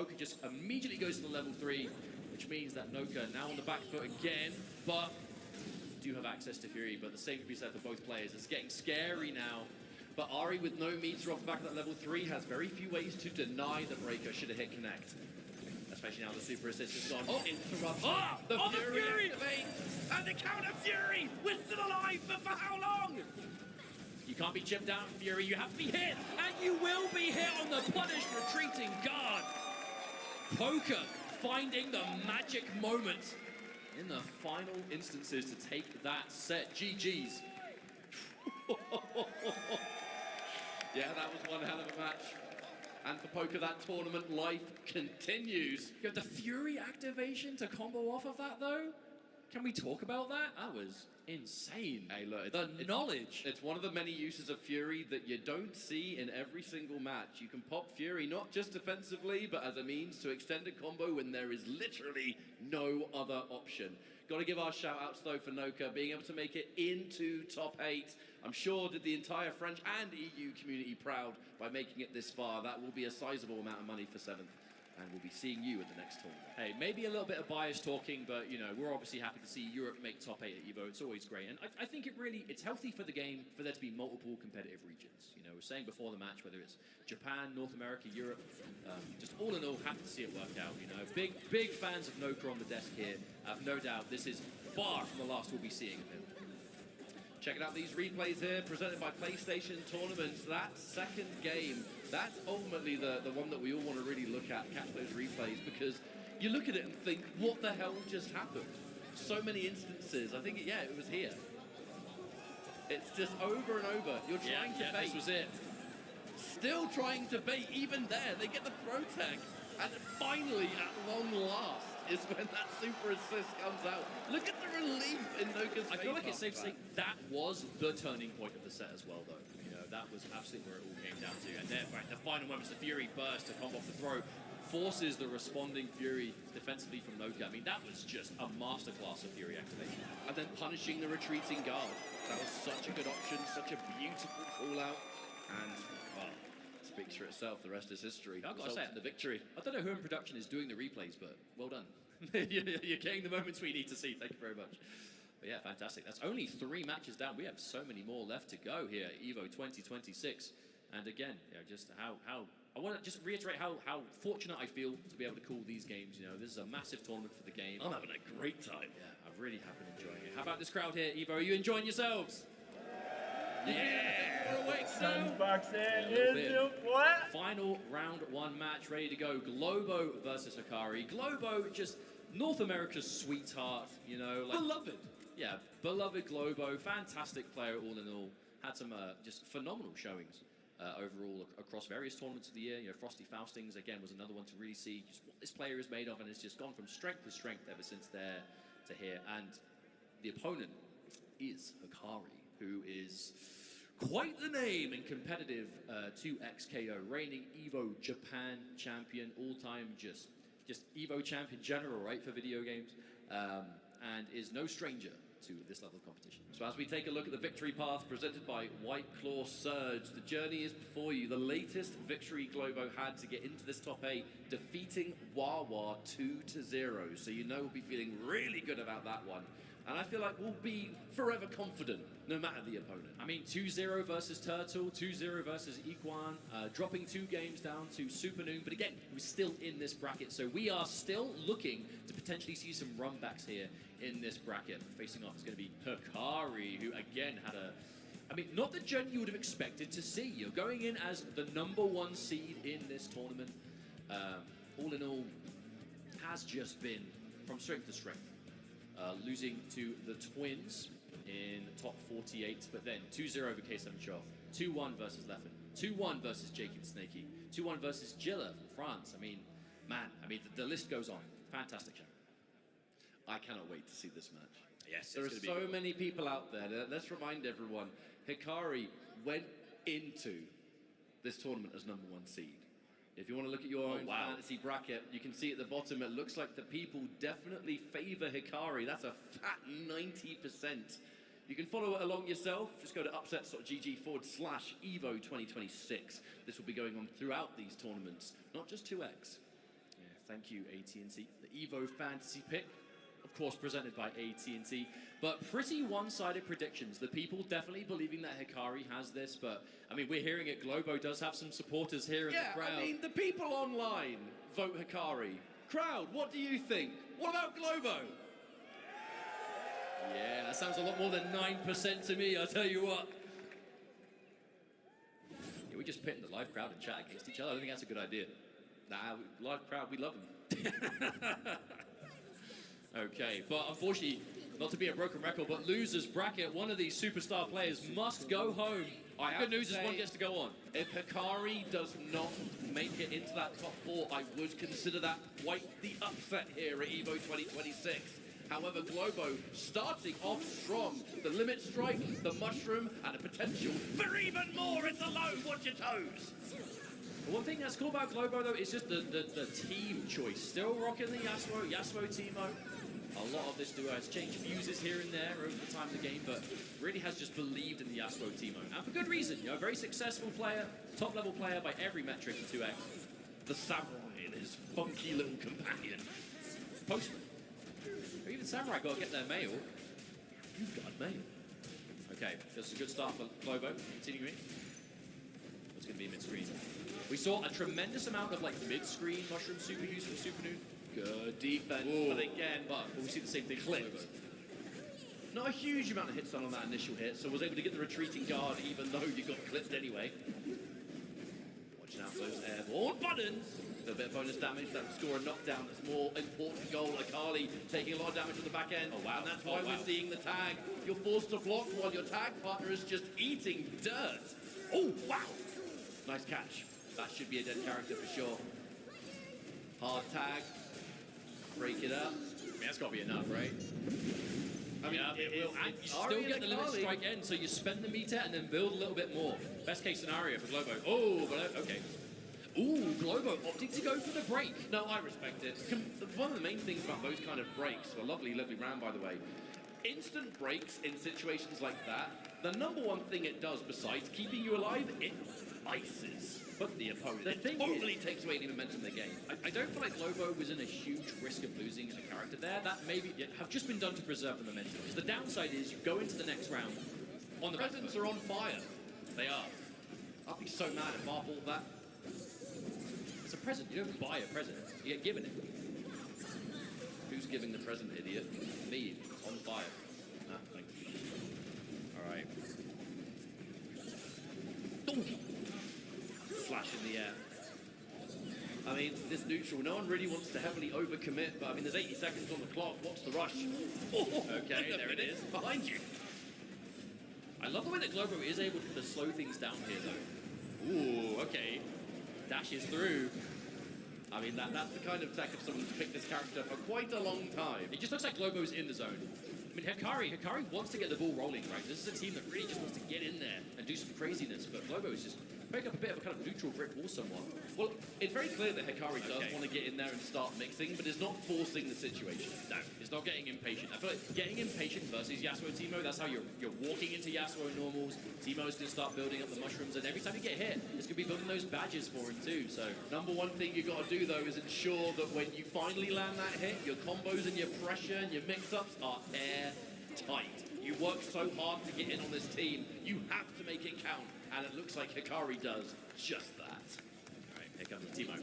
Poker just immediately goes to the level 3, which means that Noka now on the back foot again, but do have access to Fury, but the same can be said for both players. It's getting scary now. But Ari, with no meter off the back of that level 3, has very few ways to deny the breaker should it hit connect. Especially now the super assist has gone. Oh, interruption. The Fury! And the counter Fury! We're still alive, but for how long? You can't be chipped down, Fury. You have to be hit. And you will be hit on the punished retreating guard. Poker finding the magic moment in the final instances to take that set. GG's. Yeah, that was one hell of a match. And for Poker, that tournament life continues. You have the Fury activation to combo off of that, though? Can we talk about that? That was insane. Hey, look, the knowledge. It's one of the many uses of Fury that you don't see in every single match. You can pop Fury not just defensively, but as a means to extend a combo when there is literally no other option. Got to give our shout-outs, though, for Noka being able to make it into top 8. I'm sure did the entire French and EU community proud by making it this far. That will be a sizable amount of money for 7th. And we'll be seeing you at the next tournament. Hey, maybe a little bit of bias talking, but, you know, we're obviously happy to see Europe make top 8 at EVO. It's always great. And I think it's healthy for the game for there to be multiple competitive regions. You know, we're saying before the match, whether it's Japan, North America, Europe, just all in all, happy to see it work out. You know, big fans of Noka on the desk here. I've no doubt this is far from the last we'll be seeing of him. Checking out these replays here, presented by PlayStation Tournaments. That second game, that's ultimately the one that we all want to really look at, catch those replays, because you look at it and think, what the hell just happened? So many instances. I think, yeah, it was here. It's just over and over. You're trying to bait. This was it. Still trying to bait, even there. They get the throw tag. And finally, at long last, is when that super assist comes out. Look at the relief in Noka's face. I feel like it's safe to say that was the turning point of the set as well, though. You know, that was absolutely where it all came down to. And then, right, the final moments, the Fury burst to combo off the throw, forces the responding Fury defensively from Noka. I mean, that was just a masterclass of Fury activation. And then punishing the retreating guard. That was such a good option, such a beautiful call-out. And, well, speaks for itself. The rest is history. I've got to say, the victory. I don't know who in production is doing the replays, but well done. You're getting the moments we need to see. Thank you very much. But yeah, fantastic. That's only 3 matches down. We have so many more left to go here at EVO 2026. And again, you know, just how I want to just reiterate how fortunate I feel to be able to call these games. You know, this is a massive tournament for the game. I'm having a great time. Yeah, I really have been enjoying it. How about this crowd here, EVO? Are you enjoying yourselves? Yeah! Sunboxing into what? Final round 1 match ready to go. Globo versus Hikari. Globo, just North America's sweetheart, you know. Like, Beloved. Yeah, beloved Globo. Fantastic player all in all. Had some just phenomenal showings overall across various tournaments of the year. You know, Frosty Faustings, again, was another one to really see just what this player is made of, and it's just gone from strength to strength ever since there to here. And the opponent is Hikari, who is quite the name in competitive 2XKO, reigning EVO Japan champion, all-time just EVO champ in general, right, for video games, and is no stranger to this level of competition. So as we take a look at the victory path presented by White Claw Surge, the journey is before you. The latest victory Globo had to get into this top 8, defeating Wawa 2-0. So you know we'll be feeling really good about that one. And I feel like we'll be forever confident, no matter the opponent. I mean, 2-0 versus Turtle, 2-0 versus Equan, dropping 2 games down to Super Noon, but again, we're still in this bracket, so we are still looking to potentially see some runbacks here in this bracket. Facing off is going to be Hikari, who again had I mean, not the journey you would have expected to see. You're going in as the #1 seed in this tournament. All in all, has just been from strength to strength. Losing to the Twins in top 48, but then 2-0 over K7 2-1 versus Leffen, 2-1 versus Jake and Snakey, 2-1 versus Gilla from France. I mean, man, the list goes on. Fantastic show. I cannot wait to see this match. Yes, there are so many people out there. Let's remind everyone, Hikari went into this tournament as #1 seed. If you want to look at your own fantasy bracket, you can see at the bottom, it looks like the people definitely favor Hikari. That's a fat 90%. You can follow it along yourself. Just go to upsets.gg/EVO 2026. This will be going on throughout these tournaments, not just 2X. Thank you, AT&T. The EVO fantasy pick, of course, presented by AT&T. But pretty one-sided predictions. The people definitely believing that Hikari has this, but, I mean, we're hearing it. Globo does have some supporters here in the crowd. I mean, the people online vote Hikari. Crowd, what do you think? What about Globo? Yeah, that sounds a lot more than 9% to me, I'll tell you what. Yeah, we just pitting the live crowd and chat against each other. I don't think that's a good idea. Nah, live crowd, we love them. Okay, but unfortunately, not to be a broken record, but losers bracket, one of these superstar players must go home. Good news is one gets to go on. If Hikari does not make it into that top 4, I would consider that quite the upset here at EVO 2026. However, Globo starting off strong. The limit strike, the mushroom, and a potential for even more. It's alone. Watch your toes. One thing that's cool about Globo, though, is just the team choice. Still rocking the Yasuo Teemo. A lot of this duo has changed fuses here and there over the time of the game, but really has just believed in the Yasuo Teemo. And for good reason. You know, a very successful player, top-level player by every metric in 2X. The Samurai and his funky little companion. Postman. Or even Samurai got to get their mail. You've got mail. Okay, that's a good start for Globo. Continuing. It's going to be mid-screen. We saw a tremendous amount of like mid-screen mushroom super use from Supernoon. Good defense, but again, we see the same thing clipped. Not a huge amount of hits done on that initial hit, so was able to get the retreating guard even though you got clipped anyway. Watching out for those airborne buttons. A bit of bonus damage, that will score a knockdown. That's more important goal. Akali taking a lot of damage on the back end. Oh, wow. And that's why we're seeing the tag. You're forced to block while your tag partner is just eating dirt. Oh, wow. Nice catch. That should be a dead character for sure. Hard tag. Break it up. I mean, that's got to be enough, right? I mean, it will. And you still get the limit strike end, so you spend the meter and then build a little bit more. Best case scenario for Globo. Oh, but okay. Ooh, Globo opting to go for the break. No, I respect it. One of the main things about those kind of breaks, a lovely, lovely round by the way, instant breaks in situations like that, the number one thing it does besides keeping you alive, it ices the opponent. It totally takes away any momentum in the game. I don't feel like Globo was in a huge risk of losing a character there. That maybe have just been done to preserve the momentum. Because the downside is you go into the next round on the presents are on fire. They are. I'd be so mad if Mark bought that. It's a present. You don't buy a present. You get given it. Who's giving the present, idiot? Me. It's on fire. Ah, thank you. All right. Donkey. Flash in the air. I mean, this neutral, no one really wants to heavily overcommit, but I mean, there's 80 seconds on the clock. What's the rush? Oh, okay, there it is. Behind you. I love the way that Globo is able to slow things down here, though. Ooh, okay. Dashes through. I mean, that's the kind of tech of someone who's picked this character for quite a long time. It just looks like Globo's in the zone. I mean, Hikari wants to get the ball rolling, right? This is a team that really just wants to get in there and do some craziness, but Globo is just picking up a bit of a kind of neutral brick wall somewhat. Well, it's very clear that Hikari does want to get in there and start mixing, but is not forcing the situation. No, it's not getting impatient. I feel like getting impatient versus Yasuo Teemo, that's how you're walking into Yasuo normals. Teemo's going to start building up the mushrooms, and every time you get hit, it's going to be building those badges for him too. So number one thing you got to do though is ensure that when you finally land that hit, your combos and your pressure and your mix-ups are airtight. You work so hard to get in on this team, you have to make it count, and it looks like Hikari does just that. All right, here comes Teemo.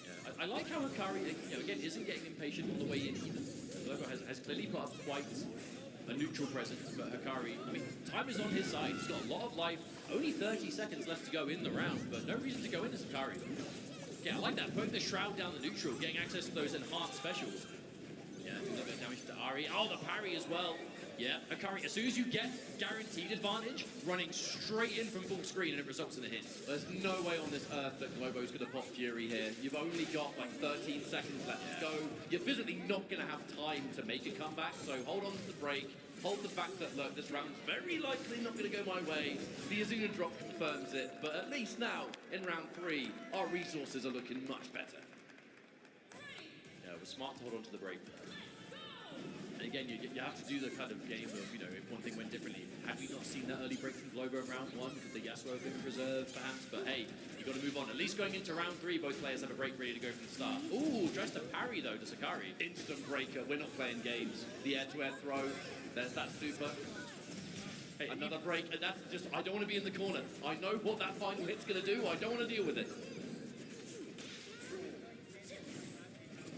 Yeah, I like how Hikari, again, isn't getting impatient on the way in either. Globo has clearly put up quite a neutral presence, but Hikari, I mean, time is on his side. He's got a lot of life, only 30 seconds left to go in the round, but no reason to go into Hikari. Yeah, I like that, putting the shroud down the neutral, getting access to those enhanced specials. Yeah, a little bit of damage to Ari. Oh, the parry as well. Yeah, Hikari, as soon as you get guaranteed advantage, running straight in from full screen and it results in a hit. There's no way on this earth that Globo's going to pop Fury here. You've only got like 13 seconds left to go. You're physically not going to have time to make a comeback, so hold on to the break. Hold the fact that, look, this round's very likely not going to go my way. The Azuna drop confirms it, but at least now, in round 3, our resources are looking much better. Yeah, it was smart to hold on to the break. And again, you have to do the kind of game of, if one thing went differently. Had we not seen that early break from Globo in round 1, could the Yasuo have been preserved, perhaps? But hey, you got to move on. At least going into round 3, both players have a break ready to go from the start. Ooh, tries to parry though to Sakari. Instant breaker. We're not playing games. The air-to-air throw. There's that super. Hey, another break, and that's just, I don't want to be in the corner. I know what that final hit's going to do. I don't want to deal with it.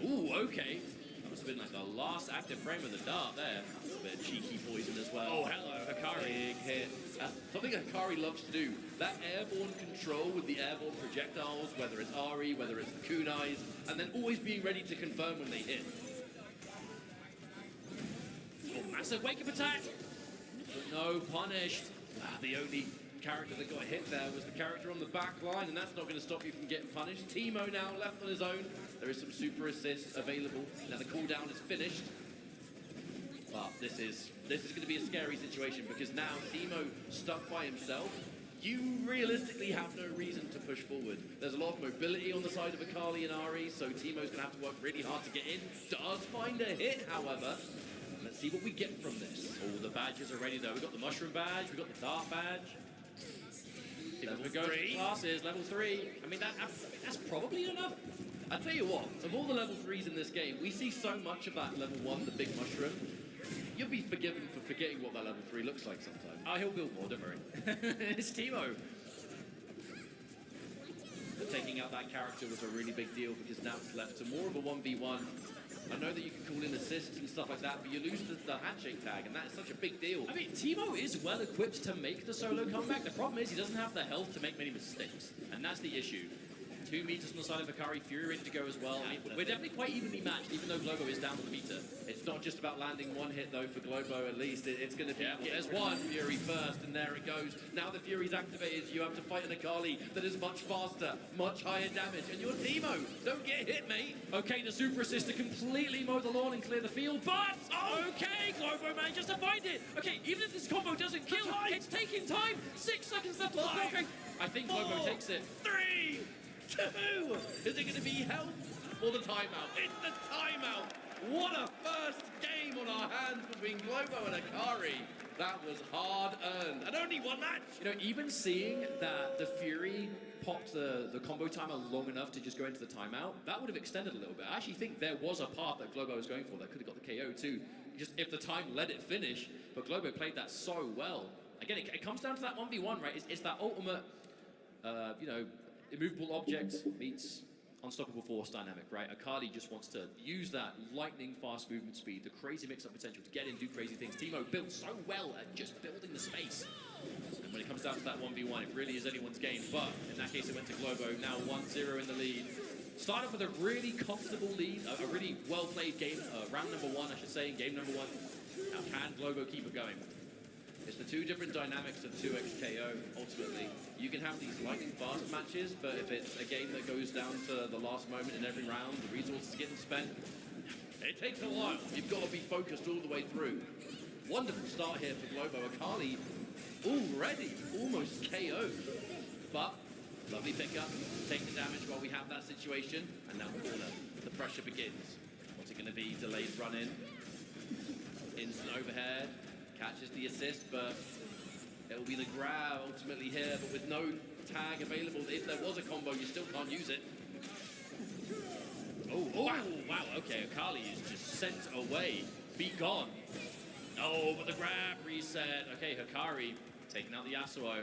Ooh, okay. That must have been like the last active frame of the dart there. A little bit of cheeky poison as well. Oh, hello, Hikari. Big hit. That's something Hikari loves to do. That airborne control with the airborne projectiles, whether it's Ari, whether it's the kunais, and then always being ready to confirm when they hit. Oh, massive wake-up attack. But no, punished. The only character that got hit there was the character on the back line, and that's not going to stop you from getting punished. Teemo now left on his own. There is some super assists available. Now the cooldown is finished. But this is going to be a scary situation because now Teemo stuck by himself. You realistically have no reason to push forward. There's a lot of mobility on the side of Akali and Ari, so Teemo's going to have to work really hard to get in. Does find a hit, however. Let's see what we get from this. Oh, the badges are ready though. We've got the mushroom badge, we've got the dart badge. Level We go to 3. classes, level 3. I mean, that's probably enough. I tell you what, of all the level 3s in this game, we see so much of that level 1, the big mushroom. You'll be forgiven for forgetting what that level 3 looks like sometimes. Oh, he'll build more, don't worry. It's Teemo. But taking out that character was a really big deal because now it's left to more of a 1v1. I know that you can call in assists and stuff like that, but you lose the handshake tag, and that is such a big deal. I mean, Teemo is well equipped to make the solo comeback. The problem is he doesn't have the health to make many mistakes, and that's the issue. 2 meters on the side of Hikari, Fury ready to go as well. I mean, we're definitely quite evenly matched, even though Globo is down on the meter. It's not just about landing one hit, though, for Globo, at least. It's going to be... Yeah, well, there's one Fury first, and there it goes. Now the Fury's activated. You have to fight an Akali that is much faster, much higher damage. And you're Teemo. Don't get hit, mate. Okay, the super assist to completely mow the lawn and clear the field, but... Okay, Globo manages to find it. Okay, even if this combo doesn't kill, it's taking time. 6 seconds left on the clock. I think Globo takes it. 3, 2! Is it going to be health or the timeout? It's the timeout! What a first game on our hands between Globo and Akari. That was hard-earned. And only one match! You know, even seeing that the Fury popped the combo timer long enough to just go into the timeout, that would have extended a little bit. I actually think there was a path that Globo was going for that could have got the KO too. Just if the time let it finish, but Globo played that so well. Again, it comes down to that 1v1, right? It's that ultimate, you know, immovable object meets unstoppable force dynamic, right? Akali just wants to use that lightning fast movement speed, the crazy mix-up potential to get in, do crazy things. Teemo built so well at just building the space. And when it comes down to that 1v1, it really is anyone's game. But in that case, it went to Globo, now 1-0 in the lead. Started off with a really comfortable lead, a really well-played game, round number 1, I should say, in game number 1. Now can Globo keep it going? It's the 2 different dynamics of 2x KO, ultimately. You can have these lightning fast matches, but if it's a game that goes down to the last moment in every round, the resources getting spent, it takes a while. You've got to be focused all the way through. Wonderful start here for Globo. Akali already almost KO'd, but lovely pickup. Take the damage while we have that situation, and now corner. The pressure begins. What's it going to be? Delayed run in. Instant overhead. Catches the assist, but it'll be the grab ultimately here, but with no tag available. If there was a combo, you still can't use it. Oh, wow, okay, Akali is just sent away. Be gone. Oh, but the grab reset. Okay, Hikari taking out the Yasuo.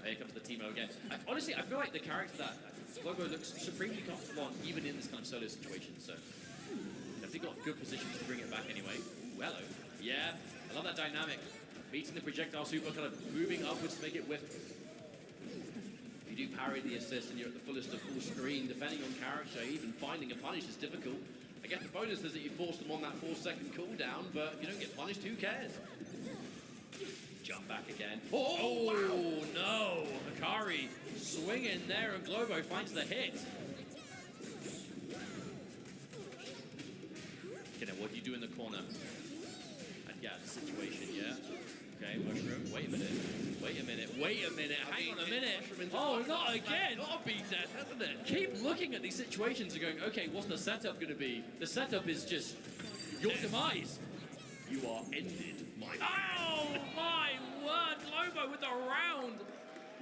Here comes the Teemo again. Honestly, I feel like the character that Globo looks supremely comfortable on, even in this kind of solo situation, so I think got a good position to bring it back anyway. Ooh, hello. Yeah. I love that dynamic. Beating the projectile super, kind of moving upwards to make it whiff. You do parry the assist and you're at the fullest of full screen. Depending on character, even finding a punish is difficult. I guess the bonus is that you force them on that 4-second cooldown, but if you don't get punished, who cares? Jump back again. Oh, wow. No! Hikari swinging there and Globo finds the hit. Okay, now what do you do in the corner? Yeah, the situation, yeah. Okay, mushroom. Wait a minute. Hang on a minute. Oh, not again. Gotta be dead, hasn't it? Keep looking at these situations and going, okay, what's the setup going to be? The setup is just your demise. You are ended, my friend. Oh, my word. Globo with the round.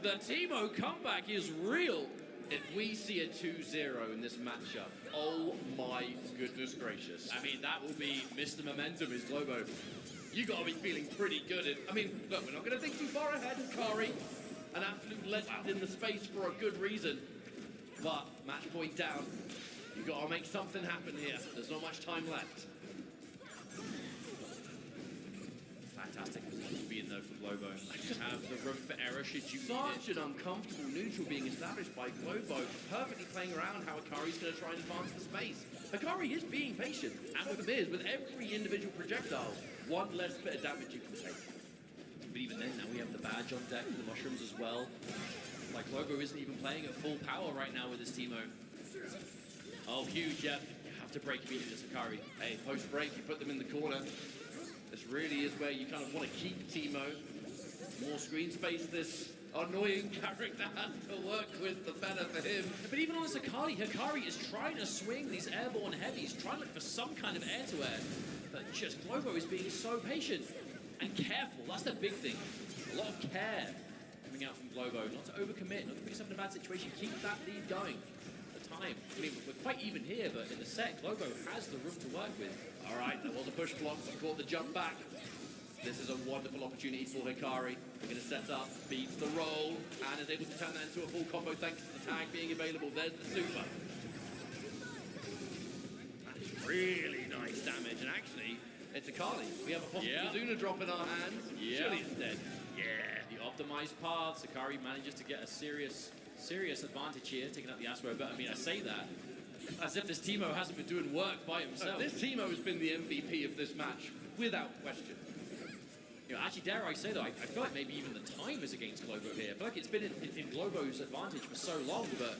The Teemo comeback is real. If we see a 2-0 in this matchup, oh my goodness gracious. I mean, that will be Mr. Momentum is Globo. You gotta be feeling pretty good. I mean, look, we're not gonna think too far ahead. Hikari, an absolute legend in the space for a good reason. But match point down. You gotta make something happen here. There's not much time left. Fantastic position to be in though for Globo. You have the room for error should you need it. Such an uncomfortable neutral being established by Globo, perfectly playing around how Hikari's going to try and advance the space. Hikari is being patient, and with is, with every individual projectile, one less bit of damage you can take. But even then, now we have the badge on deck, the mushrooms as well. Like, Globo isn't even playing at full power right now with his Teemo. Oh, huge, yeah. You have to break immediately to Hikari. Hey, post-break, you put them in the corner. This really is where you kind of want to keep Teemo. More screen space this annoying character has to work with, the better for him. But even on this Hikari is trying to swing these airborne heavies, trying to look for some kind of air-to-air. But just Globo is being so patient and careful. That's the big thing. A lot of care coming out from Globo. Not to overcommit, not to put yourself in a bad situation. Keep that lead going. The time. I mean, we're quite even here, but in the set, Globo has the room to work with. All right, there was a push block, but caught the jump back. This is a wonderful opportunity for Hikari. We're going to set up, beats the roll, and is able to turn that into a full combo thanks to the tag being available. There's the super. That is really nice damage, and actually, it's Hikari. We have a possible Zuna drop in our hands. Surely it's dead. Yeah. The optimized paths, Hikari manages to get a serious advantage here, taking out the Yasuo. But I mean, I say that as if this Teemo hasn't been doing work by himself. This Teemo has been the MVP of this match, without question. You know, actually, dare I say though, I feel like maybe even the time is against Globo here. I feel like it's been in Globo's advantage for so long, but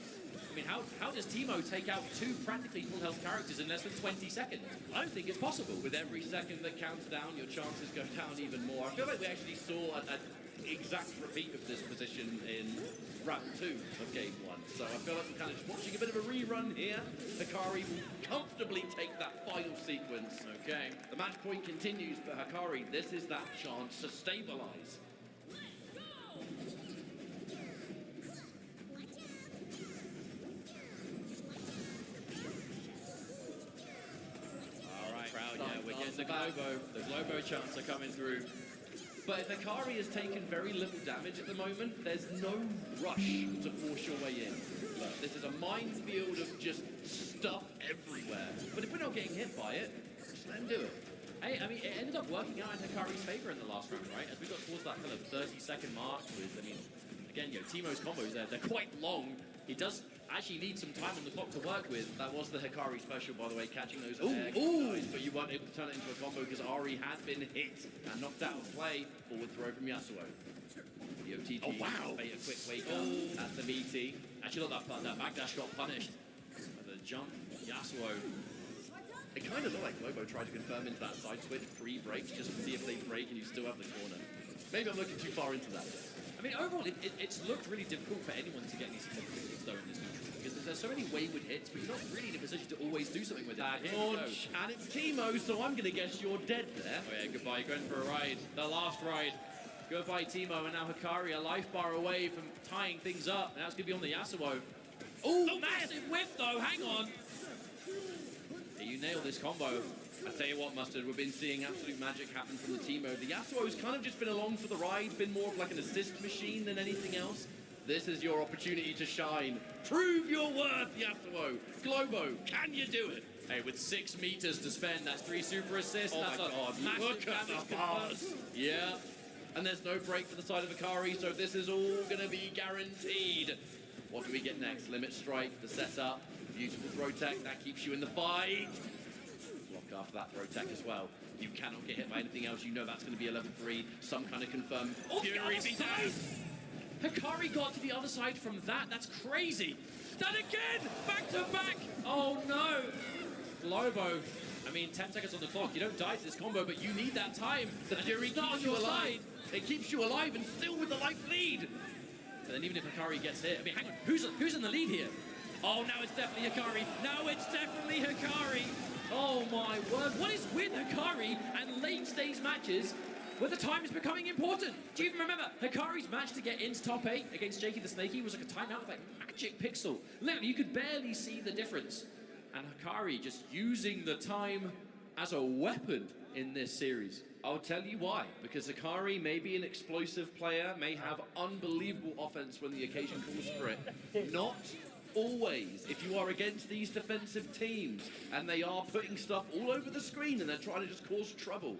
I mean, how does Teemo take out two practically full health characters in less than 20 seconds? I don't think it's possible. With every second that counts down, your chances go down even more. I feel like we actually saw an exact repeat of this position in round 2 of game 1. So I feel like we're kind of just watching a bit of a rerun here. Hikari will comfortably take that final sequence. Okay. The match point continues, but Hikari, this is that chance to stabilize. All right, crowd, yeah, we're getting the Globo. The Globo chants are coming through. But if Hikari has taken very little damage at the moment, there's no rush to force your way in. Look, this is a minefield of just stuff everywhere. But if we're not getting hit by it, just let him do it. Hey, I mean, it ended up working out in Hikari's favor in the last round, right? As we got towards that kind of 30-second mark with, I mean, again, you know, Teemo's combos there, they're quite long. He does actually need some time on the clock to work with. That was the Hikari special, by the way, catching those Ooh. guys, but you weren't able to turn it into a combo because Ari had been hit and knocked out of play. Forward throw from Yasuo. The OTG. Oh, wow. A quick wake up at the BT. Actually, look, that backdash got punished. The jump, Yasuo. It kind of looked like Globo tried to confirm into that side switch pre-breaks just to see if they break and you still have the corner. Maybe I'm looking too far into that. I mean, overall, it's looked really difficult for anyone to get these hits, though, in this neutral. Because there's so many wayward hits, but you're not really in a position to always do something with it. Launch, and it's Teemo, so I'm going to guess you're dead there. Oh yeah, goodbye. You're going for a ride. The last ride. Goodbye, Teemo, and now Hikari a life bar away from tying things up. Now it's going to be on the Yasuo. Oh, massive whiff, though. Hang on. Yeah, you nailed this combo. I tell you what, Mustard, we've been seeing absolute magic happen from the Teemo. The Yasuo's kind of just been along for the ride, been more of like an assist machine than anything else. This is your opportunity to shine. Prove your worth, Yasuo. Globo, can you do it? Hey, with 6 meters to spend, that's 3 super assists. Oh that's my God, massive look at damage the bars. Yeah. And there's no break for the side of Hikari, so this is all going to be guaranteed. What do we get next? Limit Strike, the setup, beautiful throw tech, that keeps you in the fight. Block after that throw tech as well. You cannot get hit by anything else. You know that's going to be a level 3, some kind of confirmed Fury beatdown. Hikari got to the other side from that. That's crazy. That again! Back to back! Oh no! Globo. I mean, 10 seconds on the clock. You don't die to this combo, but you need that time. The Fury keeps you alive. It keeps you alive and still with the life lead. And then even if Hikari gets hit, I mean, hang on, who's in the lead here? Oh, now it's definitely Hikari. Now it's definitely Hikari. Oh my word. What is with Hikari and late stage matches? where the time is becoming important. Do you even remember Hikari's match to get into top 8 against Jakey the Snakey was like a timeout of like magic pixel. Literally, you could barely see the difference. And Hikari just using the time as a weapon in this series. I'll tell you why. Because Hikari may be an explosive player, may have unbelievable offense when the occasion calls for it. Not always. If you are against these defensive teams and they are putting stuff all over the screen and they're trying to just cause trouble,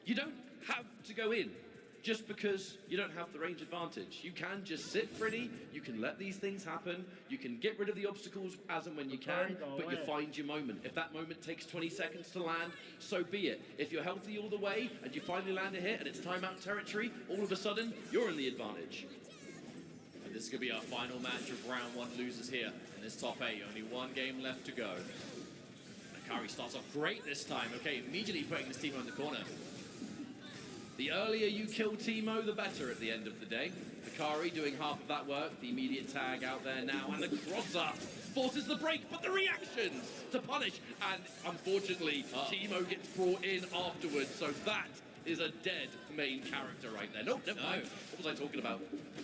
you don't have to go in just because you don't have the range advantage. You can just sit pretty, you can let these things happen, you can get rid of the obstacles as and when you can, but you find your moment. If that moment takes 20 seconds to land, so be it. If you're healthy all the way and you finally land a hit and it's timeout territory, all of a sudden, you're in the advantage. And this is going to be our final match of round 1 losers here in this top 8. Only one game left to go. Hikari starts off great this time. Okay, immediately putting this team on the corner. The earlier you kill Teemo, the better at the end of the day. Hikari doing half of that work, the immediate tag out there now, and the crosser forces the break, but the reactions to punish, and unfortunately, Teemo gets brought in afterwards, so that is a dead main character right there. Nope, never mind. What was I talking about?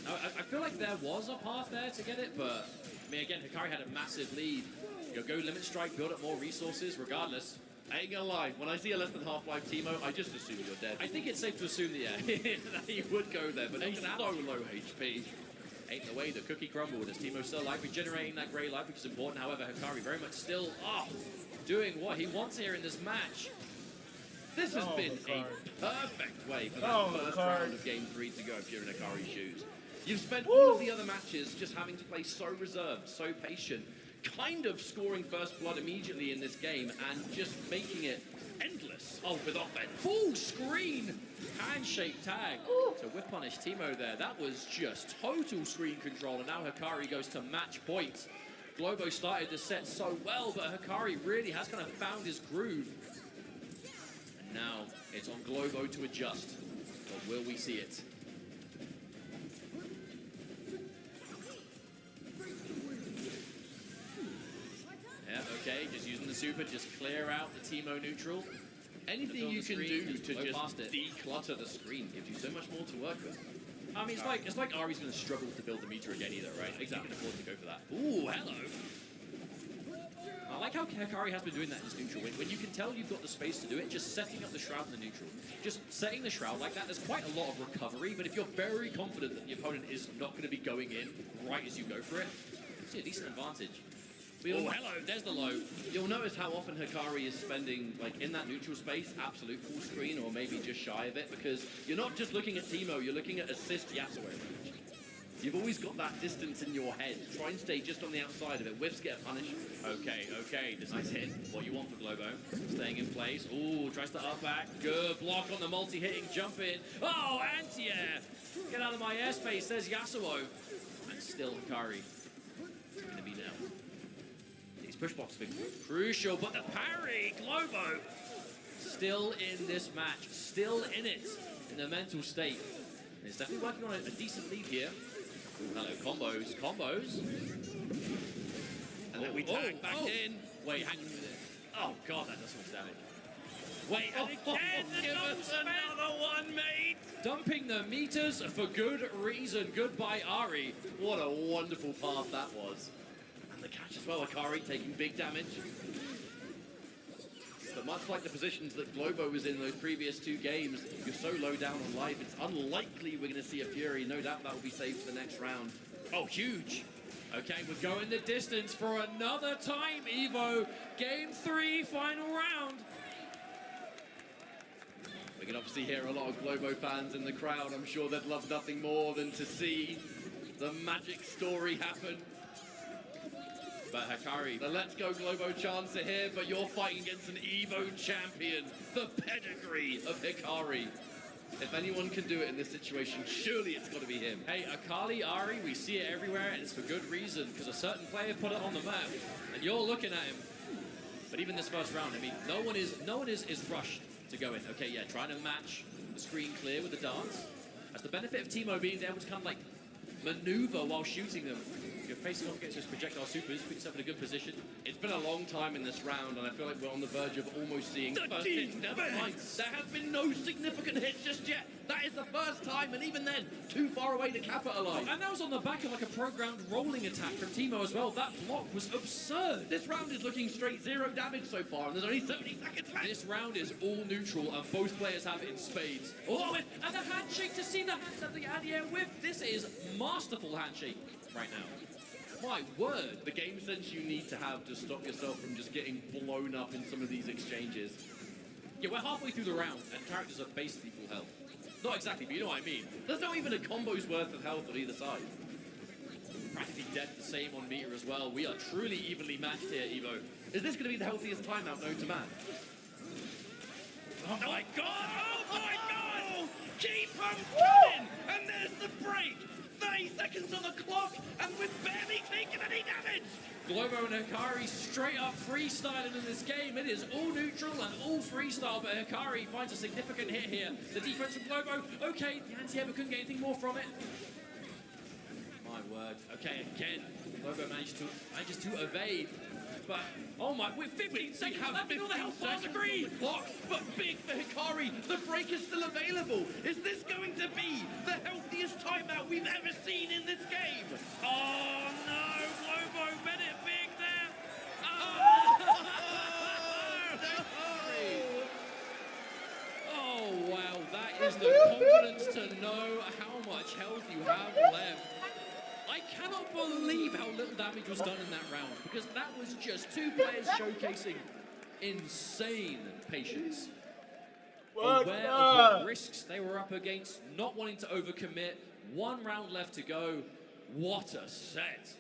I feel like there was a path there to get it, but I mean, again, Hikari had a massive lead. You know, go limit strike, build up more resources, regardless. I ain't gonna lie, when I see a less than half-life Teemo, I just assume you're dead. I think it's safe to assume that, yeah, that he would go there, but he's so low HP. Ain't the way the cookie crumbled as Teemo still alive, regenerating that grey life, which is important. However, Hikari very much still doing what he wants here in this match. This has been a perfect way for that first round of Game 3 to go if you're in Hikari's shoes. You've spent all of the other matches just having to play so reserved, so patient, kind of scoring first blood immediately in this game and just making it endless with offense. Full screen handshake tag. So with punish Teemo there, that was just total screen control, and now Hikari goes to match point. Globo started the set so well, but Hikari really has kind of found his groove. And now it's on Globo to adjust. But will we see it? Yeah, okay, just using the super, just clear out the Teemo neutral. Anything you can do to just declutter the screen gives you so much more to work with. I mean, it's like Ari's going to struggle to build the meter again either, right? Exactly. He can afford to go for that. Ooh, hello. I like how Hikari has been doing that in his neutral. When you can tell you've got the space to do it, just setting up the shroud in the neutral. Just setting the shroud like that, there's quite a lot of recovery, but if you're very confident that the opponent is not going to be going in right as you go for it, it's a decent advantage. Oh, hello, there's the low. You'll notice how often Hikari is spending, like, in that neutral space, absolute full screen, or maybe just shy of it, because you're not just looking at Teemo, you're looking at assist Yasuo. You've always got that distance in your head. Try and stay just on the outside of it. Whiffs get a punish. Okay, this is hit. What you want for Globo. Staying in place. Ooh, tries to up back. Good block on the multi-hitting jump in. Oh, anti-air. Get out of my airspace, says Yasuo. And still Hikari. It's going to be now. These push blocks have been crucial, but the parry, Globo. Still in this match. Still in it. In the mental state. And it's definitely working on a decent lead here. Ooh, hello, combos. And then we tag back in. Wait, hang on a minute. Oh god, that does so much damage. Wait, and again, give us another one, mate. Dumping the meters for good reason. Goodbye, Ari. What a wonderful path that was. And the catch as well, Hikari taking big damage. But much like the positions that Globo was in those previous 2 games, you're so low down on life, it's unlikely we're going to see a Fury. No doubt that will be saved for the next round. Oh, huge. Okay, we're going the distance for another time, EVO. Game 3, final round. We can obviously hear a lot of Globo fans in the crowd. I'm sure they'd love nothing more than to see the magic story happen. But Hikari, the Let's Go Globo chants are here, but you're fighting against an EVO champion, the pedigree of Hikari. If anyone can do it in this situation, surely it's got to be him. Hey, Akali, Ari, we see it everywhere, and it's for good reason, because a certain player put it on the map, and you're looking at him. But even this first round, I mean, no one is rushed to go in. Okay, yeah, trying to match the screen clear with the dance. That's the benefit of Teemo being able to kind of like maneuver while shooting them. you're facing off against those projectile supers, put yourself in a good position. It's been a long time in this round, and I feel like we're on the verge of almost seeing first hits. Never mind, there has been no significant hits just yet. That is the first time, and even then, too far away to capitalize. And that was on the back of like a programmed rolling attack from Teemo as well. That block was absurd. This round is looking straight 0 damage so far, and there's only 70 seconds left. This round is all neutral, and both players have it in spades. Oh, and the handshake to see the hands of the anti-air whip. This is masterful handshake right now. My word. The game sense you need to have to stop yourself from just getting blown up in some of these exchanges. Yeah, we're halfway through the round, and characters are basically full health. Not exactly, but you know what I mean. There's not even a combo's worth of health on either side. Practically dead the same on meter as well. We are truly evenly matched here, EVO. Is this going to be the healthiest timeout known to man? Oh my god! Oh my god! Keep on coming! And there's the break! 30 seconds on the clock, and we're barely taking any damage! Globo and Hikari straight up freestyling in this game. It is all neutral and all freestyle, but Hikari finds a significant hit here. The defense from Globo, okay, the anti-air couldn't get anything more from it. My word. Okay, again, Globo manages to evade. But, oh my, with 15 seconds left and all the health bars are green! Clock, but big for Hikari. The break is still available. Is this going to be the healthiest timeout we've ever seen in this game? Oh no, Globo bet it big there. Oh wow, that is the confidence to know how much health you have left. I cannot believe how little damage was done in that round, because that was just two players showcasing insane patience. Aware of what risks they were up against, not wanting to overcommit. 1 round left to go. What a set.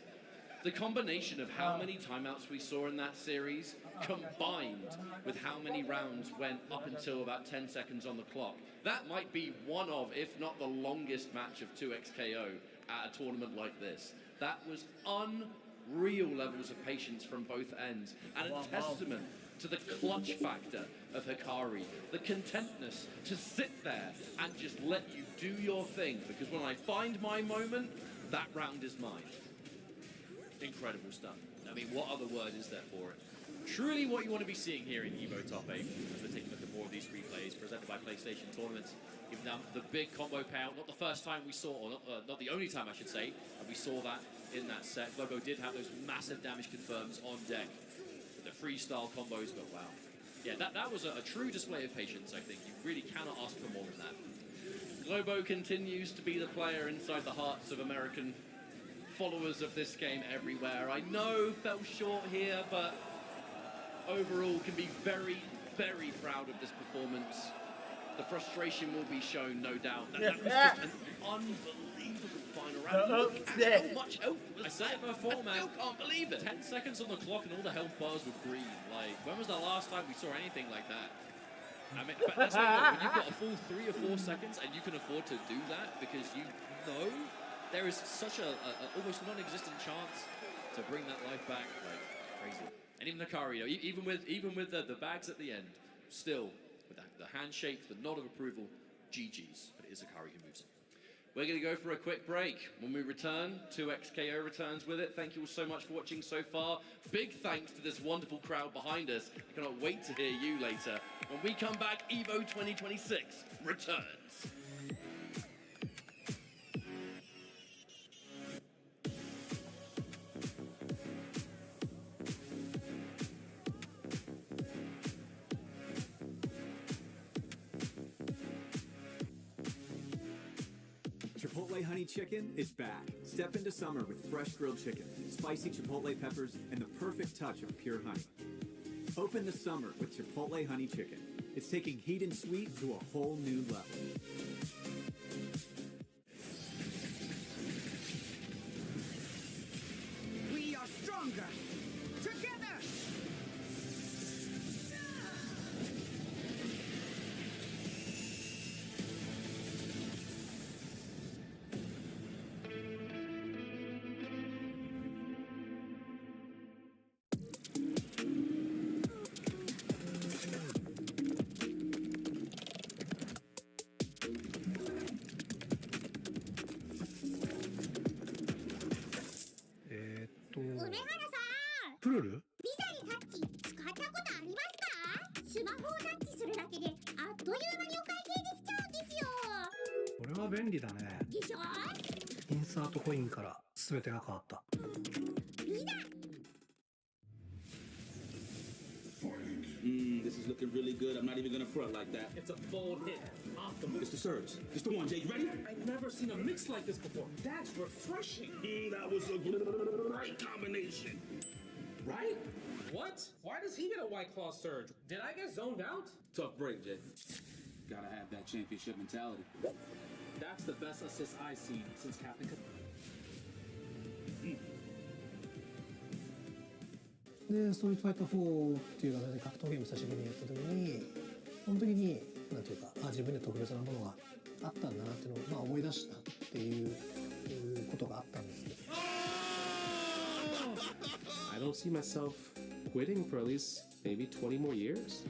The combination of how many timeouts we saw in that series, combined with how many rounds went up until about 10 seconds on the clock, that might be one of, if not the longest match of 2xKO at a tournament like this. That was unreal levels of patience from both ends, and a testament to the clutch factor of Hikari, the contentness to sit there and just let you do your thing, because when I find my moment, that round is mine. Incredible stuff. I mean, what other word is there for it? Truly what you want to be seeing here in EVO Top 8, as we're taking a look at more of these replays presented by PlayStation Tournaments. Even down the big combo payout, not the first time we saw, or not the only time I should say, we saw that in that set. Globo did have those massive damage confirms on deck with the freestyle combos, but wow. Yeah, that was a true display of patience, I think. You really cannot ask for more than that. Globo continues to be the player inside the hearts of American followers of this game everywhere. I know fell short here, but overall can be very, very proud of this performance. The frustration will be shown, no doubt. That was just an unbelievable final round. Look at how much health was I said it before, man. I still can't believe it. 10 seconds on the clock and all the health bars were green. Like, when was the last time we saw anything like that? I mean, but that's like, when you've got a full 3 or 4 seconds and you can afford to do that because you know there is such a almost non-existent chance to bring that life back. Like, crazy. And even Hikari, you know, even with the bags at the end, still, with the handshake, the nod of approval, GG's. But it is Hikari who moves on. We're going to go for a quick break. When we return, 2xKO returns with it. Thank you all so much for watching so far. Big thanks to this wonderful crowd behind us. I cannot wait to hear you later. When we come back, EVO 2026 returns. Chipotle Honey Chicken is back. Step into summer with fresh grilled chicken, spicy chipotle peppers, and the perfect touch of pure honey. Open the summer with Chipotle Honey Chicken. It's taking heat and sweet to a whole new level. We are stronger together. 便利だね。インサートコインから全てが変わった。This is looking really good. I'm not even gonna front like that. It's a bold hit. Off the It's the surge. It's the one, Jay. You ready? I've never seen a mix like this before. That's refreshing. That was a great combination. Right? What? Why does he get a White Claw surge? Did I get zoned out? Tough break, Jay. Gotta have that championship mentality. That's the best assist I've seen since Captain Cook. で、ストリートファイター4っていう形で格闘ゲーム久しぶりにやった時に、その時になんていうか、自分で特別なものがあったんだなっていうのを、思い出したっていうことがあったんですけど。I don't see myself quitting for at least maybe 20 more years.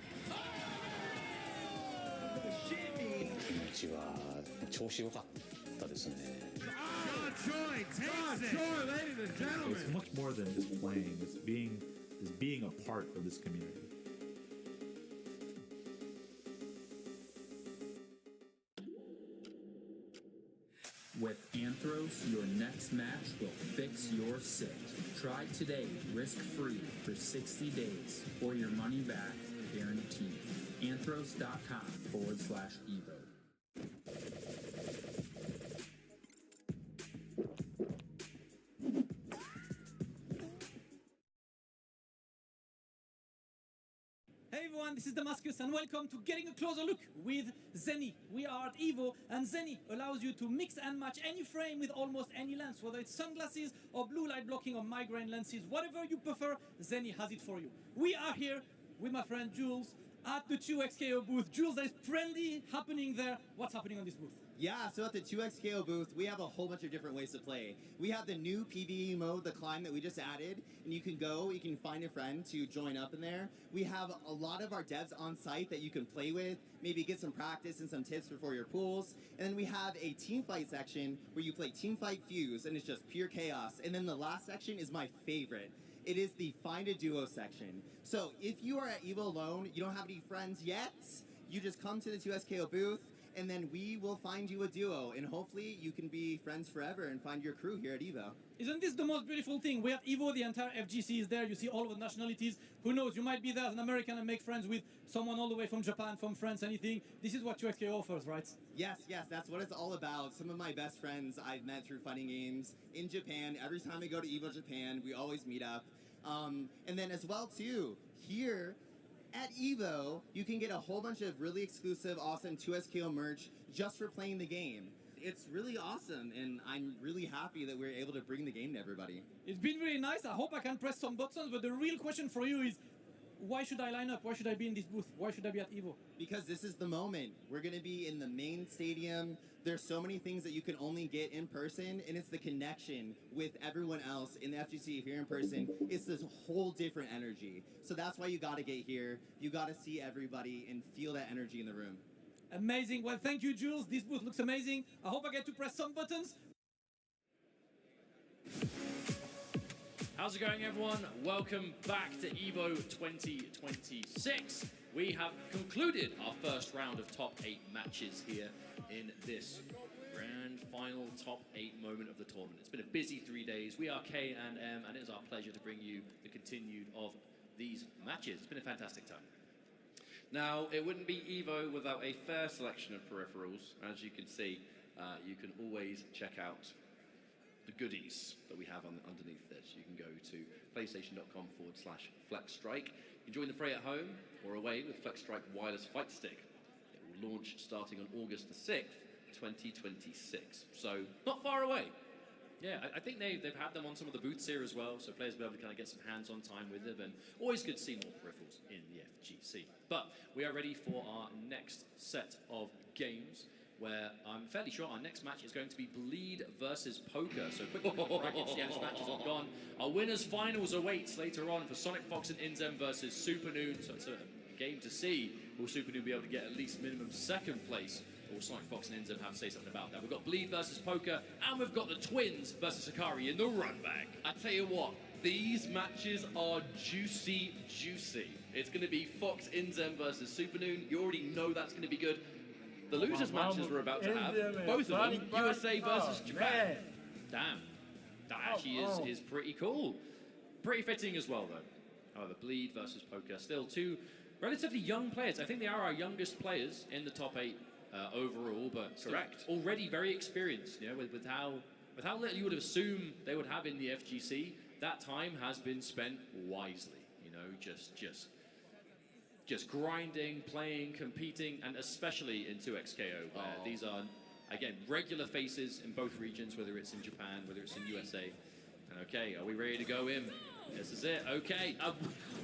日は調子良かったですね。It's much more than just playing. It's being a part of this community. With Anthros, your next match will fix your sit. Try today, risk-free for 60 days, or your money back guaranteed. Anthros.com/EVO. Hey everyone, this is Damascus and welcome to Getting a Closer Look with Zenny. We are at EVO and Zenny allows you to mix and match any frame with almost any lens, whether it's sunglasses or blue light blocking or migraine lenses, whatever you prefer, Zenny has it for you. We are here with my friend Jules at the 2XKO booth. Jules, there's plenty happening there. What's happening on this booth? Yeah, so at the 2XKO booth, we have a whole bunch of different ways to play. We have the new PvE mode, the climb that we just added, and you can find a friend to join up in there. We have a lot of our devs on site that you can play with, maybe get some practice and some tips before your pools. And then we have a team fight section where you play team fight fuse, and it's just pure chaos. And then the last section is my favorite. It is the find a duo section. So if you are at EVO alone, you don't have any friends yet, you just come to the 2SKO booth, and then we will find you a duo, and hopefully you can be friends forever and find your crew here at EVO. Isn't this the most beautiful thing? We're at EVO, the entire FGC is there, you see all of the nationalities. Who knows, you might be there as an American and make friends with someone all the way from Japan, from France, anything. This is what 2XKO offers, right? Yes, that's what it's all about. Some of my best friends I've met through fighting games in Japan. Every time I go to EVO Japan, we always meet up. And then as well too, here at EVO, you can get a whole bunch of really exclusive, awesome 2SKO merch just for playing the game. It's really awesome, and I'm really happy that we're able to bring the game to everybody. It's been really nice. I hope I can press some buttons, but the real question for you is, why should I line up? Why should I be in this booth? Why should I be at EVO? Because this is the moment. We're going to be in the main stadium. There's so many things that you can only get in person, and it's the connection with everyone else in the FGC here in person. It's this whole different energy. So that's why you got to get here. You got to see everybody and feel that energy in the room. Amazing. Well, thank you, Jules. This booth looks amazing. I hope I get to press some buttons. How's it going, everyone? Welcome back to EVO 2026. We have concluded our first round of top 8 matches here in this grand final top 8 moment of the tournament. It's been a busy 3 days. We are K&M, and it is our pleasure to bring you the continued of these matches. It's been a fantastic time. Now, it wouldn't be EVO without a fair selection of peripherals. As you can see, you can always check out the goodies that we have underneath this. You can go to PlayStation.com/FlexStrike. You can join the fray at home or away with FlexStrike Wireless Fight Stick. It will launch starting on August the 6th, 2026. So, not far away. Yeah, I think they've had them on some of the booths here as well, so players will be able to kind of get some hands-on time with them, and always good to see more peripherals in the FGC. But we are ready for our next set of games, where I'm fairly sure our next match is going to be Bleed versus Poker. So quick look at the brackets, yeah, this matches have gone. Our winners' finals awaits later on for Sonic Fox and Inzem versus Supernoon. So it's a game to see. Will Supernoon be able to get at least minimum second place? Or Sonic Fox and Inzem have to say something about that. We've got Bleed versus Poker, and we've got the Twins versus Hikari in the run bag. I tell you what, these matches are juicy, juicy. It's going to be Fox Inzem versus Supernoon. You already know that's going to be good. the losers matches we're about to have, both of them, USA versus Japan. Damn. That actually is pretty cool. Pretty fitting as well, though. However, Bleed versus Poker, still two relatively young players. I think they are our youngest players in the top 8 overall, but correct. Already very experienced. You know, with how little you would assume they would have in the FGC. That time has been spent wisely. You know, just grinding, playing, competing, and especially in 2XKO, where these are, again, regular faces in both regions, whether it's in Japan, whether it's in USA. And okay, are we ready to go in? This is it. Okay.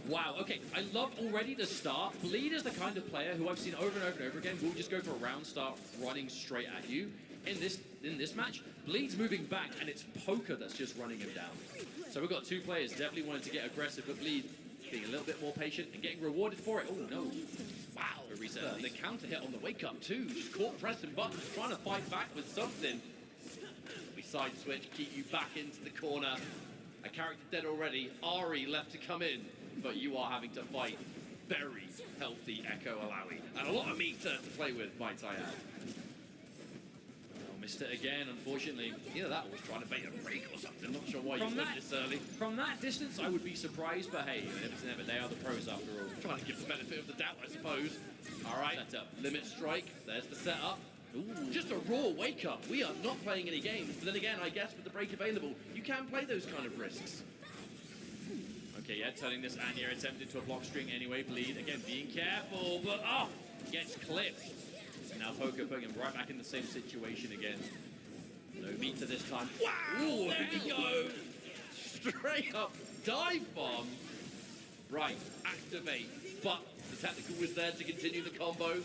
Wow. Okay. I love already the start. Bleed is the kind of player who I've seen over and over and over again will just go for a round start running straight at you. In this match, Bleed's moving back, and it's Poker that's just running him down. So we've got two players definitely wanting to get aggressive, but Bleed being a little bit more patient and getting rewarded for it. Oh no. Wow. A reset. The counter hit on the wake up too. Just caught pressing buttons, trying to fight back with something. We side switch, keep you back into the corner. A character dead already. Ari left to come in, but you are having to fight very healthy Echo Alawi. And a lot of meter to play with, might I add. Oh, missed it again, unfortunately. Either that or was trying to bait a break or something. Not sure why you went this early. From that distance, I would be surprised, but hey, it's never. They are the pros after all. Trying to give the benefit of the doubt, I suppose. All right, limit strike. There's the setup. Ooh. Just a raw wake up. We are not playing any games. But then again, I guess with the break available, you can play those kind of risks. Okay, yeah, turning this Anya attempt into a block string anyway. Bleed, again, being careful, but gets clipped. Now Poker putting him right back in the same situation again. No meter this time. Wow! Ooh, there you go! Straight up dive bomb. Right, activate. But the technical was there to continue the combo.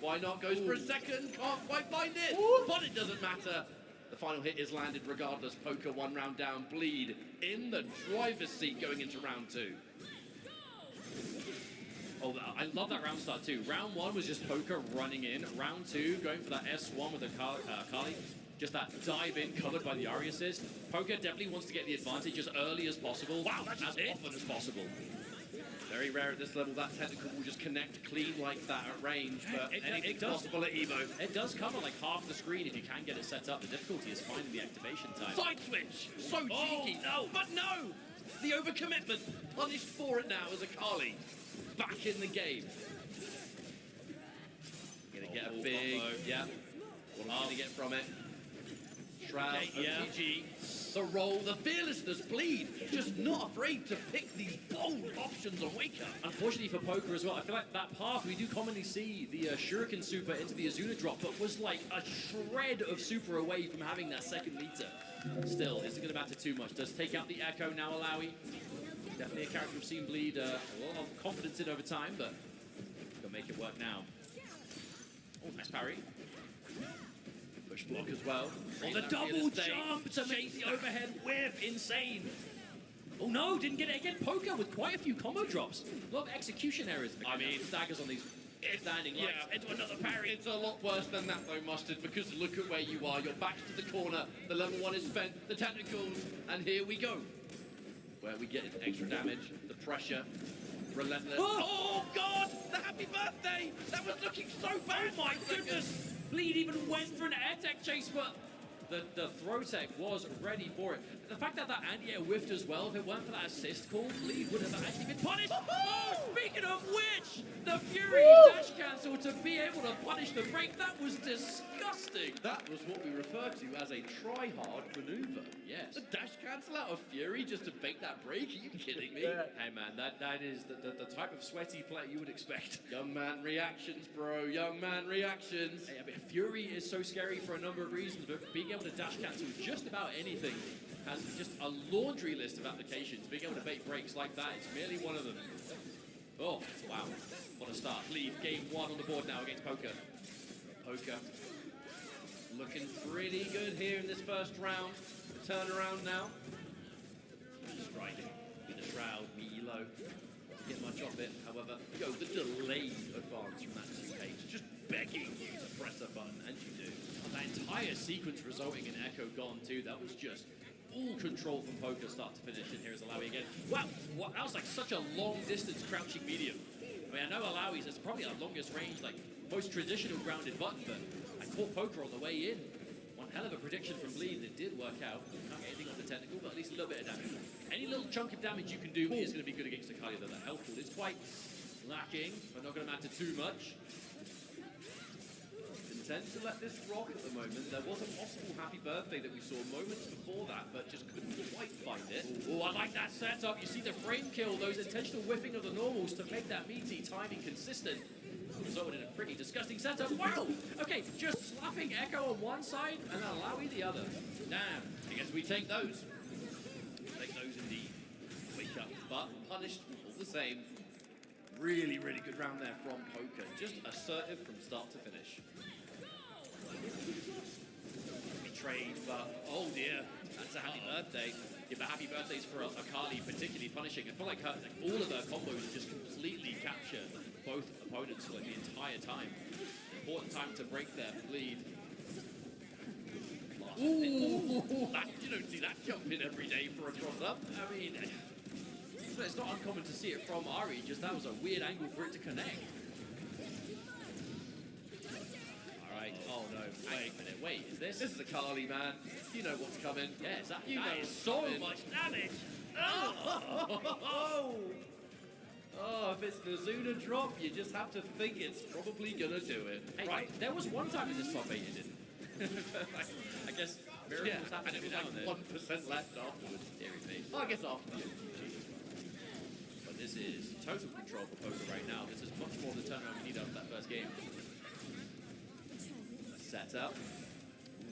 Why not? Goes for a second, can't quite find it, but it doesn't matter. The final hit is landed regardless. Poker 1 round down. Bleed in the driver's seat going into round 2. Oh, I love that round start too. Round 1 was just Poker running in. Round 2 going for that S1 with the Kali. Just that dive in covered by the Ari assist. Poker definitely wants to get the advantage as early as possible. Wow, that's as often as possible. Very rare at this level that technical will just connect clean like that at range, but anything's does. possible at EVO. It does cover like half the screen if you can get it set up. The difficulty is finding the activation time. Side switch! So cheeky! No! But no! The overcommitment! Punished for it now as a Kali. Back in the game. Gonna get a big... combo. Yeah. What are we gonna get from it? Shroud, OTG. The roll, the fearlessness, Bleed, just not afraid to pick these bold options on Wake Up. Unfortunately for Poker as well, I feel like that path, we do commonly see the Shuriken super into the Azuna drop, but was like a shred of super away from having that second meter. Still, isn't going to matter too much. Does take out the Echo now, Alawi. Definitely a character we've seen Bleed a lot of confidence in over time, but gonna make it work now. Oh, nice parry. Push block as well. On the double jump to make the overhead whip. Insane. Oh no, didn't get it again. Poker with quite a few combo drops. A lot of execution errors. I mean, staggers on these standing lights. Into another parry. It's a lot worse than that though, Mustard, because look at where you are. Your back's to the corner. The level 1 is spent. The technicals. And here we go. Where we get extra damage. The pressure. Relentless. Oh God! The happy birthday! That was looking so bad. Oh my goodness! Bleed even went for an air tech chase, but the throw tech was ready for it. The fact that anti-air whiffed as well, if it weren't for that assist call, Bleed would have actually been punished. Oh, speaking of which, the Fury dash cancel to be able to punish the break, that was disgusting. That was what we refer to as a try-hard maneuver. Yes. The dash cancel out of Fury just to bake that break? Are you kidding me? Hey man, that is the type of sweaty play you would expect. Young man reactions, bro. Young man reactions. Hey, I mean, Fury is so scary for a number of reasons, but being able to dash cancel just about anything has just a laundry list of applications. Being able to bait breaks like that is merely one of them. Oh, wow. What a start. Bleed, game 1 on the board now against Poker. Poker looking pretty good here in this first round. The turnaround now. Strike in the shroud, me low. Doesn't get much off it, however. Go the delayed advance from that 2H. Just begging you to press a button, and you do. That entire sequence resulting in Echo gone too. That was just all control from Poker start to finish. And here's Alawi again. Wow, that was like such a long distance crouching medium. I mean, I know Alawi's is probably our longest range, like most traditional grounded button, but I caught Poker on the way in. One hell of a prediction from Bleed that did work out. Can't get anything off the technical, but at least a little bit of damage. Any little chunk of damage you can do is going to be good against Akali, though that health pool is quite lacking, but not going to matter too much. Tend to let this rock at the moment. There was a possible happy birthday that we saw moments before that, but just couldn't quite find it. Oh, I like that setup. You see the frame kill, those intentional whiffing of the normals to make that meaty timing consistent. Resulted in a pretty disgusting setup. Wow! Okay, just slapping Echo on one side and Alawi the other. Damn. I guess we take those. Take those indeed. Wake up, but punished all the same. Really, really good round there from Poker. Just assertive from start to finish. Betrayed, but oh dear, that's a happy birthday. Yeah, but happy birthdays for Akali, particularly punishing. I feel like all of her combos just completely capture both opponents like the entire time. Important time to break their bleed. Ooh, you don't see that jump in every day for a cross-up. I mean, it's not uncommon to see it from Ari, just that was a weird angle for it to connect. Oh no, wait a minute, wait, is this? This is Akali, man. You know what's coming. Yeah, exactly. That is so much damage. Oh, if it's the Zuna drop, you just have to think it's probably gonna do it. Hey, right. There was one time in this top 8 it didn't. I guess miracles happen and it was like 1% left afterwards. Oh, I guess after the But this is total control for Poker right now. This is much more the turnaround we need after that first game. Setup.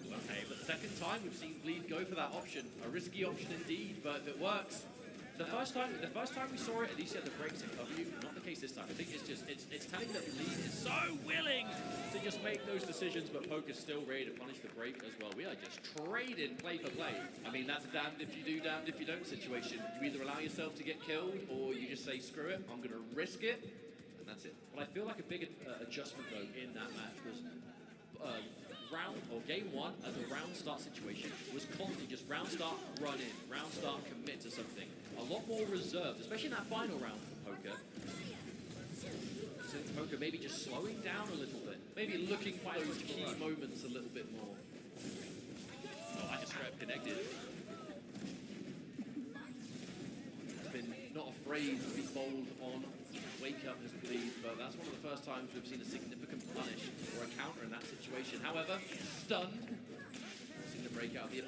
Okay, but the second time we've seen Bleed go for that option. A risky option indeed, but it works. The first time we saw it, at least he had the breaks to cover you. Not the case this time. I think it's telling that Bleed is so willing to just make those decisions, but Poker's still ready to punish the break as well. We are just trading play for play. I mean, that's a damned if you do, damned if you don't situation. You either allow yourself to get killed, or you just say, screw it, I'm going to risk it, and that's it. But I feel like a big adjustment, though, in that match was game 1 as a round start situation was constantly just round start, run in, round start, commit to something. A lot more reserved, especially in that final round for Poker. So Poker maybe just slowing down a little bit, maybe looking for those key moments a little bit more. Oh, I just straight up connected. Been not afraid to be bold on Wake Up as Bleed, but that's one of the first times we've seen a significant punish or a counter in that situation. However, stunned. Seeing the break out the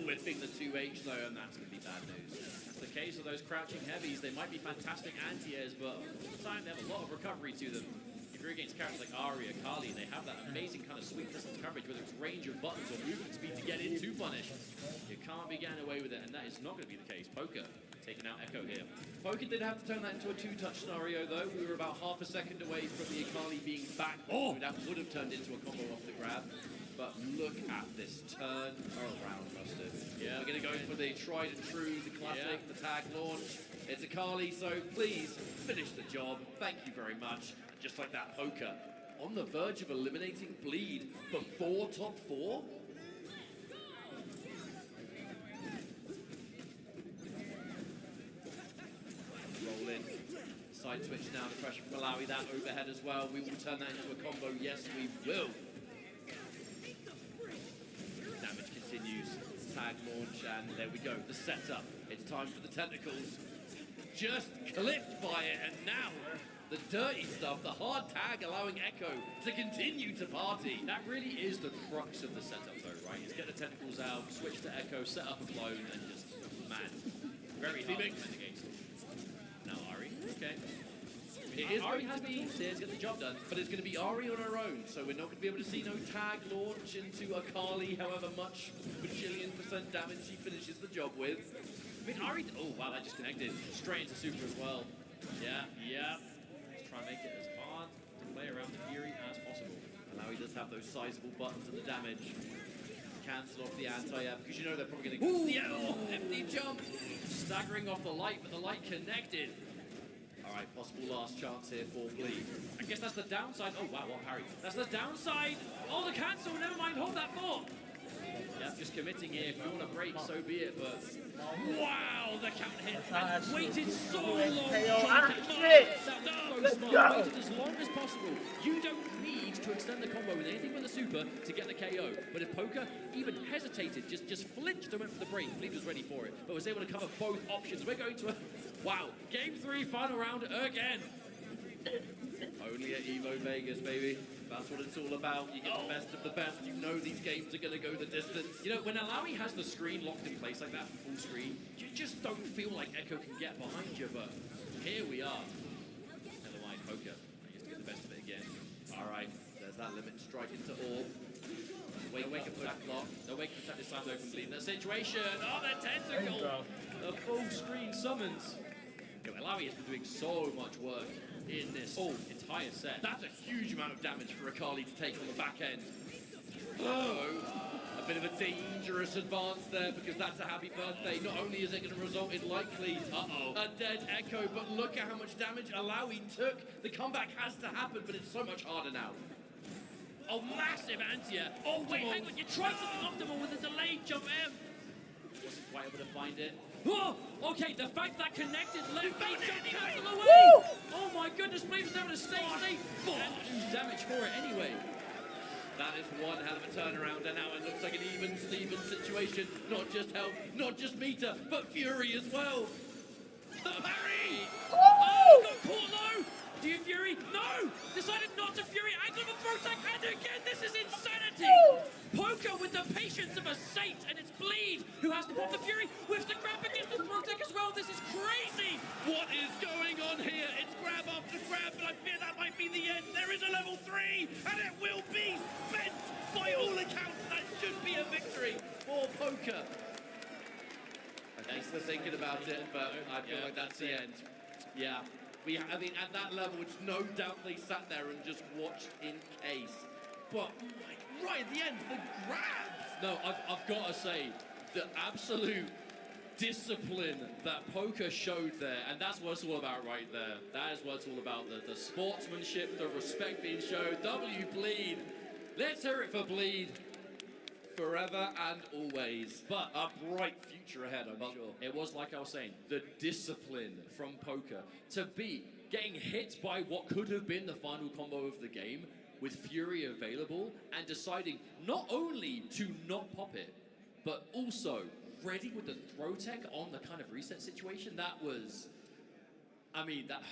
whipping the 2H though, and that's going to be bad news. That's the case of those crouching heavies. They might be fantastic anti-airs, but all the time they have a lot of recovery to them. If you're against characters like Ari or Kali, they have that amazing kind of sweet distance coverage, whether it's range of buttons or movement speed to get into punish. You can't be getting away with it, and that is not going to be the case. Poker taking out Echo here. Poker did have to turn that into a 2-touch scenario though. We were about half a second away from the Akali being back. That would have turned into a combo off the grab. But look at this turn around, Mustard. Yeah, we're going to go for the tried and true, the classic, the tag launch. It's Akali, so please finish the job. Thank you very much. And just like that, Poker on the verge of eliminating Bleed before top 4. Roll in. Side switch now, the pressure from Malawi, that overhead as well. We will turn that into a combo. Yes, we will. Damage continues. Tag launch, and there we go. The setup. It's time for the tentacles. Just clipped by it, and now the dirty stuff, the hard tag allowing Echo to continue to party. That really is the crux of the setup though, right? Is get the tentacles out, switch to Echo, set up a clone, and just, man, very hard to defend against. Now Ari, okay. Ari has the tools here to get the job done, but it's going to be Ari on her own, so we're not going to be able to see no tag launch into Akali, however much bajillion% damage she finishes the job with. I mean, Ari, oh wow, that just connected straight into Super as well. Yeah. Let's try and make it as hard to play around the Fury as possible. Malawi does have those sizable buttons and the damage. Cancel off the anti-air, because you know they're probably going to go, empty jump! Staggering off the light, but the light connected. Alright, possible last chance here for Bleed. I guess that's the downside. Oh wow, what parry. That's the downside. Oh, the cancel, never mind, hold that thought. Yeah, just committing here. If you want to break, so be it. But wow, the count hit. And waited so long. That's so smart. Waited as long as possible. You don't need to extend the combo with anything but the super to get the KO. But if Poker even hesitated, just flinched and went for the break, Bleed was ready for it, but was able to cover both options. We're going to a wow, game 3, final round again. Only at EVO Vegas, baby. That's what it's all about. You get the best of the best. You know these games are going to go the distance. You know, when Alawi has the screen locked in place like that, full screen, you just don't feel like Echo can get behind you, but here we are. Never mind, Poker. I used to get the best of it again. All right, there's that limit strike into all. Wake up that clock. No wake up this time though from Bleed. That situation. Oh, that tentacle. The full screen summons. Okay, Alawi has been doing so much work in this entire set. That's a huge amount of damage for Akali to take on the back end. Oh, a bit of a dangerous advance there because that's a happy birthday. Not only is it going to result in likely a dead Echo, but look at how much damage Alawi took. The comeback has to happen, but it's so much harder now. Oh, massive anti-air. Oh, wait, hang on. You tried something optimal with a delayed jump M. Wasn't quite able to find it. Oh, okay, the fact that connected left me jump cancel away. Woo! Oh my goodness, Blade was able to stay safe and do damage for it anyway. That is one hell of a turnaround, and now it looks like an even-Steven situation. Not just health, not just meter, but Fury as well. The parry! Oh, got caught low! Do you Fury? No! Decided not to Fury. Angle of a Protect, and again, this is insanity! Poker with the patience of a saint, and it's Bleed who has to pop the Fury with the grab against the Protect as well. This is crazy! What is going on here? It's grab after grab, but I fear that might be the end. There is a level 3, and it will be spent! By all accounts, that should be a victory for Poker. Thanks for thinking about it, but I feel like that's the end. Yeah. I mean, at that level, it's no doubt they sat there and just watched in case. But right at the end, the grabs! No, I've got to say, the absolute discipline that Poker showed there, and that's what it's all about right there. That is what it's all about, the sportsmanship, the respect being shown. W Bleed. Let's hear it for Bleed. Forever and always. But a bright future ahead, I'm sure. It was like I was saying, the discipline from Poker to be getting hit by what could have been the final combo of the game with Fury available and deciding not only to not pop it, but also ready with the throw tech on the kind of reset situation. That was, I mean, that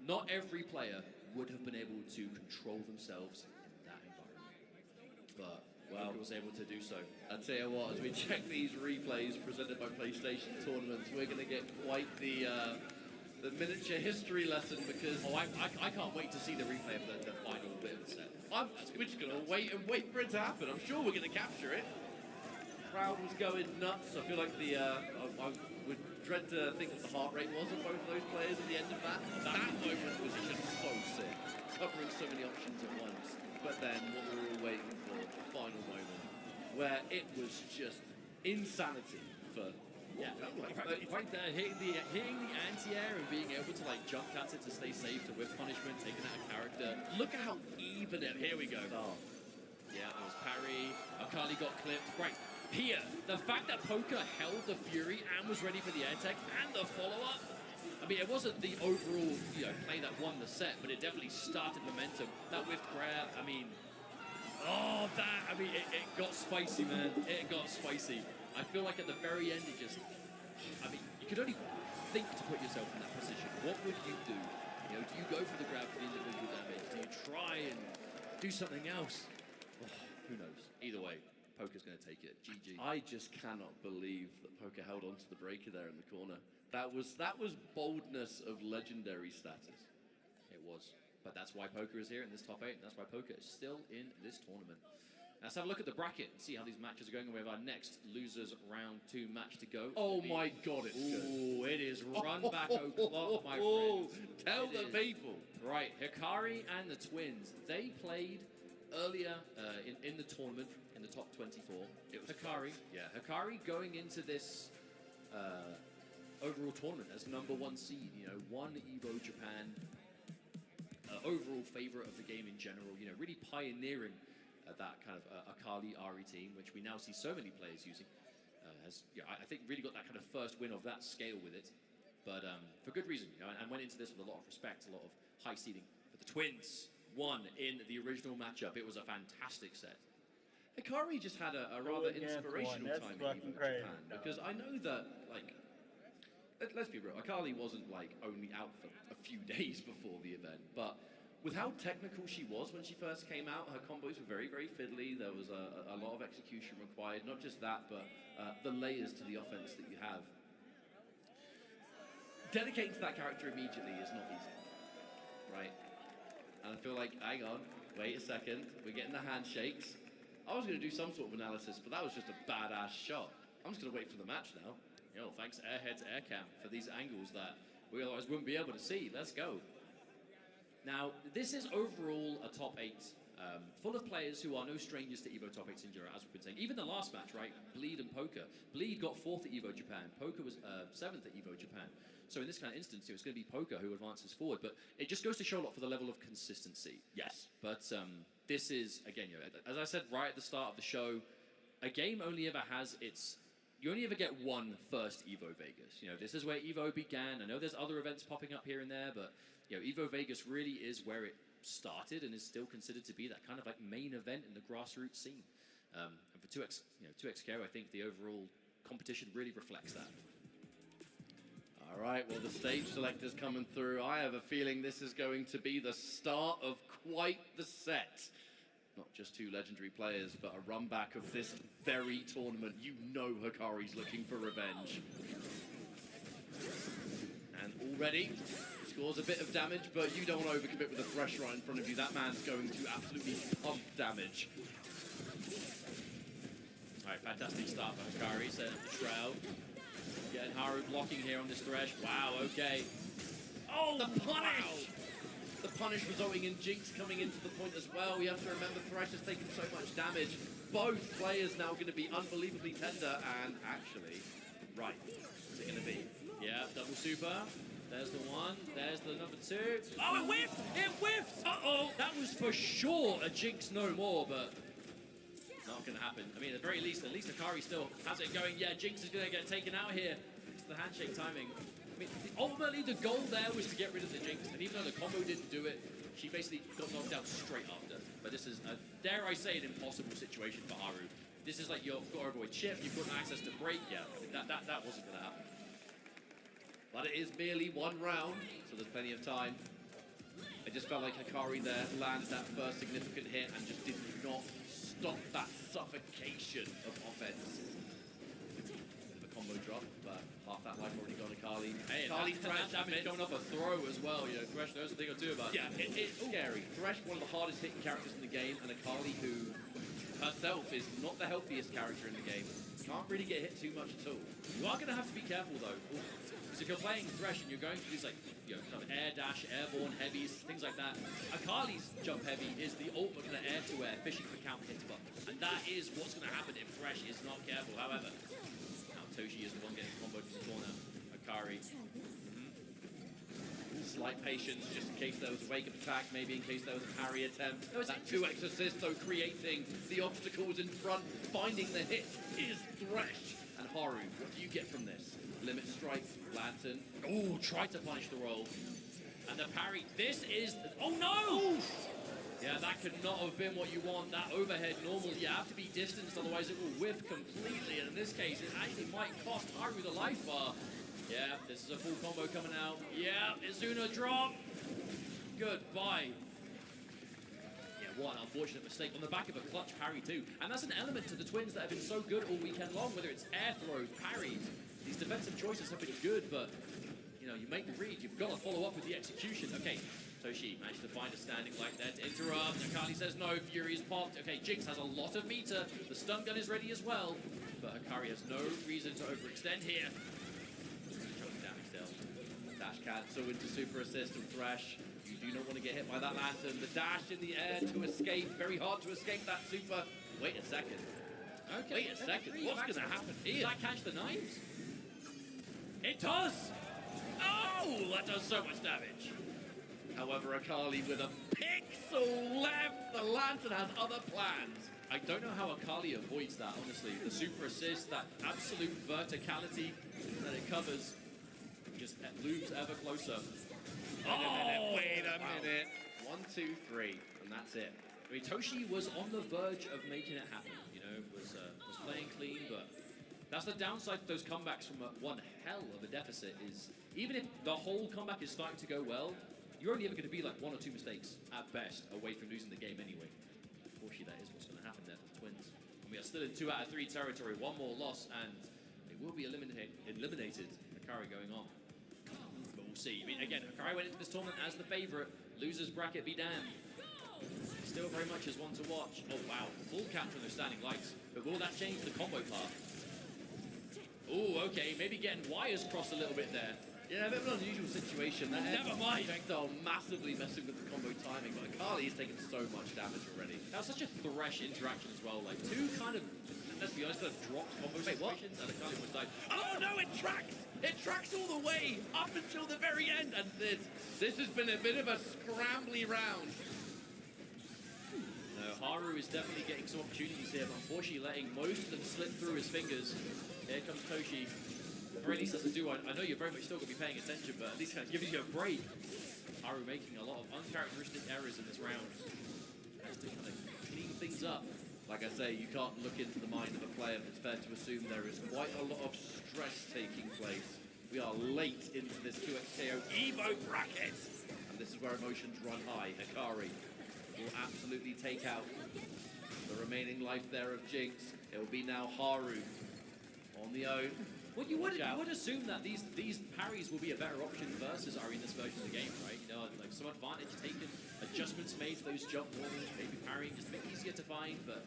not every player would have been able to control themselves in that environment. But well, was able to do so. I tell you what, as we check these replays presented by PlayStation tournaments, we're going to get quite the miniature history lesson because I can't wait to see the replay of the final bit of the set. We're just going to wait for it to happen. I'm sure we're going to capture it. Crowd was going nuts. I feel like I would dread to think what the heart rate was of both of those players at the end of that. That moment was just so sick, covering so many options at once. But then what we were all waiting for, the final moment, where it was just insanity for yeah, right there, hitting the anti-air and being able to like jump at it to stay safe, to whip punishment, taking out a character. Look at how even it. Here we go. Oh. Yeah, it was parry. Akali got clipped. Right here, the fact that Poker held the Fury and was ready for the air tech and the follow-up. I mean, it wasn't the overall, play that won the set, but it definitely started momentum. That whiffed grab, I mean, it got spicy, man. It got spicy. I feel like at the very end, you could only think to put yourself in that position. What would you do? Do you go for the grab for the individual damage? Do you try and do something else? Oh, who knows? Either way, Poker's going to take it. GG. I just cannot believe that Poker held on to the breaker there in the corner. That was boldness of legendary status. It was. But that's why Poker is here in this top 8. And that's why Poker is still in this tournament. Let's have a look at the bracket and see how these matches are going. We have our next losers round 2 match to go. Oh my God, it's good. Ooh, it is run back o'clock, my friend. Tell the people. Right, Hikari and the Twins. They played earlier in the tournament in the top 24. It was Hikari. Yeah, Hikari going into this overall tournament as #1 seed, won EVO Japan, overall favorite of the game in general, really pioneering that kind of Akali Ari team, which we now see so many players using, has I think really got that kind of first win of that scale with it, but for good reason, and went into this with a lot of respect, a lot of high seeding. But the Twins won in the original matchup. It was a fantastic set. Hikari just had a rather inspirational time in EVO Japan, because I know that, like, let's be real, Akali wasn't like only out for a few days before the event, but with how technical she was when she first came out, her combos were very, very fiddly. There was a lot of execution required. Not just that, but the layers to the offense that you have. Dedicating to that character immediately is not easy, right? And I feel like, hang on, wait a second, we're getting the handshakes. I was going to do some sort of analysis, but that was just a badass shot. I'm just going to wait for the match now. Yo, thanks Airhead to Aircam for these angles that we otherwise wouldn't be able to see. Let's go. Now, this is overall a top 8, full of players who are no strangers to EVO top 8s in Jura, as we've been saying. Even the last match, right? Bleed and Poker. Bleed got 4th at EVO Japan. Poker was 7th at EVO Japan. So in this kind of instance, it's going to be Poker who advances forward. But it just goes to show a lot for the level of consistency. Yes. But this is, again, as I said right at the start of the show, a game only ever has its... You only ever get one first EVO Vegas. This is where EVO began. I know there's other events popping up here and there, but EVO Vegas really is where it started and is still considered to be that kind of like main event in the grassroots scene. And for 2XKO, I think the overall competition really reflects that. All right, well, the stage selector's coming through. I have a feeling this is going to be the start of quite the set. Not just 2 legendary players, but a run back of this very tournament. You know Hikari's looking for revenge. And already scores a bit of damage, but you don't want to overcommit with a Thresh right in front of you. That man's going to absolutely pump damage. All right, fantastic start for Hikari, setting up the Shroud. Getting Haru blocking here on this Thresh. Wow, okay. Oh, the punish! Wow. The punish resulting in Jinx coming into the point as well. We have to remember Thresh has taken so much damage. Both players now going to be unbelievably tender, and actually, right, what's it going to be? Yeah, double super. There's the one, there's the number 2. Oh, it whiffed! It whiffed! Uh-oh! That was for sure a Jinx no more, but not going to happen. I mean, at the very least, Hikari still has it going. Yeah, Jinx is going to get taken out here. It's the handshake timing. I mean, ultimately, the goal there was to get rid of the Jinx, and even though the combo didn't do it, she basically got knocked out straight after. But this is, dare I say, an impossible situation for Haru. This is like, you've got to avoid chip, you've got access to break. Yeah, that wasn't going to happen. But it is merely 1 round, so there's plenty of time. I just felt like Hikari there landed that first significant hit and just did not stop that suffocation of offense. Bit of a combo drop, but half that life already gone to Akali. Hey, Akali Thresh damage coming off a throw as well. Thresh knows a thing or two about it. Yeah, it's scary. Thresh, one of the hardest hitting characters in the game, and Akali, who herself is not the healthiest character in the game, can't really get hit too much at all. You are going to have to be careful though. Because if you're playing Thresh and you're going to use like, kind of air dash, airborne heavies, things like that, Akali's jump heavy is the ultimate kind of air-to-air, fishing for counter hits button. And that is what's going to happen if Thresh is not careful. However, now Toshi is the one getting comboed from the corner. Hikari. Slight patience, just in case there was a wake-up attack, maybe in case there was a parry attempt. That 2x assist, though, creating the obstacles in front, finding the hit is Thresh. And Haru, what do you get from this? Limit strike, Lantern. Oh, tried to punish the roll. And the parry. This is... Oh, no! Oof. Yeah, that could not have been what you want. That overhead, normally you have to be distanced, otherwise it will whiff completely. And in this case, it actually might cost Haru the life bar. Yeah, this is a full combo coming out. Yeah, Izuna drop. Goodbye. Yeah, what an unfortunate mistake on the back of a clutch parry too. And that's an element to the Twins that have been so good all weekend long, whether it's air throws, parries. These defensive choices have been good, but, you make the read. You've got to follow up with the execution. Okay, Toshi managed to find a standing light there to interrupt. Akali says no, Fury is popped. Okay, Jinx has a lot of meter. The stun gun is ready as well, but Hikari has no reason to overextend here. Dash cancel into super assist from Thresh. You do not want to get hit by that Lantern. The dash in the air to escape. Very hard to escape that super. Wait a second. Okay, wait a second. What's going to happen here? Does that catch the knives? It does! Oh, that does so much damage. However, Akali with a pixel left. The Lantern has other plans. I don't know how Akali avoids that, honestly. The super assist, that absolute verticality that it covers, just loops ever closer. Wait a minute. 1, 2, 3, and that's it. I mean, Toshi was on the verge of making it happen, you know, was playing clean, but that's the downside to those comebacks from one hell of a deficit is, even if the whole comeback is starting to go well, you're only ever going to be like 1 or 2 mistakes at best away from losing the game anyway. Unfortunately, that is what's going to happen there for the Twins. And we are still in 2 out of 3 territory, 1 more loss, and they will be eliminated. Hikari going on. But we'll see. I mean, again, Hikari went into this tournament as the favorite. Losers bracket be damned. Still very much as one to watch. Oh, wow. Full capture on those standing lights. But will that change the combo path? Oh, okay. Maybe getting wires crossed a little bit there. Yeah, a bit of an unusual situation. Never mind. Projectile massively messing with the combo timing, but Akali has taken so much damage already. That was such a Thresh interaction as well. Like, 2 kind of, let's be honest, kind of dropped combo situations, and Akali almost died. Oh no, it tracks! It tracks all the way up until the very end, and this has been a bit of a scrambly round. No, Haru is definitely getting some opportunities here, but unfortunately letting most of them slip through his fingers. Here comes Toshi. Or at least as a duo, I know you're very much still going to be paying attention, but at least kind of giving you a break. Haru making a lot of uncharacteristic errors in this round. Has to kind of clean things up. Like I say, you can't look into the mind of a player, but it's fair to assume there is quite a lot of stress taking place. We are late into this 2xKO EVO bracket, and this is where emotions run high. Hikari will absolutely take out the remaining life there of Jinx. It will be now Haru on the own. Well, you would assume that these parries will be a better option versus Ari in this version of the game, right? You know, like some advantage taken, adjustments made to those jump warnings, maybe parrying just a bit easier to find, but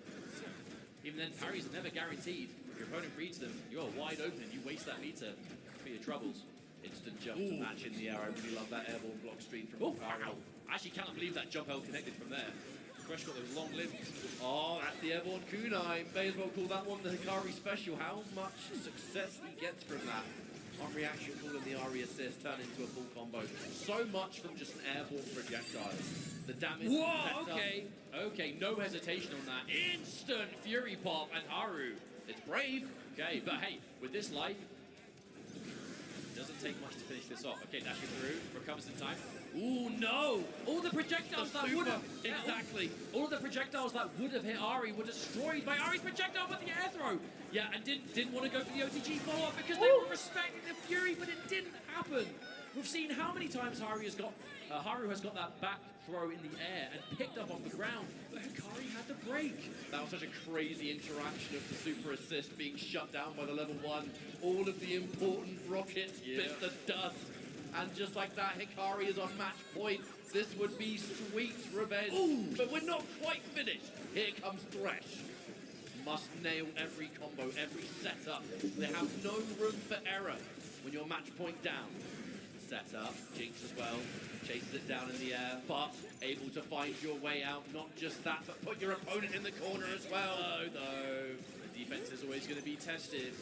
even then, parries are never guaranteed. If your opponent reads them, you're wide open and you waste that meter for your troubles. Instant jump to match in the air. I really love that airborne block stream from Hikari. Wow. I actually cannot believe that jump held connected from there. Thresh got those long limbs. Oh, that's the airborne kunai. May as well call that one the Hikari special. How much success he gets from that. On reaction, calling the Ari assist, turn into a full combo. So much from just an airborne projectile. The damage. Whoa, okay, no hesitation on that. Instant Fury Pop and Haru. It's brave. Okay, but hey, with this life, it doesn't take much to finish this off. Okay, dashing through, recovers in time. Ooh, no! All the projectiles that would have... Exactly. All of the projectiles that would have hit Ari were destroyed by Ari's projectile with the air throw. Yeah, and didn't want to go for the OTG follow-up because they were respecting the Fury, but it didn't happen. We've seen how many times Haru has got that back throw in the air and picked up off the ground, but Hikari had the break. That was such a crazy interaction of the super assist being shut down by the level 1. All of the important rockets bit the dust. And just like that, Hikari is on match point. This would be sweet revenge. Ooh. But we're not quite finished. Here comes Thresh. Must nail every combo, every setup. They have no room for error when you're match point down. Setup, Jinx as well, chases it down in the air, but able to find your way out. Not just that, but put your opponent in the corner as well. Oh, no. The defense is always going to be tested.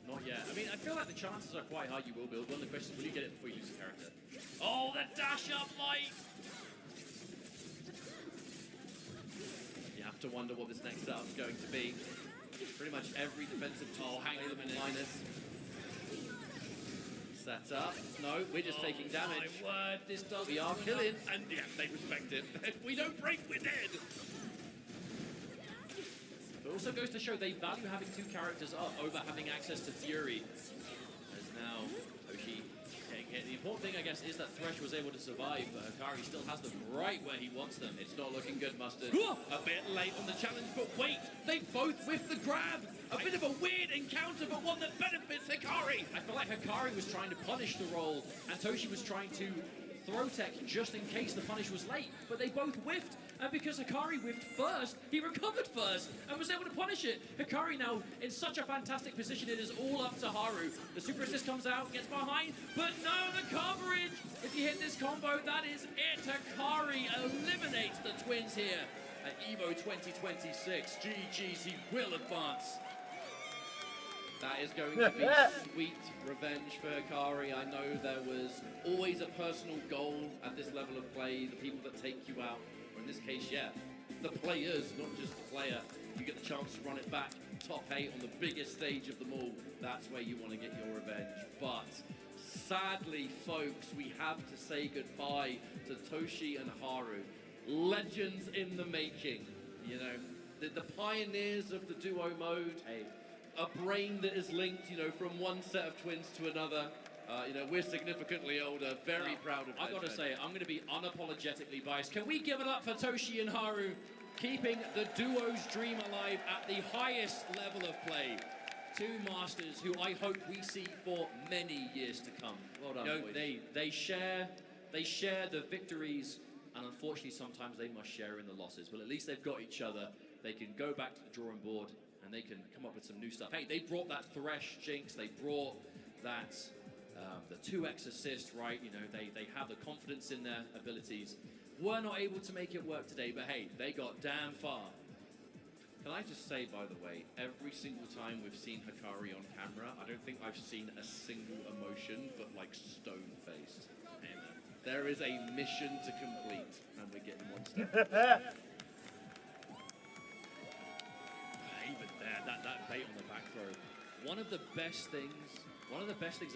Not yet. I mean, I feel like the chances are quite high you will build one. The question is, will you get it before you lose the character? Oh, the dash up light! You have to wonder what this next setup is going to be. Pretty much every defensive tool, hang on a minute. Minus. Set up. No, we're just taking damage. My word, this doesn't. We are killing, and yeah, they respect it. If we don't break, we're dead. It also goes to show they value having 2 characters up over having access to Fury. As now, Toshi getting hit. The important thing, I guess, is that Thresh was able to survive, but Hikari still has them right where he wants them. It's not looking good, Mustard. A bit late on the challenge, but wait, they both whiffed the grab. A bit of a weird encounter, but one that benefits Hikari. I feel like Hikari was trying to punish the roll, and Toshi was trying to throw tech just in case the punish was late, but they both whiffed, and because Hikari whiffed first, he recovered first and was able to punish it. Hikari now in such a fantastic position, it is all up to Haru. The super assist comes out, gets behind, but no, the coverage! If you hit this combo, that is it. Hikari eliminates the Twins here at EVO 2026. GG's, he will advance. That is going to be sweet revenge for Hikari. I know there was always a personal goal at this level of play, the people that take you out, or in this case, yeah, the players, not just the player. You get the chance to run it back, top 8 on the biggest stage of them all. That's where you want to get your revenge. But sadly, folks, we have to say goodbye to Toshi and Haru. Legends in the making, you know, the pioneers of the duo mode. A brain that is linked, you know, from one set of twins to another. You know, we're significantly older, very proud of I've got to say, I'm going to be unapologetically biased. Can we give it up for Toshi and Haru, keeping the duo's dream alive at the highest level of play? Two masters who I hope we see for many years to come. Well done, you know, boys. they share the victories, and unfortunately sometimes they must share in the losses. But at least they've got each other. They can go back to the drawing board and they can come up with some new stuff. Hey, they brought that Thresh Jinx. They brought that the 2x assist, right? You know, they have the confidence in their abilities. Were not able to make it work today, but hey, they got damn far. Can I just say, by the way, every single time we've seen Hikari on camera, I don't think I've seen a single emotion but like stone-faced. There is a mission to complete, and we're getting one step. Even there, that bait on the back throw. One of the best things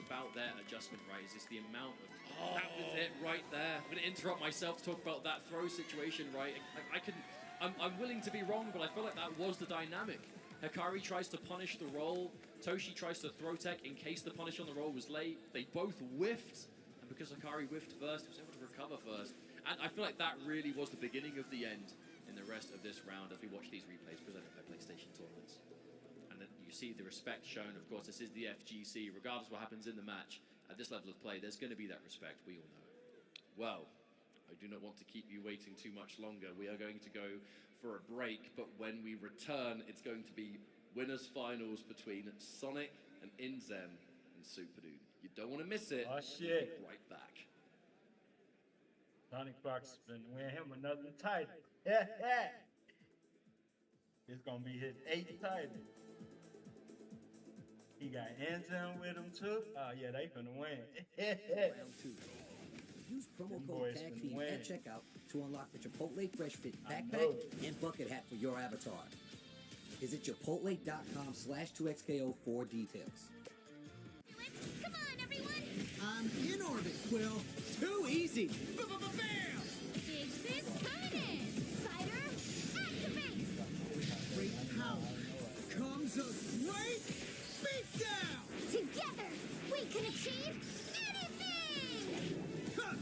about their adjustment, right, is just the amount of... That was it right there. I'm going to interrupt myself to talk about that throw situation, right? I'm willing to be wrong, but I feel like that was the dynamic. Hikari tries to punish the roll. Toshi tries to throw tech in case the punish on the roll was late. They both whiffed, and because Hikari whiffed first, he was able to recover first. And I feel like that really was the beginning of the end in the rest of this round as we watch these replays presented by PlayStation Tournaments. And then you see the respect shown. Of course, this is the FGC. Regardless of what happens in the match, at this level of play, there's going to be that respect. We all know. Well, I do not want to keep you waiting too much longer. We are going to go for a break, but when we return, it's going to be winners finals between Sonic and Inzen and Superdude. You don't want to miss it. Oh, shit. We'll be right back. Sonic Fox been winning him another title. It's gonna be his 8th title. He got Inzen with him too. Oh yeah, they finna win. Round 2. Use promo Them code boys TAG finna Team win. at checkout to unlock the Chipotle Fresh Fit I backpack know. and bucket hat for your avatar. Visit chipotle.com/2XKO for details. Come on, everyone! I'm in orbit, Quill. Too easy. Bam! Big Sis coming in! Cider, activate! Great power comes a great beatdown. Together, we can achieve anything! Huh.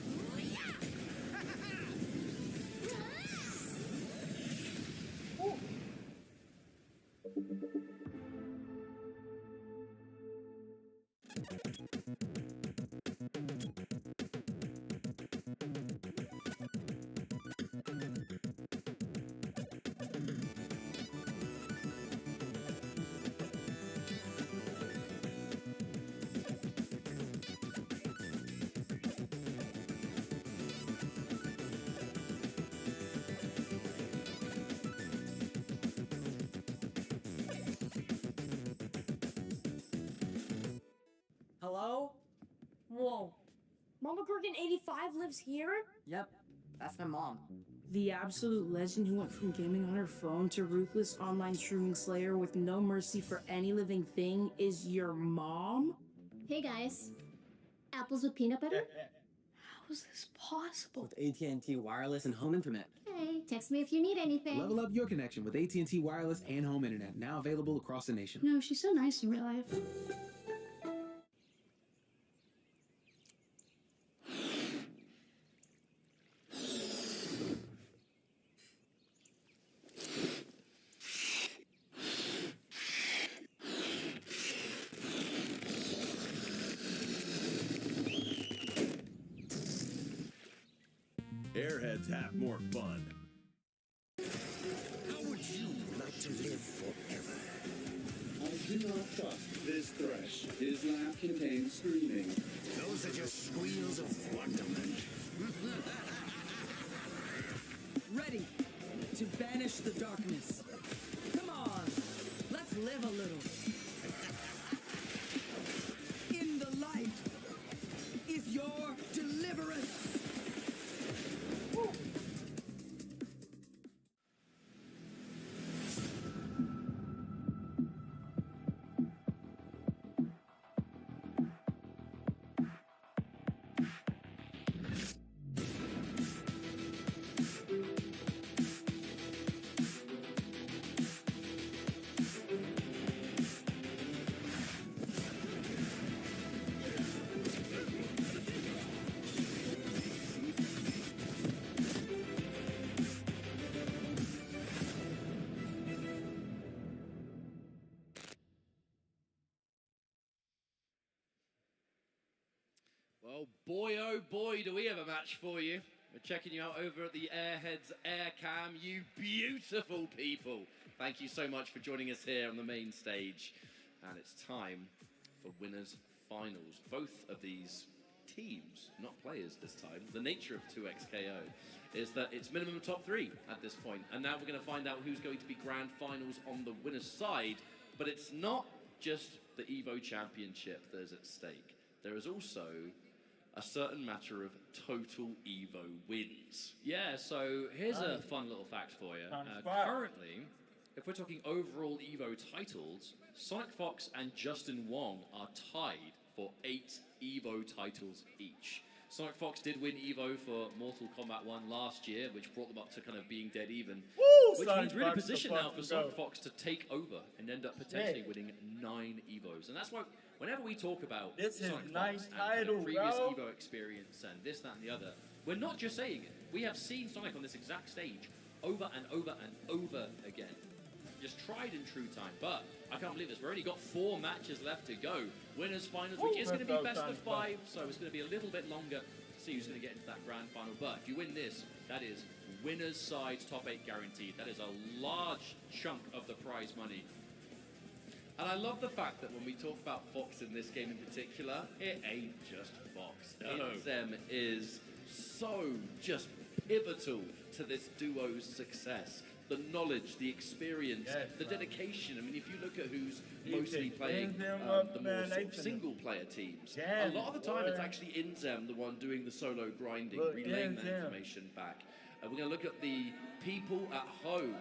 Hello? Whoa. Mama Gorgon 85 lives here? Yep, that's my mom. The absolute legend who went from gaming on her phone to ruthless online streaming slayer with no mercy for any living thing is your mom? Hey guys. Apples with peanut butter? How is this possible? With AT&T Wireless and Home Internet. Hey, text me if you need anything. Level up your connection with AT&T Wireless and Home Internet, now available across the nation. No, she's so nice in real life. Airheads have more fun. How would you like to live forever? I do not trust this Thresh. His lab contains screaming. Those are just squeals of wonderment. Ready to banish the darkness. Come on, let's live a little. Oh boy, do we have a match for you. We're checking you out over at the Airheads Air Cam, you beautiful people. Thank you so much for joining us here on the main stage. And it's time for winners finals. Both of these teams, not players this time. The nature of 2XKO is that it's minimum top 3 at this point. And now we're going to find out who's going to be grand finals on the winner's side. But it's not just the EVO Championship that is at stake. There is also a certain matter of total EVO wins. Yeah, so here's a fun little fact for you. Currently, if we're talking overall EVO titles, Sonic Fox and Justin Wong are tied for 8 EVO titles each. Sonic Fox did win EVO for Mortal Kombat 1 last year, which brought them up to kind of being dead even. Which means we're in a position now for Sonic Fox to take over and end up potentially winning 9 EVOs. And that's why whenever we talk about Sonic Fox and the previous EVO experience and this, that, and the other, we're not just saying it. We have seen Sonic on this exact stage over and over and over again. Just tried in true time, but I can't believe this. We've already got 4 matches left to go. Winners finals, which is going to be best of 5, so it's going to be a little bit longer to see who's going to get into that grand final. But if you win this, that is winners' sides top 8 guaranteed. That is a large chunk of the prize money. And I love the fact that when we talk about Fox in this game in particular, it ain't just Fox. Inzem is so just pivotal to this duo's success. The knowledge, the experience, the dedication. I mean, if you look at who's mostly playing the more sort of single-player teams, a lot of the time it's actually Inzem, the one doing the solo grinding, relaying that information back. We're going to look at the people at home.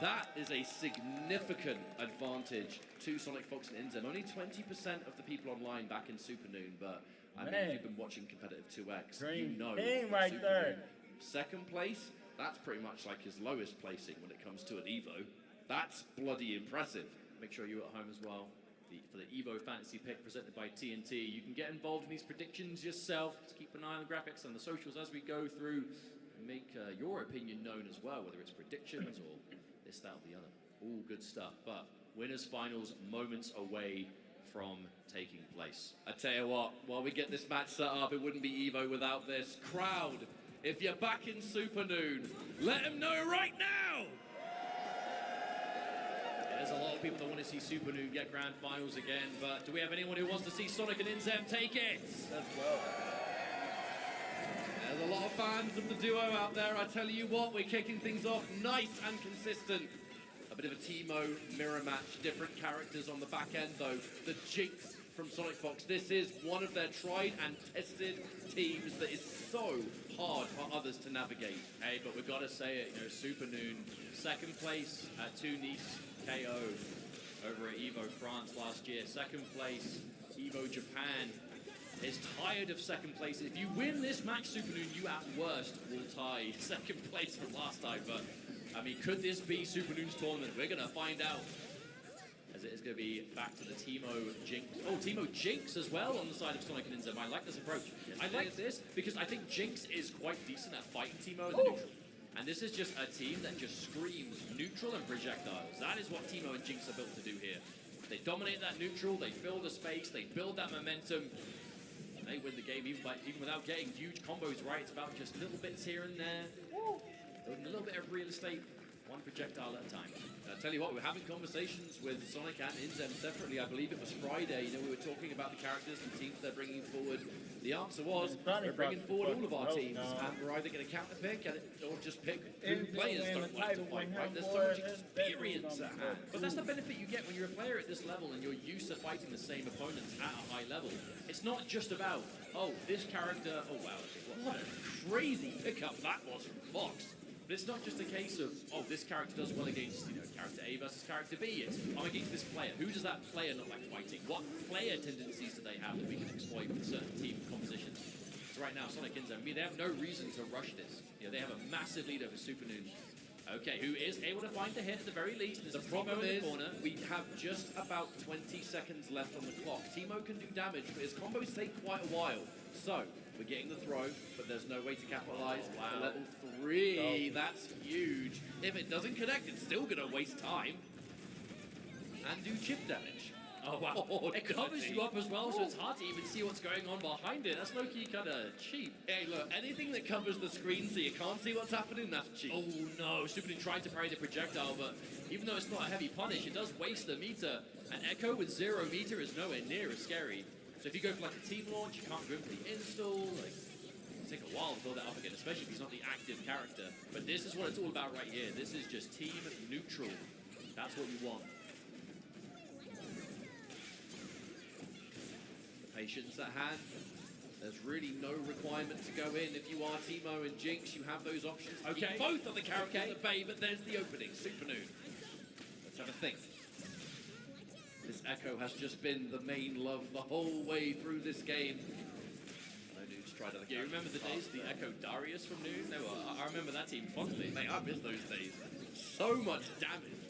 That is a significant advantage to Sonic Fox and Inzem. Only 20% of the people online back in Super Noon, but I mean, if you've been watching competitive 2X, you know right Super there. Noon, second place, that's pretty much like his lowest placing when it comes to an EVO. That's bloody impressive. Make sure you're at home as well. For the EVO Fantasy Pick presented by TNT, you can get involved in these predictions yourself. Just keep an eye on the graphics and the socials as we go through. And make your opinion known as well, whether it's predictions or this, that, or the other. All good stuff. But winners finals moments away from taking place. I tell you what, while we get this match set up, it wouldn't be EVO without this crowd. If you're back in Super Noon, let them know right now! Yeah, there's a lot of people that want to see Super Noon get grand finals again, but do we have anyone who wants to see Sonic and Inzem take it? Let's go. There's a lot of fans of the duo out there. I tell you what, we're kicking things off nice and consistent. A bit of a Teemo mirror match, different characters on the back end though. The Jinx from Sonic Fox. This is one of their tried and tested teams that is so hard for others to navigate. Hey, but we've got to say it, you know, Super Noon, second place at Tunis KO over at EVO France last year. Second place, EVO Japan is tired of second place. If you win this match, Super Noon, you at worst will tie second place from last time. But, I mean, could this be Super Noon's tournament? We're going to find out. As it is going to be back to the Teemo Jinx. Oh, Teemo Jinx as well on the side of Sonic and Inzem. I like this approach. I like this because I think Jinx is quite decent at fighting Teemo in the neutral. And this is just a team that just screams neutral and projectiles. That is what Teemo and Jinx are built to do here. They dominate that neutral, they fill the space, they build that momentum. And they win the game even without getting huge combos right. It's about just little bits here and there. Building a little bit of real estate, one projectile at a time. I tell you what, we're having conversations with Sonic and Inzem separately. I believe it was Friday. You know, we were talking about the characters and teams they're bringing forward. The answer was, we're bringing forward all of our teams, and we're either going to counter-pick or just pick who players don't like to fight, right? There's so much experience at hand. But that's the benefit you get when you're a player at this level and you're used to fighting the same opponents at a high level. It's not just about, oh, this character, oh wow, what a crazy pickup that was from Fox. But it's not just a case of, oh, this character does well against, you know, character A versus character B. It's, I'm against this player. Who does that player not like fighting? What player tendencies do they have that we can exploit with certain team compositions? So right now, Sonic Inzem, I mean, they have no reason to rush this. You know, they have a massive lead over Super Noon. Okay, who is able to find the hit at the very least. There's the problem is, we have just about 20 seconds left on the clock. Teemo can do damage, but his combos take quite a while. So, we're getting the throw, but there's no way to capitalize. Oh, wow. Level 3, that's huge. If it doesn't connect, it's still going to waste time and do chip damage. Oh, wow. Oh, it covers you up as well, so it's hard to even see what's going on behind it. That's low-key kind of cheap. Hey, look, anything that covers the screen so you can't see what's happening, that's cheap. Oh, no. Supernoon trying to parry the projectile, but even though it's not a heavy punish, it does waste the meter. And Echo with 0 meter is nowhere near as scary. So if you go for like a team launch, you can't go for the install. Like, it'll take a while to build that up again, especially if he's not the active character. But this is what it's all about right here. This is just team neutral. That's what you want. Patience at hand. There's really no requirement to go in. If you are Teemo and Jinx, you have those options. To keep both of the characters at bay, but there's the opening. Supernoon. Let's have a think. This Echo has just been the main love the whole way through this game. No dude's tried other Yeah, you remember the days of the Echo Darius from Noon? They were, I remember that team fondly. Mate, I miss those days. So much damage.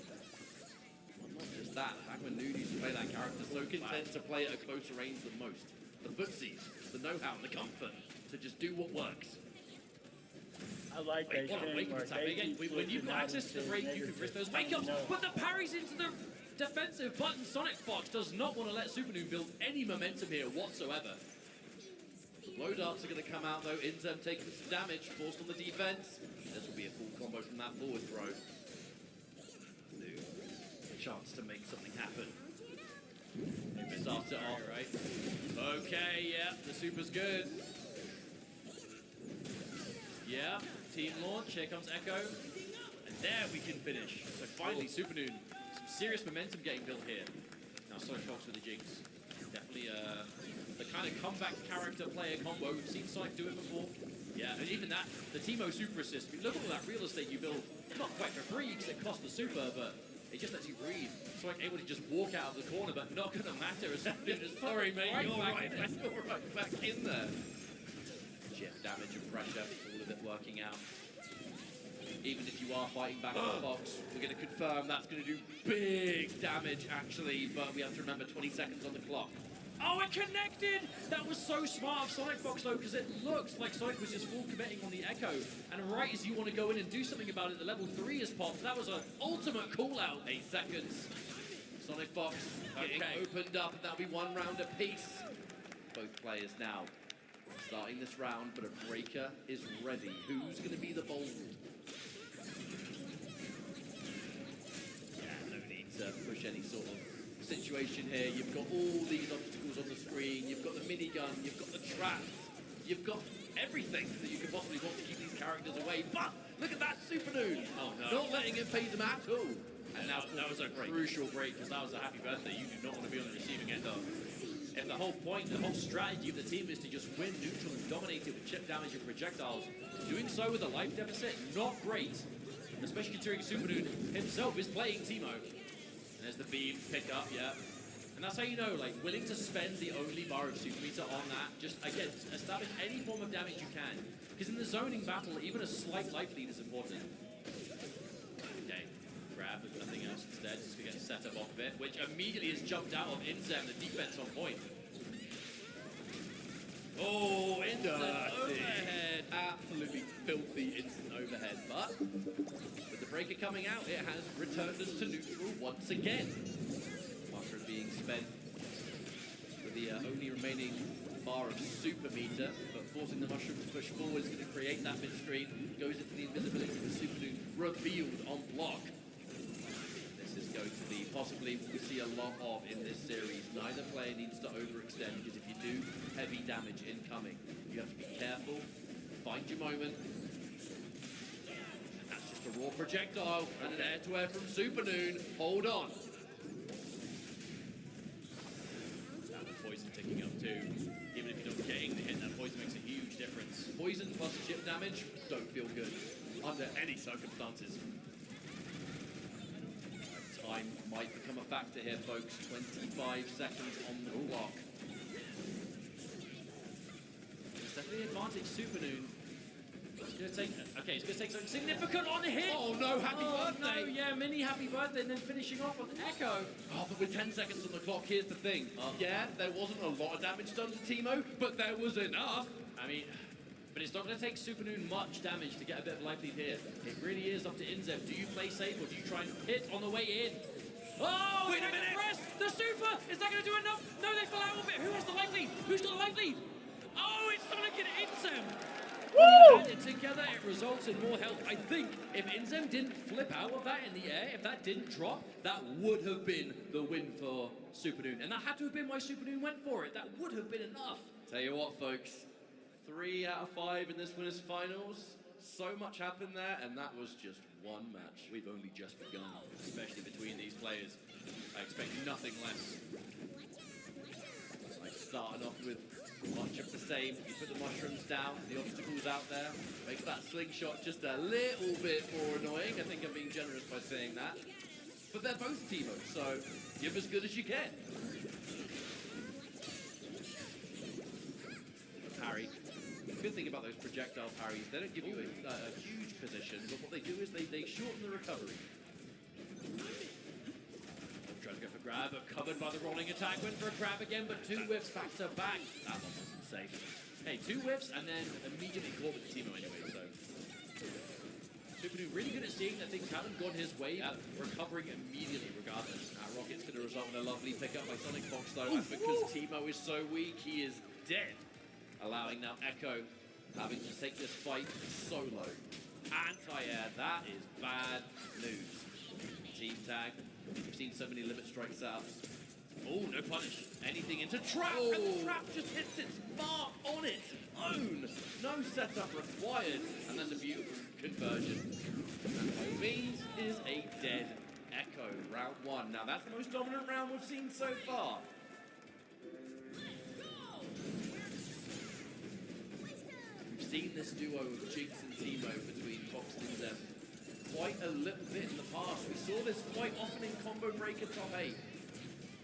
Not just that, back when Noon used to play that character, so content to play at a closer range than most. The footsies, the know-how, the comfort to just do what works. I like that Wake up attack. Again, when you've got access to the break, you can risk those wake-ups. But the parries into the defensive button. Sonic Fox does not want to let Supernoon build any momentum here whatsoever. Low darts are going to come out though. Inzem taking some damage, forced on the defense. This will be a full combo from that forward throw. Noon, a chance to make something happen. Starts it off, right? Okay, yeah, the super's good. Yeah, team launch, here comes Echo. And there we can finish. So finally, Supernoon, some serious momentum getting built here. Now Sonic Fox with the Jinx. Definitely the kind of comeback character player combo. We've seen Sonic do it before. Yeah, and even that, the Teemo super assist. Look at all that real estate you build. Not quite for free because it costs the super, but it just lets you breathe. Sonic able to just walk out of the corner, but not going to matter as sorry, mate, you're right back in there. Jet damage and pressure, all of it working out. Even if you are fighting back on the box, we're going to confirm that's going to do big damage, actually, but we have to remember 20 seconds on the clock. Oh, it connected! That was so smart of Sonic Fox, though, because it looks like Sonic was just full committing on the Echo. And right as you want to go in and do something about it, the level 3 is popped. That was an ultimate call-out. 8 seconds. Sonic Fox getting opened up. That'll be 1 round apiece. Both players now starting this round, but a breaker is ready. Who's going to be the bold? Yeah, no need to push any sort of situation here. You've got all these obstacles on the screen. You've got the minigun. You've got the traps. You've got everything that you could possibly want to keep these characters away. But look at that Supernoon. Oh no! Not letting it phase them at all. And now that was a crucial break because that was a happy birthday you do not want to be on the receiving end of. If the whole point, the whole strategy of the team is to just win neutral and dominate it with chip damage and projectiles, doing so with a life deficit, not great. Especially considering Supernoon himself is playing Teemo. And there's the beam, pick up, yeah. And that's how you know, like, willing to spend the only bar of super meter on that, just, again, establish any form of damage you can. Because in the zoning battle, even a slight life lead is important. Okay, grab with nothing else instead, just to get set up off a bit, which immediately has jumped out of Inzem, the defense on point. Oh, instant overhead. Absolutely filthy instant overhead. But with the breaker coming out, it has returned us to neutral once again. Mushroom being spent with the only remaining bar of super meter, but forcing the mushroom to push forward is going to create that mid-screen. Goes into the invisibility with Supernoon revealed on block. This is going to be possibly what we see a lot of in this series. Neither player needs to overextend, because if you do, heavy damage incoming. You have to be careful, find your moment. And that's just a raw projectile and an air-to-air from Supernoon. Hold on. And the poison ticking up too. Even if you're not getting the hit, that poison makes a huge difference. Poison plus chip damage don't feel good under any circumstances. Time might become a factor here, folks. 25 seconds on the clock. It's definitely an advantage, Supernoon. It's going to take, okay, it's going to take something significant on the hit. Oh no, happy birthday. No, yeah, mini happy birthday, and then finishing off on Echo. Oh, but with 10 seconds on the clock, here's the thing. Yeah, there wasn't a lot of damage done to Teemo, but there was enough. I mean, but it's not going to take Supernoon much damage to get a bit of life lead here. It really is up to Inzem. Do you play safe or do you try and hit on the way in? Oh, Wait a minute. Press. The super. Is that going to do enough? No, they fell out of it. Who has the life lead? Who's got the life lead? Oh, it's Sonic and Inzem. Woo! Add it together, it results in more health. I think if Inzem didn't flip out of that in the air, if that didn't drop, that would have been the win for Supernoon. And that had to have been why Supernoon went for it. That would have been enough. Tell you what, folks, 3 out of 5 in this winners finals. So much happened there, and that was just one match. We've only just begun, especially between these players. I expect nothing less. It's like starting off with much of the same. You put the mushrooms down, the obstacles out there, makes that slingshot just a little bit more annoying. I think I'm being generous by saying that. But they're both Teemo, so give as good as you get. Parry. The good thing about those projectile parries, they don't give you a huge position, but what they do is they shorten the recovery. Trying to go for grab, but covered by the rolling attack. Went for a grab again, but 2 whiffs back to back. That one wasn't safe. Hey, 2 whiffs and then immediately caught with Teemo anyway, so. Supernoon really good at seeing that things haven't gone his way, recovering immediately regardless. Rocket's going to result in a lovely pickup by Sonic Fox though, and because Teemo is so weak, he is dead. Allowing now Echo having to take this fight solo. Anti-air, that is bad news. Team tag. We've seen so many limit strike setups. Oh, no punish. Anything into trap, and the trap just hits its mark on its own. No setup required, and that's a beautiful conversion. And Homies is a dead Echo, round 1. Now that's the most dominant round we've seen so far. We've seen this duo of Jinx and Teemo between Fox and Zem quite a little bit in the past. We saw this quite often in Combo Breaker top 8.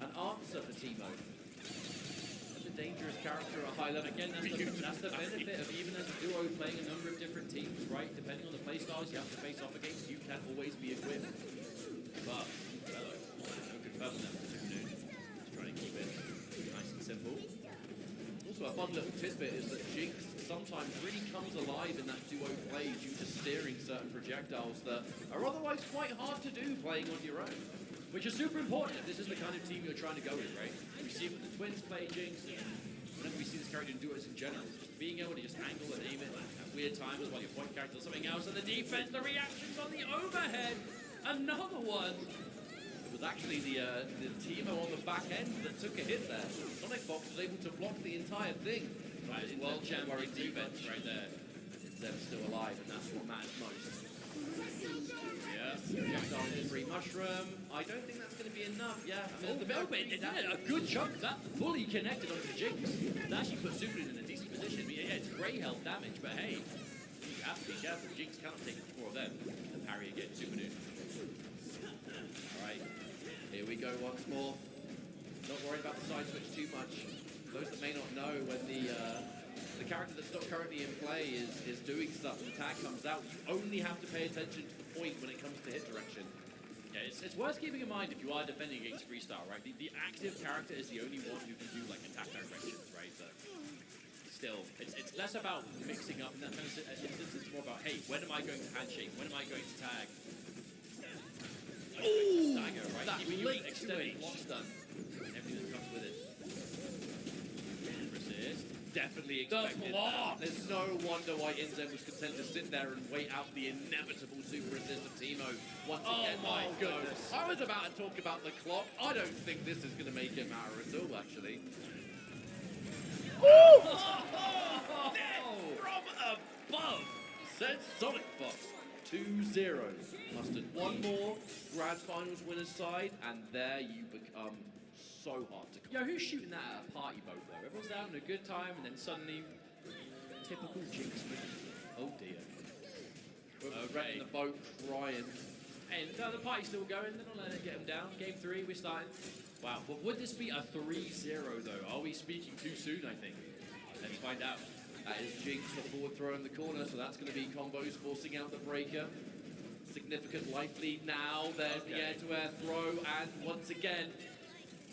An answer for Teemo. Such a dangerous character at a high level. Again, that's the benefit of even as a duo playing a number of different teams, right? Depending on the playstyles you have to face off against, you can always be equipped. But, hello, no confirm that for Supernoon. Just trying to keep it nice and simple. Also, a fun little tidbit is that Jinx sometimes really comes alive in that duo play due to steering certain projectiles that are otherwise quite hard to do playing on your own. Which is super important if this is the kind of team you're trying to go with, right? We see it with the twins play Jinx, and whenever we see this character in duos in general, just being able to just angle and aim it at weird times while your point character does something else, and the defense, the reactions on the overhead, another one. It was actually the Teemo on the back end that took a hit there. Sonic Fox was able to block the entire thing. Right, world champion defense right there. Inzem's still alive, and that's what matters most. Yeah. Projectile in free mushroom. I don't think that's going to be enough. Yeah. I mean, a good chunk of that fully connected onto Jinx. It actually puts Supernoon in a decent position. Yeah, it's grey health damage, but hey, you have to be careful. Jinx cannot take 4 of them. The parry again, Supernoon. Alright, here we go once more. Not worried about the side switch too much. Those that may not know, when the character that's not currently in play is doing stuff and the tag comes out, you only have to pay attention to the point when it comes to hit direction. Yeah, it's worth keeping in mind if you are defending against freestyle, right? The active character is the only one who can do like attack directions, right? But still, it's less about mixing up in that kind of instance. It's more about, hey, when am I going to handshake? When am I going to tag? Ooh, stagger, right? That Keeping late extended block stun. Everything that comes with it. Resist. Definitely expected that. There's no wonder why Inzem was content to sit there and wait out the inevitable super resist of Teemo once again. My goodness. I was about to talk about the clock. I don't think this is going to make it matter at all, actually. From above, said Sonic Fox. 2-0. Mustard one more Grand Finals winner's side, and there you become so hard to Yo, who's shooting that at a party boat though? Everyone's having a good time and then suddenly, typical Jinx. Oh dear. Red in the boat crying. And the party's still going, they're not letting it get them down. Game 3, we're starting. Wow, but would this be a 3-0 though? Are we speaking too soon, I think? Let's find out. That is Jinx, the forward throw in the corner, so that's going to be combos forcing out the breaker. Significant life lead now. There's the air-to-air throw, and once again,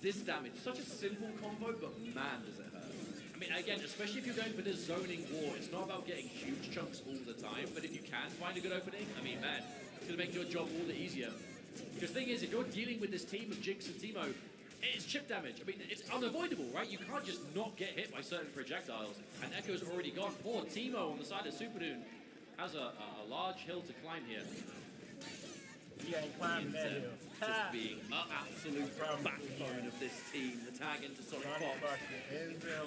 this damage. Such a simple combo, but man, does it hurt. I mean, again, especially if you're going for this zoning war, it's not about getting huge chunks all the time, but if you can find a good opening, I mean, man, it's going to make your job all the easier. Because the thing is, if you're dealing with this team of Jinx and Teemo, it's chip damage. I mean, it's unavoidable, right? You can't just not get hit by certain projectiles. And Echo's already gone. Poor Teemo on the side of Supernoon has a large hill to climb here. He ain't climbing that hill. Just being an absolute backbone of this team. The tag into Sonic Fox.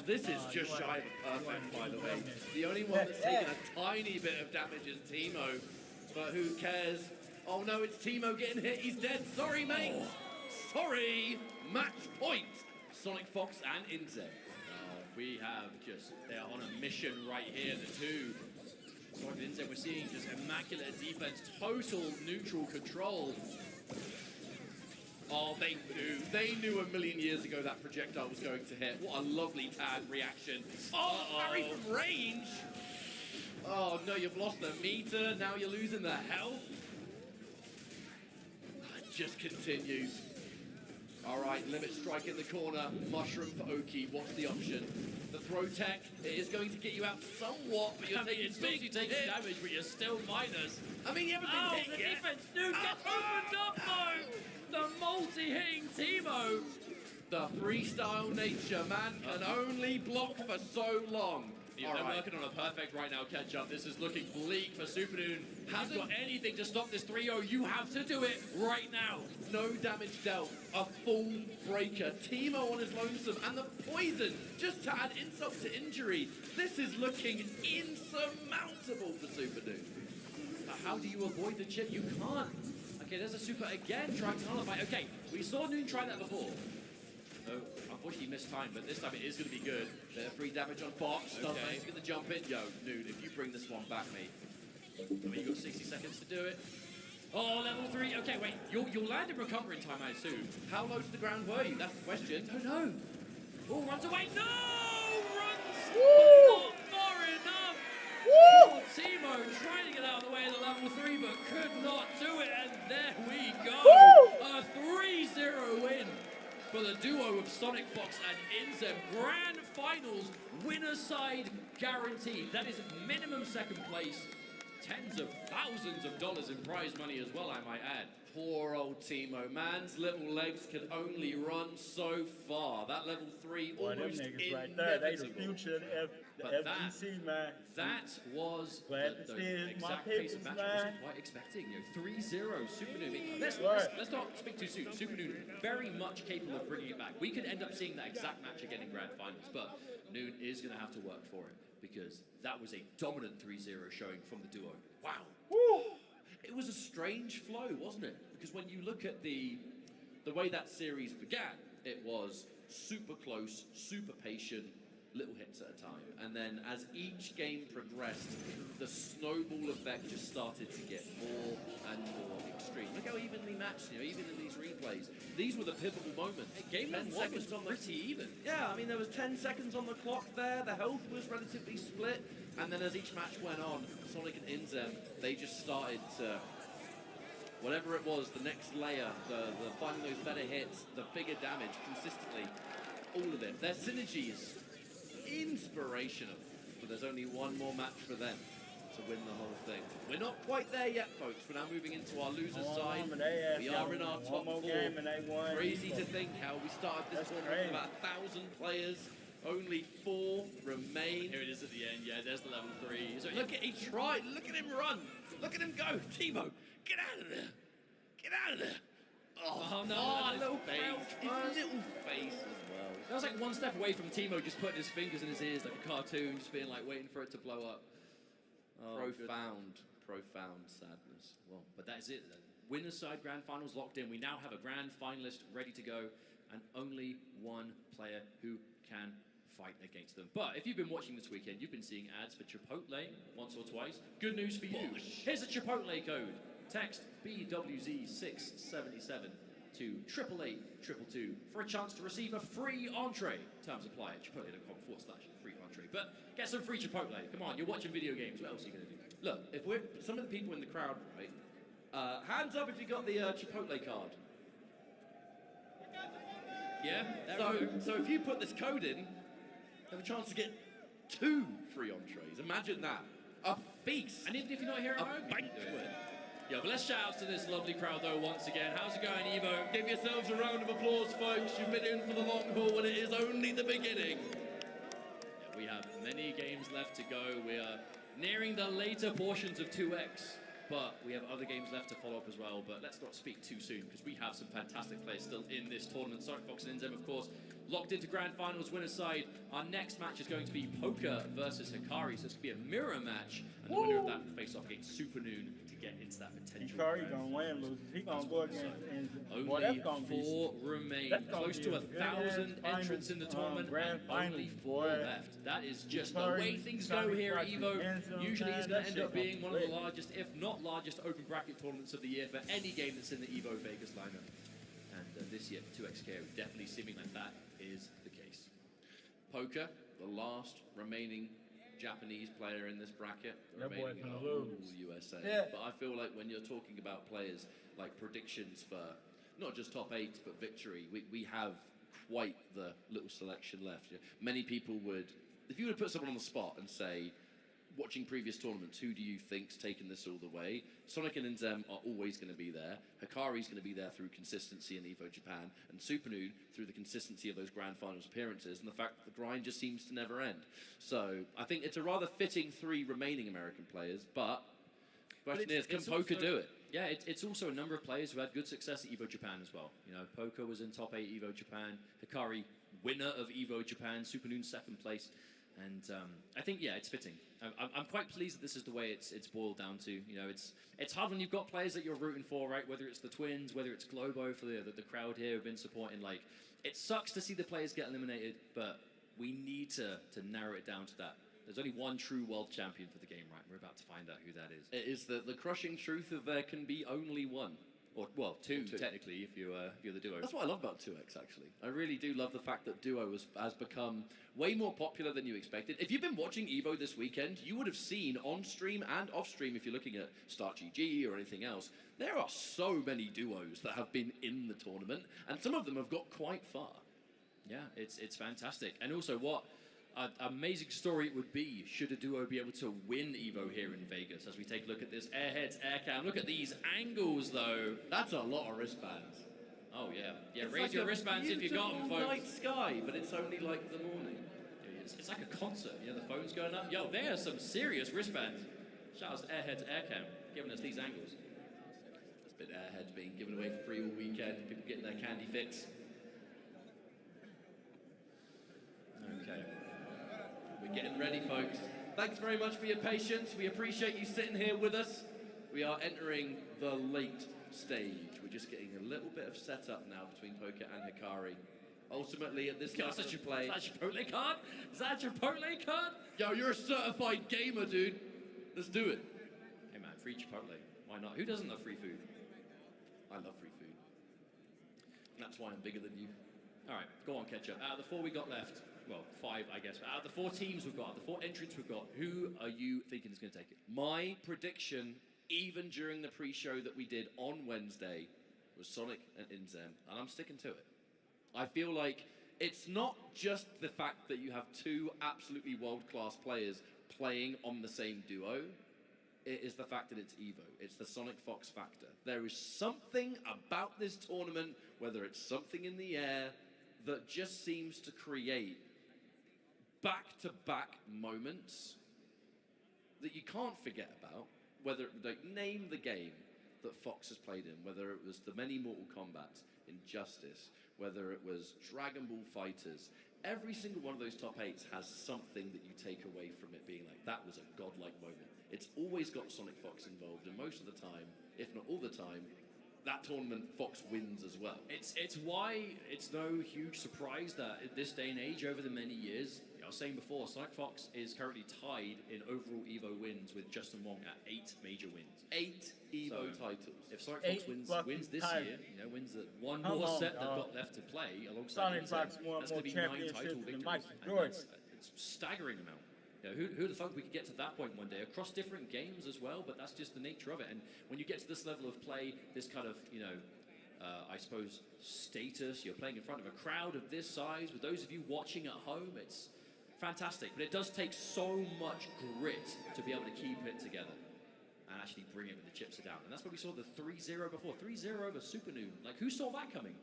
This is just shy of a perfect, by the way. The only one that's taken a tiny bit of damage is Teemo. But who cares? Oh no, it's Teemo getting hit. He's dead. Sorry, mate. Sorry. Match point. Sonic Fox and Inze. We have just, they're on a mission right here, the two. Sonic and Inze, we're seeing just immaculate defense, total neutral control. Oh, they knew a million years ago that projectile was going to hit. What a lovely tag reaction. Oh, parry from range. Oh no, you've lost the meter, now you're losing the health. It just continues. All right, limit strike in the corner, mushroom for Oki, what's the option? The throw tech, it is going to get you out somewhat, but you're taking big damage, but you're still minus. I mean, you haven't been hit yet. Defense, dude, gets opened up though! The multi-hitting Teemo! The freestyle nature, man, can only block for so long. They're working on a perfect right now catch-up. This is looking bleak for Supernoon. Hasn't got anything to stop this 3-0. You have to do it right now. No damage dealt. A full breaker. Teemo on his lonesome. And the poison, just to add insult to injury. This is looking insurmountable for Supernoon. How do you avoid the chip? You can't. Okay, there's a super again trying to nullify. Okay, we saw Noon try that before. Oh, unfortunately missed time, but this time it is going to be good. Bit of free damage on Fox. Okay. Nice to get the jump in. Yo, Noon, if you bring this one back, mate. I mean, you've got 60 seconds to do it. Oh, level 3. Okay, wait. You'll land in recovery time, I assume. How low to the ground were you? That's the question. Don't know. Oh, runs away. No! Runs not far enough. Poor Teemo trying to get out of the way of the level 3, but could not do it. And there we go. A 3-0 win for the duo of Sonic Fox and Inzem. Grand Finals, winner side guaranteed. That is minimum second place. Tens of thousands of dollars in prize money as well, I might add. Poor old Teemo. Man's little legs can only run so far. That level 3 almost inevitable. Right there, they the future of the FGC, man. That was Glad the to see my exact pace of peoples, match I wasn't man. quite expecting. 3-0 Supernoon. Let's not speak too soon. Supernoon very much capable of bringing it back. We could end up seeing that exact match again in Grand Finals, but Noon is going to have to work for it because that was a dominant 3-0 showing from the duo. Wow. Woo. It was a strange flow, wasn't it? Because when you look at the way that series began, it was super close, super patient, little hits at a time. And then as each game progressed, the snowball effect just started to get more and more extreme. Look how evenly matched, even in these replays. These were the pivotal moments. Game 1 was pretty even. Yeah, I mean, there was 10 seconds on the clock there. The health was relatively split. And then as each match went on, Sonic and Inzem, they just started to, whatever it was, the next layer, the finding those better hits, the bigger damage consistently, all of it. Their synergy is inspirational, but there's only one more match for them to win the whole thing. We're not quite there yet, folks. We're now moving into our loser side. We are in our top 4. Crazy to think how we started this tournament with about 1,000 players. Only 4 remain. Here it is at the end. Yeah, there's the level 3. So he tried. Look at him run. Look at him go. Teemo, get out of there. Get out of there. Oh no, little face. His little face as well. That was like one step away from Teemo just putting his fingers in his ears like a cartoon, just being like waiting for it to blow up. Oh, profound sadness. Well, but that is it. Winner's side Grand Finals locked in. We now have a Grand Finalist ready to go, and only one player who can fight against them. But if you've been watching this weekend, you've been seeing ads for Chipotle once or twice. Good news for you. Here's a Chipotle code. Text BWZ677 to 888-222 for a chance to receive a free entree. Terms apply at chipotle.com/free entree. But get some free Chipotle. Come on, you're watching video games. What else are you going to do? Look, if we're some of the people in the crowd, right? Hands up if you got the Chipotle card. Yeah, so if you put this code in, you have a chance to get 2 free entrees. Imagine that. A feast. And even if you're not here at home, banquet. Yeah, but let's shout out to this lovely crowd though once again. How's it going, Evo? Give yourselves a round of applause, folks. You've been in for the long haul, and it is only the beginning. Yeah, we have many games left to go. We are nearing the later portions of 2X, but we have other games left to follow up as well. But let's not speak too soon, because we have some fantastic players still in this tournament. Sonic Fox and Inzem, of course, locked into Grand Finals winner's side. Our next match is going to be Poker versus Hikari, so it's going to be a mirror match. And the winner of that will face off against Super Noon to get into that potential. Hikari gonna win, lose. He gonna go against Inzem. Boy, Only that's gonna 4 remain. Close to 1,000 entrants in the tournament, and only 4 left. That is just the way things go here at EVO. Usually it's going to end up being one of the largest, if not largest, open bracket tournaments of the year for any game that's in the EVO Vegas lineup. And this year, for 2XK, definitely seeming like that is the case. Poker, the last remaining Japanese player in this bracket, That boy remaining gonna whole lose. USA. Yeah. But I feel like when you're talking about players like predictions for not just top 8 but victory, we have quite the little selection left. You know, many people would, if you were to put someone on the spot and say, watching previous tournaments, who do you think's taken this all the way? Sonic and Inzem are always going to be there. Hikari's going to be there through consistency in EVO Japan, and Super Noon through the consistency of those Grand Finals appearances and the fact that the grind just seems to never end. So I think it's a rather fitting 3 remaining American players, but the question is, can Poker do it? Yeah, it's also a number of players who had good success at EVO Japan as well. You know, Poker was in top 8 EVO Japan, Hikari winner of EVO Japan, Super Noon 2nd place. And I think, yeah, it's fitting. I'm quite pleased that this is the way it's boiled down to. You know, it's hard when you've got players that you're rooting for, right? Whether it's the Twins, whether it's Globo for the crowd here who've been supporting. Like, it sucks to see the players get eliminated, but we need to narrow it down to that. There's only one true world champion for the game, right? We're about to find out who that is. It is the crushing truth of there can be only one. Or, well, two, technically, if you're the duo. That's what I love about 2X, actually. I really do love the fact that duo has become way more popular than you expected. If you've been watching EVO this weekend, you would have seen on stream and off stream, if you're looking at StartGG or anything else, there are so many duos that have been in the tournament, and some of them have got quite far. Yeah, it's fantastic. And also, what an amazing story it would be should a duo be able to win EVO here in Vegas as we take a look at this Airheads Air Cam. Look at these angles, though. That's a lot of wristbands. Oh, yeah. Yeah, It's raise like your a wristbands if you got them, folks. night sky, but it's only like the morning. It's like a concert. You know, the phone's going up. Yo, there are some serious wristbands. Shout out to Airheads Air Cam, giving us these angles. There's been Airheads being given away for free all weekend. People getting their candy fix. Okay. We're getting ready, folks. Thanks very much for your patience. We appreciate you sitting here with us. We are entering the late stage. We're just getting a little bit of setup now between Poker and Hikari. Ultimately, at this level of play... Is that your Chipotle card? Is that your Chipotle card? Yo, you're a certified gamer, dude. Let's do it. Hey, man, free Chipotle. Why not? Who doesn't love free food? I love free food. That's why I'm bigger than you. All right, go on, Ketchup. Out of the 4 we got left, well, 5, I guess, but out of the 4 teams we've got, out of the 4 entrants we've got, who are you thinking is going to take it? My prediction, even during the pre-show that we did on Wednesday, was Sonic and Inzem, and I'm sticking to it. I feel like it's not just the fact that you have 2 absolutely world-class players playing on the same duo. It is the fact that it's EVO. It's the Sonic Fox factor. There is something about this tournament, whether it's something in the air, that just seems to create back-to-back moments that you can't forget about. Whether, like, name the game that Fox has played in, whether it was the many Mortal Kombats, Injustice, whether it was Dragon Ball Fighters, every single one of those top 8s has something that you take away from it being like, that was a godlike moment. It's always got Sonic Fox involved, and most of the time, if not all the time, that tournament Fox wins as well. It's why it's no huge surprise that at this day and age, over the many years, I was saying before, Sonic Fox is currently tied in overall EVO wins with Justin Wong at 8 major wins. 8 EVO titles. If Sonic Fox wins this year, you know, wins the one more set they've got left to play alongside Inzem, that's going to be 9 title victories. It's a staggering amount. You know, who'd have thought we could get to that point one day across different games as well, but that's just the nature of it. And when you get to this level of play, this kind of, you know, I suppose, status, you're playing in front of a crowd of this size, with those of you watching at home, it's fantastic. But it does take so much grit to be able to keep it together. and actually bring it when the chips are down. And that's what we saw the 3-0 before. 3-0 over Super Noon. Like, who saw that coming?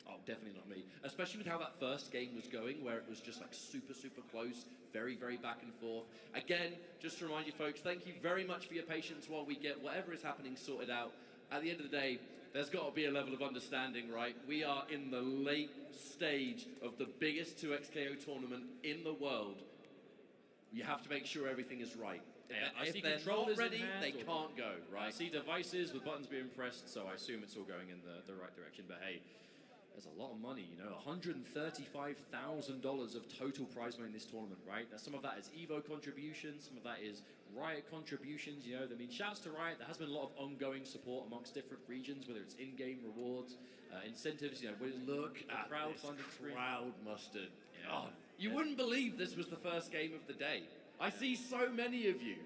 Oh, definitely not me. Especially with how that first game was going, where it was just like super, super close, very, very back and forth. Again, just to remind you folks, thank you very much for your patience while we get whatever is happening sorted out. At the end of the day, there's got to be a level of understanding, right? We are in the late stage of the biggest 2XKO tournament in the world. You have to make sure everything is right. I If see they're controllers not in ready, hand, they or- can't go, I right? see devices with buttons being pressed, so I assume it's all going in the right direction. But hey, there's a lot of money, you know, $135,000 of total prize money in this tournament, right? Now, some of that is EVO contributions, some of that is Riot contributions, you know. I mean, shouts to Riot. There has been a lot of ongoing support amongst different regions, whether it's in-game rewards, incentives, you know. Look at crowdfunding this stream. crowd mustard. Yeah. God, you wouldn't believe this was the first game of the day. I see so many of you.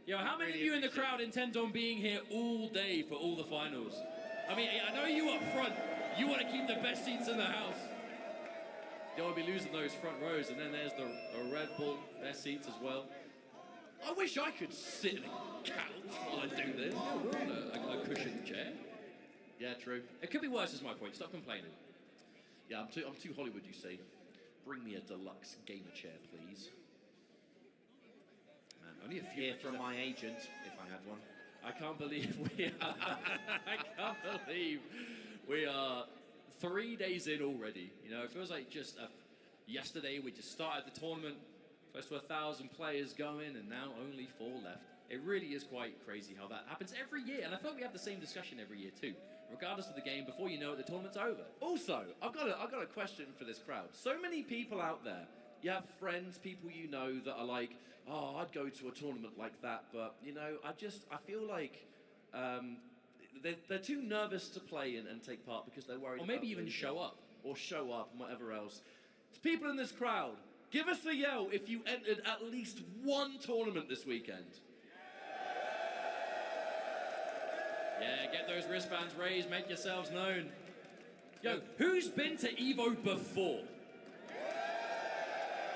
Yo, how many of you in the crowd intend on being here all day for all the finals? I mean, I know you up front, you want to keep the best seats in the house. You don't want to be losing those front rows, and then there's the Red Bull, best seats as well. I wish I could sit in a couch while I do this. We're on a cushioned chair. Yeah, true. It could be worse is my point, stop complaining. Yeah, I'm too Hollywood, you see. Bring me a deluxe gamer chair, please. Man, only a few Here from my agent, if I had one. I can't believe we are 3 days in already. You know, it feels like just yesterday we just started the tournament, close to 1,000 players going, and now only 4 left. It really is quite crazy how that happens every year, and I feel we have the same discussion every year too. Regardless of the game, before you know it, the tournament's over. Also, I've got a question for this crowd. So many people out there. You have friends, people you know that are like, oh, I'd go to a tournament like that, but you know, I feel like they're too nervous to play and take part because they're worried. Or maybe about even losing. show up. Or show up and whatever else. To people in this crowd, give us a yell if you entered at least one tournament this weekend. Yeah, get those wristbands raised, make yourselves known. Yo, who's been to EVO before?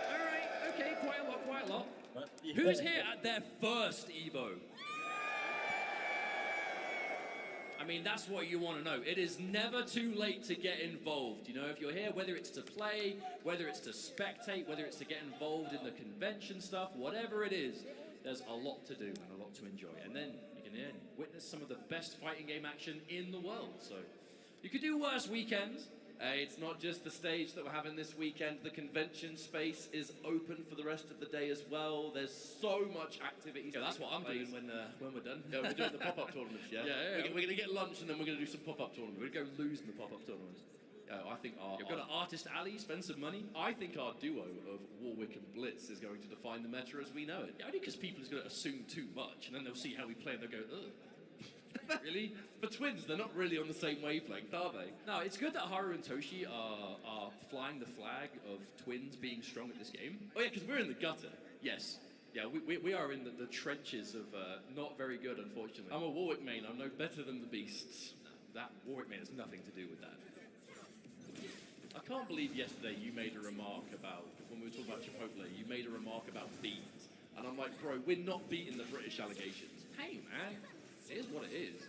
All right, okay, quite a lot. Who's here at their first EVO? I mean, that's what you want to know. It is never too late to get involved. You know, if you're here, whether it's to play, whether it's to spectate, whether it's to get involved in the convention stuff, whatever it is, there's a lot to do and a lot to enjoy. And then you can witness some of the best fighting game action in the world. So you could do worse weekends. It's not just the stage that we're having this weekend. The convention space is open for the rest of the day as well. There's so much activity. Yeah, that's what I'm doing when we're done. Yeah, we're doing the pop-up tournaments, yeah? Yeah. We're going to get lunch and then we're going to do some pop-up tournaments. We're going to go lose in the pop-up tournaments. I think You've got an Artist Alley, spend some money. I think our duo of Warwick and Blitz is going to define the meta as we know it. Yeah, only because people are going to assume too much, and then they'll see how we play and they'll go, ugh. Really? For twins, they're not really on the same wavelength, are they? No, it's good that Haru and Toshi are flying the flag of twins being strong at this game. Oh yeah, because we're in the gutter. Yes. Yeah, we are in the trenches of not very good, unfortunately. I'm a Warwick main, I'm no better than the beasts. No, that Warwick main has nothing to do with that. I can't believe yesterday you made a remark about, when we were talking about Chipotle, you made a remark about beans. And I'm like, bro, we're not beating the British allegations. Hey, man. It is what it is.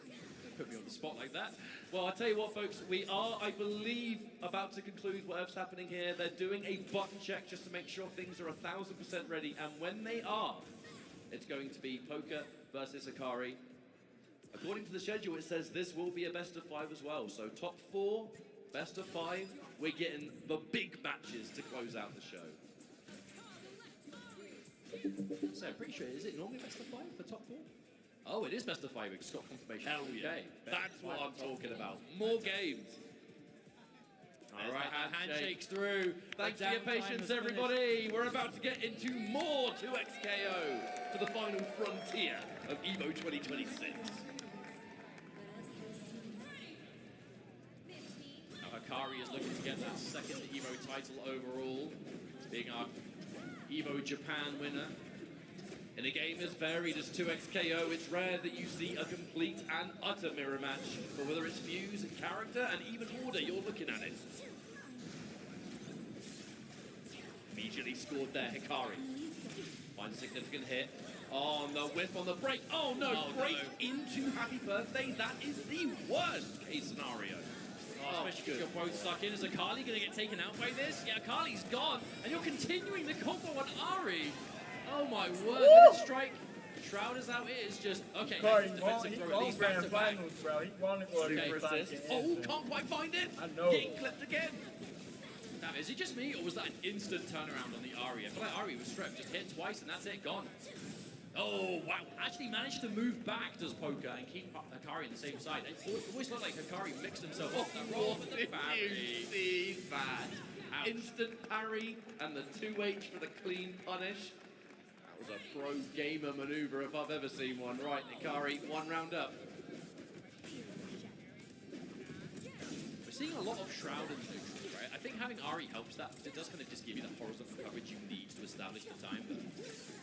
Don't put me on the spot like that. Well, I tell you what, folks, we are, I believe, about to conclude whatever's happening here. They're doing a button check just to make sure things are 1,000% ready, and when they are, it's going to be Poker versus Akari. According to the schedule, it says this will be a best of 5 as well. So top 4, best of 5, we're getting the big matches to close out the show. So I'm pretty sure, is it normally best of 5 for top 4? Oh, it is best of 5. It's got confirmation. Hell yeah. Okay. That's what I'm talking about. More games. All right, handshakes through. Thanks for your patience, everybody. We're about to get into more 2XKO for the final frontier of EVO 2026. Now, Akari is looking to get that second EVO title overall, being our EVO Japan winner. In a game as varied as 2XKO, it's rare that you see a complete and utter mirror match. But whether it's views, character, and even order, you're looking at it. Immediately scored there, Hikari. Finds a significant hit. On the whip, on the break. Oh no, break into Happy Birthday. That is the worst case scenario. Especially if you're both stuck in. Is Akali going to get taken out by this? Yeah, Akali's gone, and you're continuing the combo on Ari. Oh my word, look at Strike. Shroud as out is just, okay, Corey, defensive throw at least grand back to back. finals, bro. He won it for Super the assist. Oh, can't quite find it. I know. Getting clipped again. Damn, is it just me, or was that an instant turnaround on the Ari? I feel like Ari was stripped, just hit twice, and that's it, gone. Oh, wow. Actually managed to move back, does Poker, and keep Hikari on the same side. It always looked like Hikari mixed himself up. What did you see that? Instant parry and the 2H for the clean punish. That was a pro gamer maneuver if I've ever seen one. Right, Hikari, 1 round up. We're seeing a lot of Shroud in the neutral, right? I think having Ari helps that, because it does kind of just give you the horizontal coverage you need to establish the time. But,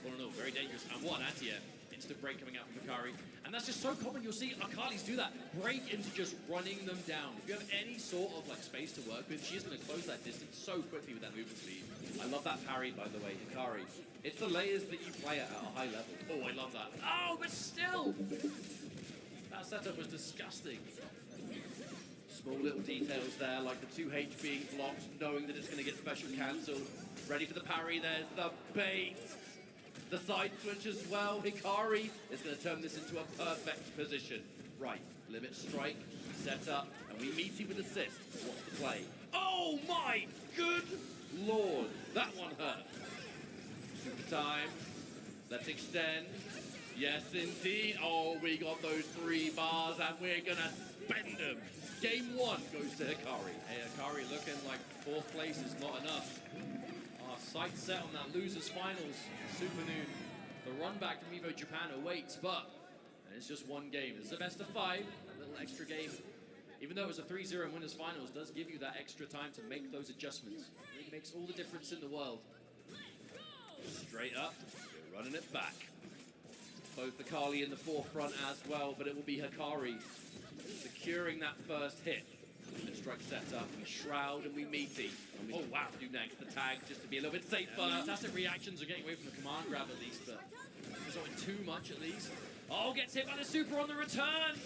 I don't know, very dangerous. And what, anti-air. Instant break coming out from Hikari. And that's just so common. You'll see Akalis do that. Break into just running them down. If you have any sort of like space to work with, she's going to close that distance so quickly with that movement speed. I love that parry, by the way, Hikari. It's the layers that you play at a high level. Oh, I love that. Oh, but still! That setup was disgusting. Small little details there, like the 2H being blocked, knowing that it's going to get special cancelled. Ready for the parry, there's the bait. The side switch as well. Hikari is going to turn this into a perfect position. Right, limit strike, set up, and we meet him with assist. What's the play? Oh my good lord, that one hurt. Super time. Let's extend. Yes, indeed. Oh, we got those 3 bars, and we're going to spend them. Game 1 goes to Hikari. Hey, Hikari looking like 4th place is not enough. Sight set on that losers finals. Super Noon. The run back from EVO Japan awaits, but it's just 1 game. It's a best of 5, a little extra game. Even though it was a 3-0 in winners finals, does give you that extra time to make those adjustments. It makes all the difference in the world. Straight up, we're running it back. Both Akali in the forefront as well, but it will be Hikari securing that first hit. The strike sets up, we Shroud and we meaty. And we do next the tag just to be a little bit safer. Fantastic reactions are getting away from the command grab at least, but resulting too much at least. Oh, gets hit by the super on the return.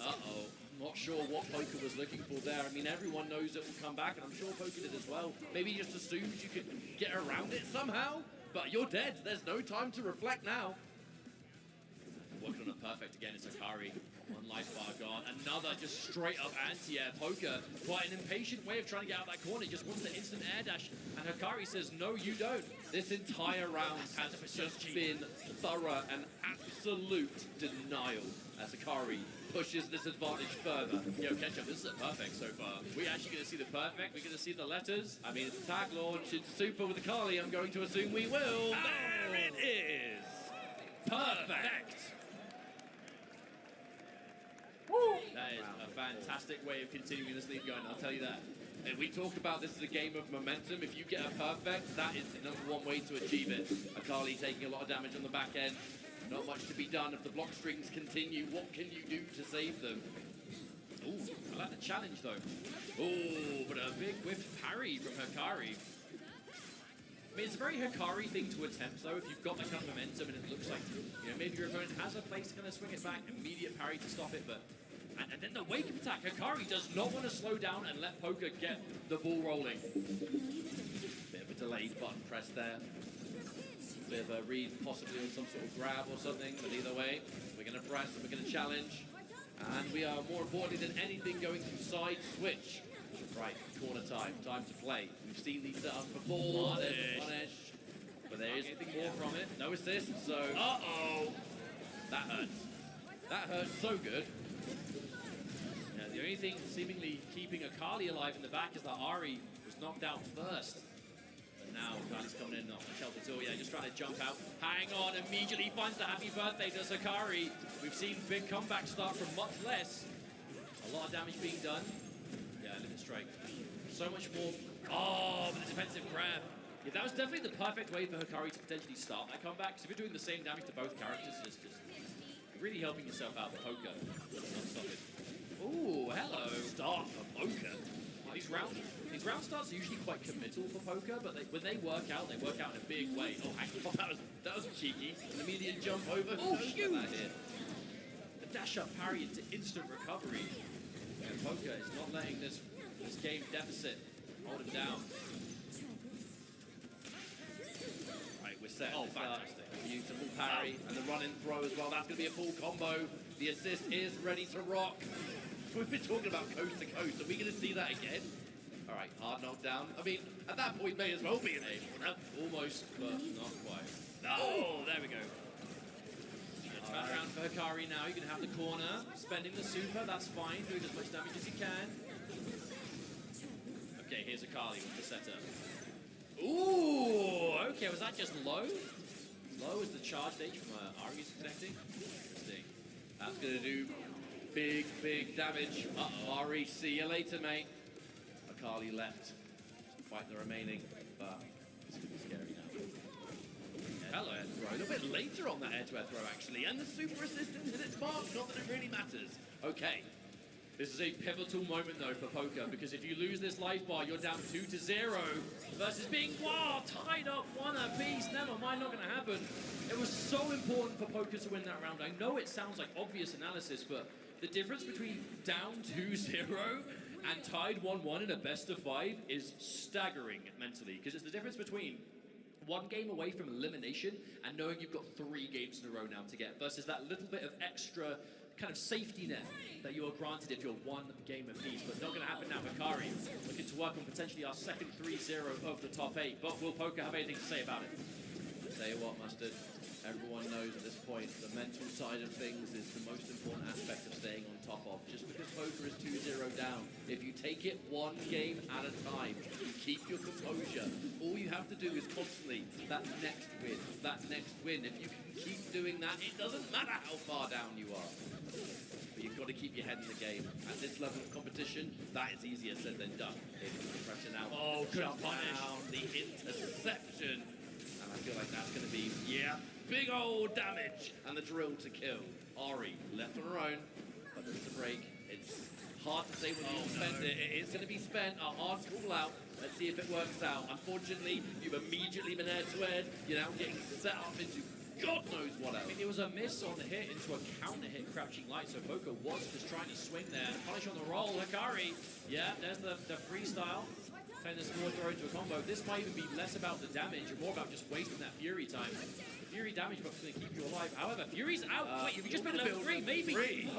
Uh-oh. Not sure what Poker was looking for there. I mean, everyone knows it will come back, and I'm sure Poker did as well. Maybe he just assumed you could get around it somehow, but you're dead. There's no time to reflect now. Working on a perfect again, it's Hikari. 1 life bar gone. Another just straight up anti-air. Poker, quite an impatient way of trying to get out of that corner. He just wants the instant air dash. And Hikari says, no, you don't. This entire round has just been thorough and absolute denial as Hikari pushes this advantage further. Yo, Ketchup, this is a perfect so far. We're actually going to see the perfect. We're going to see the letters. I mean, it's a tag launch. It's super with Akali. I'm going to assume we will. There it is. Perfect. That is a fantastic way of continuing this lead going, I'll tell you that. And we talk about this as a game of momentum. If you get a perfect, that is the #1 way to achieve it. Akali taking a lot of damage on the back end. Not much to be done. If the block strings continue, what can you do to save them? Ooh, I like the challenge though. Ooh, but a big whiff parry from Hikari. I mean, it's a very Hikari thing to attempt though, if you've got that kind of momentum and it looks like, maybe your opponent has a place to kind of swing it back, immediate parry to stop it, but... And then the wake-up attack, Hikari does not want to slow down and let Poker get the ball rolling. Bit of a delayed button press there. Bit of a read, possibly on some sort of grab or something, but either way, we're going to press and we're going to challenge. And we are, more importantly than anything, going to side switch. Right, corner time, time to play. We've seen these setups before. Punish. But there is more from it. No assist, so... Uh-oh! That hurts. That hurts so good. Yeah, the only thing seemingly keeping Akali alive in the back is that Ari was knocked out first. But now Akali's coming in off the shelter tool. Yeah, just trying to jump out. Hang on, immediately finds the happy birthday to Hikari. We've seen big comebacks start from much less. A lot of damage being done. Yeah, limit strike. So much more. Oh, but the defensive grab. Yeah, that was definitely the perfect way for Hikari to potentially start that comeback. Because if you're doing the same damage to both characters, it's just really helping yourself out with Poker. Not stop it. Ooh, hello. Start for Poker. These round starts are usually quite committal for poker, but when they work out in a big way. Oh, hang on, that was cheeky. An immediate jump over. Oh, Goes for huge! that hit. The dash up parry into instant recovery. And poker is not letting this game deficit hold him down. Right, we're set. Oh, fantastic. Beautiful parry and the run and throw as well. That's going to be a full combo. The assist is ready to rock. We've been talking about coast to coast. Are we going to see that again? All right, hard knockdown. I mean, at that point, may as well be an A1. Almost, but not quite. Oh, there we go. Turn around for Hikari now. You can have the corner, spending the super. That's fine. Doing as much damage as he can. Okay, here's Akali with the setup. Ooh, okay, was that just low? Low is the charge stage from Ari's connecting. Interesting. That's going to do big, big damage. Ari, see you later, mate. Akali left to fight the remaining, but it's going to be scary now. Hello, air throw. A little bit later on that air-to-air throw, actually, and the super assistant hit its mark. Not that it really matters. Okay. This is a pivotal moment, though, for poker, because if you lose this life bar, you're down 2-0 versus being, tied up 1 apiece. Never mind, not going to happen. It was so important for poker to win that round. I know it sounds like obvious analysis, but the difference between down 2-0 and tied 1-1 in a best of 5 is staggering mentally, because it's the difference between 1 game away from elimination and knowing you've got 3 games in a row now to get versus that little bit of extra kind of safety net that you are granted if you're 1 game apiece, but not going to happen now. Hikari looking to work on potentially our second 3-0 of the top 8, but will poker have anything to say about it? Tell you what, Mustard, everyone knows at this point the mental side of things is the most important aspect of staying on top of. Just because poker is 2-0 down, if you take it 1 game at a time, you keep your composure. All you have to do is constantly that next win. If you can keep doing that, it doesn't matter how far down you are. But you've got to keep your head in the game. At this level of competition, that is easier said than done. Pressure now. Oh, good punish. Down the interception. And I feel like that's going to be, big old damage. And the drill to kill. Ari left on her own, but there's a break. It's hard to say when you spend it. It is going to be spent. A hard call out. Let's see if it works out. Unfortunately, you've immediately been air-to-air. You're now getting set up into God knows what else. I mean, it was a miss on the hit into a counter hit, crouching light, so poker was just trying to swing there. Punish on the roll, Hikari. Yeah, there's the freestyle. Turn this forward throw into a combo. This might even be less about the damage and more about just wasting that Fury time. The Fury damage buff's going to keep you alive. However, Fury's out. Wait, have you just been level 3? Maybe.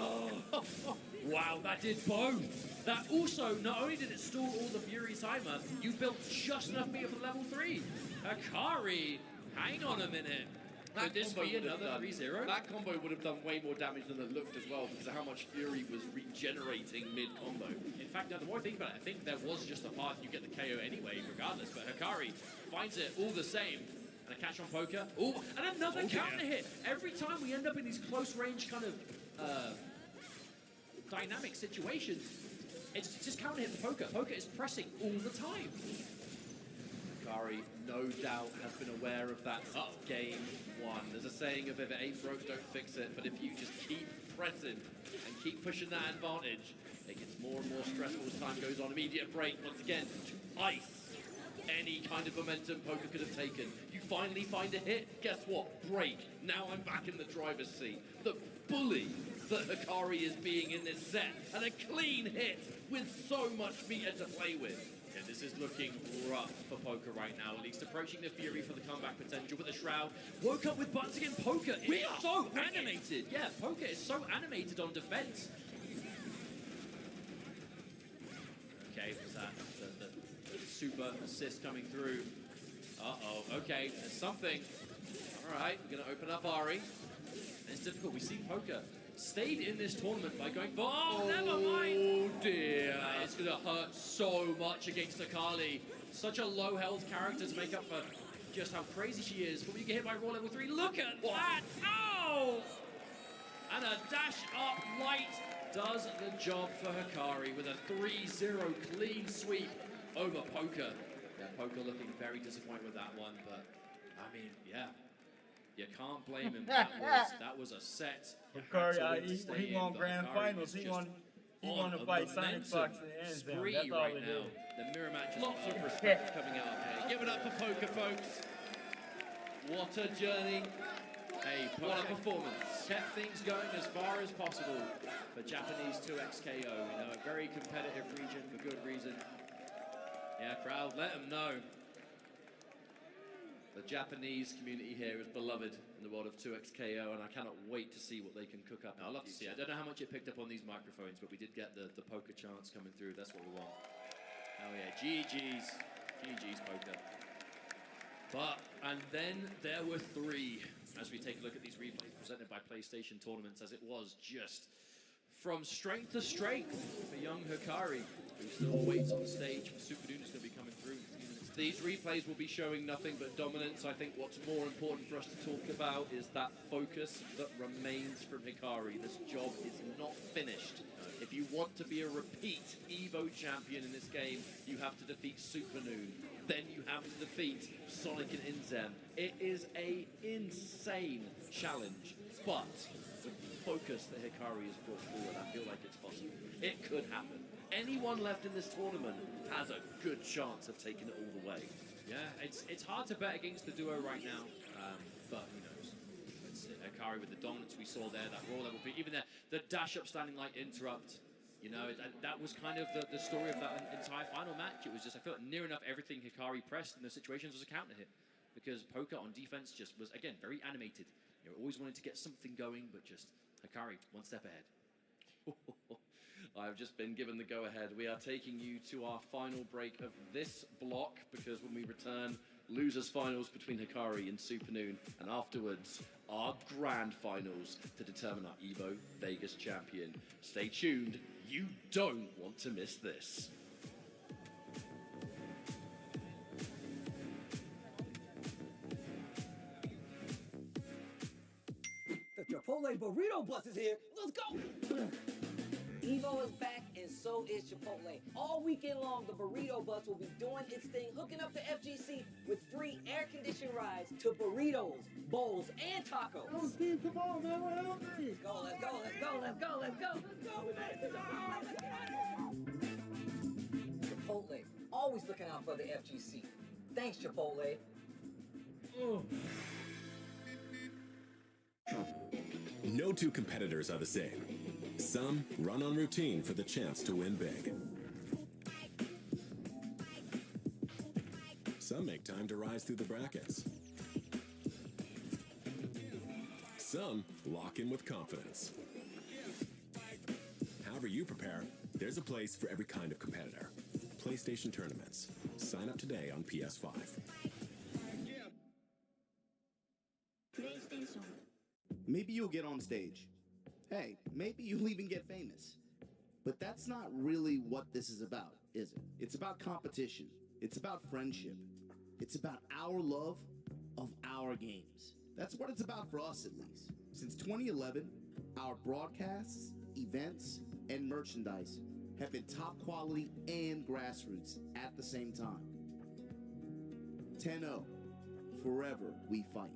Wow, that did both. That also, not only did it stall all the Fury timer, you built just enough meter for level 3. Hikari, hang on a minute. Could this be another 3-0? That combo would have done way more damage than it looked as well because of how much Fury was regenerating mid-combo. In fact, now the more I think about it, I think there was just a path you get the KO anyway, regardless. But Hikari finds it all the same. And a catch on poker. Oh, and another counter hit. Every time we end up in these close range kind of dynamic situations, it's just counter hit for poker. Poker is pressing all the time. Hikari, no doubt, has been aware of that game 1. There's a saying of if it ain't broke, don't fix it. But if you just keep pressing and keep pushing that advantage, it gets more and more stressful as time goes on. Immediate break, once again, to ice any kind of momentum poker could have taken. You finally find a hit, guess what? Break. Now I'm back in the driver's seat. The bully that Hikari is being in this set, and a clean hit with so much meter to play with. Yeah, this is looking rough for poker right now, at least approaching the Fury for the comeback potential with the Shroud. Woke up with buttons again. Poker is so animated. Yeah, poker is so animated on defense. Okay, was that the super assist coming through? Uh-oh, okay, there's something. All right, we're going to open up Ari. It's difficult. We see poker stayed in this tournament by going for... Oh, never mind! Oh, dear. It's going to hurt so much against Akali. Such a low health character to make up for just how crazy she is. But when you get hit by Raw level 3, look at that! Oh! And a dash up light does the job for Hikari with a 3-0 clean sweep over poker. Yeah, poker looking very disappointed with that one, but I mean, yeah. You can't blame him. That was a set. Hikari, he won grand finals. He He on wanna a fight Sonic momentum Fox and Enzo. spree That's all right it now. is. The mirror match, lots of respect coming out here. Give it up for Poker, folks. What a journey. Hey, What a performance. Kept things going as far as possible for Japanese 2XKO. You know, a very competitive region for good reason. Yeah, crowd, let them know. The Japanese community here is beloved in the world of 2XKO, and I cannot wait to see what they can cook up. I'd love to see it. I don't know how much it picked up on these microphones, but we did get the poker chants coming through. That's what we want. Oh yeah, GG's. GG's poker. And then there were three, as we take a look at these replays presented by PlayStation Tournaments, as it was just from strength to strength for young Hikari, who still waits on the stage. Super Noon is going to be coming through. These replays will be showing nothing but dominance. I think what's more important for us to talk about is that focus that remains from Hikari. This job is not finished. If you want to be a repeat EVO champion in this game, you have to defeat Super Noon. Then you have to defeat Sonic and Inzen. It is an insane challenge, but the focus that Hikari has brought forward, I feel like it's possible. It could happen. Anyone left in this tournament has a good chance of taking it all the way. Yeah, it's hard to bet against the duo right now, but who knows? It's Hikari with the dominance we saw there, that raw level, even the dash up standing light interrupt. You know, that was kind of the story of that entire final match. It was just, I feel like near enough everything Hikari pressed in those situations was a counter hit. Because Poker on defense just was, again, very animated. You know, always wanted to get something going, but just Hikari one step ahead. I've just been given the go-ahead. We are taking you to our final break of this block, because when we return, losers finals between Hikari and Super Noon, and afterwards, our grand finals to determine our EVO Vegas champion. Stay tuned. You don't want to miss this. The Chipotle Burrito Bus is here. Let's go! EVO is back, and so is Chipotle. All weekend long, the Burrito Bus will be doing its thing, hooking up the FGC with free air-conditioned rides to burritos, bowls, and tacos. Oh, Steve, come on, man, we're hungry. Let's go, let's go, let's go, let's go, let's go. Let's go, we made it to Chipotle. Let's get out of here. Chipotle, always looking out for the FGC. Thanks, Chipotle. No two competitors are the same. Some run on routine for the chance to win big. Some make time to rise through the brackets. Some lock in with confidence. However you prepare, there's a place for every kind of competitor. PlayStation Tournaments. Sign up today on PS5. Maybe you'll get on stage. Hey, maybe you'll even get famous. But that's not really what this is about, is it? It's about competition. It's about friendship. It's about our love of our games. That's what it's about for us, at least. Since 2011, our broadcasts, events, and merchandise have been top quality and grassroots at the same time. 10-0, forever we fight.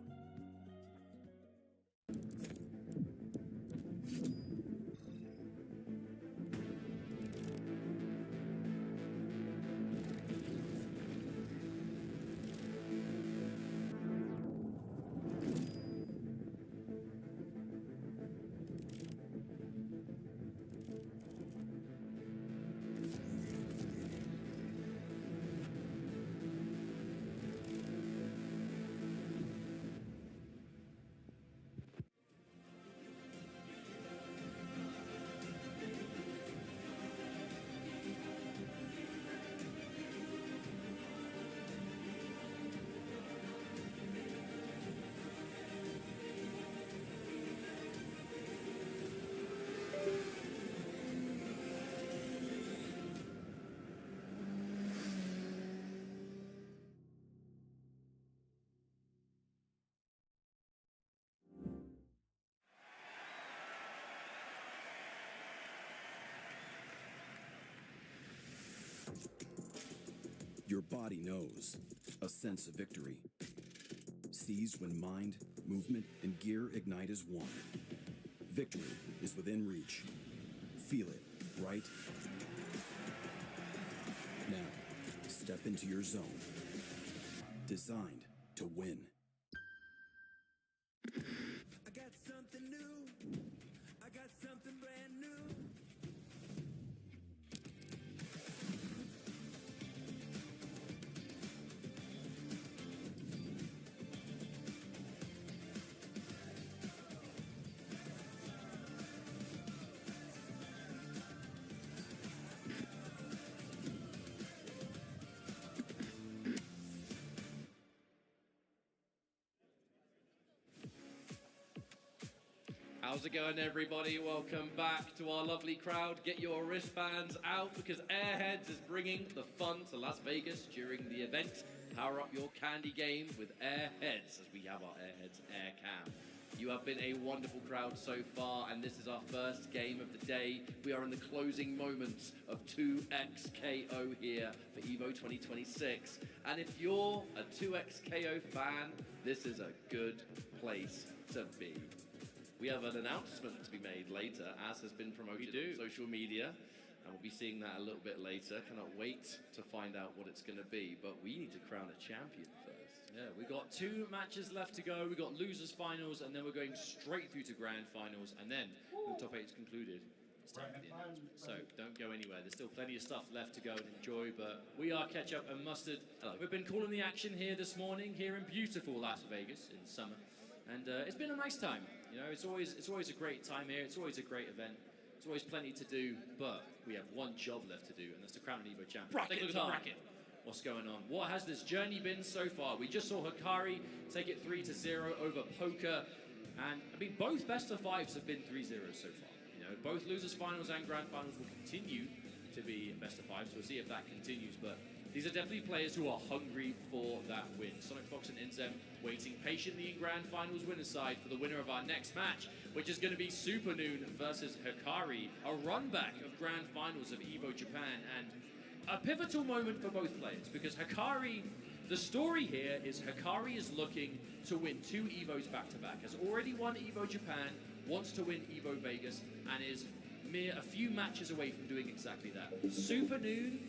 Your body knows a sense of victory. Sees when mind, movement, and gear ignite as one. Victory is within reach. Feel it right? Now, step into your zone. Designed to win. I got something new. I got something brand new. How's it going, everybody? Welcome back to our lovely crowd. Get your wristbands out because Airheads is bringing the fun to Las Vegas during the event. Power up your candy game with Airheads as we have our Airheads Air Cam. You have been a wonderful crowd so far, and this is our first game of the day. We are in the closing moments of 2XKO here for EVO 2026. And if you're a 2XKO fan, this is a good place to be. We have an announcement to be made later, as has been promoted on social media, and we'll be seeing that a little bit later. Cannot wait to find out what it's going to be, but we need to crown a champion first. Yeah, we've got 2 matches left to go. We've got losers finals, and then we're going straight through to grand finals, and then when the top 8 is concluded, it's time for the announcement. So don't go anywhere. There's still plenty of stuff left to go and enjoy, but we are Ketchup and Mustard. Hello. We've been calling the action here this morning, here in beautiful Las Vegas in summer, and it's been a nice time. You know, it's always a great time here. It's always a great event. It's always plenty to do, but we have one job left to do, and that's to crown an EVO champion. Bracket Take a look at time. the bracket. What's going on? What has this journey been so far? We just saw Hikari take it 3-0 over Poker, and I mean both best of 5s have been 3-0 so far. You know, both losers finals and grand finals will continue to be best of 5s. So we'll see if that continues, but these are definitely players who are hungry for that win. Sonic Fox and Inzem waiting patiently in Grand Finals winner's side for the winner of our next match, which is going to be Supernoon versus Hikari, a run back of Grand Finals of EVO Japan, and a pivotal moment for both players, because Hikari, the story here is Hikari is looking to win 2 EVOs back-to-back, has already won EVO Japan, wants to win EVO Vegas, and is a few matches away from doing exactly that. Supernoon,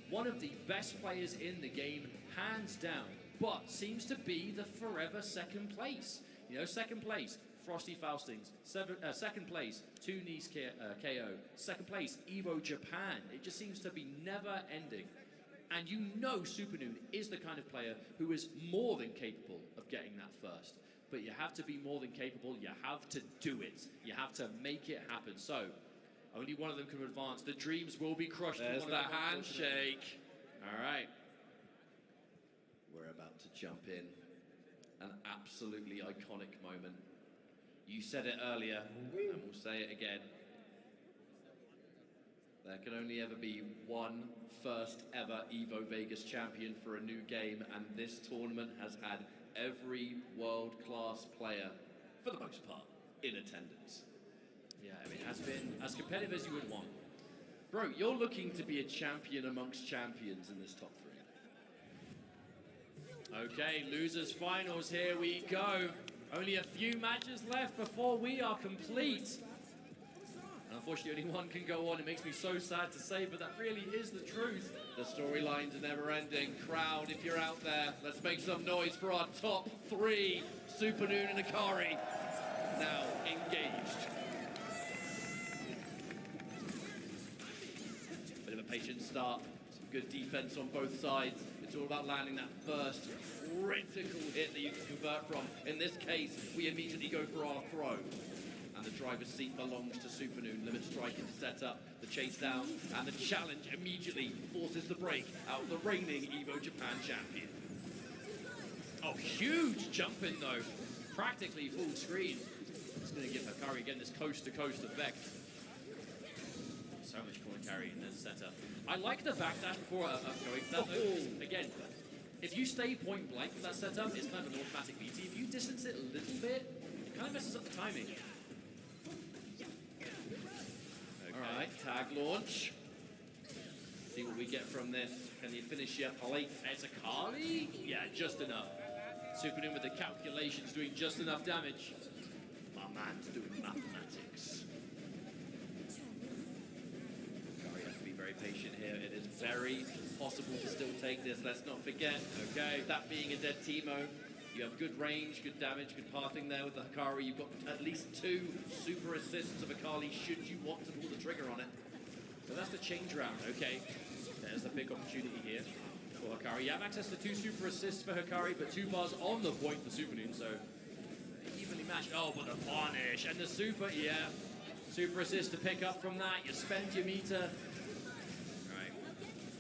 one of the best players in the game, hands down, but seems to be the forever second place. You know, second place, Frosty Faustings. Second place, 2 Nice KO. Second place, EVO Japan. It just seems to be never ending. And you know Supernoon is the kind of player who is more than capable of getting that first. But you have to be more than capable, you have to do it. You have to make it happen. So, only one of them can advance. The dreams will be crushed. There's the handshake. All right. We're about to jump in. An absolutely iconic moment. You said it earlier, and we'll say it again. There can only ever be one first ever EVO Vegas champion for a new game, and this tournament has had every world-class player, for the most part, in attendance. Yeah, I mean, it has been as competitive as you would want. Bro, you're looking to be a champion amongst champions in this top 3. Okay, losers finals, here we go. Only a few matches left before we are complete. And unfortunately, only one can go on. It makes me so sad to say, but that really is the truth. The storylines are never ending. Crowd, if you're out there, let's make some noise for our top 3. Supernoon and Hikari now engaged. Bit of a patient start. Some good defense on both sides. It's all about landing that first critical hit that you can convert from. In this case, we immediately go for our throw. And the driver's seat belongs to Supernoon. Limit strike into setup, the chase down, and the challenge immediately forces the break out of the reigning EVO Japan champion. Oh, huge jump in though. Practically full screen. It's going to give Hikari again this coast-to-coast effect. So much corner carry in this setup. I like the backdash before going for that though. Again, if you stay point blank with that setup, it's kind of an automatic BT. If you distance it a little bit, it kind of messes up the timing. Okay. All right, tag launch. See what we get from this. Can you finish your plate? It's a Kali? Yeah, just enough. Supernoon with the calculations, doing just enough damage. My man's doing mathematics. patient here. It is very possible to still take this. Let's not forget, okay, that being a dead Teemo, you have good range, good damage, good pathing there with the Hikari. You've got at least 2 super assists of Akali should you want to pull the trigger on it. So that's the change round, okay. There's the big opportunity here for Hikari. You have access to 2 super assists for Hikari, but 2 bars on the point for Supernoon, so evenly matched. Oh, but the punish and the super, yeah. Super assist to pick up from that. You spend your meter. Right,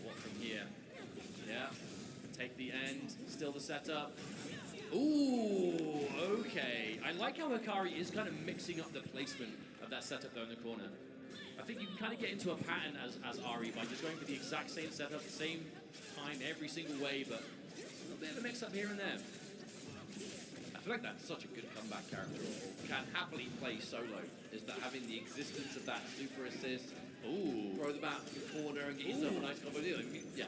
what from here? Yeah, take the end, still the setup. Ooh, okay. I like how Hikari is kind of mixing up the placement of that setup though in the corner. I think you can kind of get into a pattern as Ari by just going for the exact same setup, the same time every single way, but a little bit of a mix-up here and there. I feel like that's such a good comeback character, or can happily play solo, is that having the existence of that super assist, throw them out to the corner and get yourself a nice combo deal. Yeah.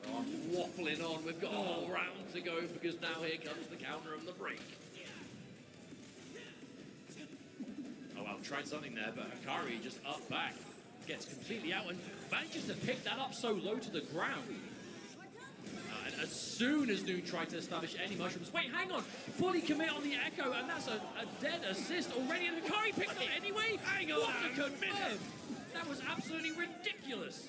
Oh, I'm waffling on, we've got a whole round to go because now here comes the counter and the break. Oh well, tried something there, but Hikari just up back, gets completely out and manages to pick that up so low to the ground. And as soon as Noon tried to establish any mushrooms, wait, hang on, fully commit on the Echo, and that's a dead assist already, and Hikari picked up anyway? Hang on, what a confirm! That was absolutely ridiculous.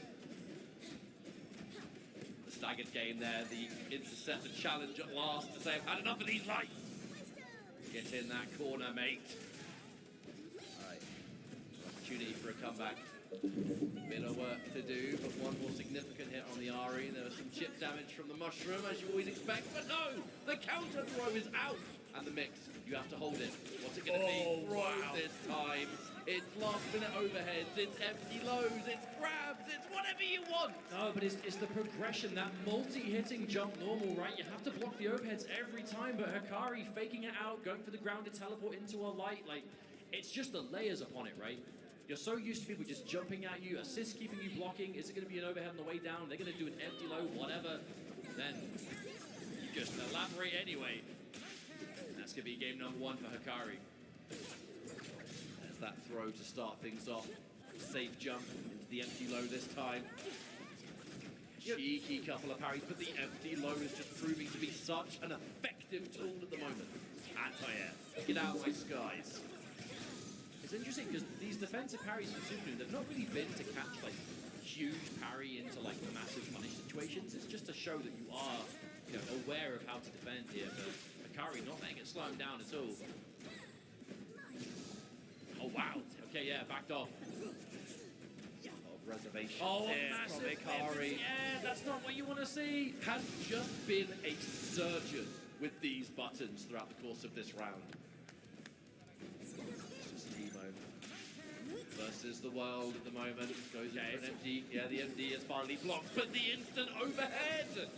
The staggered game there, the intercept, the challenge at last to say, I've had enough of these lights. Get in that corner, mate. All right, opportunity for a comeback. Bit of work to do, but one more significant hit on the Ahri. There was some chip damage from the mushroom, as you always expect, but no! The counter throw is out! And the mix, you have to hold it. What's it going to be? Throw this time. It's last minute overheads, it's empty lows, it's grabs, it's whatever you want! No, but it's the progression, that multi-hitting jump normal, right? You have to block the overheads every time, but Hikari faking it out, going for the ground to teleport into a light, like, it's just the layers upon it, right? You're so used to people just jumping at you, assists keeping you blocking. Is it going to be an overhead on the way down? They're going to do an empty low, whatever. Then you just elaborate anyway. And that's going to be game number 1 for Hikari. There's that throw to start things off. Safe jump into the empty low this time. Cheeky couple of parries, but the empty low is just proving to be such an effective tool at the moment. Anti-air. Get out of my skies. It's interesting because these defensive parries from Supernoon, they've not really been to catch like huge parry into like massive punish situations. It's just to show that you are, you know, aware of how to defend here. But Hikari not letting it slow him down at all. Oh wow! Okay, yeah, backed off. Reservation. Oh, there massive from Hikari. Yeah, that's not what you want to see. Has just been a surgeon with these buttons throughout the course of this round. Versus the world at the moment. Goes in for an MD. Yeah, the MD is finally blocked, but the instant overhead!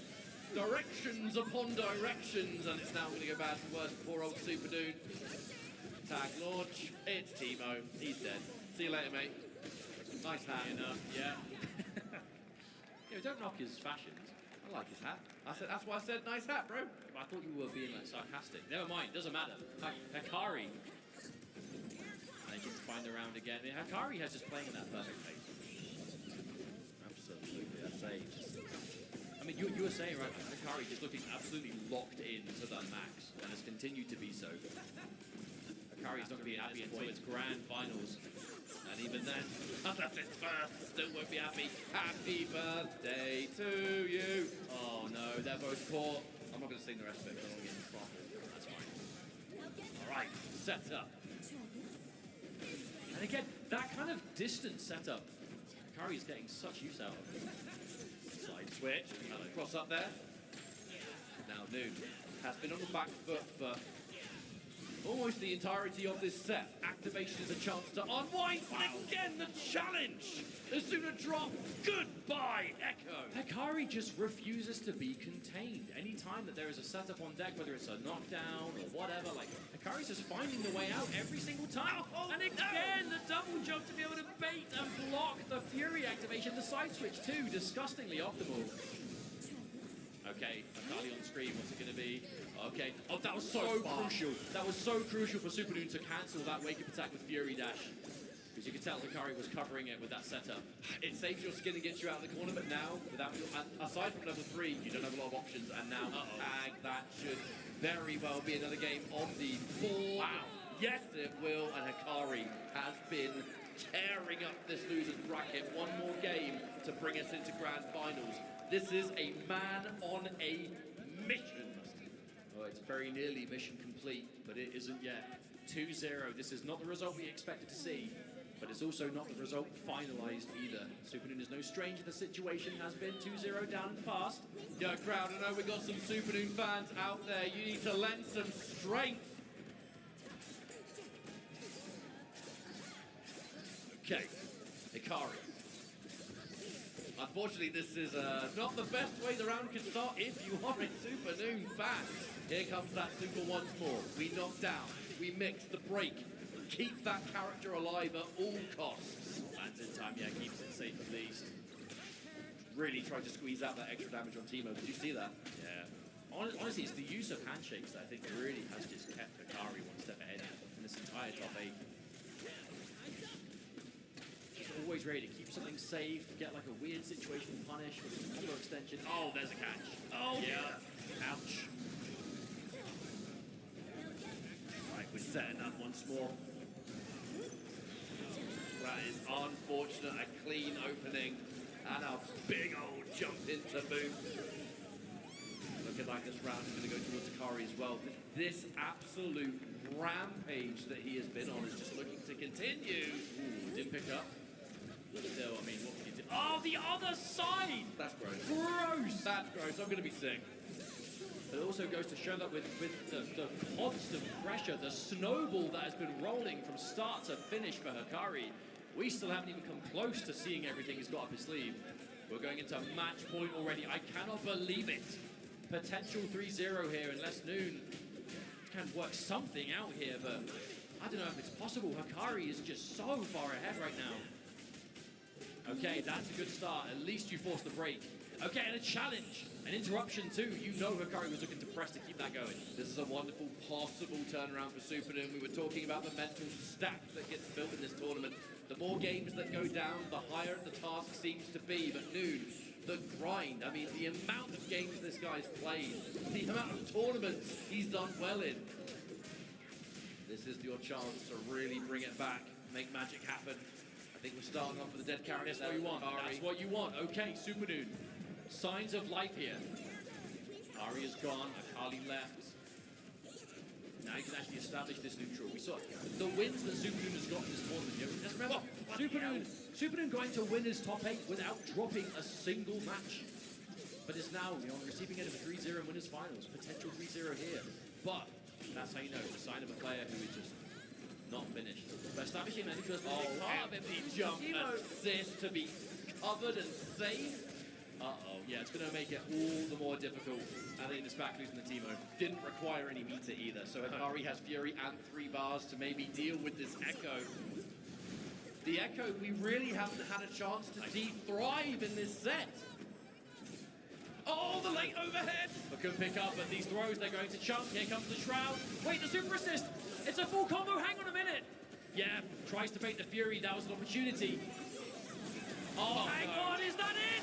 Directions upon directions, and it's now going to go bad for worse for poor old Supernoon. Tag launch. It's Teemo. He's dead. See you later, mate. Nice hat. Enough, yeah. Yeah, don't knock his fashions. I like his hat. That's why I said nice hat, bro. I thought you were being like sarcastic. Never mind, doesn't matter. Hikari. They get to find the round again. I mean, Hikari has just playing in that perfect pace. Absolutely, I say. I mean, you were saying, right, Hikari just looking absolutely locked in to the max, and has continued to be so. Hikari's not going to be happy until its grand finals. And even then, that's its first, still won't be happy. Happy birthday to you. Oh no, they're both poor. I'm not going to sing the rest of it, because I don't get in trouble. That's fine. All right, set up. And again, that kind of distant setup, Hikari is getting such use out of. Side switch, and a cross up there. Now Noon has been on the back foot for almost the entirety of this set. Activation is a chance to unwind, but again, the challenge! The sooner drop, goodbye, Echo! Hikari just refuses to be contained. Anytime that there is a setup on deck, whether it's a knockdown or whatever, like, Hikari's just finding the way out every single time. And again, the double jump to be able to bait and block the Fury activation. The side switch too, disgustingly optimal. Okay, Akali on screen, what's it going to be? Okay, oh, that was so crucial. That was so crucial for Supernoon to cancel that wake-up attack with Fury Dash. Because As you can tell, Hikari was covering it with that setup. It saves your skin and gets you out of the corner, but now, without your, aside from level 3, you don't have a lot of options, and now, Ag, that should very well be another game on the board. Wow. Yes, it will, and Hikari has been tearing up this loser's bracket. One more game to bring us into grand finals. This is a man on a mission. Oh, it's very nearly mission complete, but it isn't yet. 2-0. This is not the result we expected to see, but it's also not the result finalized either. Supernoon is no stranger. The situation has been 2-0 down in the past. Yo, crowd, I know we got some Supernoon fans out there. You need to lend some strength. Okay, Hikari. Unfortunately, this is not the best way the round can start if you are a Supernoon fan. Here comes that super once more. We knock down, we mix the break, keep that character alive at all costs. Lands in time, yeah, keeps it safe at least. Really trying to squeeze out that extra damage on Teemo. Did you see that? Yeah. Honestly, it's the use of handshakes that I think really has just kept Hikari one step ahead in this entire top 8. Always ready to keep something safe, get like a weird situation punish with a combo extension. Oh, there's a catch. Oh, yeah. Ouch. Right, we're setting up once more. That is unfortunate. A clean opening and a big old jump into boot. Looking like this round is going to go towards Hikari as well. This absolute rampage that he has been on is just looking to continue. Ooh, didn't pick up. Still, I mean, what can you do? Oh, the other side! That's gross. Gross! That's gross. I'm going to be sick. But it also goes to show that with the constant pressure, the snowball that has been rolling from start to finish for Hikari, we still haven't even come close to seeing everything he's got up his sleeve. We're going into match point already. I cannot believe it. Potential 3-0 here unless Noon can work something out here, but I don't know if it's possible. Hikari is just so far ahead right now. Okay, that's a good start. At least you forced the break. Okay, and a challenge. An interruption too. You know Hikari was looking to press to keep that going. This is a wonderful possible turnaround for Supernoon. We were talking about the mental stack that gets built in this tournament. The more games that go down, the higher the task seems to be. But Noon, the grind, I mean, the amount of games this guy's played, the amount of tournaments he's done well in. This is your chance to really bring it back, make magic happen. I think we're starting off with the dead character. That's what you want. That's what you want. Okay, Supernoon. Signs of life here. Arya's gone. Akali left. Now you can actually establish this neutral. We saw the wins that Supernoon has got in this tournament. You know, just remember, Supernoon going to win his top 8 without dropping a single match. But it's now on the receiving end of a 3-0 in winners finals. Potential 3-0 here. But that's how you know it's a sign of a player who is just not finished. But establishing that because part of it, the jump assist to be covered and safe. Uh-oh, yeah, it's going to make it all the more difficult. I think this back losing the Teemo didn't require any meter either, so Hikari has Fury and 3 bars to maybe deal with this Echo. The Echo, we really haven't had a chance to see thrive in this set. Oh, the late overhead! But couldn't pick up, but these throws, they're going to chunk. Here comes the Shroud. Wait, the super assist! It's a full combo, hang on a minute! Yeah, tries to bait the Fury, that was an opportunity. Oh, hang on, is that it?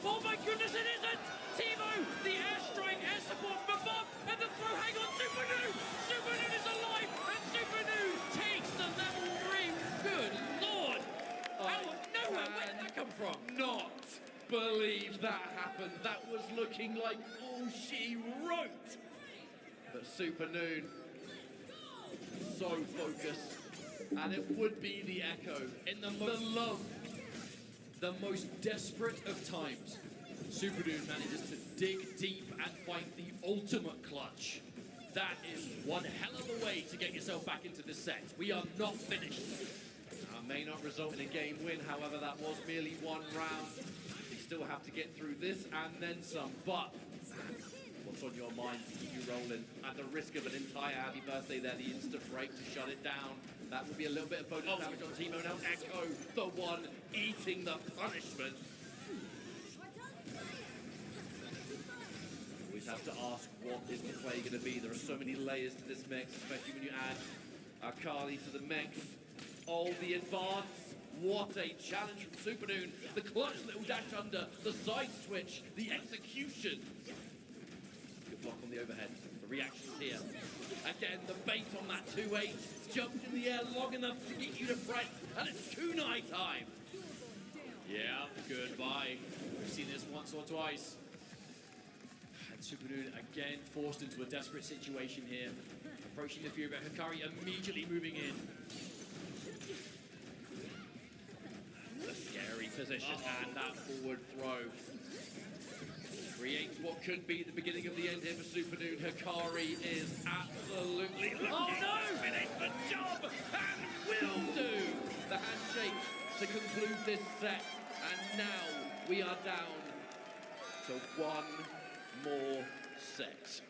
Oh my goodness, it isn't! Teemo, the airstrike, air support from above, and the throw, hang on, Supernoon! Supernoon is alive, and Supernoon takes the level 3. Good lord! Out of nowhere, where did that come from? Not believe that happened. That was looking like all she wrote. But Supernoon, so focused. And it would be the Echo in the most desperate of times. Supernoon manages to dig deep and find the ultimate clutch. That is one hell of a way to get yourself back into the set. We are not finished. May not result in a game win, however, that was merely one round. We still have to get through this and then some, but what's on your mind to keep you rolling? At the risk of an entire happy birthday there, the instant break to shut it down. That would be a little bit of bonus damage on Teemo. Now Echo, the one eating the punishment. Always have to ask, what is the play going to be? There are so many layers to this mix, especially when you add Akali to the mix. Oh, the advance. What a challenge from Supernoon. The clutch little dash under, the side switch, the execution. Good block on the overhead. The reactions here. Again, the bait on that 2-8. Jumped in the air long enough to get you to press, and it's kunai time. Yeah, goodbye. We've seen this once or twice. And Supernoon again forced into a desperate situation here. Approaching the Fury, but Hikari immediately moving in. The scary position and that forward throw. Creates what could be the beginning of the end here for Supernoon. Hikari is absolutely looking to finish the job and will do. The handshake to conclude this set. And now we are down to one more set.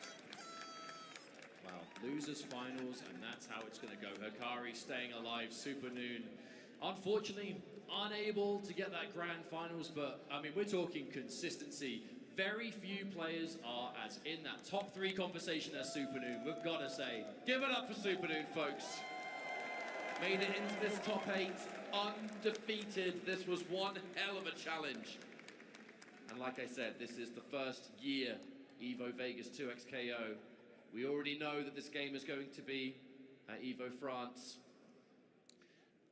Wow, losers finals, and that's how it's going to go. Hikari staying alive, Supernoon. Unfortunately, unable to get that grand finals, but I mean, we're talking consistency. Very few players are as in that top 3 conversation as Supernoon, we've got to say. Give it up for Supernoon, folks. Made it into this top 8, undefeated. This was one hell of a challenge. And like I said, this is the first year EVO Vegas 2XKO. We already know that this game is going to be at EVO France.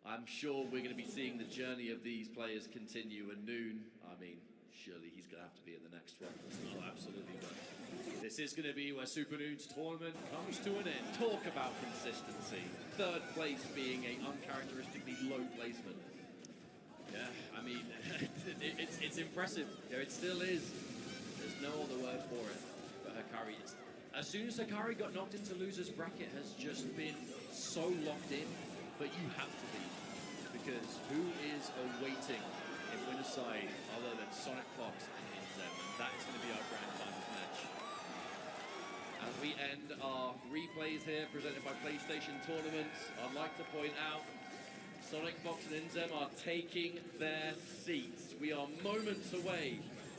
I'm sure we're going to be seeing the journey of these players continue, and Noon, I mean, surely he's going to have to be in the next one. Oh, absolutely. But this is going to be where Supernoon's tournament comes to an end. Talk about consistency. 3rd place being a uncharacteristically low placement. Yeah, I mean, it's impressive. Yeah, it still is. There's no other word for it. But Hikari is. As soon as Hikari got knocked into loser's bracket, has just been so locked in. But you have to be, because who is awaiting in winner's side other than Sonic Fox and Inzem? And that is going to be our grand finals match. As we end our replays here presented by PlayStation Tournaments, I'd like to point out Sonic Fox and Inzem are taking their seats. We are moments away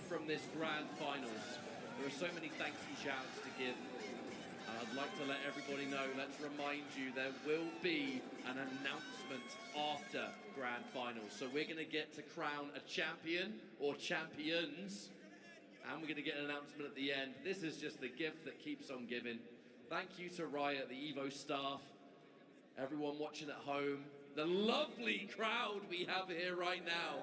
from this grand finals. There are so many thanks and shouts to give. I'd like to let everybody know, let's remind you, there will be an announcement after Grand Finals. So we're going to get to crown a champion or champions, and we're going to get an announcement at the end. This is just the gift that keeps on giving. Thank you to Riot, the EVO staff, everyone watching at home, the lovely crowd we have here right now.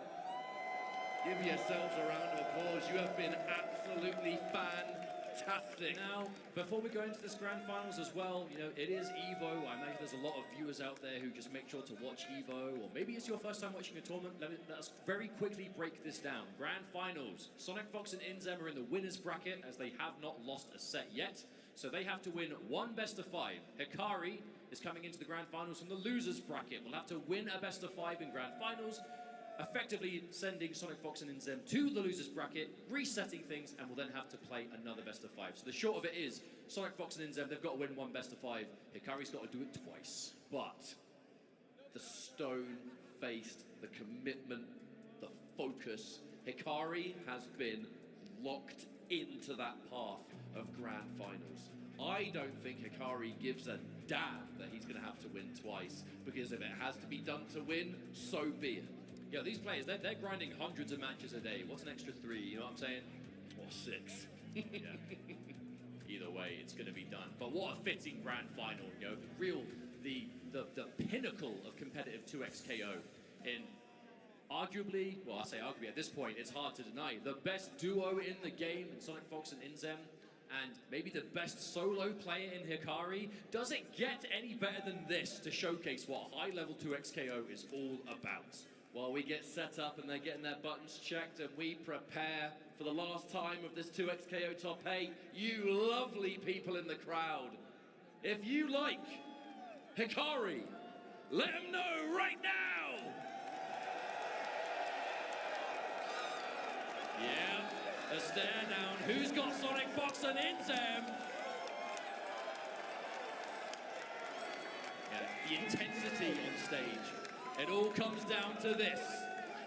Give yourselves a round of applause. You have been absolutely fantastic. Now, before we go into this grand finals as well, you know, it is EVO. I imagine there's a lot of viewers out there who just make sure to watch EVO, or maybe it's your first time watching a tournament. Let's very quickly break this down. Grand finals. Sonic Fox and Inzem are in the winner's bracket, as they have not lost a set yet. So they have to win one best of 5. Hikari is coming into the grand finals from the loser's bracket. We'll have to win a best of 5 in grand finals, effectively sending Sonic Fox and Inzem to the loser's bracket, resetting things, and we'll then have to play another best of 5. So the short of it is, Sonic Fox and Inzem, they've got to win one best of 5. Hikari's got to do it twice. But the stone-faced, the commitment, the focus, Hikari has been locked into that path of grand finals. I don't think Hikari gives a damn that he's going to have to win twice, because if it has to be done to win, so be it. Yeah, these players, they're grinding hundreds of matches a day. What's an extra 3, you know what I'm saying? Or 6. Yeah. Either way, it's going to be done. But what a fitting grand final, you know, the pinnacle of competitive 2XKO in arguably, well, I say arguably, at this point, it's hard to deny, the best duo in the game in Sonic Fox and Inzem, and maybe the best solo player in Hikari. Does it get any better than this to showcase what high-level 2XKO is all about? While we get set up and they're getting their buttons checked and we prepare for the last time of this 2XKO Top 8, you lovely people in the crowd, if you like Hikari, let them know right now! Yeah, a stare down. Who's got Sonic Fox and Inzem? Yeah, the intensity on stage. It all comes down to this.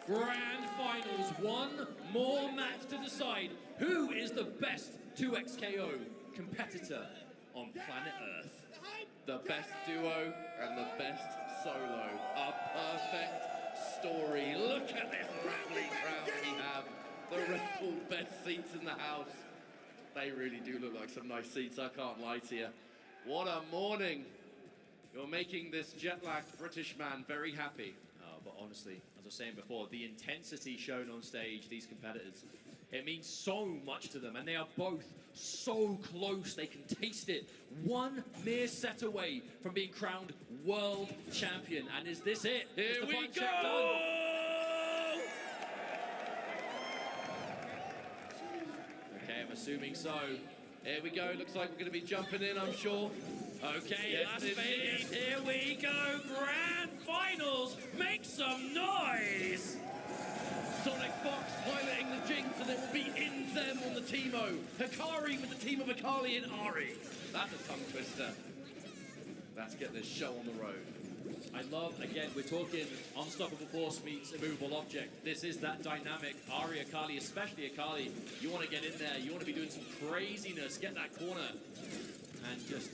Grand finals, one more match to decide who is the best 2XKO competitor on planet Earth. The best duo and the best solo. A perfect story. Look at this lovely crowd we have. The Red Bull best seats in the house. They really do look like some nice seats, I can't lie to you. What a morning. You're making this jet-lagged British man very happy. Oh, but honestly, as I was saying before, the intensity shown on stage, these competitors, it means so much to them, and they are both so close, they can taste it. One mere set away from being crowned world champion. And is this it? Here we go! Okay, I'm assuming so. Here we go, looks like we're going to be jumping in, I'm sure. Okay, Yes, Las indeed. Vegas, here we go. Grand finals, make some noise! Sonic Fox piloting the Jinx, and it will be in them on the Teemo. Hikari with the team of Akali and Ari. That's a tongue twister. Let's get this show on the road. I love, again, we're talking unstoppable force meets immovable object. This is that dynamic. Ari, Akali, especially Akali, you want to get in there, you want to be doing some craziness, get that corner, and just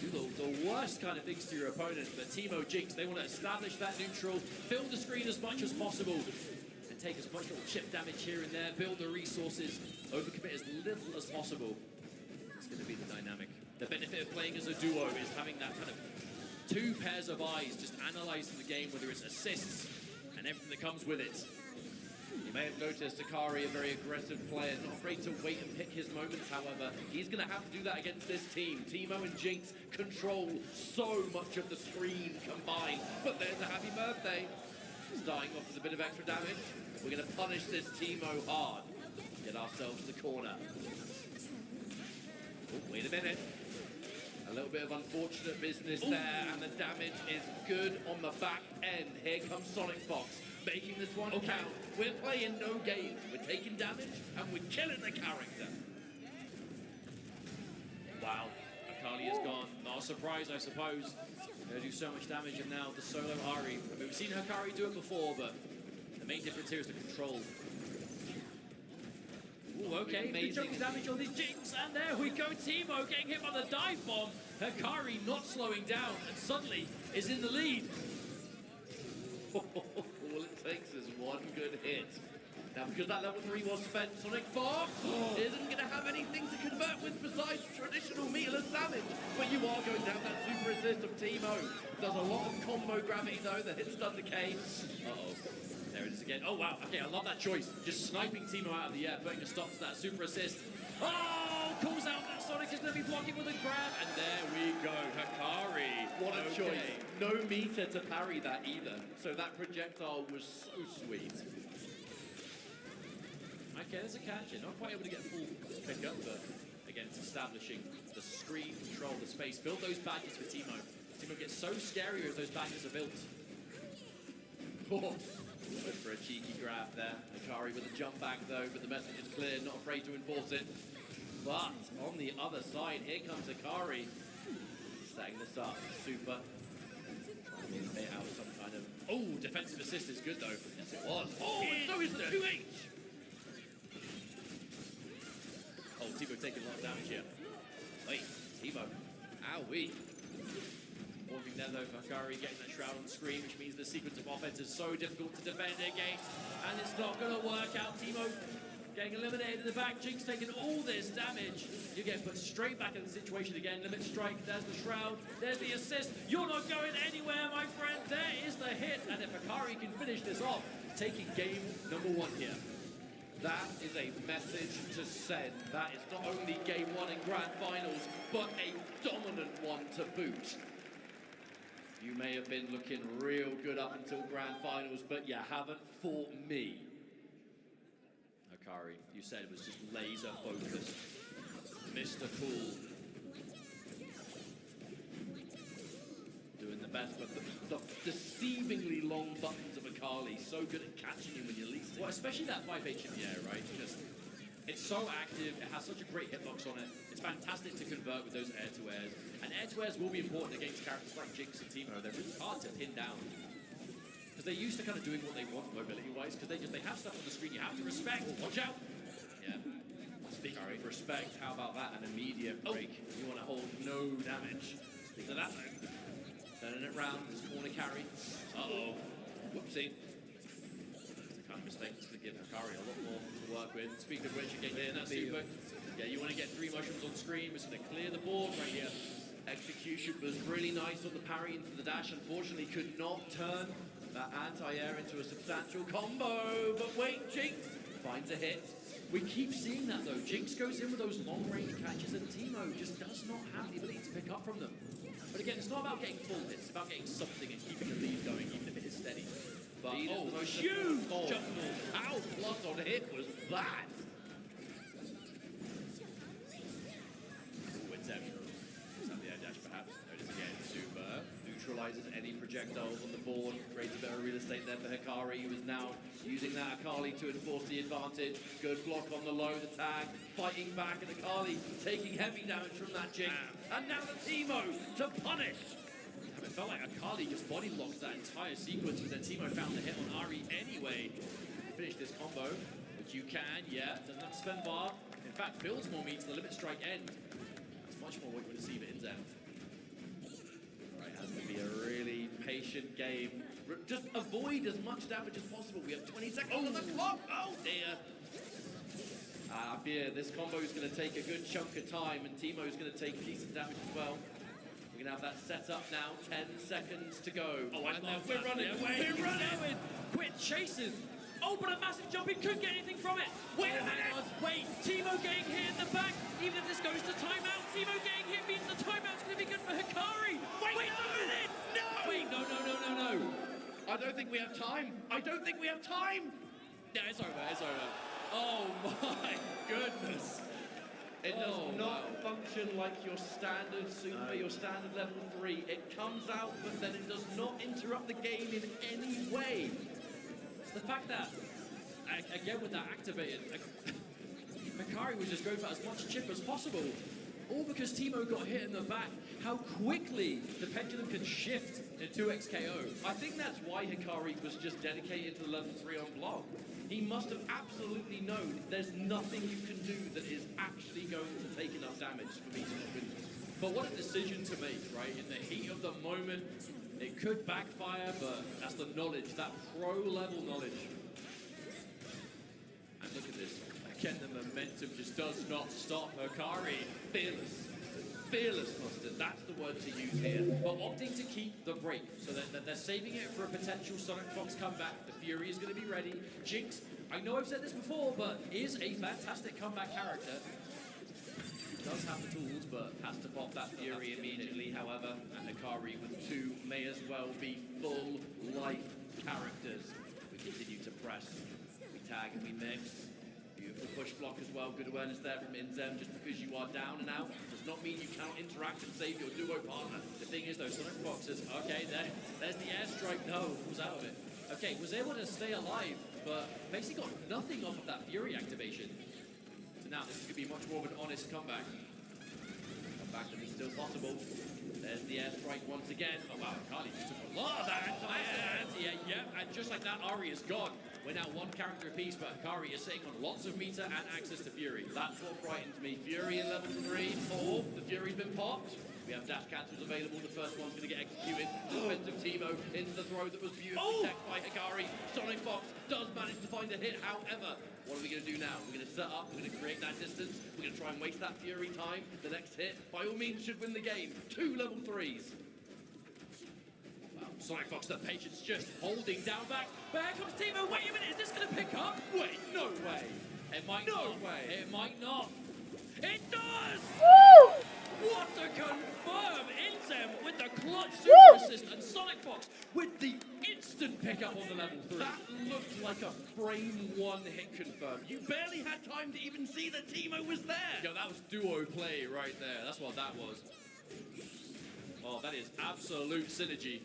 do the worst kind of things to your opponent. But Teemo, Jinx, they want to establish that neutral, fill the screen as much as possible, and take as much little chip damage here and there, build the resources, overcommit as little as possible. It's going to be the dynamic. The benefit of playing as a duo is having that kind of two pairs of eyes just analysing the game, whether it's assists and everything that comes with it. You may have noticed Akari, a very aggressive player, not afraid to wait and pick his moments, however. He's going to have to do that against this team. Teemo and Jinx control so much of the screen combined. But there's a happy birthday. Starting off with a bit of extra damage. We're going to punish this Teemo hard. Get ourselves the corner. Oh, wait a minute. A little bit of unfortunate business there, and the damage is good on the back end. Here comes Sonic Fox, making this one count. We're playing no games. We're taking damage, and we're killing the character. Wow, Akali is gone. Not a surprise, I suppose. They do so much damage, and now the solo Ari. I mean, we've seen Hikari do it before, but the main difference here is the control. Ooh, okay, big chunk of damage on this Jinx, and there we go, Teemo getting hit by the dive bomb. Hikari not slowing down, and suddenly is in the lead. All it takes is one good hit. Now, because that level 3 was spent, Sonic Fox isn't going to have anything to convert with besides traditional meterless damage. But you are going to have that super assist of Teemo. Does a lot of combo gravity, though. The hit stun decay. Uh-oh. There it is again. Oh, wow. Okay, I love that choice. Just sniping Teemo out of the air, putting a stop to that super assist. Oh, calls out that Sonic is going to be blocking with a grab. And there we go. Hikari. What a choice. No meter to parry that either. So that projectile was so sweet. Okay, there's a catch. Not quite able to get full pickup, but again, it's establishing the screen, control the space. Build those badges for Teemo. Teemo gets so scary as those badges are built. Oh. Went for a cheeky grab there. Akari with a jump back though, but the message is clear, not afraid to enforce it. But on the other side, here comes Akari. Setting this up. Super. They have some kind of... Oh, defensive assist is good though. Yes, it was. Oh, and so is the 2H! Oh, Teemo taking a lot of damage here. Wait, Teemo. Owie. Walking there though for Hikari, getting that shroud on screen, which means the sequence of offense is so difficult to defend against, and it's not going to work out. Teemo getting eliminated in the back, Jinx taking all this damage. You get put straight back in the situation again. Limit strike, there's the shroud, there's the assist. You're not going anywhere, my friend. There is the hit, and if Hikari can finish this off, taking game number 1 here. That is a message to send. That is not only game 1 in grand finals, but a dominant one to boot. You may have been looking real good up until grand finals, but you haven't fought me. Hikari, you said it was just laser focused. Mr. Cool. Doing the best, but the deceivingly long buttons of Akali, so good at catching you when you least Well, especially that 5H in the air, right? Just, it's so active, it has such a great hitbox on it. It's fantastic to convert with those air-to-airs. And air-to-airs will be important against characters like Jinx and Teemo. They're really hard to pin down. Because they're used to kind of doing what they want mobility-wise, because they have stuff on the screen you have to respect. Watch out! Yeah. Speaking of respect, how about that? An immediate break. You want to hold no damage. Speaking of that, though, turning it round, this corner carry. Uh-oh. Whoopsie. It's the kind of mistake that's going to give Hikari a lot more to work with. Speaking of which, again, clear that super. Yeah, you want to get 3 mushrooms on screen. It's going to clear the board right here. Execution was really nice on the parry into the dash. Unfortunately, could not turn that anti-air into a substantial combo. But wait, Jinx finds a hit. We keep seeing that though. Jinx goes in with those long-range catches and Teemo just does not have the ability to pick up from them. But again, it's not about getting full hits, it's about getting something and keeping the lead going, even if it is steady. But huge jump ball. How plus on hit was that? Dash perhaps. Notice again, super. Neutralizes any projectiles on the board. Creates a bit of real estate there for Hikari, who is now using that Akali to enforce the advantage. Good block on the low, the tag. Fighting back, and Akali taking heavy damage from that Jinx. And now the Teemo to punish. It felt like Akali just body blocked that entire sequence, but then Teemo found the hit on Ari anyway. Finish this combo, which you can, yeah. Doesn't have to spend bar. In fact, builds more meat to the limit strike end. That's much more what you want to see for Inzen. Right, has to be a really patient game. Just avoid as much damage as possible. We have 20 seconds on the clock. Oh dear. I fear this combo is going to take a good chunk of time, and Teemo is going to take decent damage as well. We're going to have that set up now. 10 seconds to go. Oh, and we're running away. We're running. Quit chasing. Oh, but a massive jump. He couldn't get anything from it. Wait a minute. Wait. Teemo getting hit in the back. Even if this goes to timeout, Teemo getting hit means the timeout's going to be good for Hikari. Wait a minute. No. Wait, no. I don't think we have time. Yeah, it's over. Oh my goodness. It does not function like your standard super, your standard level 3. It comes out, but then it does not interrupt the game in any way. It's the fact that, again with that activated, Hikari was just going for as much chip as possible. All because Teemo got hit in the back. How quickly the pendulum can shift in 2x KO. I think that's why Hikari was just dedicated to the level 3 on block. He must have absolutely known there's nothing you can do that is actually going to take enough damage for me to not win this. But what a decision to make, right? In the heat of the moment, it could backfire, but that's the knowledge, that pro-level knowledge. And look at this. Again, the momentum just does not stop Hikari. Fearless mustard, that's the word to use here. But opting to keep the break, so that they're saving it for a potential Sonic Fox comeback. The Fury is going to be ready. Jinx, I know I've said this before, but is a fantastic comeback character. Does have the tools, but has to pop that Fury immediately, however. And Hikari with 2 may as well be full life characters. We continue to press, we tag and we mix. Beautiful push block as well, good awareness there from Inzem. Just because you are down and out does not mean you cannot interact and save your duo partner. The thing is though, Sonic Foxes, okay, there's the airstrike, no, was out of it. Okay, was able to stay alive, but basically got nothing off of that Fury activation. So now this is going to be much more of an honest comeback. Comeback that is still possible. There's the airstrike once again. Oh wow, Carly just took a lot of that anti-air. Yeah, and just like that, Ari is gone. We're now 1 character apiece, but Hikari is sitting on lots of meter and access to Fury. That's what frightens me. Fury in level 3. Oh, the Fury's been popped. We have dash cancels available. The first one's going to get executed. Defensive Teemo into the throw that was beautifully teched by Hikari. Sonic Fox does manage to find a hit. However, what are we going to do now? We're going to set up. We're going to create that distance. We're going to try and waste that Fury time. The next hit, by all means, should win the game. 2 level 3s. Sonic Fox, the patience just holding down back. But here comes Teemo. Wait a minute, is this going to pick up? Wait, no way. It might no not. way. It might not. It does! Woo! What to confirm! Inzem with the clutch super assist and Sonic Fox with the instant pickup on the level 3. That looked like a frame 1 hit confirm. You barely had time to even see that Teemo was there. Yo, that was duo play right there. That's what that was. Oh, that is absolute synergy.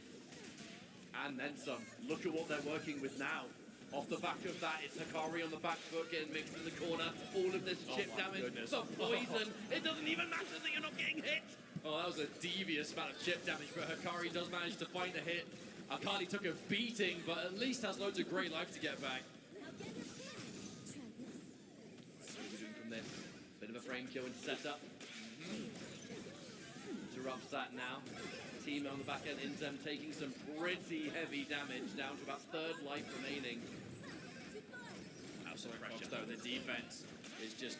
And then some. Look at what they're working with now. Off the back of that, it's Hikari on the back foot, getting mixed in the corner. All of this chip damage, goodness. the poison. It doesn't even matter that you're not getting hit. Oh, that was a devious amount of chip damage, but Hikari does manage to find a hit. Akali took a beating, but at least has loads of great life to get back. What are we doing from this? Bit of a frame kill into setup. Interrupts that now. team on the back end. Inzem taking some pretty heavy damage, down to about third life remaining. Absolute pressure though, the defense is just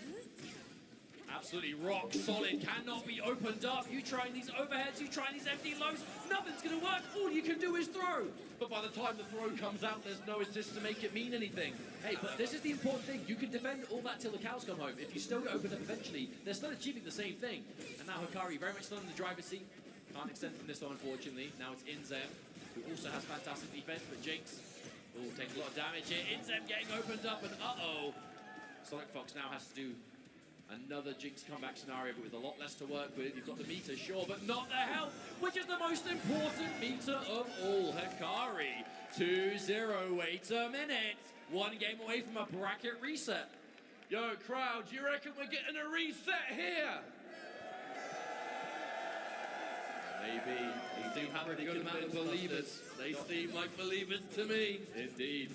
absolutely rock solid, cannot be opened up. You trying these overheads, you trying these empty lows, nothing's gonna work. All you can do is throw. But by the time the throw comes out, there's no assist to make it mean anything. Hey, but this is the important thing. You can defend all that till the cows come home. If you still get opened up eventually, they're still achieving the same thing. And now Hikari very much still in the driver's seat. Can't extend from this one, unfortunately. Now it's Inzem, who also has fantastic defense, but Jinx will take a lot of damage here. Inzem getting opened up, and uh-oh. Sonic Fox now has to do another Jinx comeback scenario, but with a lot less to work with. You've got the meter, sure, but not the health, which is the most important meter of all. Hikari, 2-0, wait a minute. One game away from a bracket reset. Yo, crowd, do you reckon we're getting a reset here? Maybe. They seem pretty good amount of believers. They seem like believers to me. Indeed.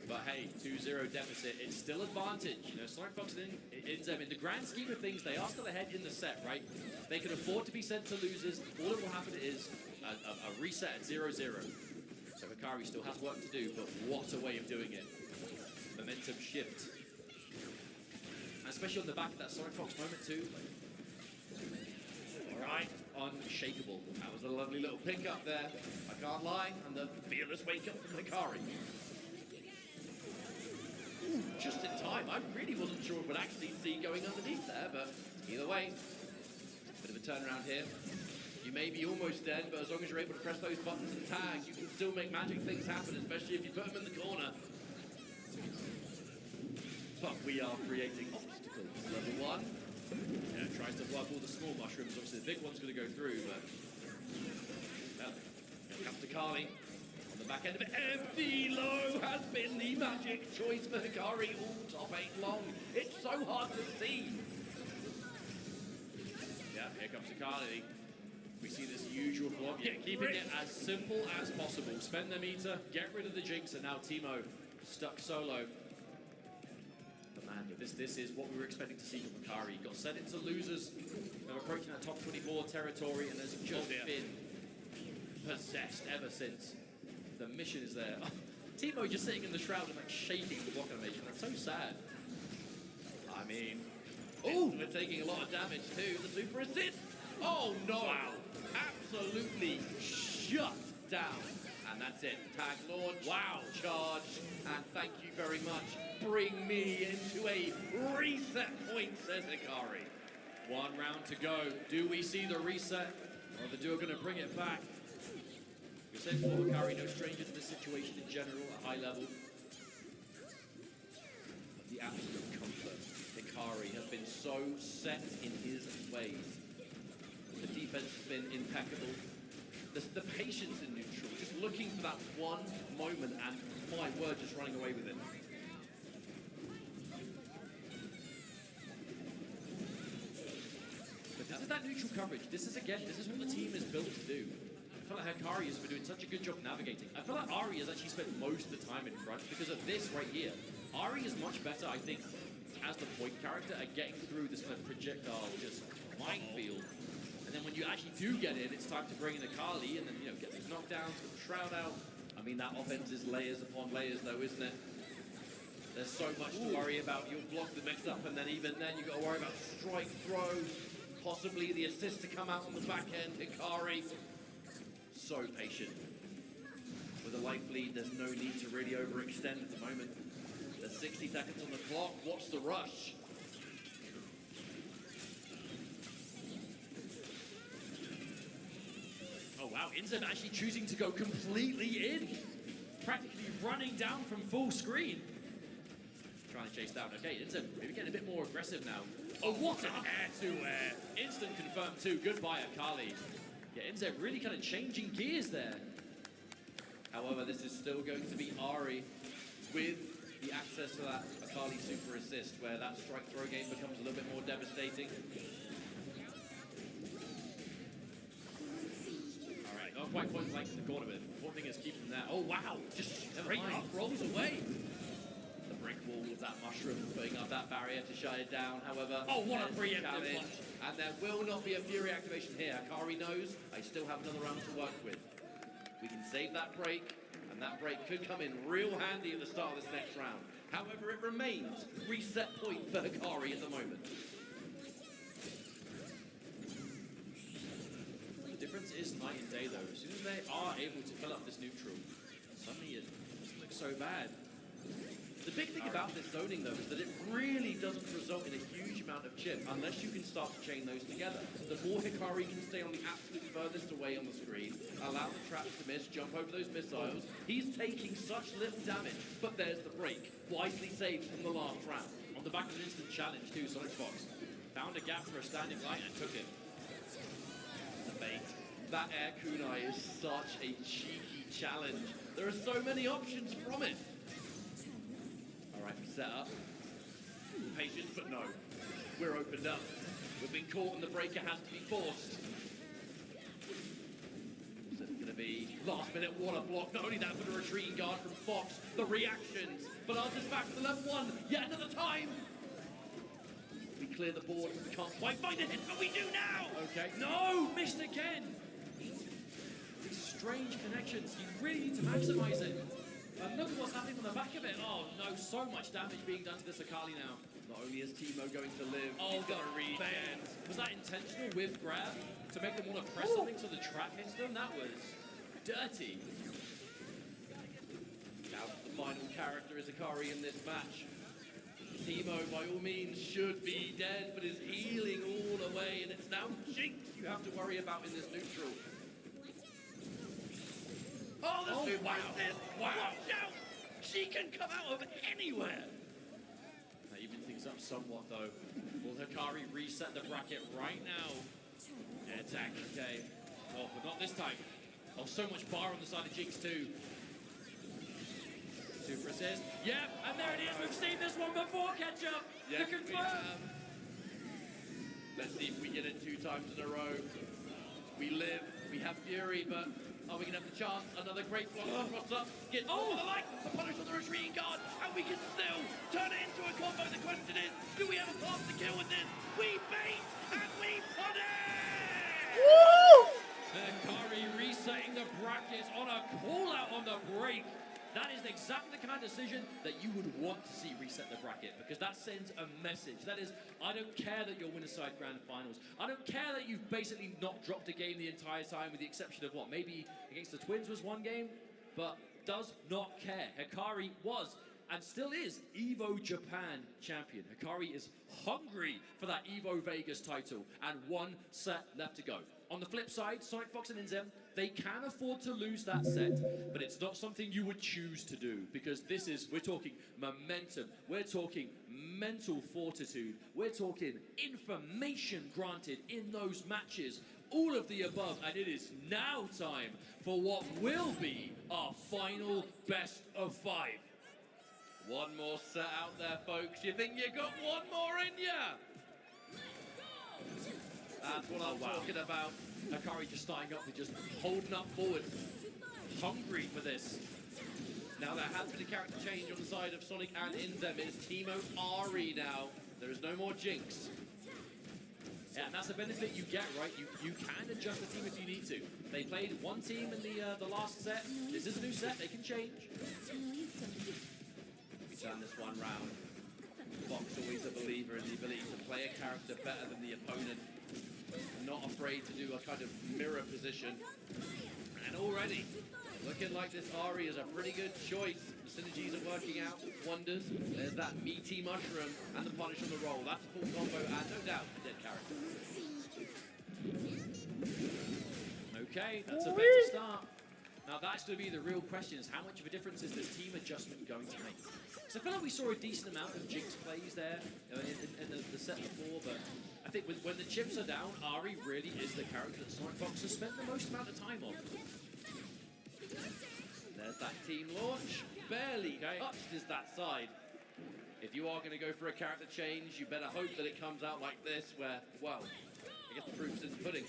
But hey, 2-0 deficit, it's still advantage. You know, Sonic Fox and Inzem, in the grand scheme of things, they are still ahead in the set, right? They can afford to be sent to losers. All that will happen is a reset at 0-0. So Hikari still has work to do, but what a way of doing it. Momentum shift. And especially on the back of that Sonic Fox moment too. All right. Unshakable. That was a lovely little pickup there. I can't lie. And the fearless wake up from Hikari. Ooh, just in time. I really wasn't sure what we'd actually see going underneath there, but either way, bit of a turnaround here. You may be almost dead, but as long as you're able to press those buttons and tag, you can still make magic things happen, especially if you put them in the corner. But we are creating obstacles. Level 1. Yeah, tries to block all the small mushrooms. Obviously, the big one's going to go through, but here comes Hikari. On the back end of it, empty low has been the magic choice for Hikari all top 8 long. It's so hard to see. yeah, here comes Hikari. We see this usual flop. Yeah, keeping it as simple as possible. Spend the meter, get rid of the Jinx, and now Teemo stuck solo. But man, this is what we were expecting to see from Hikari. Got sent into losers. They're approaching that top 24 territory, and there's just been possessed ever since. The mission is there. Teemo just sitting in the shroud and like shaking the block animation. That's so sad. I mean, oh, we're taking a lot of damage too. The super assist. Oh no! Wow. Absolutely shut down. And that's it. Tag launch. Wow. Charge. And thank you very much. Bring me into a reset point, says Hikari. One round to go. Do we see the reset? Or are the duo going to bring it back? We said before, Hikari, no stranger to this situation in general at high level. But the absolute comfort. Hikari has been so set in his ways. The defense has been impeccable. The patience in neutral, just looking for that one moment and, my word, just running away with it. But this is that neutral coverage. This is what the team is built to do. I feel like Hikari has been doing such a good job navigating. I feel like Ari has actually spent most of the time in front because of this right here. Ari is much better, I think, as the point character at getting through this kind of projectile just minefield. And then when you actually do get in, it's time to bring in Akali and then, you know, get those knockdowns, get the shroud out. I mean, that offense is layers upon layers though, isn't it? There's so much to worry about. You'll block the mix up, and then even then you've got to worry about strike throws, possibly the assist to come out on the back end. Hikari, so patient. With a life lead, there's no need to really overextend at the moment. There's 60 seconds on the clock. What's the rush? Oh wow, Inzem actually choosing to go completely in. Practically running down from full screen. Trying to chase down. Okay, Inzem maybe getting a bit more aggressive now. Oh, what an air-to-air. Instant confirmed too. Goodbye, Akali. Yeah, Inzem really kind of changing gears there. However, this is still going to be Ari with the access to that Akali super assist, where that strike throw game becomes a little bit more devastating. All right, not quite point blank in the corner, but the important thing is keeping that. Oh wow, just straight up rolls away. The bring brick wall with that mushroom, putting up that barrier to shut it down. However, Oh, what a there's preemptive challenge, punch. and there will not be a Fury activation here. Akari knows I still have another round to work with. We can save that break, and that break could come in real handy at the start of this next round. However, it remains reset point for Akari at the moment. The difference is night and day, though. As soon as they are able to fill up this neutral, suddenly it doesn't look so bad. The big thing about this zoning, though, is that it really doesn't result in a huge amount of chip unless you can start to chain those together. The more Hikari can stay on the absolute furthest away on the screen, allow the traps to miss, jump over those missiles, he's taking such little damage, but there's the break. Wisely saved from the last round. On the back of an instant challenge, too, Sonic Fox found a gap for a standing light and took it. The bait. That air kunai is such a cheeky challenge. There are so many options from it. Alright, we set up. Patience, but no. We're opened up. We've been caught and the breaker has to be forced. So it's going to be last minute water block. Not only that, but a retreating guard from Fox. The reactions. But ours is back to the level 1. Yet another time. We clear the board. We can't quite find a hit, but we do now. Okay. No! Missed again! These strange connections. You really need to maximize it. And look at what's happening on the back of it. Oh no, so much damage being done to this Akali now. Not only is Teemo going to live, oh, he's going to read. Was that intentional with grab to make them want to press something so the trap hits them? That was dirty. Now the final character is Akari in this match. Teemo, by all means, should be dead, but is healing all the way, and it's now Jinx you have to worry about in this neutral. Oh, this is wow. Wow. Watch out! She can come out of anywhere! That even things up somewhat, though. Will Hikari reset the bracket right now? Attack, okay. Oh, but not this time. Oh, so much bar on the side of Jinx, too. Super assist. Yep, and there it is. We've seen this one before, Ketchup. Yes, the confirm. Let's see if we get it 2 times in a row. We live, we have Fury, but are we going to have the chance? Another great block across up. Gets over the line, the punish on the retreating guard, and we can still turn it into a combo. The question is, do we have a path to kill with this? We bait, and we punish! Woo! Hikari resetting the brackets on a call-out on the break. That is exactly the kind of decision that you would want to see reset the bracket, because that sends a message. That is, I don't care that you're winner side grand finals. I don't care that you've basically not dropped a game the entire time, with the exception of what, maybe against the Twins was one game, but does not care. Hikari was and still is EVO Japan champion. Hikari is hungry for that EVO Vegas title, and 1 set left to go. On the flip side, Sonic Fox and Inzem, they can afford to lose that set, but it's not something you would choose to do, because this is, we're talking momentum, we're talking mental fortitude, we're talking information granted in those matches, all of the above, and it is now time for what will be our final best of 5. One more set out there, folks. You think you got one more in ya? That's what I'm talking about. Hikari just starting up and just holding up forward. Hungry for this. Now there has been a character change on the side of Sonic and Inzem. It's Teemo Ari now. There is no more Jinx. Yeah, and that's the benefit you get, right? You can adjust the team if you need to. They played one team in the last set. This is a new set. They can change. We turn this one round. Fox always a believer in the ability to play a character better than the opponent. Not afraid to do a kind of mirror position. And already, looking like this Ari is a pretty good choice. The synergies are working out wonders. There's that meaty mushroom and the punish on the roll. That's a full combo and no doubt a dead character. Okay, that's a better start. Now that's going to be the real question, is how much of a difference is this team adjustment going to make? So I feel like we saw a decent amount of Jinx plays there in the set before, but I think when the chips are down, Ari really is the character that Sonic Fox has spent the most amount of time on. There's that team launch. Barely touched is that side. If you are going to go for a character change, you better hope that it comes out like this, where, well, I guess the proof's in the pudding.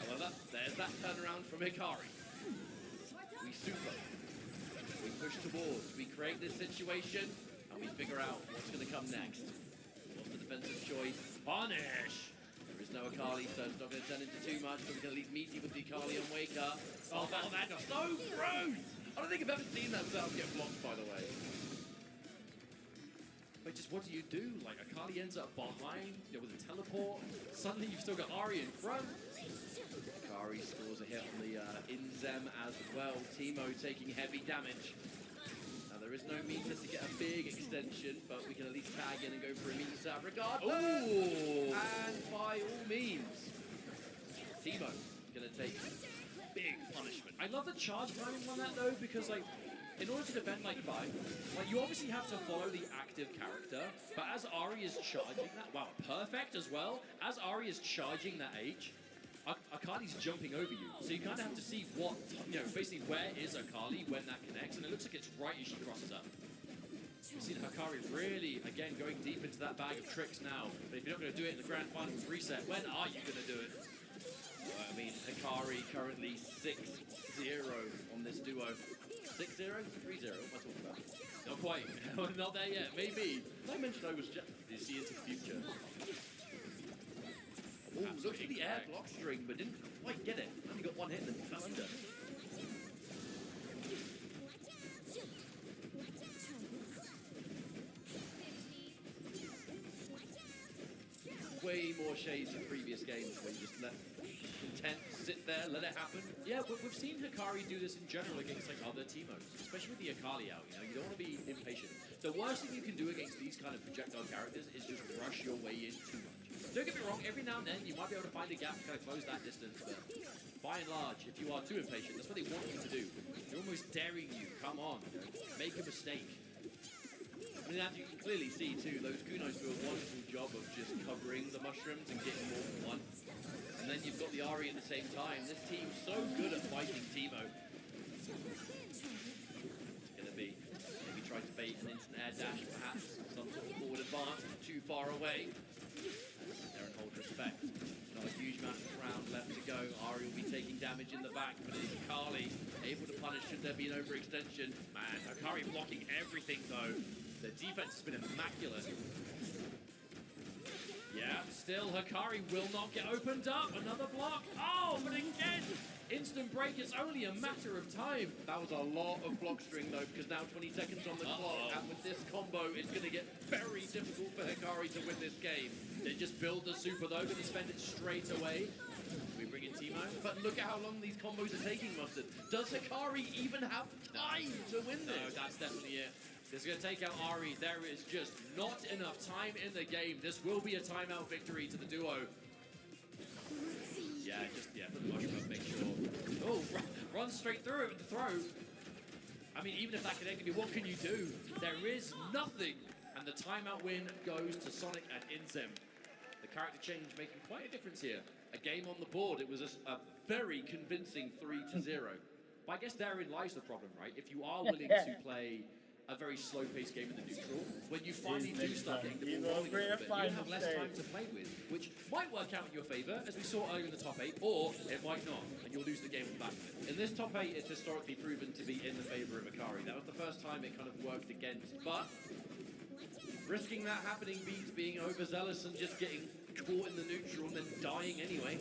However, there's that turnaround from Hikari. We super. We push towards. We create this situation, and we figure out what's going to come next. What's the defensive choice? Punish! There is no Akali, so it's not going to turn into too much, but we can at least meet you with the Akali and wake up. Oh, that's so gross! I don't think I've ever seen that without getting blocked, by the way. But just what do you do? Like, Akali ends up behind, with a teleport. Suddenly you've still got Ahri in front. Akali scores a hit on the Inzem as well. Teemo taking heavy damage. Now, there is no meter to get a big extension, but we can at least tag in and go for a meter regardless. Ooh. And by all means, Teemo gonna take big punishment. I love the charge timing on that though, because like, in order to defend like Vi, like you obviously have to follow the active character, but as Ahri is charging that, wow, perfect as well. As Ahri is charging that H, Akali's jumping over you, so you kind of have to see what, basically where is Akali when that connects, and it looks like it's right as she crosses up. You see Akali really, again, going deep into that bag of tricks now, but if you're not going to do it in the Grand Finals reset, when are you going to do it? Well, I mean, Akali currently 6-0 on this duo. 6-0? 3-0? What am I talking about? Not quite. Not there yet. Maybe. Did I mention I was just... Did you see into the future? Oh, looked at the air block string, but didn't quite get it. Only got one hit and then fell under. Way more shades of previous games where you just let content sit there, let it happen. Yeah, but we've seen Hikari do this in general against like other Teemos, especially with the Akali out. You don't want to be impatient. The worst thing you can do against these kind of projectile characters is just rush your way in too much. Don't get me wrong, every now and then you might be able to find a gap to kind of close that distance, but by and large, if you are too impatient, that's what they want you to do. They're almost daring you. Come on, make a mistake. I mean, as you can clearly see too, those Kunos do a wonderful job of just covering the mushrooms and getting more than one. And then you've got the Ahri at the same time. This team's so good at fighting Teemo. It's gonna be maybe try to bait an instant air dash, perhaps some sort of forward advance, too far away. There and hold respect. Not a huge amount of round left to go. Ahri will be taking damage in the back, but it's Akali able to punish should there be an overextension. Man, Akali blocking everything though. The defense has been immaculate. Yeah, still Hikari will not get opened up. Another block. Oh, but again, instant break. It's only a matter of time. That was a lot of block string though, because now 20 seconds on the clock, and with this combo, it's going to get very difficult for Hikari to win this game. They just build the super though, going to spend it straight away. We bring in Teemo, but look at how long these combos are taking, Mustard. Does Hikari even have time to win this? No, that's definitely it. This is going to take out Ahri. There is just not enough time in the game. This will be a timeout victory to the duo. Yeah, put the mushroom up, make sure. Oh, run straight through it with the throw. I mean, even if that connected me, what can you do? There is nothing. And the timeout win goes to Sonic and Inzem. The character change making quite a difference here. A game on the board. It was a very convincing 3-0. But I guess therein lies the problem, right? If you are willing to play a very slow-paced game in the neutral, when you finally do start getting the ball rolling a little bit, you have less time to play with, which might work out in your favor, as we saw earlier in the top 8, or it might not, and you'll lose the game on the back of it. In this top 8, it's historically proven to be in the favor of Akari. That was the first time it kind of worked against, but risking that happening beats being overzealous and just getting caught in the neutral and then dying anyway.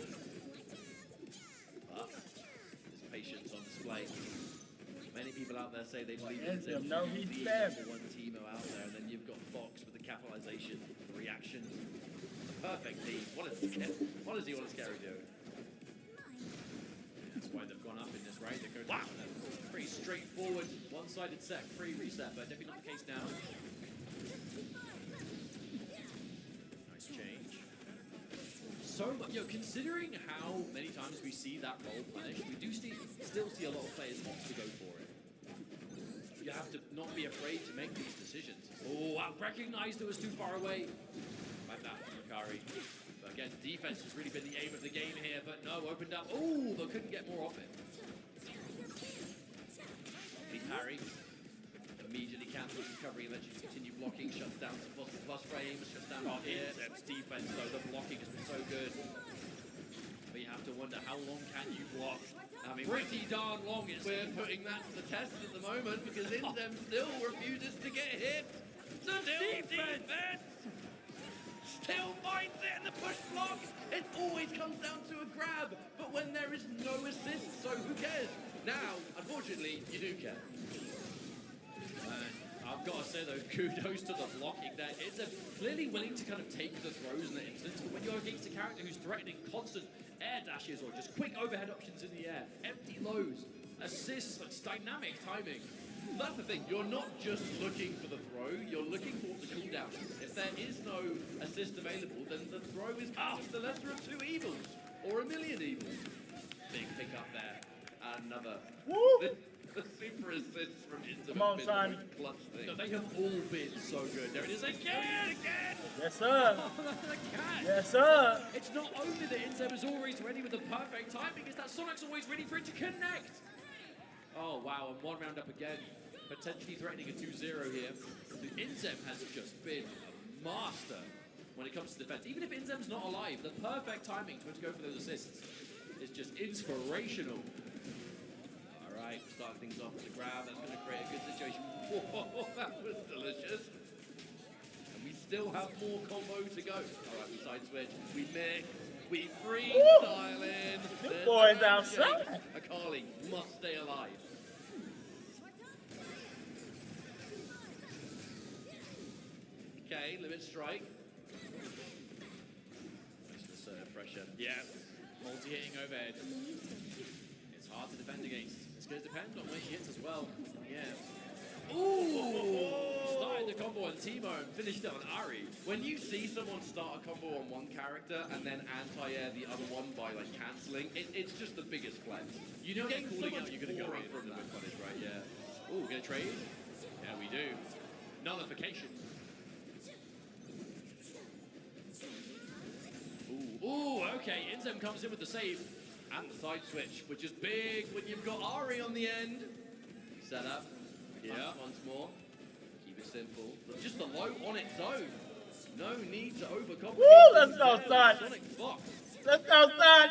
But there's patience on display. Many people out there say they believe in the number one Teemo out there, and then you've got Fox with the capitalization, the reactions. The perfect team. What does he want to scary do? That's why they've gone up in this, right? They're going pretty straightforward, one-sided set, free reset, but definitely not the case now. Nice change. So, considering how many times we see that roll punished, we do still see a lot of players opt to go for it. You have to not be afraid to make these decisions. Oh, I recognized it was too far away. Like that from Hikari. But again, defense has really been the aim of the game here, but no, opened up. Oh, but couldn't get more off it. Big parry. Immediately cancels recovery, eventually continue blocking, shuts down some possible plus frames, shuts down here. Inzem's defense, though, the blocking has been so good. But you have to wonder, how long can you block? I mean, pretty darn long. We're putting that to the test at the moment because Inzem still refuses to get hit. The defense! Still finds it in the push block. It always comes down to a grab, but when there is no assist, so who cares? Now, unfortunately, you do care. I've got to say though, kudos to the blocking there. It's clearly willing to kind of take the throws in the instance, but when you're against a character who's threatening constant air dashes or just quick overhead options in the air, empty lows, assists, it's dynamic timing. That's the thing, you're not just looking for the throw, you're looking for the cooldown. If there is no assist available, then the throw is the lesser of two evils, or a million evils. Big pick up there, another. Woo! The super assists from Inzem Come on, have son. been a clutch thing. No, they have all been so good. There it is again! Yes, sir. Oh, the cat! Yes, sir. It's not only that Inzem is always ready with the perfect timing, it's that Sonic's always ready for it to connect. Oh, wow, and one round up again. Potentially threatening a 2-0 here. The Inzem has just been a master when it comes to defense. Even if Inzem's not alive, the perfect timing to go for those assists is just inspirational. All right, starting things off with a grab. That's going to create a good situation. Whoa, that was delicious. And we still have more combo to go. All right, we side switch, we mix, we freestyle in. This boy's outside. Akali must stay alive. Okay, limit strike. Nice pressure. Yeah, multi-hitting overhead. It's hard to defend against. It's going to depend on where she hits as well. Yeah. Ooh! Started the combo on Timo and finished it on Ari. When you see someone start a combo on one character and then anti-air the other one by like cancelling, it's just the biggest flex. You know they're calling out, you're going to go aura in from that that. punish, right? Yeah. Ooh, going to trade? Yeah, we do. Nullification. Ooh, okay, Inzem comes in with the save. And the side switch, which is big when you've got Ari on the end. Set up. Yeah. Once more. Keep it simple. But just the low on its own. No need to overcomplicate. Woo, let's go, things. son. Sonic Fox. Let's go, son.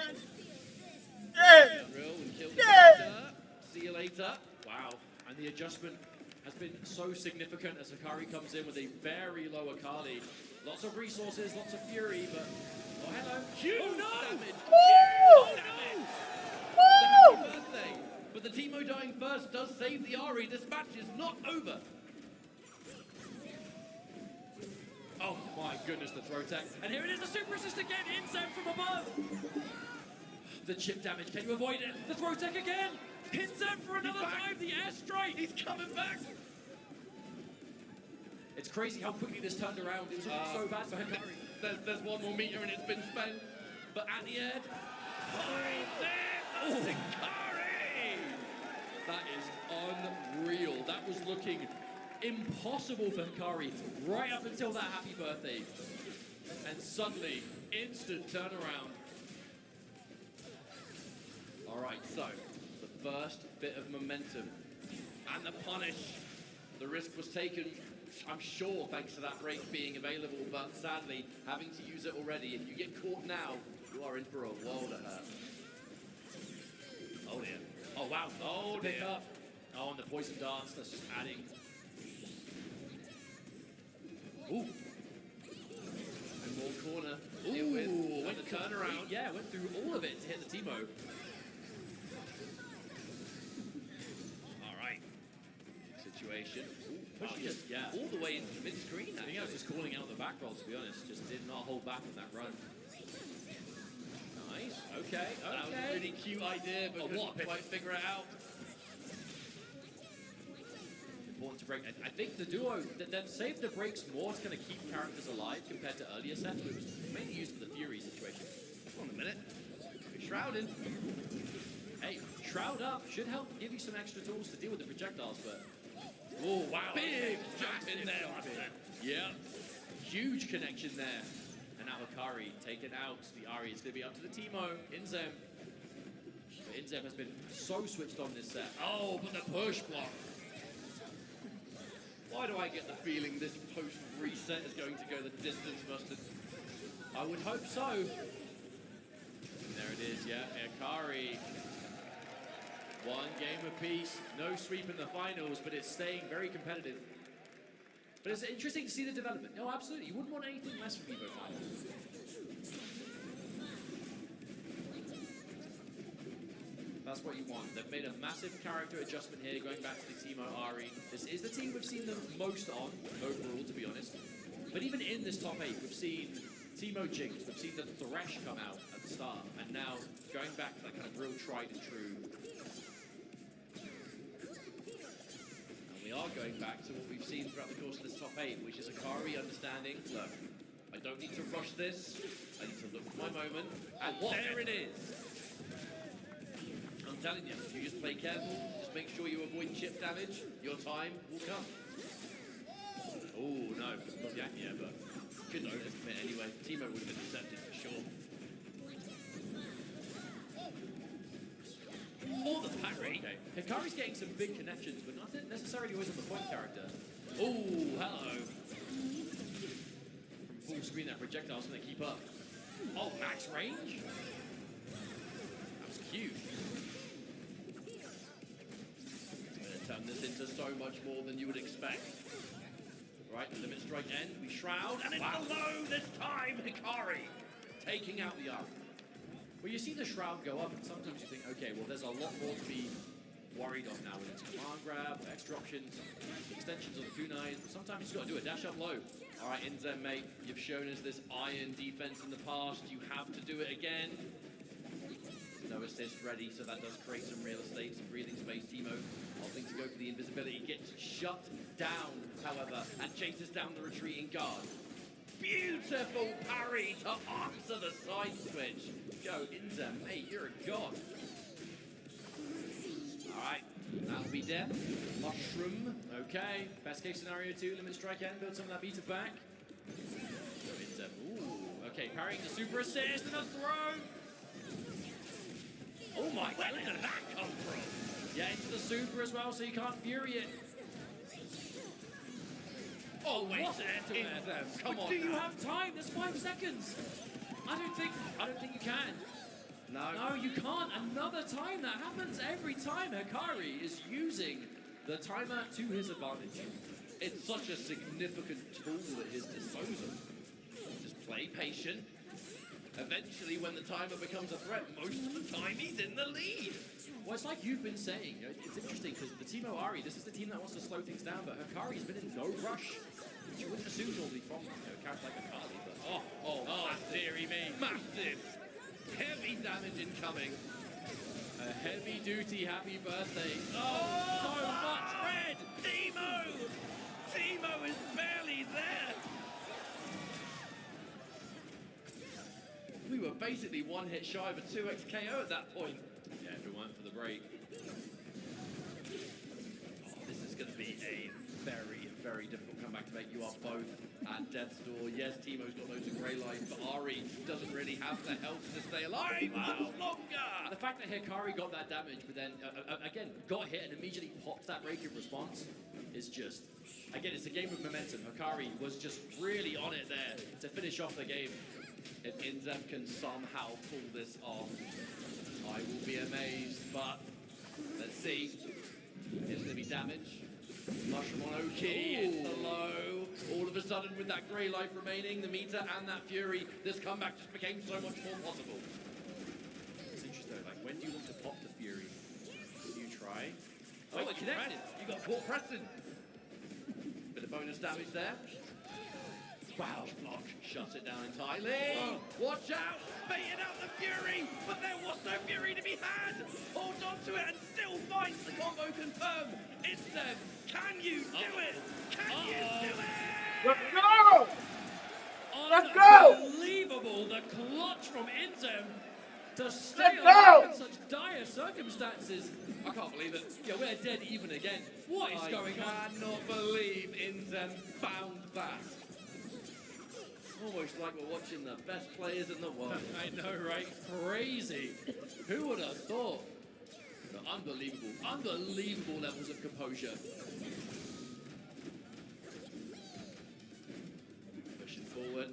Yeah. Drill and kill the Yeah. character. See you later. Wow, and the adjustment has been so significant as Hikari comes in with a very low Akali. Lots of resources, lots of fury, but... Oh, hello. Huge damage. Woo! The happy birthday. But the Timo dying first does save the Ari. This match is not over. Oh my goodness, the throw tech. And here it is, the super assist again, Inzem from above. The chip damage, can you avoid it? The throw tech again. Inzem for another time, the airstrike. He's coming back. It's crazy how quickly this turned around. It was so bad for Hikari. There's one more meter and it's been spent. But at the end, Hikari! That is unreal. That was looking impossible for Hikari right up until that happy birthday. And suddenly, instant turnaround. All right, so the first bit of momentum and the punish. The risk was taken, I'm sure, thanks to that break being available, but sadly, having to use it already. If you get caught now, you are in for a world of hurt. Oh dear. Oh wow. Oh Pick dear. up. Oh, and the poison dance, that's just adding. Ooh. And more corner. Ooh, Deal with. went Another turnaround. Yeah, went through all of it to hit the Timo. All right. Situation. Pushing it, yeah. All the way into the mid-screen. I think I was just calling out the back roll, to be honest. Just did not hold back on that run. Nice. Okay. That was a really cute idea, but couldn't quite figure it out. Important to break. I think the duo that saved the breaks more to kind of keep characters alive compared to earlier sets, but it was mainly used for the Fury situation. Hold on a minute. Shrouded. Hey, Shroud up should help give you some extra tools to deal with the projectiles, but... Oh, wow. Big jump in there. Yeah. Huge connection there. And now Hikari taken out. The Ari is going to be up to the Timo. Inzem. But Inzem has been so switched on this set. Oh, but the push block. Why do I get the feeling this post-reset is going to go the distance, Mustard? I would hope so. And there it is, yeah. Hikari One game apiece, no sweep in the finals, but it's staying very competitive. But it's interesting to see the development. No, absolutely. You wouldn't want anything less from EVO finals. That's what you want. They've made a massive character adjustment here, going back to the Teemo Ari. This is the team we've seen the most on, overall, to be honest. But even in this top 8, we've seen Teemo Jinx, we've seen the Thresh come out at the start, and now going back to that kind of real tried and true. And we are going back to what we've seen throughout the course of this top 8, which is Akari understanding, look, I don't need to rush this, I need to look for my moment, and there it is! I'm telling you, if you just play careful, just make sure you avoid chip damage, your time will come. Oh no, not yet, yeah, but couldn't overcommit anyway. Teemo would have intercepted for sure. Oh, the parry. Okay. Hikari's getting some big connections, but not necessarily always on the point character. Oh, hello. From full screen, that projectile's going to keep up. Oh, max range? That was cute. Turn this into so much more than you would expect. Right, the limit strike end, we shroud, and it's below this time, Hikari taking out the arm. Well, you see the shroud go up, and sometimes you think, okay, well, there's a lot more to be worried of now with its command grab, extra options, extensions on the kunais, but sometimes you just got to do a dash up low. All right, Inzem, mate, you've shown us this iron defense in the past, you have to do it again. No assist ready, so that does create some real estate, some breathing space. Teemo opting to go for the invisibility, gets shut down, however, and chases down the retreating guard. Beautiful parry to answer the side switch. Go, Inzem, mate, you're a god. All right, that'll be death. Mushroom, okay. Best case scenario 2, limit strike end, build some of that beater back. Go, Inzem, ooh, okay, parrying the super assist and a throw. Oh my, where did that come from? Yeah, into the super as well, so you can't fury it. Oh, wait, come on. Do you have time? There's 5 seconds. I don't think you can. No, you can't. Another time that happens every time Hikari is using the timer to his advantage. It's such a significant tool at his disposal. Just play patient. Eventually, when the timer becomes a threat, most of the time he's in the lead. Well, it's like you've been saying. It's interesting because the Teemo Ari, this is the team that wants to slow things down, but Hikari's been in no rush. Which you wouldn't assume normally from a character like Hikari, but dearie me. Massive, heavy damage incoming. A heavy-duty happy birthday. Oh, so much red. Teemo is barely there. We were basically one hit shy of a 2x KO at that point. Yeah, everyone for the break. Oh, this is going to be a very, very difficult comeback to make. You are both at death's door. Yes, Teemo's got loads of grey life, but Ari doesn't really have the health to stay alive longer. The fact that Hikari got that damage, but then, again, got hit and immediately popped that break in response is just... Again, it's a game of momentum. Hikari was just really on it there to finish off the game. If Inzem can somehow pull this off, I will be amazed, but let's see. There's going to be damage. Mushroom on Oki, it's the low. All of a sudden, with that grey life remaining, the meter and that fury, this comeback just became so much more possible. It's interesting though, like, when do you want to pop the fury? Do you try? Oh, it connected! You got caught pressing. Bit of bonus damage there. Wow, block shuts it down entirely. Whoa. Watch out! Baiting out the fury, but there was no fury to be had. Holds on to it and still finds the combo confirmed. Inzem, can you do it? Can you do it? Let's go! Let's go! Unbelievable, the clutch from Inzem to stay alive in such dire circumstances. I can't believe it. Yeah, we're dead even again. What is going on? I cannot believe Inzem found that. Almost like we're watching the best players in the world. I know, right? Crazy. Who would have thought? No, unbelievable. Unbelievable levels of composure. Pushing forward.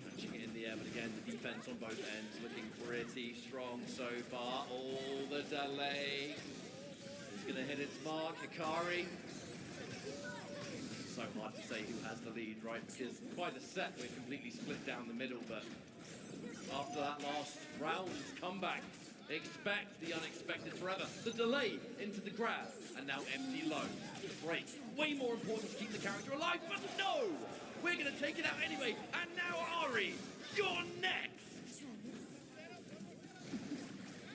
Punching it in the air, but again, the defense on both ends looking pretty strong so far. All the delay. gonna hit its mark. Hikari. So hard to say who has the lead, right? Because quite a set, we're completely split down the middle, but after that last round, it's comeback. Expect the unexpected forever. The delay into the grab, and now empty low. The break, way more important to keep the character alive, but no! We're gonna take it out anyway, and now Ari, you're next!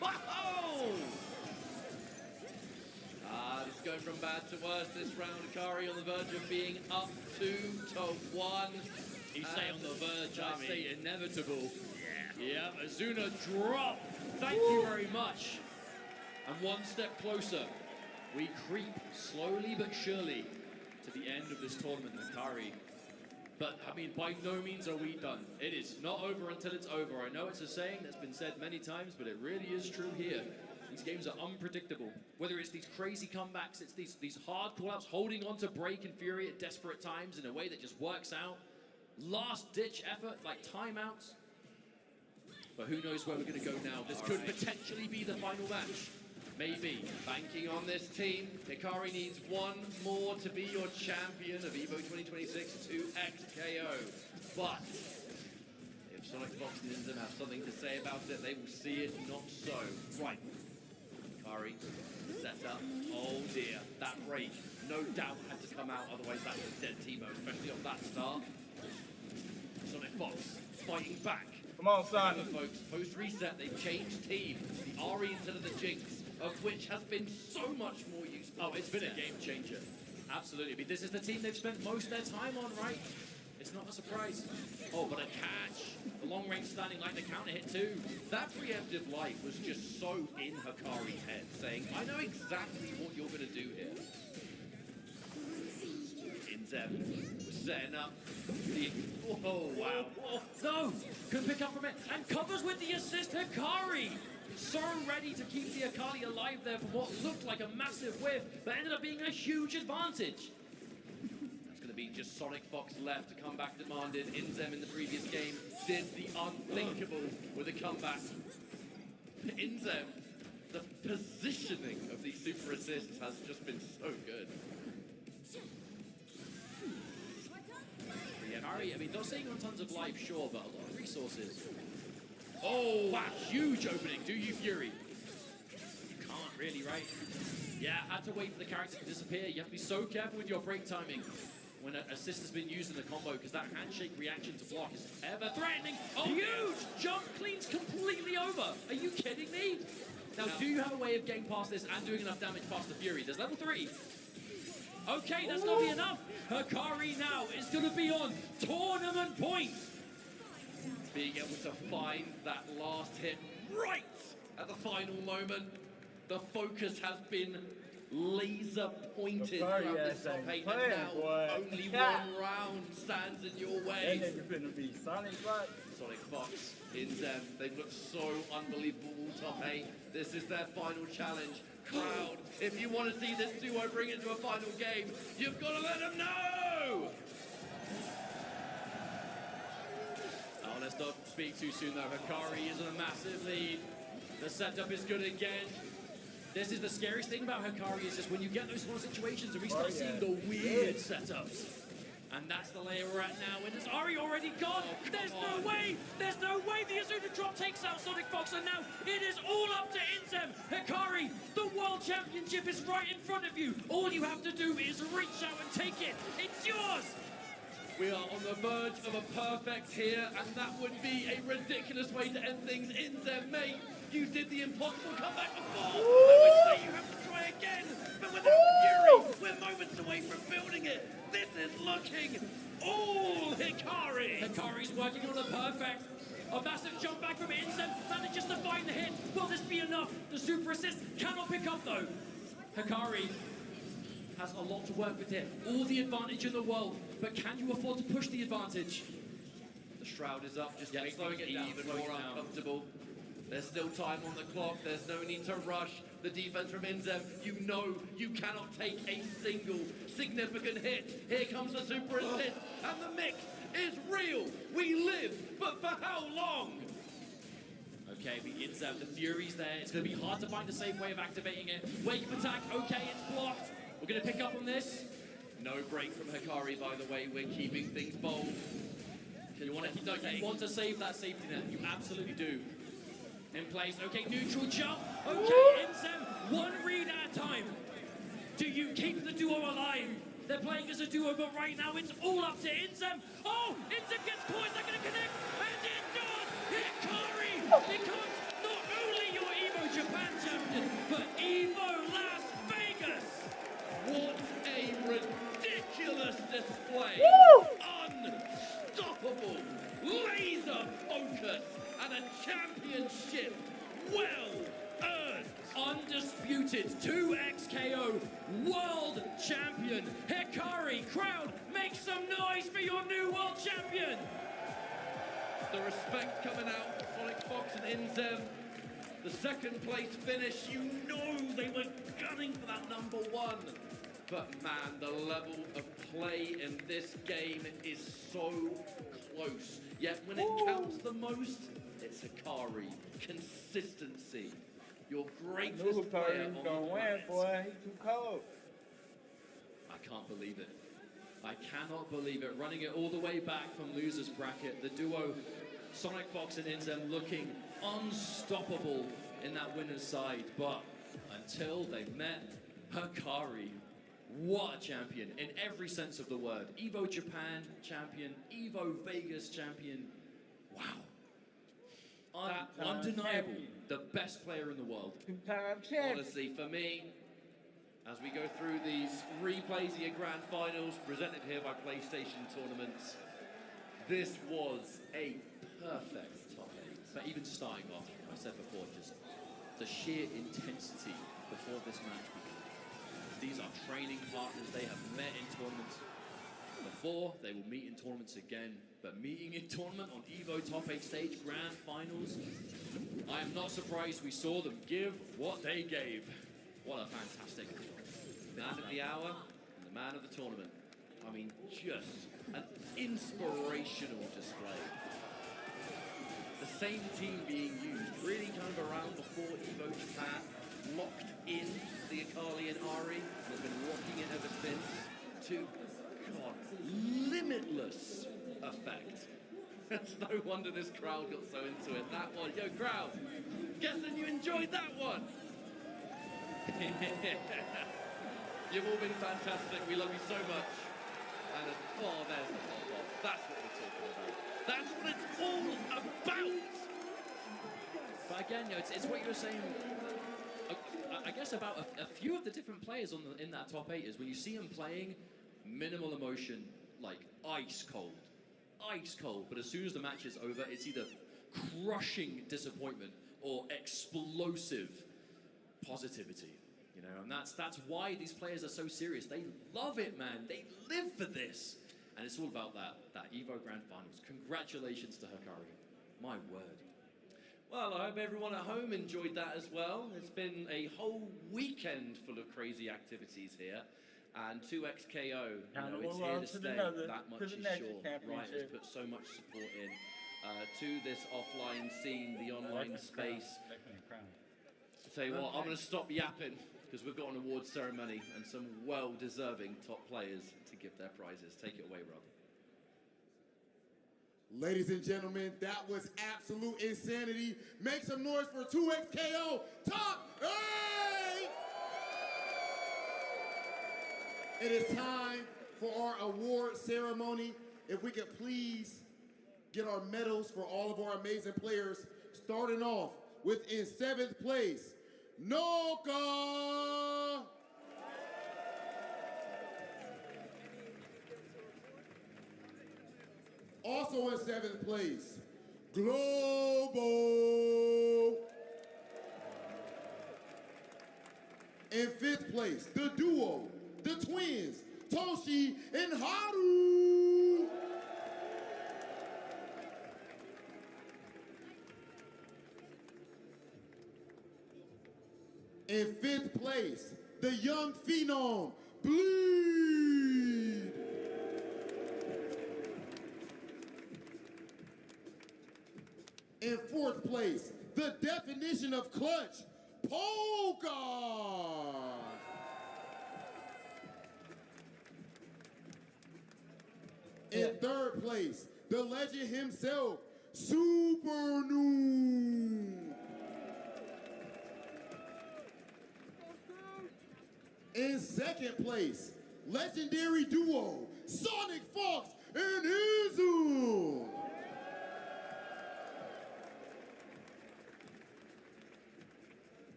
Whoa! This is going from bad to worse this round. Hikari on the verge of being up 2-1. You say on the verge, I say inevitable. Yeah, Azuna drop. Thank you very much. And one step closer, we creep slowly but surely to the end of this tournament, Hikari. But, I mean, by no means are we done. It is not over until it's over. I know it's a saying that's been said many times, but it really is true here. These games are unpredictable. Whether it's these crazy comebacks, it's these hard call-outs, holding on to Break and Fury at desperate times in a way that just works out. Last-ditch effort, like timeouts. But who knows where we're going to go now. This could potentially be the final match. Maybe. Banking on this team, Hikari needs one more to be your champion of EVO 2026 to XKO. But if Sonic Fox and Inzem have something to say about it, they will see it not so. Right. Hikari, set up. Oh dear, that break no doubt had to come out, otherwise that's a dead Teemo, especially off that start. Sonic Fox fighting back. Come on, son. Remember, folks, post-reset, they've changed team. The Ari instead of the Jinx, of which has been so much more useful. Oh, it's been a game changer. Absolutely. I mean, this is the team they've spent most of their time on, right? It's not a surprise. Oh, but a catch. The long-range standing like the counter hit too. That preemptive light was just so in Hikari's head, saying, I know exactly what you're going to do here. Inzem was setting up the... Oh, wow. Oh, no! Couldn't pick up from it. And covers with the assist, Hikari! So ready to keep the Akali alive there from what looked like a massive whiff, but ended up being a huge advantage. That's going to be just Sonic Fox left to come back demanded. Inzem in the previous game did the unthinkable with a comeback. Inzem, the positioning of these super assists has just been so good. Hikari, I mean, not saying on tons of life, sure, but a lot of resources. Oh, wow, huge opening. Do you Fury? You can't really, right? Yeah, had to wait for the character to disappear. You have to be so careful with your break timing when an assist has been used in the combo, because that handshake reaction to block is ever threatening. Oh, huge jump cleans completely over. Are you kidding me? Now, do you have a way of getting past this and doing enough damage past the Fury? There's level 3. Okay, that's not be enough. Hikari now is going to be on tournament point. Being able to find that last hit right at the final moment. The focus has been laser pointed throughout this top 8, and now only one round stands in your way. That nigga finna be Sonic Fox. Sonic Fox, Inzem, they've looked so unbelievable top 8. This is their final challenge. Crowd, if you want to see this duo bring it to a final game, you've got to let them know! Oh, let's not speak too soon though. Hikari is in a massive lead. The setup is good again. This is the scariest thing about Hikari, is just when you get those sort of situations and we start seeing the weird setups. And that's the layer we're at now. And is Ari already gone? There's no way! There's no way the Azuna drop takes out Sonic Fox, and now it is all up to Inzem. Hikari, the World Championship is right in front of you. All you have to do is reach out and take it. It's yours! We are on the verge of a perfect here, and that would be a ridiculous way to end things. Inzem, mate, you did the impossible comeback before. I would say you have to try again, but without Fury, we're moments away from building it. This is looking all Hikari. Hikari's working on a perfect. A massive jump back from Inzem, manages to find the hit. Will this be enough? The super assist cannot pick up though. Hikari has a lot to work with here. All the advantage in the world, but can you afford to push the advantage? The shroud is up, just making slowing it it down, even slowing more it down. uncomfortable. There's still time on the clock. There's no need to rush. The defense from Inzem, you know you cannot take a single significant hit. Here comes the super assist, and the mix is real. We live, but for how long? Okay, the Inzem, the Fury's there. It's going to be hard to find a safe way of activating it. Wake up attack, okay, it's blocked. We're going to pick up on this. No break from Hikari, by the way. We're keeping things bold. You want to save that safety net. You absolutely do. In place. Okay, neutral jump. Okay, Inzem, one read at a time. Do you keep the duo alive? They're playing as a duo, but right now it's all up to Inzem. Oh, Inzem gets caught. Is that going to connect? And it does. Hikari becomes not only your EVO Japan champion, but EVO Las Vegas. What a ridiculous display. Unstoppable. Laser focus and a championship well earned. Undisputed 2XKO world champion Hikari. Crowd, make some noise for your new world champion. The respect coming out, Sonic Fox and Inzem. The second place finish, you know they were gunning for that #1. But man, the level of play in this game is so close. Yet when it counts the most, it's Hikari. Consistency. Your greatest player on the planet. Boy, he's too cold. I can't believe it. I cannot believe it. Running it all the way back from loser's bracket. The duo, Sonic Fox and Inzem, looking unstoppable in that winner's side. But until they met Hikari, what a champion in every sense of the word. EVO Japan champion, EVO Vegas champion. Wow. Undeniable. The best player in the world. Honestly, for me, as we go through these replays of your grand finals presented here by PlayStation Tournaments, this was a perfect top 8. But even starting off, I said before, just the sheer intensity before this match began. These are training partners. They have met in tournaments before. They will meet in tournaments again. But meeting in tournament on EVO Top 8 stage grand finals, I am not surprised we saw them give what they gave. What a fantastic man of the hour and the man of the tournament. I mean, just an inspirational display. The same team being used really kind of around before EVO Japan, locked in the Akali and Ari, and has been rocking it ever since, to, God, limitless effect. It's no wonder this crowd got so into it. That one, yo crowd, guessing you enjoyed that one. You've all been fantastic. We love you so much. And oh, there's the pop-off. That's what we're talking about. That's what it's all about. But again, you know, it's what you were saying. I guess about a few of the different players in that top 8 is when you see them playing, minimal emotion, like ice cold. Ice cold. But as soon as the match is over, it's either crushing disappointment or explosive positivity. You know, and that's why these players are so serious. They love it, man. They live for this. And it's all about that EVO Grand Finals. Congratulations to Hikari. My word. Well, I hope everyone at home enjoyed that as well. It's been a whole weekend full of crazy activities here. And 2XKO, you know, it's here to stay. That much is sure. Riot has put so much support in to this offline scene, the online space. I'll tell you what, I'm going to stop yapping because we've got an awards ceremony and some well-deserving top players to give their prizes. Take it away, Rob. Ladies and gentlemen, that was absolute insanity. Make some noise for 2XKO Top 8! It is time for our award ceremony. If we could please get our medals for all of our amazing players, starting off with in 7th place, Noka! Also in 7th place, Globo. In 5th place, the duo, the twins, Toshi and Haru. In 5th place, the young phenom, Bleed. In 4th place, the definition of clutch, Polka. In third place, the legend himself, Super Noon. In second place, legendary duo, Sonic Fox and Izu.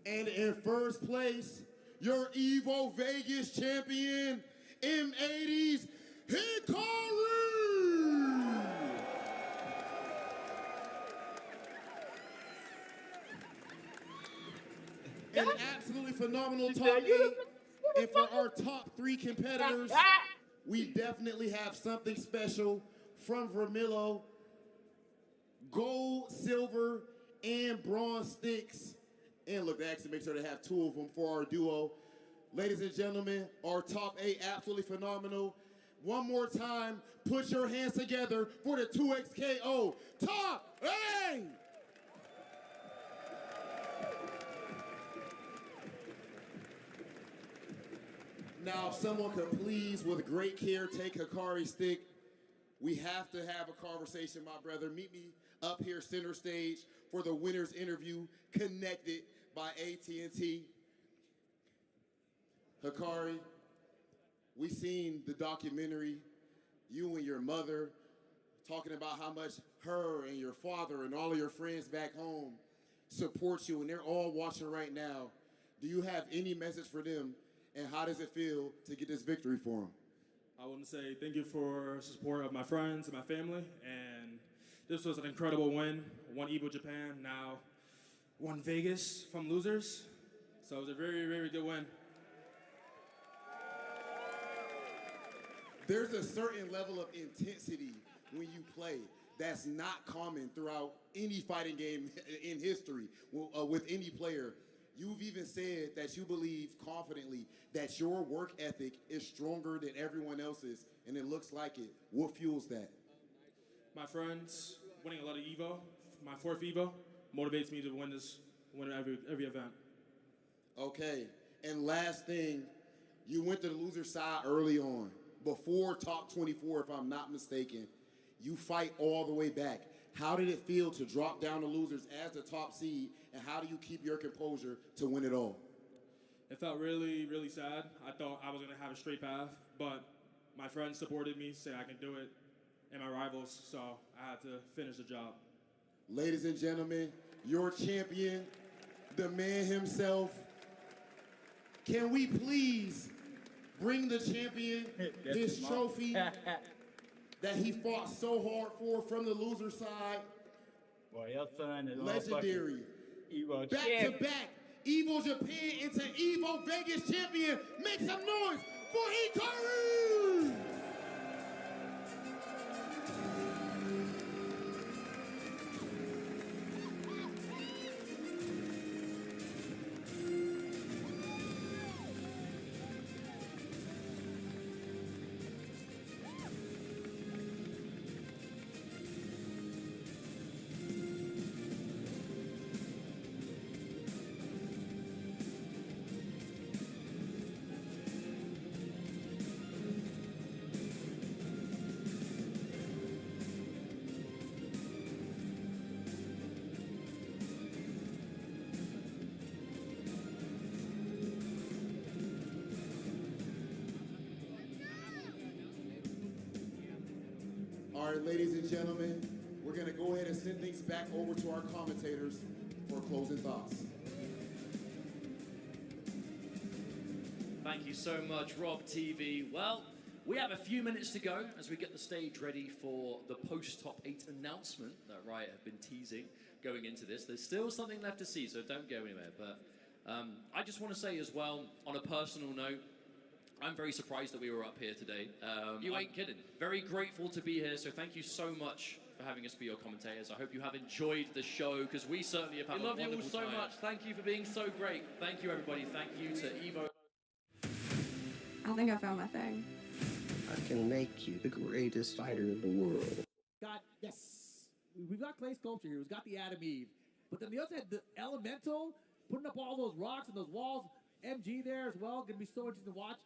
And in first place, your EVO Vegas champion, M80's Hikari. An absolutely phenomenal top 8. And for our top 3 competitors, we definitely have something special from Vermillo. Gold, silver, and bronze sticks. And look, they actually make sure to have 2 of them for our duo. Ladies and gentlemen, our top 8, absolutely phenomenal. One more time, put your hands together for the 2XKO top 8! Now, if someone could please, with great care, take Hikari's stick. We have to have a conversation, my brother. Meet me up here center stage for the winner's interview, connected by AT&T. Hikari, we seen the documentary, you and your mother talking about how much her and your father and all of your friends back home support you, and they're all watching right now. Do you have any message for them, and how does it feel to get this victory for them? I want to say thank you for the support of my friends and my family, and this was an incredible win. Won EVO Japan, now won Vegas from losers, so it was a very, very good win. There's a certain level of intensity when you play that's not common throughout any fighting game in history with any player. You've even said that you believe confidently that your work ethic is stronger than everyone else's, and it looks like it. What fuels that? My friends, winning a lot of EVO, my 4th EVO, motivates me to win every event. Okay, and last thing, you went to the loser side early on. Before top 24, if I'm not mistaken, you fight all the way back. How did it feel to drop down to losers as the top seed, and how do you keep your composure to win it all? It felt really, really sad. I thought I was going to have a straight path, but my friends supported me, said I can do it, and my rivals, so I had to finish the job. Ladies and gentlemen, your champion, the man himself. Can we please bring the champion his trophy that he fought so hard for from the loser side? Boy, your son is legendary. EVO back to back, EVO Japan into EVO Vegas champion. Make some noise for Hikari! All right, ladies and gentlemen, we're going to go ahead and send things back over to our commentators for closing thoughts. Thank you so much, Rob TV. Well, we have a few minutes to go as we get the stage ready for the post-top 8 announcement that Riot have been teasing going into this. There's still something left to see, so don't go anywhere. But I just want to say as well, on a personal note, I'm very surprised that we were up here today. You ain't kidding. Very grateful to be here, so thank you so much for having us be your commentators. I hope you have enjoyed the show, because we certainly have had a wonderful time. We love you all so much. Thank you for being so great. Thank you, everybody. Thank you to EVO. I think I found my thing. I can make you the greatest fighter in the world. We've got Clay Sculpture here, who's got the Adam Eve. But then the other side, the Elemental, putting up all those rocks and those walls. MG there as well, gonna be so interesting to watch.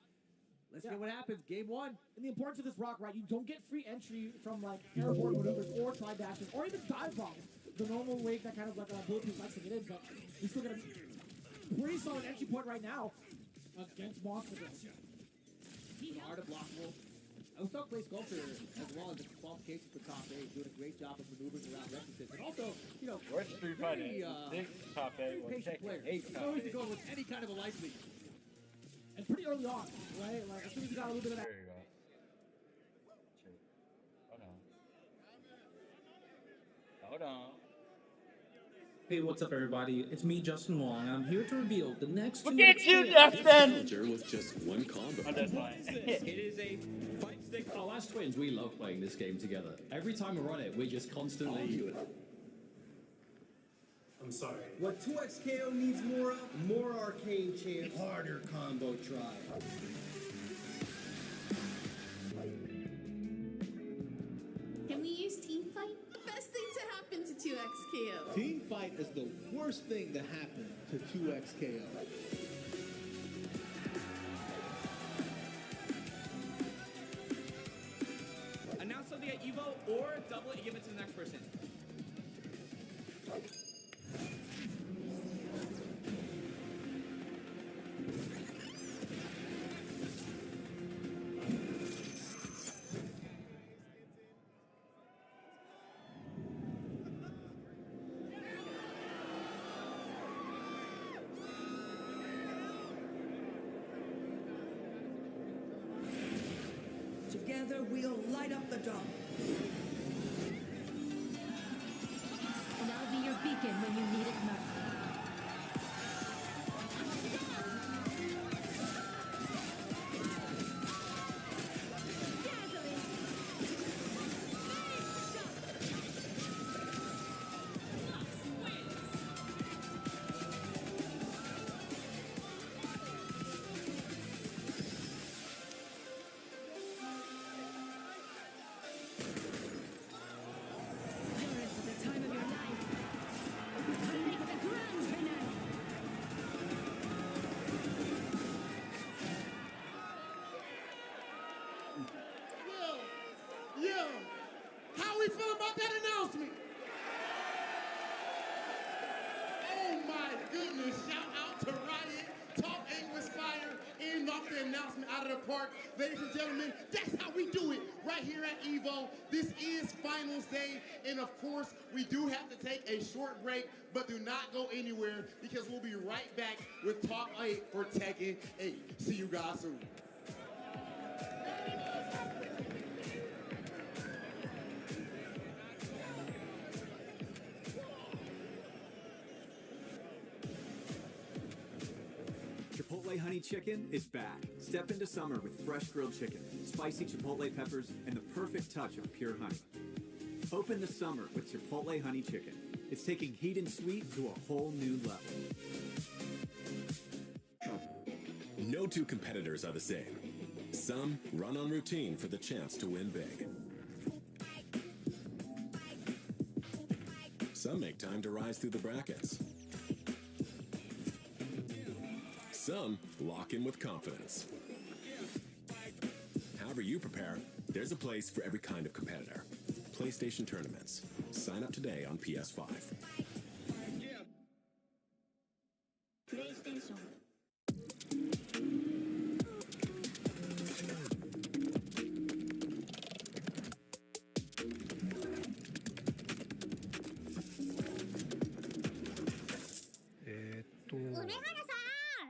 Let's see what happens. Game 1. And the importance of this rock, right? You don't get free entry from like airborne maneuvers or tri dashes or even dive bombs. The normal way that kind of like bulletproof likes to get in, but we still got a pretty solid entry point right now against Monster Girl. Hard and blockable. I saw Clay Sculpture as well as the qualifications for top 8, doing a great job of maneuvering around Lexington. And also, you know, We're at Street Fighter. Top 8. very We'll patient take player. it. 8 He's top always 8. to go with any kind of a life lead. And pretty early on, right? Like as soon as you got a little bit of that. There you go. Hold on. Hey, what's up, everybody? It's me, Justin Wong. I'm here to reveal the next Look two at you, XP Justin! Challenger with just one combo. Oh, that's fine. It is a fight stick. Oh, as twins, we love playing this game together. Every time we're on it, we're just constantly. I'm sorry. What 2XKO needs more of? More arcade champs. Harder combo try. Can we use team fight? Best thing to happen to 2XKO. Team fight is the worst thing to happen to 2XKO. Announce something at EVO or double it and give it to the next person. Together we'll light up the dome. And I'll be your beacon when you need it most. Yeah. How we feeling about that announcement? Oh my goodness. Shout out to Riot, Talk English Fire, and knock the announcement out of the park. Ladies and gentlemen, that's how we do it right here at EVO. This is finals day, and of course, we do have to take a short break, but do not go anywhere because we'll be right back with Top 8 for Tekken 8. See you guys soon. Chipotle Honey Chicken is back. Step into summer with fresh grilled chicken, spicy chipotle peppers, and the perfect touch of pure honey. Open the summer with Chipotle Honey Chicken. It's taking heat and sweet to a whole new level. No two competitors are the same. Some run on routine for the chance to win big. Some make time to rise through the brackets. Some lock in with confidence. However you prepare, there's a place for every kind of competitor. PlayStation Tournaments. Sign up today on PS5. PlayStation.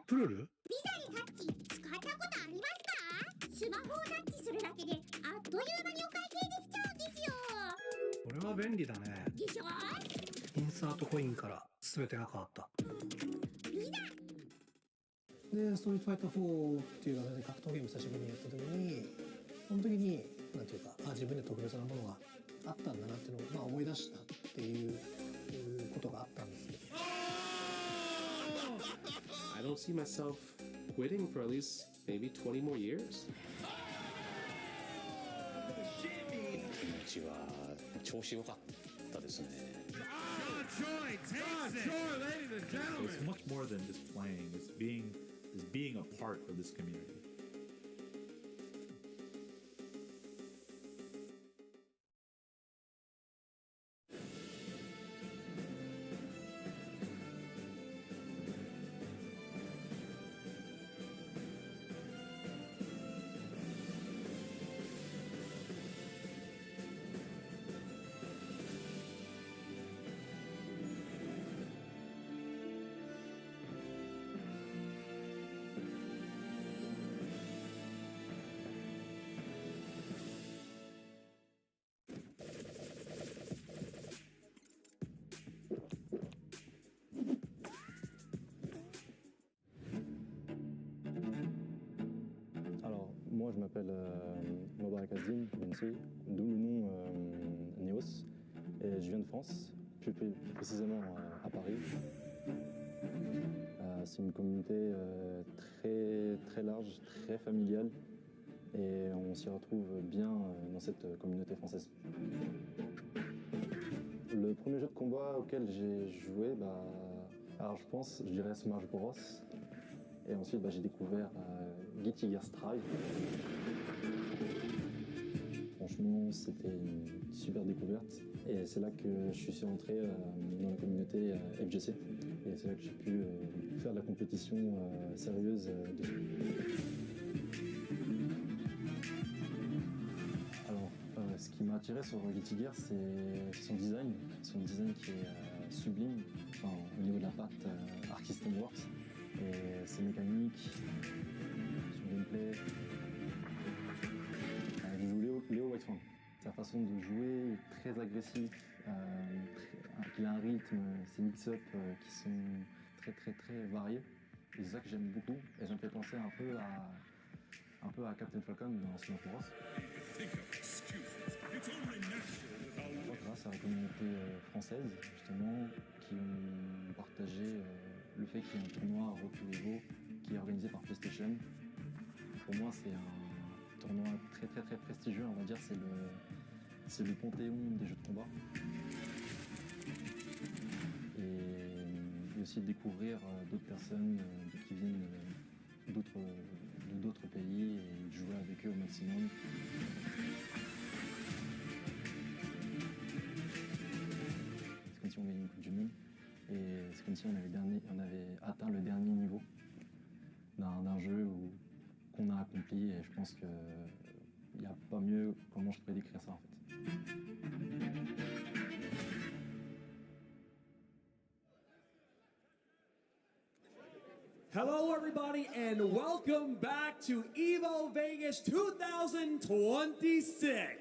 プルルビザでタッチ使ったことありますか？スマホをタッチするだけであっという間にお会計できちゃうんですよ。これは便利だね。でしょ？インサートコインから全てが変わった。ビザで、ストリートファイター4っていう形で格闘ゲーム久しぶりにやった時に、その時に、なんていうか、自分で特別なものがあったんだなっていうのを、思い出したっていうことがあったんですけど。I don't see myself quitting for at least maybe 20 more years. 日は調子良かったですね。It's much more than just playing. It's being a part of this community. Alors, moi je m'appelle Mobara Kazim, d'où le nom Neos, et je viens de France, plus précisément à Paris. C'est une communauté très large, très familiale, et on s'y retrouve bien dans cette communauté française. Le premier jeu de combat auquel j'ai joué, alors je dirais Smash Bros. Et ensuite j'ai découvert Guilty Gear Strive. Franchement, c'était une super découverte. Et c'est là que je suis rentré dans la communauté FGC. Et c'est là que j'ai pu faire de la compétition sérieuse dessus. Alors, ce qui m'a attiré sur Guilty Gear, c'est son design. Son design qui est sublime, au niveau de la patte Arc System Works. Et ses mécaniques, son gameplay. J'ai joué Léo Whitefang. Sa façon de jouer est très agressif, il a un rythme, ses mix-up qui sont très variés. Et c'est ça que j'aime beaucoup. Et ça me fait penser un peu à Captain Falcon dans Smash Bros. Grâce à la communauté française, justement, qui ont partagé le fait qu'il y ait un tournoi Road to EVO qui est organisé par PlayStation. Pour moi, c'est un tournoi très prestigieux, on va dire, c'est le panthéon des jeux de combat. Et aussi découvrir d'autres personnes qui viennent d'autres pays et de jouer avec eux au maximum. C'est comme si on gagnait une Coupe du Monde. Et c'est comme si on avait atteint le dernier niveau d'un jeu qu'on a accompli, et je pense qu'il n'y a pas mieux comment je pourrais décrire ça en fait. Hello everybody and welcome back to EVO Vegas 2026.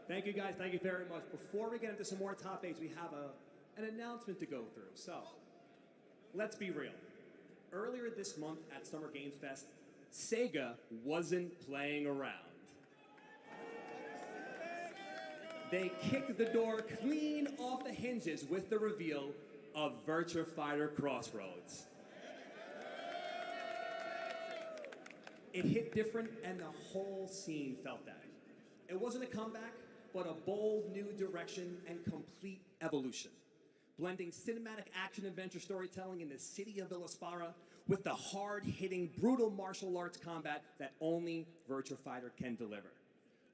Thank you guys, thank you very much. Before we get into some more top 8s, we have an announcement to go through. So, let's be real. Earlier this month at Summer Games Fest, Sega wasn't playing around. They kicked the door clean off the hinges with the reveal of Virtua Fighter Crossroads. It hit different and the whole scene felt that. It wasn't a comeback, but a bold new direction and complete evolution. Blending cinematic action-adventure storytelling in the city of Villaspara with the hard-hitting, brutal martial arts combat that only Virtua Fighter can deliver.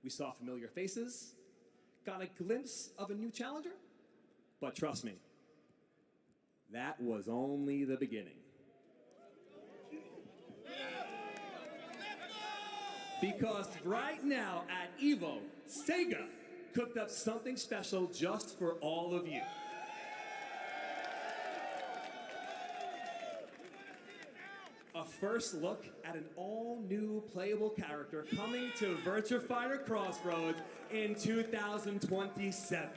We saw familiar faces, got a glimpse of a new challenger, but trust me, that was only the beginning. Because right now at EVO, Sega cooked up something special just for all of you. A first look at an all-new playable character coming to Virtua Fighter Crossroads in 2027.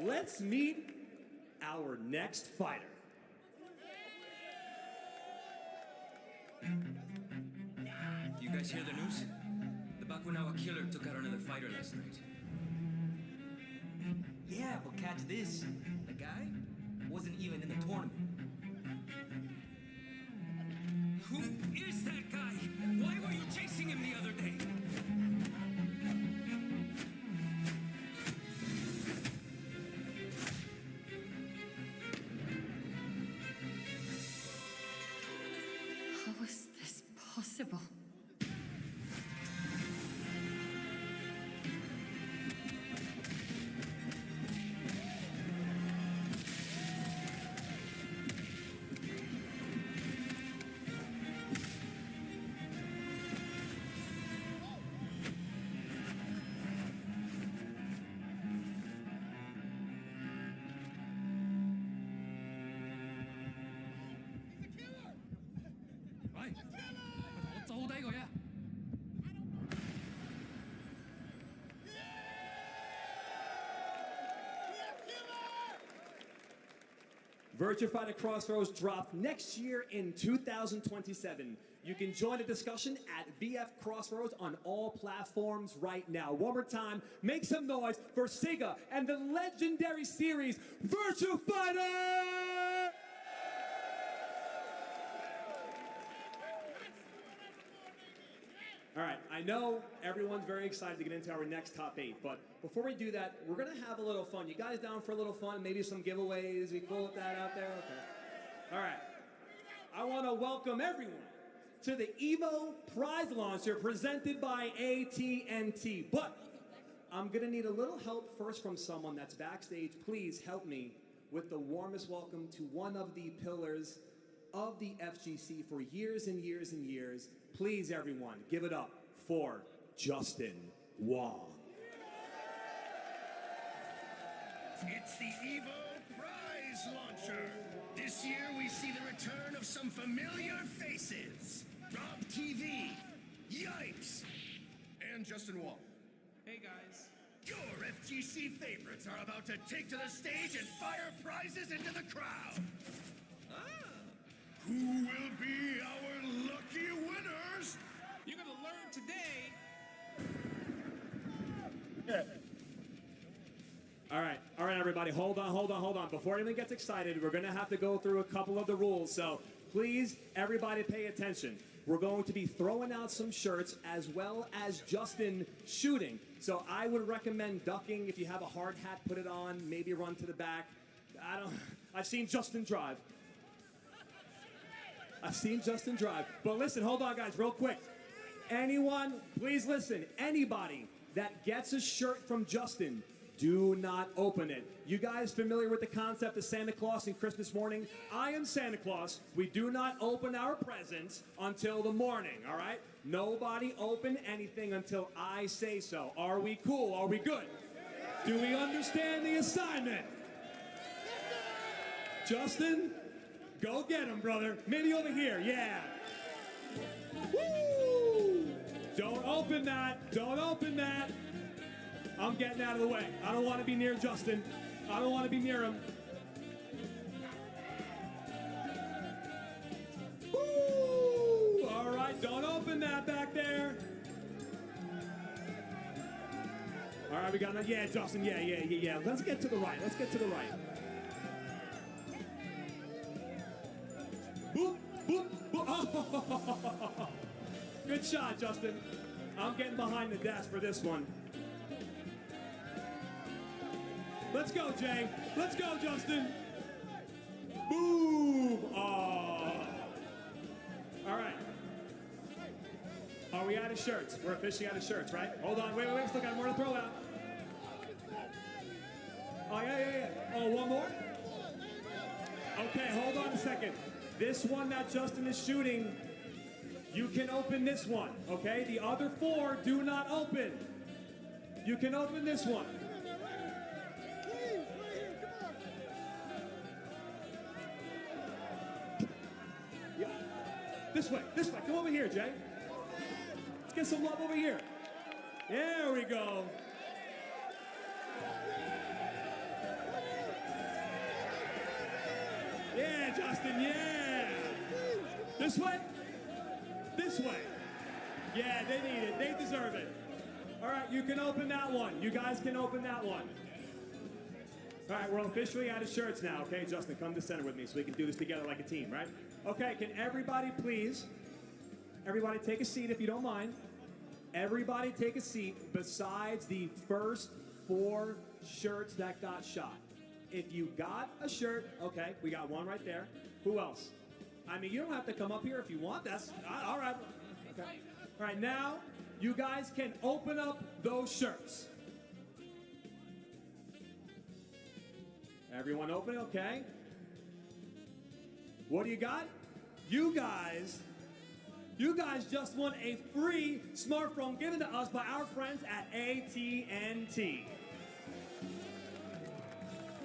Let's meet our next fighter. You guys hear the news? The Bakunawa killer took out another fighter last night. Yeah, but catch this. The guy wasn't even in the tournament. Who is that guy? Why were you chasing him the other day? How is this possible? Virtua Fighter Crossroads drops next year in 2027. You can join the discussion at VF Crossroads on all platforms right now. One more time, make some noise for Sega and the legendary series Virtua Fighter! All right, I know everyone's very excited to get into our next top 8, but before we do that, we're gonna have a little fun. You guys down for a little fun? Maybe some giveaways? We cool with that out there? Okay. All right. I wanna welcome everyone to the EVO prize launcher presented by AT&T. But I'm gonna need a little help first from someone that's backstage. Please help me with the warmest welcome to one of the pillars of the FGC for years and years and years. Please, everyone, give it up for Justin Wong. It's the EVO prize launcher. This year we see the return of some familiar faces. Rob TV, Yipes, and Justin Wong. Hey guys. Your FGC favorites are about to take to the stage and fire prizes into the crowd. Who will be our lucky winners? You're gonna learn today. All right, everybody, hold on. Before anyone gets excited, we're gonna have to go through a couple of the rules. So please, everybody pay attention. We're going to be throwing out some shirts as well as Justin shooting. So I would recommend ducking. If you have a hard hat, put it on, maybe run to the back. I've seen Justin drive. But listen, hold on, guys, real quick. Anyone, please listen. Anybody that gets a shirt from Justin, do not open it. You guys familiar with the concept of Santa Claus and Christmas morning? I am Santa Claus. We do not open our presents until the morning, all right? Nobody open anything until I say so. Are we cool? Are we good? Do we understand the assignment? Justin? Go get him, brother. Maybe over here, yeah. Woo! Don't open that. I'm getting out of the way. I don't want to be near Justin. I don't want to be near him. Woo! All right, don't open that back there. All right, we got that. Yeah, Justin, yeah. Let's get to the right. Boop, boop, boop. Oh. Good shot, Justin. I'm getting behind the desk for this one. Let's go, Jay. Let's go, Justin. Boom. Oh. All right. Are we out of shirts? We're officially out of shirts, right? Hold on. Wait. Still got more to throw out. Oh, yeah. Oh, one more? Okay, hold on a second. This one that Justin is shooting, you can open this one, okay? The other 4 do not open. You can open this one. Yeah. This way. Come over here, Jay. Let's get some love over here. There we go. Yeah, Justin, yeah. This way? Yeah, they need it. They deserve it. All right, you can open that one. You guys can open that one. All right, we're officially out of shirts now, okay? Justin, come to center with me so we can do this together like a team, right? Okay, can everybody everybody take a seat if you don't mind. Everybody take a seat besides the first 4 shirts that got shot. If you got a shirt, okay, we got one right there. Who else? I mean, you don't have to come up here if you want. That's all right. Okay. All right, now you guys can open up those shirts. Everyone open, okay? What do you got? You guys just won a free smartphone given to us by our friends at AT&T.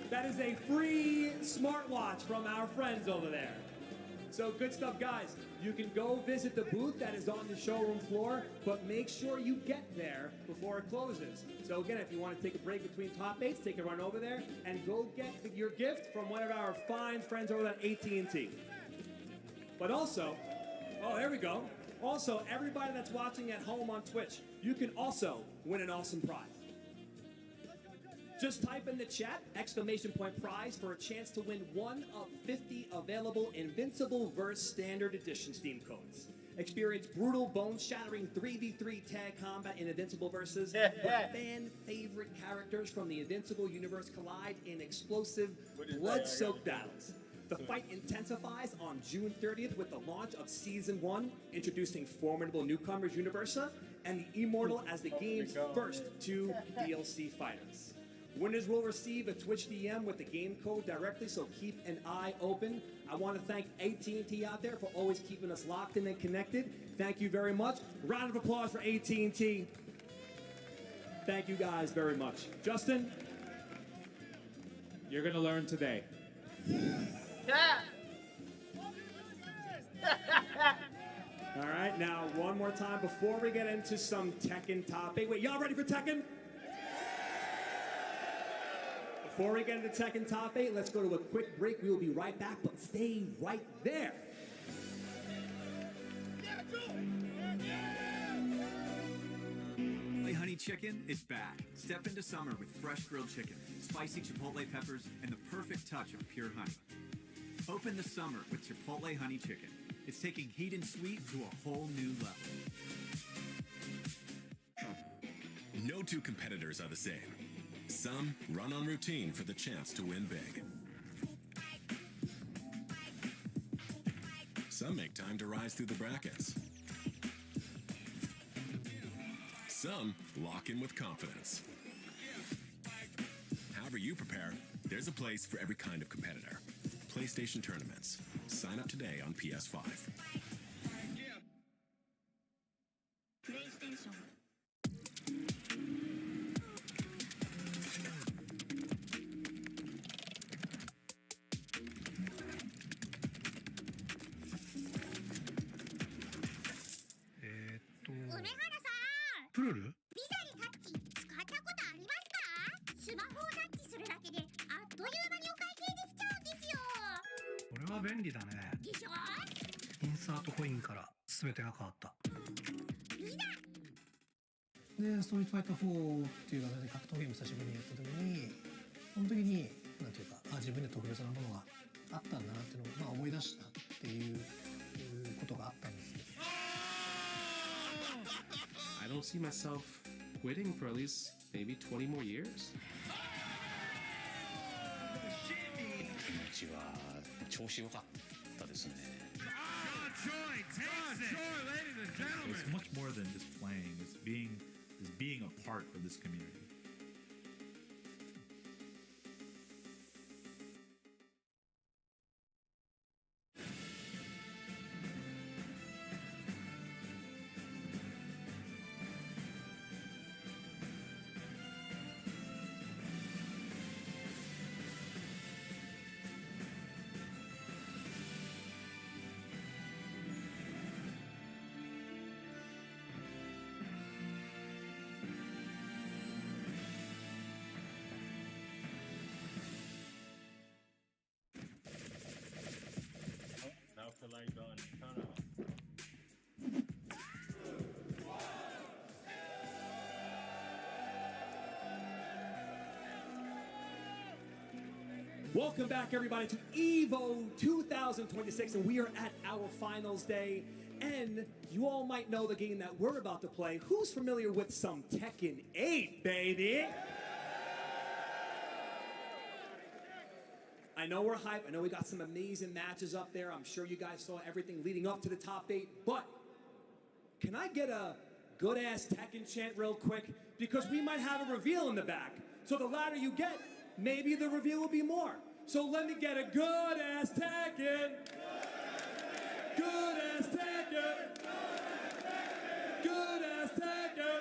That is a free smartwatch from our friends over there. So good stuff, guys. You can go visit the booth that is on the showroom floor, but make sure you get there before it closes. So again, if you want to take a break between top 8s, take a run over there and go get your gift from one of our fine friends over at AT&T. But also, oh, there we go. Also, everybody that's watching at home on Twitch, you can also win an awesome prize. Just type in the chat, !prize for a chance to win one of 50 available Invincible Verse Standard Edition Steam codes. Experience brutal, bone-shattering 3v3 tag combat in Invincible Verses, where fan-favorite characters from the Invincible universe collide in explosive, blood-soaked battles. The fight intensifies on June 30th with the launch of Season 1, introducing formidable newcomers Universa, and the Immortal as the game's first 2 DLC fighters. Winners will receive a Twitch DM with the game code directly, so keep an eye open. I want to thank AT&T out there for always keeping us locked in and connected. Thank you very much. Round of applause for AT&T. Thank you guys very much. Justin? You're going to learn today. All right, now one more time before we get into some Tekken topic. Wait, y'all ready for Tekken? Before we get into Tekken Top 8, let's go to a quick break. We will be right back, but stay right there. Chipotle Honey Chicken is back. Step into summer with fresh grilled chicken, spicy Chipotle peppers, and the perfect touch of pure honey. Open the summer with Chipotle Honey Chicken. It's taking heat and sweet to a whole new level. No 2 competitors are the same. Some run on routine for the chance to win big. Some make time to rise through the brackets. Some lock in with confidence. However you prepare, there's a place for every kind of competitor. PlayStation tournaments. Sign up today on PS5. PlayStation.で、ストリートファイター4っていう形で格闘ゲーム久しぶりにやった時に、その時になんていうか、自分で特別なものがあったんだなっていうのを、思い出したっていうことがあったんですけど。I don't see myself quitting for at least maybe 20 more years. 気持ちは調子良かったですね。It's much more than just playing. It's being a part of this community. Welcome back, everybody, to EVO 2026, and we are at our finals day. And you all might know the game that we're about to play. Who's familiar with some Tekken 8, baby? I know we're hyped. I know we got some amazing matches up there. I'm sure you guys saw everything leading up to the top 8. But can I get a good-ass Tekken chant real quick? Because we might have a reveal in the back. So the louder you get, maybe the reveal will be more. So let me get a good-ass Tekken. Good-ass Tekken. Good-ass Tekken.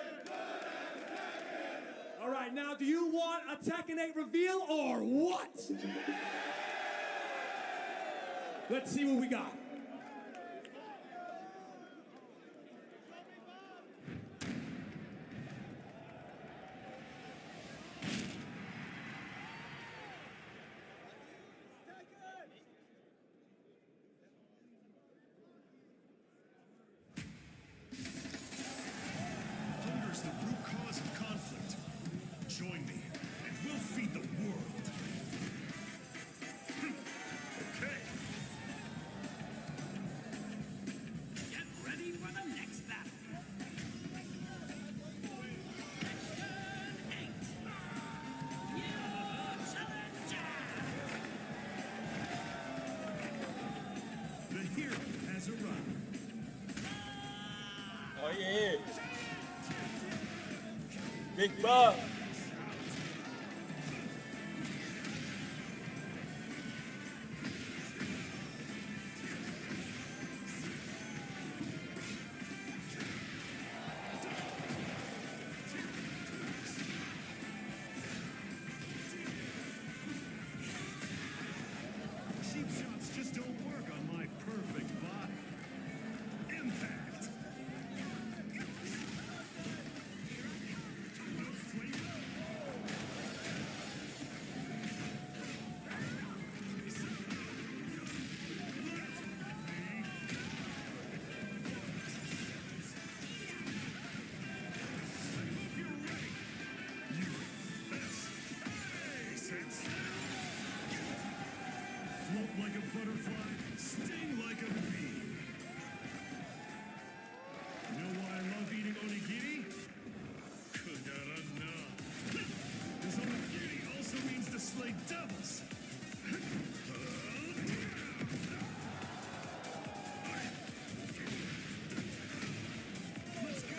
All right, now do you want a Tekken 8 reveal or what? Let's see what we got. Hunger's the root cause of conflict. Join me, and we'll feed the world. Okay. Get ready for the next battle. The hero has arrived. Oh yeah. Big Bob. Cheap shots just don't work on my perfect body. Impact. Float like a butterfly, sting like a bee. You know why I love eating onigiri? Kugarana. Because onigiri also means to slay devils. Let's go.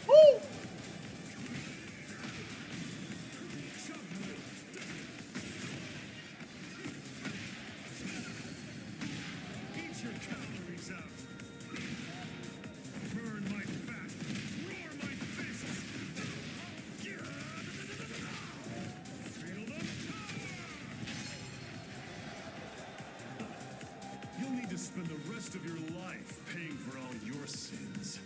Woo! Eat your calories out. Burn my fat. Roar my fists. Feel the power. You'll need to spend the rest of your life paying for all your sins.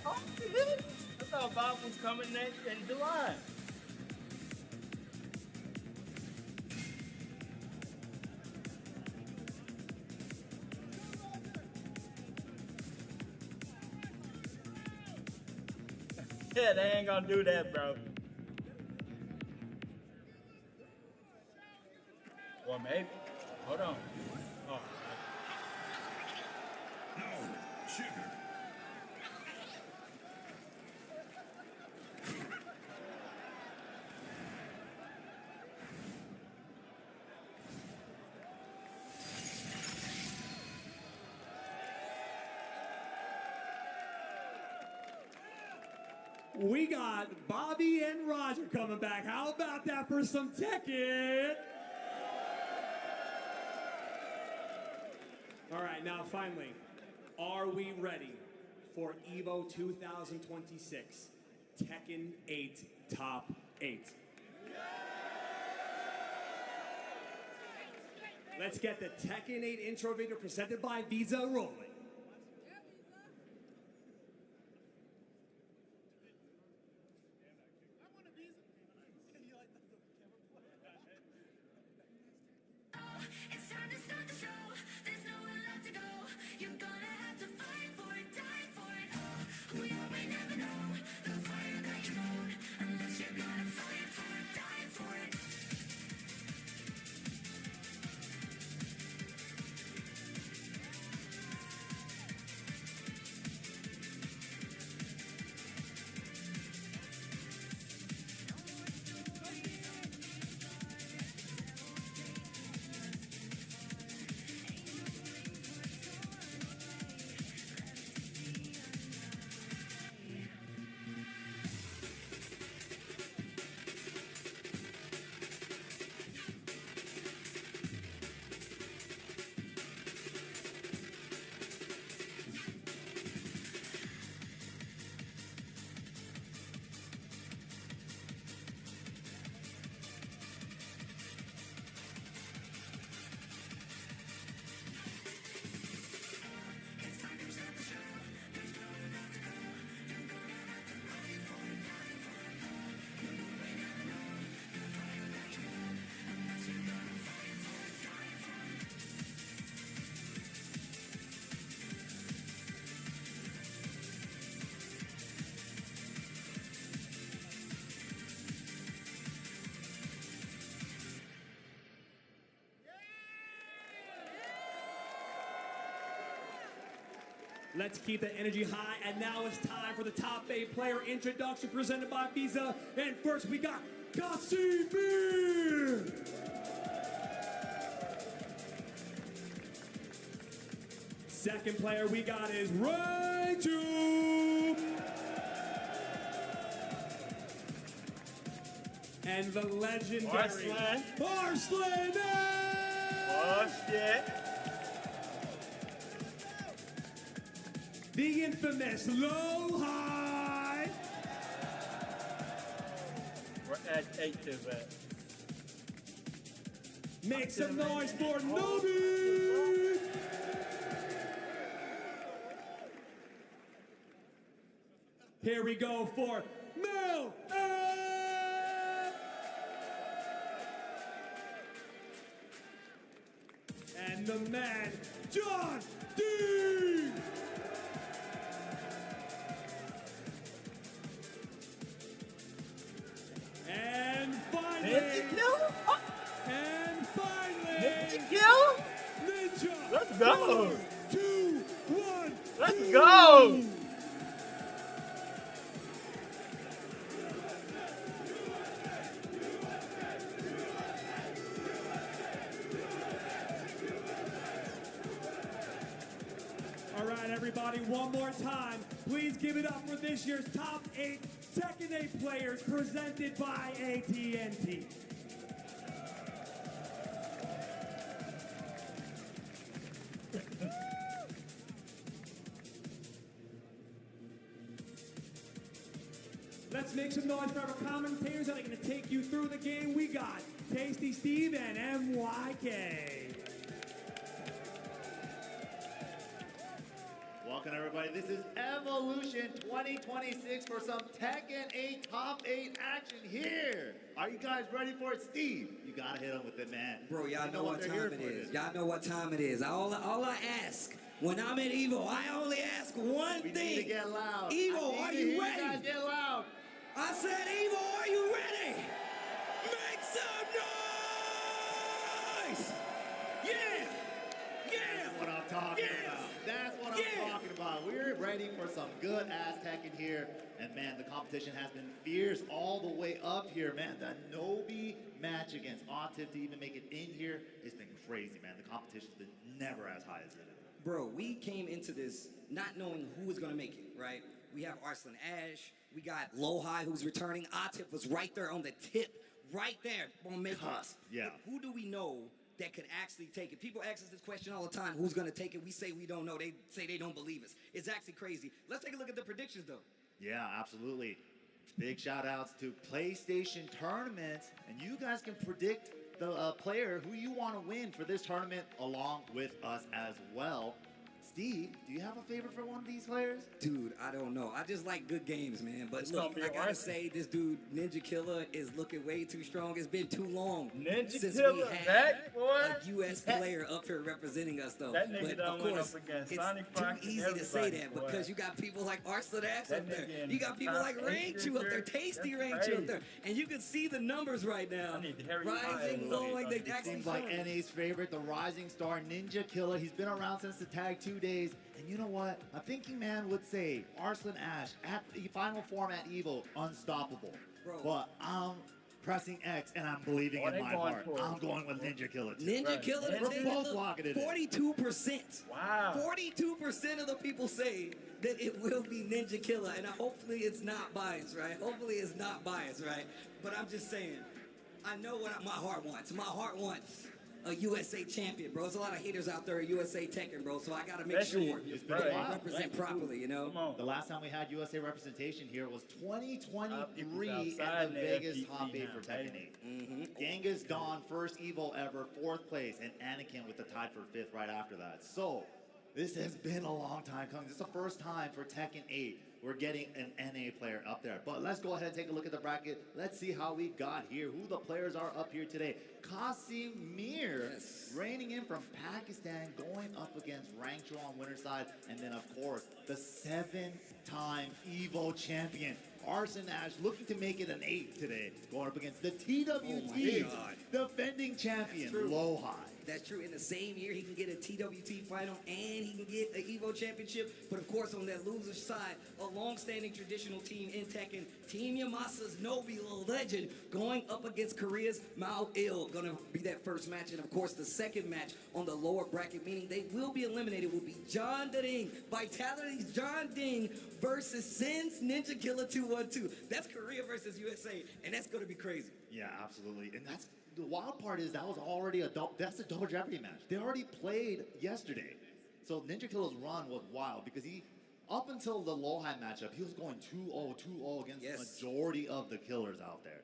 Oh, really? I thought Bob was coming next in July. Yeah, they ain't gonna do that, bro. Or maybe. Hold on. Oh. No, sugar. We got Bobby and Roger coming back. How about that for some Tekken? All right, now finally, are we ready for EVO 2026 Tekken 8 Top 8? Let's get the Tekken 8 intro video presented by Visa rolling. Let's keep the energy high, and now it's time for the top 8 player introduction presented by Visa. And first we got Casimir! Second player we got is Raichu! And the legendary Arslan! Oh, shit. The infamous Low High! We're at 8 to that. Make some noise for Nobi! Here we go for Mel! And the man, John D! And finally, Ninja! Let's go! 2, 1, Let's go! All right, everybody, one more time. Please give it up for this year's top 8 Tekken 8 players presented by AT&T. Let's make some noise for our commentators that are going to take you through the game. We got Tasty Steve and MYK. Welcome, everybody. This is Evolution 2026 for some Tekken 8 Top 8 action here. Are you guys ready for it? Steve, you got to hit them with it, man. Bro, y'all You know what they're time here it for is. this. Y'all know what time it is. All I ask when I'm at EVO, I only ask one We thing. need to get loud. EVO, I are need to you hear ready? You guys get loud. I said, EVO, are you ready? Make some noise! Yeah! Yeah! That's what I'm talking about. That's what I'm talking about. We're ready for some good ass Tekken here. And man, the competition has been fierce all the way up here, man. The Nobi match against Otif to even make it in here, it's been crazy, man. The competition's been never as high as it is. Bro, we came into this not knowing who was going to make it, right? We have Arslan Ash. We got Lohai, who's returning. Atif was right there on the tip, right there on make Cusp, yeah. Who do we know that could actually take it? People ask us this question all the time. Who's going to take it? We say we don't know. They say they don't believe us. It's actually crazy. Let's take a look at the predictions, though. Yeah, absolutely. Big shout outs to PlayStation tournaments. And you guys can predict the player who you want to win for this tournament along with us as well. Steve, do you have a favorite for one of these players? Dude, I don't know. I just like good games, man. But It's look, gonna be I gotta Arslan. say, this dude, Ninja Killer, is looking way too strong. It's been too long since Killer, we had back, boy. a U.S. player up here representing us, though. That nigga But done of went course, up against it's Sonic too Fox and easy to say everybody, that boy. because you got people like Arslan Ash That up there. nigga in You got people top like 8 Raichu up there, this Tasty year. Raichu That's up there. crazy. And you can see the numbers right now. Harry Rising, Styles. low, like they It actually seems like fun. NA's favorite, the rising star Ninja Killer. He's been around since the tag 2 days. And you know what? A thinking man would say Arslan Ash at the final form at EVO, unstoppable. Bro. But I'm pressing X and I'm believing in they my going heart. for it. I'm going with Ninja Killer too. Ninja Killer, We're both locking it in. 42%. Wow. 42% of the people say that it will be Ninja Killer, and hopefully it's not biased, right? Hopefully it's not biased, right? But I'm just saying, I know what my heart wants. My heart wants a USA champion, bro. There's a lot of haters out there at USA Tekken, bro, so I gotta make Especially sure if that you're I right. represent properly, you know? Come on. The last time we had USA representation here was 2023 People's at outside the the Vegas FGC Top 8 now, for Tekken baby. 8. Genghis Dawn, first Evo ever, 4th place, and Anakin with the tied for 5th right after that. So, this has been a long time coming. This is the first time for Tekken 8 we're getting an NA player up there. But let's go ahead and take a look at the bracket. Let's see how we got here, who the players are up here today. Casimir, reigning in from Pakistan, going up against Rangcho on winner's side. And then, of course, the 7-time EVO champion, Arslan Ash, looking to make it an 8 today. Going up against the TWT, defending champion, Lohai. That's true. In the same year, he can get a TWT final and he can get an EVO championship. But of course, on that loser side, a long-standing traditional team in Tekken, Team Yamasa's Nobilo legend, going up against Korea's Mao Il. Gonna be that first match. And of course, the second match on the lower bracket, meaning they will be eliminated, will be John Ding, Vitality's John Ding versus Sin's Ninja Killer 212. That's Korea versus USA, and that's gonna be crazy. Yeah, absolutely. And that's the wild part is that was already that's a double jeopardy match. They already played yesterday. So Ninja Killer's run was wild because he, up until the Lohai matchup, he was going 2-0, 2-0 against the majority of the killers out there.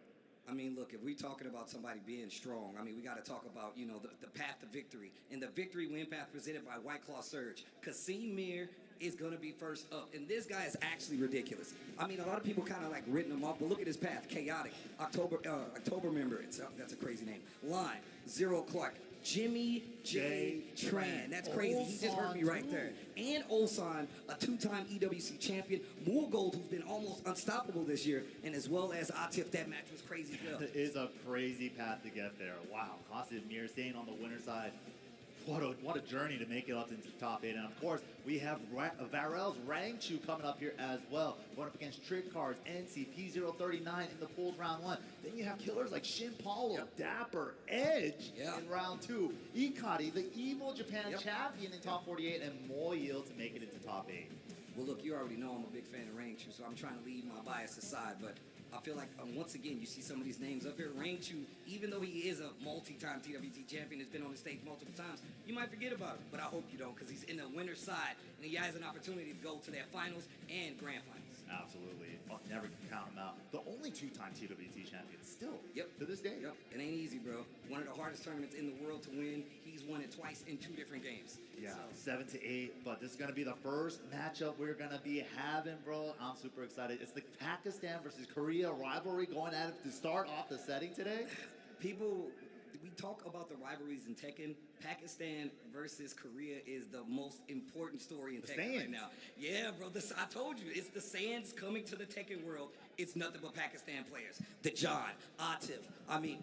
I mean, look, if we're talking about somebody being strong, I mean, we got to talk about, you know, the path to victory. And the victory win path presented by White Claw Surge. Kasim Mir is going to be first up. And this guy is actually ridiculous. I mean, a lot of people kind of like written him off, but look at his path. Chaotic, October member, that's a crazy name. Line, Zero Clark, Jimmy J. Tran. That's crazy. He just hurt me right there. And Ulsan, a two-time EWC champion. Moorgold, who's been almost unstoppable this year. And as well as Atif, that match was crazy as well. It is a crazy path to get there. Wow. Kasim Mir staying on the winner's side. What a journey to make it up into the top 8. And of course, we have Varel's Rangchu coming up here as well. Going up against Trick Cards, NC, P039 in the pools round 1. Then you have killers like Shin Paulo, Dapper, Edge in round 2. Ikari, the EVO Japan champion in top 48, and Moyil to make it into top 8. Well, look, you already know I'm a big fan of Rangchu, so I'm trying to leave my bias aside, but I feel like, once again, you see some of these names up here. Rangchu, even though he is a multi-time TWT champion, has been on the stage multiple times, you might forget about him, but I hope you don't, because he's in the winner's side, and he has an opportunity to go to their finals and grand finals. Absolutely. Never can count him out. The only two-time TWT champion still to this day. Yep, it ain't easy, bro. One of the hardest tournaments in the world to win. He's won it twice in 2 different games. Yeah, 7-8, but this is going to be the first matchup we're going to be having, bro. I'm super excited. It's the Pakistan versus Korea rivalry going at it to start off the setting today. People, we talk about the rivalries in Tekken. Pakistan versus Korea is the most important story in Tekken right now. Yeah, bro, I told you, it's the Sands coming to the Tekken world. It's nothing but Pakistan players. The John, Atif,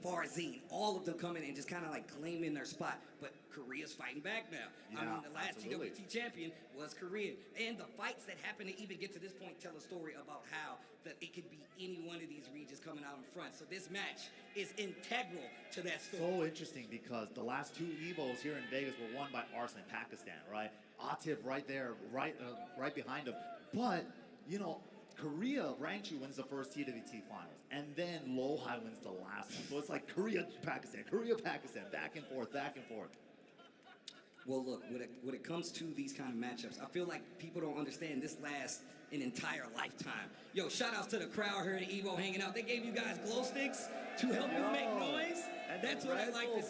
Farzine, all of them coming and just kind of like claiming their spot. But Korea's fighting back now. Yeah, I mean, the last TWT champion was Korean. And the fights that happened to even get to this point tell a story about how that it could be any one of these regions coming out in front. So this match is integral to that story. So interesting because the last 2 EVOs here in Vegas were won by Arsenal in Pakistan, right? Atif right there, right behind him. But, you know, Korea, Rangchu wins the first TWT finals, and then Lohai wins the last one. So it's like Korea, Pakistan, back and forth, back and forth. Well, look, when it comes to these kind of matchups, I feel like people don't understand this lasts an entire lifetime. Yo, shout outs to the crowd here in EVO hanging out. They gave you guys glow sticks to help you make noise. And that's what I like to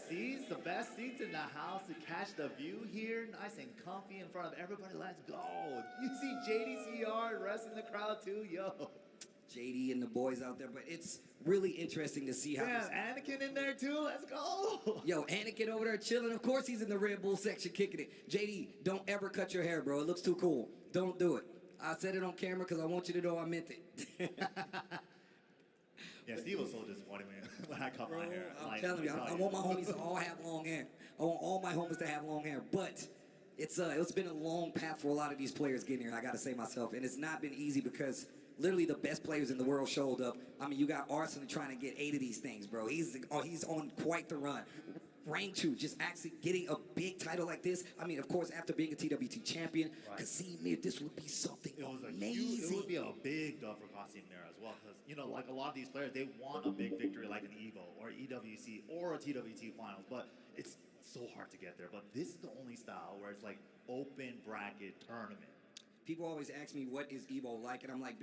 see. The best seats in the house to catch the view here, nice and comfy in front of everybody. Let's go. You see JDCR rest in the crowd too, yo. JD and the boys out there, but it's really interesting to see how. Yeah, Anakin in there too. Let's go. Yo, Anakin over there chilling. Of course, he's in the Red Bull section kicking it. JD, don't ever cut your hair, bro. It looks too cool. Don't do it. I said it on camera because I want you to know I meant it. Yeah, Steve was so disappointed when I cut my hair. I'm telling you, I want my homies to all have long hair. I want all my homies to have long hair. But it's been a long path for a lot of these players getting here, I got to say myself. And it's not been easy because literally the best players in the world showed up. I mean, you got Arsenal trying to get 8 of these things, bro. He's on quite the run. Rangchu just actually getting a big title like this. I mean, of course, after being a TWT champion, Kasim Mir, this would be something amazing. It would be a big dub for Kasim Mir as well, because, you know, like a lot of these players, they want a big victory like an EVO or EWC or a TWT finals, but it's so hard to get there. But this is the only style where it's like open bracket tournament. People always ask me, what is EVO like? And I'm like,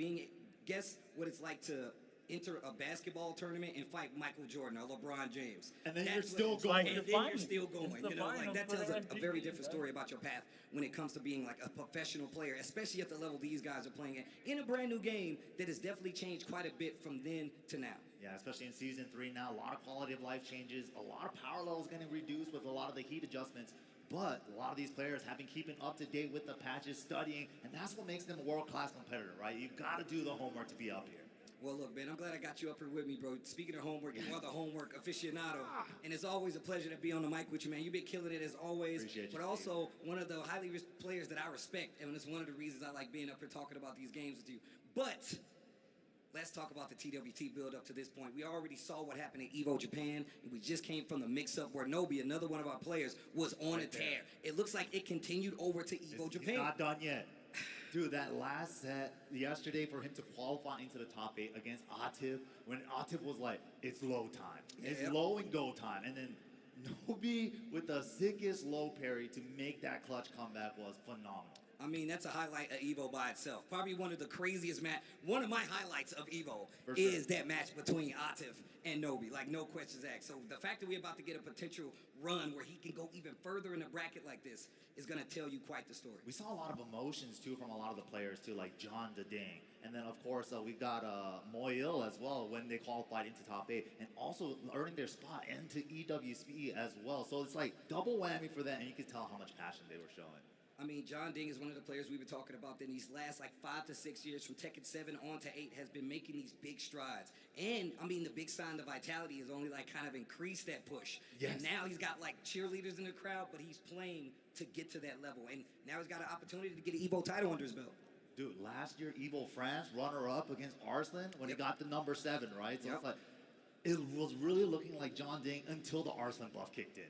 guess what it's like to enter a basketball tournament and fight Michael Jordan or LeBron James. And then you're still going. And then you're still going. You know, like that tells a very different story about your path when it comes to being like a professional player, especially at the level these guys are playing at, in a brand new game that has definitely changed quite a bit from then to now. Yeah, especially in Season 3 now, a lot of quality of life changes, a lot of power levels getting reduced with a lot of the heat adjustments. But a lot of these players have been keeping up to date with the patches, studying, and that's what makes them a world-class competitor, right? You've got to do the homework to be up here. Well, look, man, I'm glad I got you up here with me, bro. Speaking of homework, you are the homework aficionado. And it's always a pleasure to be on the mic with you, man. You've been killing it as always. Appreciate you, but also one of the highly risked players that I respect, and it's one of the reasons I like being up here talking about these games with you. But let's talk about the TWT build up to this point. We already saw what happened at EVO Japan, and we just came from the mix-up where Nobi, another one of our players, was on a tear. It looks like it continued over to EVO Japan. He's not done yet. Dude, that last set yesterday for him to qualify into the top 8 against Atif, when Atif was like, it's low time. It's low and go time. And then Nobi with the sickest low parry to make that clutch comeback was phenomenal. I mean, that's a highlight of EVO by itself. Probably one of the craziest one of my highlights of EVO is that match between Atif and Nobi, like no questions asked. So the fact that we're about to get a potential run where he can go even further in a bracket like this is going to tell you quite the story. We saw a lot of emotions too from a lot of the players too, like John Deding. And then of course we got Moil as well when they qualified into top 8 and also earning their spot into EWSP as well. So it's like double whammy for them, and you can tell how much passion they were showing. I mean, John Ding is one of the players we've been talking about in these last like 5 to 6 years from Tekken 7 on to 8 has been making these big strides. And I mean, the big sign of vitality is only like kind of increased that push. Yes. And now he's got like cheerleaders in the crowd, but he's playing to get to that level. And now he's got an opportunity to get an EVO title under his belt. Dude, last year EVO France runner-up against Arslan when he got the number 7, right? So it's like, it was really looking like John Ding until the Arslan buff kicked in.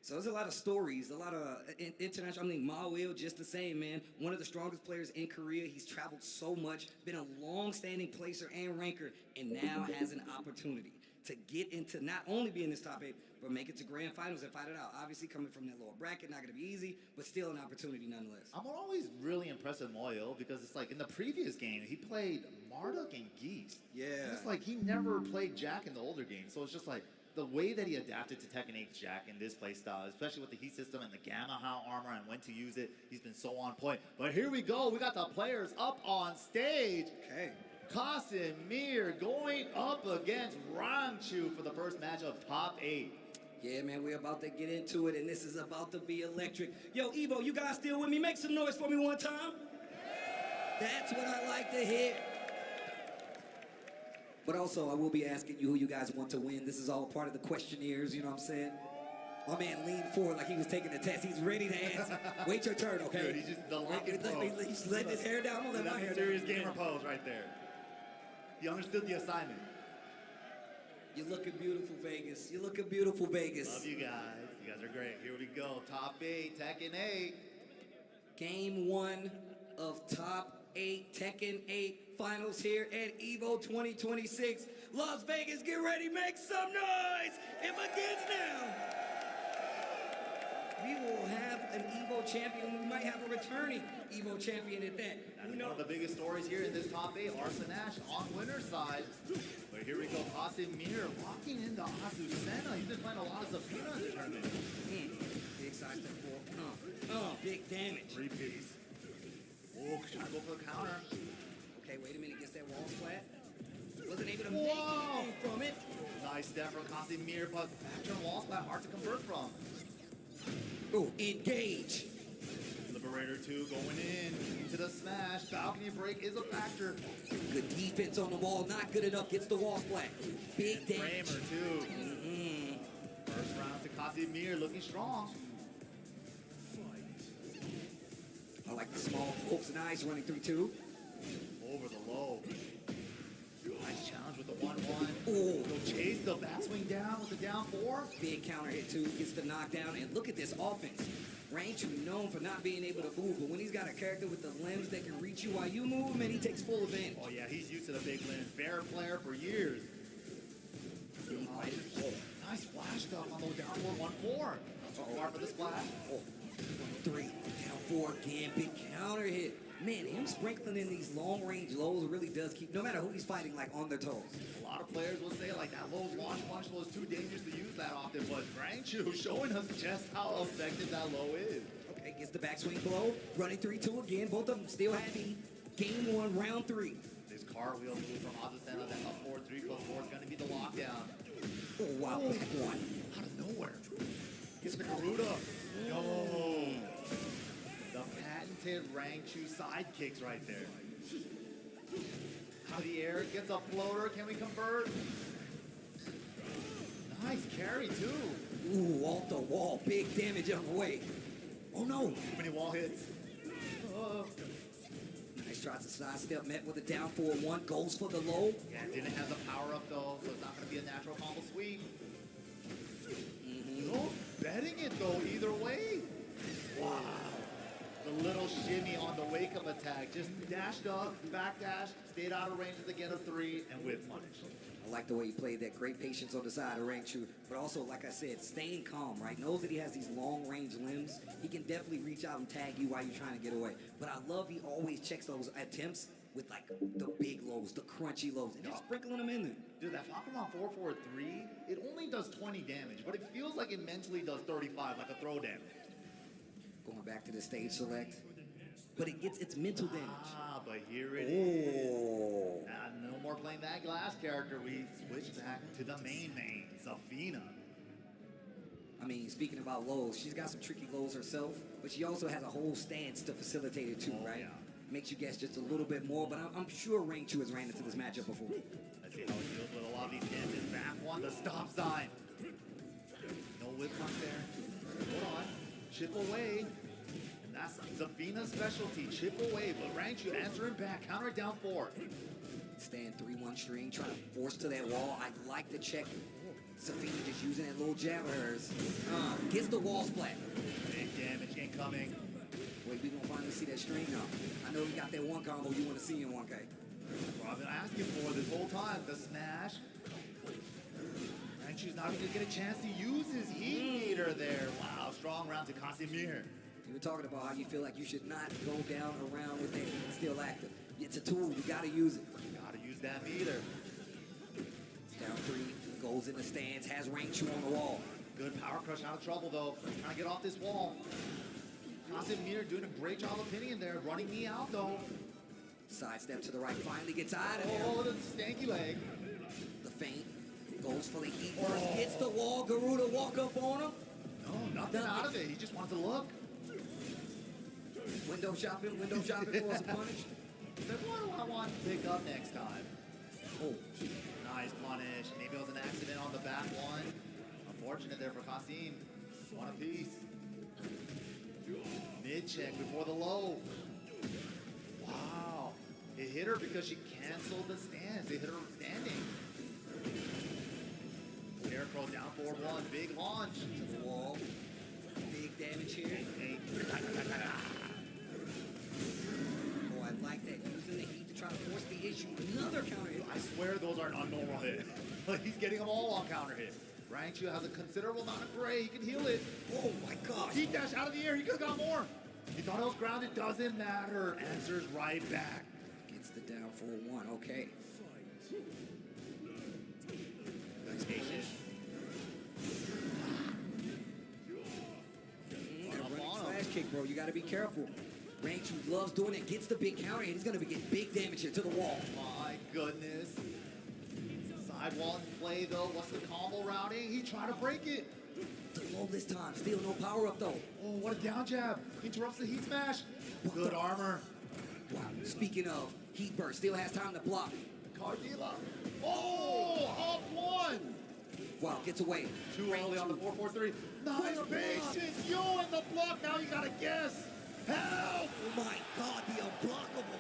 So there's a lot of stories, a lot of international. I mean, Ma Will, just the same, man. One of the strongest players in Korea. He's traveled so much, been a long-standing placer and ranker, and now has an opportunity to get into not only be in this top 8, but make it to grand finals and fight it out. Obviously, coming from that lower bracket, not going to be easy, but still an opportunity nonetheless. I'm always really impressed with Moyo because it's like in the previous game, he played Marduk and Geese. Yeah. And it's like he never played Jack in the older games. So it's just like, the way that he adapted to Tekken 8's Jack in this playstyle, especially with the heat system and the Gamma How armor and when to use it, he's been so on point. But here we go. We got the players up on stage. Okay. Casimir going up against Rangchu for the first match of top 8. Yeah, man, we're about to get into it, and this is about to be electric. Yo, EVO, you guys still with me? Make some noise for me one time. That's what I like to hear. But also, I will be asking you who you guys want to win. This is all part of the questionnaires, you know what I'm saying? My man leaned forward like he was taking the test. He's ready to answer. Wait your turn, okay? Dude, he's just the locking pose. He's letting his hair down. I'm gonna let my hair down. Serious gamer pose right there. He understood the assignment. You're looking beautiful, Vegas. You're looking beautiful, Vegas. Love you guys. You guys are great. Here we go. Top 8, Tekken 8. Game 1 of top 8, Tekken 8 finals here at EVO 2026. Las Vegas, get ready, make some noise. It begins now. We will have an EVO champion. We might have a returning EVO champion at that. That's one of the biggest stories here in this top 8. Arslan Ash on winner's side. But here we go. Casimir walking into Azucena. He's been playing a lot of Zafina in the tournament. Big side step forward. Big damage. 3-piece. Oh, trying to go for the counter. Okay, wait a minute. Gets that wall splat. Wasn't able to make anything from it. Nice step from Casimir, but back turn wall splat hard to convert from. Oh, engage. Liberator 2 going into the smash. Balcony break is a factor. Good defense on the wall, not good enough. Gets the wall splat. Big damage. Framer too. First round to Casimir, looking strong. I like the small pokes and eyes running through too. Over the low. Nice challenge with the 1-1. Oh, Go chase the backswing down with the down 4. Big counter hit too, gets the knockdown, and look at this offense. Rangchu known for not being able to move, but when he's got a character with the limbs that can reach you while you move, man, he takes full advantage. Oh yeah, he's used to the big limbs. Bear player for years. Nice flash stuff on the down 4-1-4. So far for the splash. 3, down 4 again, big counter hit. Man, him sprinkling in these long-range lows really does keep, no matter who he's fighting, like on their toes. A lot of players will say like that low launch punch was too dangerous to use that often, but Rangchu showing us just how effective that low is. Okay, gets the backswing blow, running 3-2 again. Both of them still happy. Game 1, round 3. This cartwheel move from Azucena, then up 4-3 +4 is going to be the lockdown. Oh, wow, back one. Out of nowhere. Gets the Garuda. No. The patented Rangchu sidekicks right there. Out of the air, gets a floater. Can we convert? Nice carry, too. Ooh, off the wall. Big damage on the way. Oh, no. Too many wall hits. Nice tries to sidestep, met with a down 4-1. Goes for the low. Yeah, didn't have the power up, though, so it's not going to be a natural combo sweep. No betting it, though, either way. Wow. The little shimmy on the wake-up attack. Just dashed up, backdash, stayed out of range to get a 3, and whip punish. I like the way he played that. Great patience on the side of Rangchu, but also, like I said, staying calm, right? Knows that he has these long-range limbs. He can definitely reach out and tag you while you're trying to get away. But I love he always checks those attempts with, like, the big lows, the crunchy lows, and just sprinkling them in there. Dude, that Falcon 443, it only does 20 damage, but it feels like it mentally does 35, like a throw damage. Going back to the stage select, but it gets its mental damage. Ah, but here it is. No more playing that glass character. We switch back to the main, Zafina. I mean, speaking about lows, she's got some tricky lows herself, but she also has a whole stance to facilitate it too, right? Yeah. Makes you guess just a little bit more, but I'm sure Rangchu has ran into this matchup before. Let's see how it deals with a lot of these dances. Back one, the stop sign. No whip punch there. Hold on. Chip away. And that's Zafina's specialty. Chip away, but Rangchu answering back. Counter it down 4. Stand 3-1 string, trying to force to that wall. I like the check. Zafina just using that little jab of hers. Gets the wall splat. Big damage incoming. Wait, we gonna finally see that string now. I know you got that one combo you want to see in 1K. Well, I've been asking for this whole time. The smash. Rangchu's not even gonna get a chance to use his heat meter there. Wow, strong round to Casimir. You were talking about how you feel like you should not go down around with that heat still active. It's a tool, you gotta use it. You gotta use that meter. Down 3, goes in the stands, has Rangchu on the wall. Good power crush, out of trouble though. Trying to get off this wall. Casimir doing a great job of pinning in there, running me out though. Sidestep to the right, finally gets out of there. Oh, the stanky leg. The feint, goes for the heat burst, hits the wall, Garuda walk up on him. No, nothing out of it, he just wants to look. Window shopping for some punish. Then what do I want to pick up next time? Oh, nice punish. Maybe it was an accident on the back one. Unfortunate there for Kasim. One apiece. Mid check before the low. Wow. It hit her because she canceled the stance. It hit her standing. Scarecrow down 4-1. Big launch. To the wall. Big damage here. Oh, I like that. Using the heat to try to force the issue. Another counter hit. I swear those are not normal hits. Like he's getting them all on counter hit. Rangchu has a considerable amount of gray. He can heal it. Oh my gosh. Heat dash out of the air. He could have got more. He thought it was grounded. Doesn't matter. Answers right back. Gets the down 4-1. Okay. Nice patient. Flash kick, bro. You got to be careful. Rangchu loves doing it. Gets the big counter hit. He's going to get big damage here to the wall. My goodness. Side wall in play, though. What's the combo routing? He tried to break it. The low this time. Still no power up, though. Oh, what a down jab. Interrupts the heat smash. Good armor. Wow. Speaking of, heat burst. Still has time to block. Cardilla. Oh, up one. Wow, gets away. Too early on the 4-4-3. Nice patience. Yo, in the block. Now you got to guess. Help. Oh, my God. The unblockable.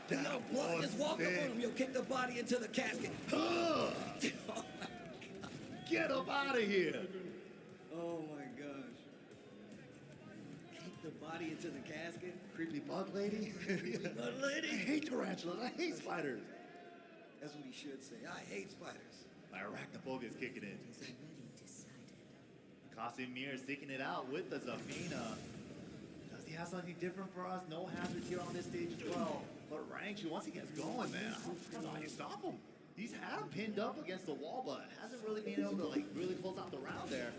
The unblockable. Just walk up on him. You'll kick the body into the casket. Oh, get up out of here. Oh, my gosh. Kick the body into the casket. Creepy bug lady. Bug lady. I hate tarantulas. I hate spiders. That's what he should say. I hate spiders. My arachnophobia is kicking in. Casimir sticking it out with the Zafina. Does he have something different for us? No hazards here on this stage as well. But Rangchu, once he gets going, man, I don't know how you stop him. He's had him pinned up against the wall, but hasn't really been able to really close out the round there.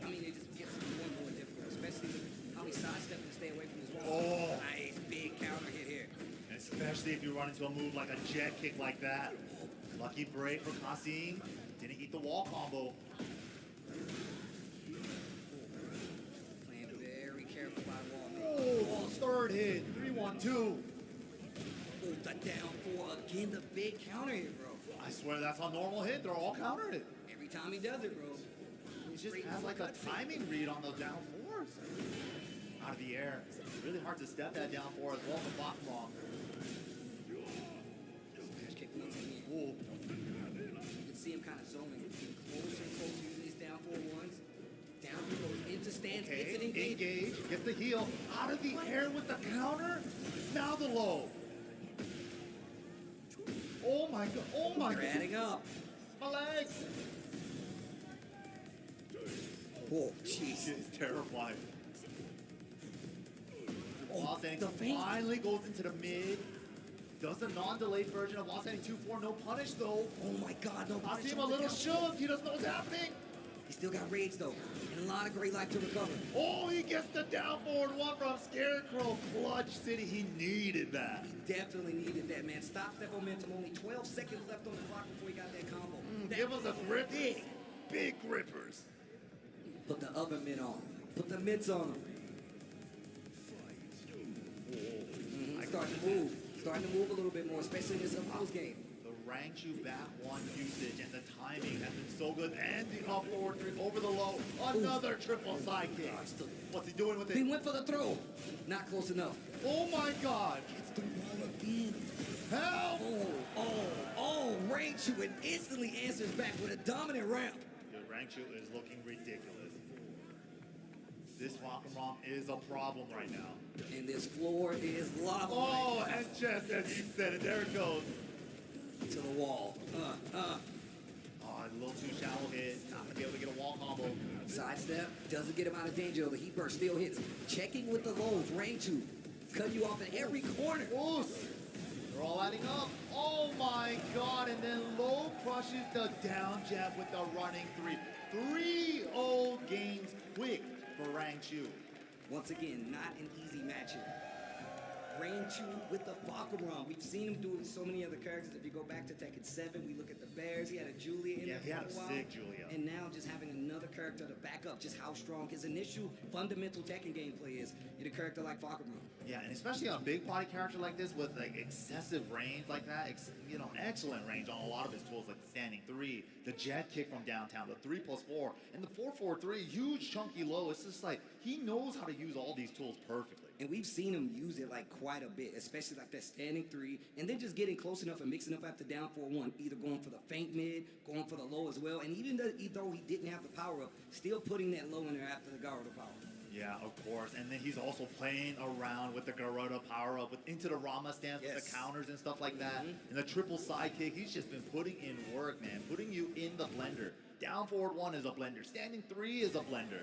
I mean, it just gets more and more difficult, especially with how he sidestepped and stay away from his wall. Oh. Nice big counter hit here. Especially if you run into a move like a jet kick like that. Lucky break for Kasim. Didn't eat the wall combo. Playing very careful by wall. Oh, third hit. 3-1-2. the down 4 again, the big counter hit, bro. I swear that's a normal hit. They're all countered it. Every time he does it, bro. He just has like a timing read on those down 4s. Out of the air. It's really hard to step that down 4 as well for Bakuman. Smash kick once again. Ooh. You can see him kind of zoning. Closer and closer using these down 4-1s. Down goes into stance, Okay, gets it engaged. engage, gets the heel. Out of the air with the counter. Now the low. Oh my god, oh my god. They're adding up. My legs. Oh, jeez. It's terrifying. Oh, Wall standing the feint. finally goes into the mid. Does the non-delayed version of wall standing 2-4, no punish though. Oh my god, no I punish see him on a the little down. shook. He doesn't know what's happening. He still got rage though, and a lot of great life to recover. Oh, he gets the down forward one from Scarecrow. Clutch City, he needed that. He definitely needed that, man. Stop that momentum. Only 12 seconds left on the clock before he got that combo. Give us a grip. Big grippers. Put the oven mitt on. Put the mitts on him. Starting to move. Starting to move a little bit more, especially in this up-close game. The Rangchu back one usage and the timing has been so good. And the up forward three over the low. Another triple side kick. What's he doing with it? He went for the throw. Not close enough. Oh my god. Gets the ball again. Help! Oh, Rangchu and instantly answers back with a dominant round. Dude, Rangchu is looking ridiculous. This Bakuman is a problem right now. And this floor is lava. Oh, and just as he said it, there it goes. To the wall. Oh, a little too shallow hit. Not gonna be able to get a wall combo. Sidestep. Doesn't get him out of danger, though. The heat burst still hits. Checking with the lows. Rangchu. Cut you off in every corner. They're all adding up. Oh my god. And then low crushes the down jab with the running 3. 3-0 games quick for Rangchu. Once again, not an easy matchup. Rangchu with the Bakuman. We've seen him do it with so many other characters. If you go back to Tekken 7, we look at the Bears. He had a Julia in there he had for a a while. sick Julia. And now just having another character to back up just how strong his initial fundamental Tekken gameplay is in a character like Bakuman. Yeah, and especially on a big body character like this with like excessive range like that, excellent range on a lot of his tools like the standing 3, the jet kick from downtown, the 3+4, and the 4-4-3, huge chunky low. It's just like he knows how to use all these tools perfectly. And we've seen him use it like quite a bit, especially like that standing 3, and then just getting close enough and mixing up after down 4-1, either going for the feint mid, going for the low as well, and even though he didn't have the power up, still putting that low in there after the Garuda power. Yeah, of course. And then he's also playing around with the Garuda power up, into the Rama stance with the counters and stuff like that. And the triple side kick, he's just been putting in work, man, putting you in the blender. Down forward 1 is a blender. Standing 3 is a blender.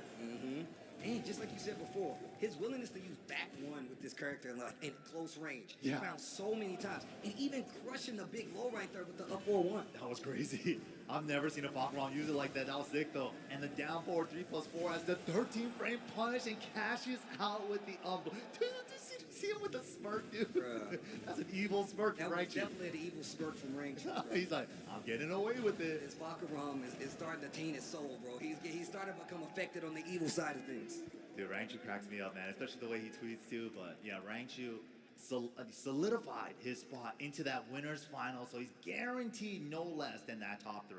And just like you said before, his willingness to use back 1 with this character in close range, he found so many times. And even crushing the big low right there with the up 4-1. That was crazy. I've never seen a Bakuman use it like that. That was sick though. And the down forward 3+4 has the 13 frame punish and cashes out with the Dude, see him with the smirk, dude? That's an evil smirk, That right? was definitely an evil smirk from Rangchu. He's like, I'm getting away with it. His Bakuman is starting to taint his soul, bro. He's starting to become affected on the evil side of things. Dude, Rangchu cracks me up, man, especially the way he tweets too. But yeah, Rangchu solidified his spot into that winner's final, so he's guaranteed no less than that top 3.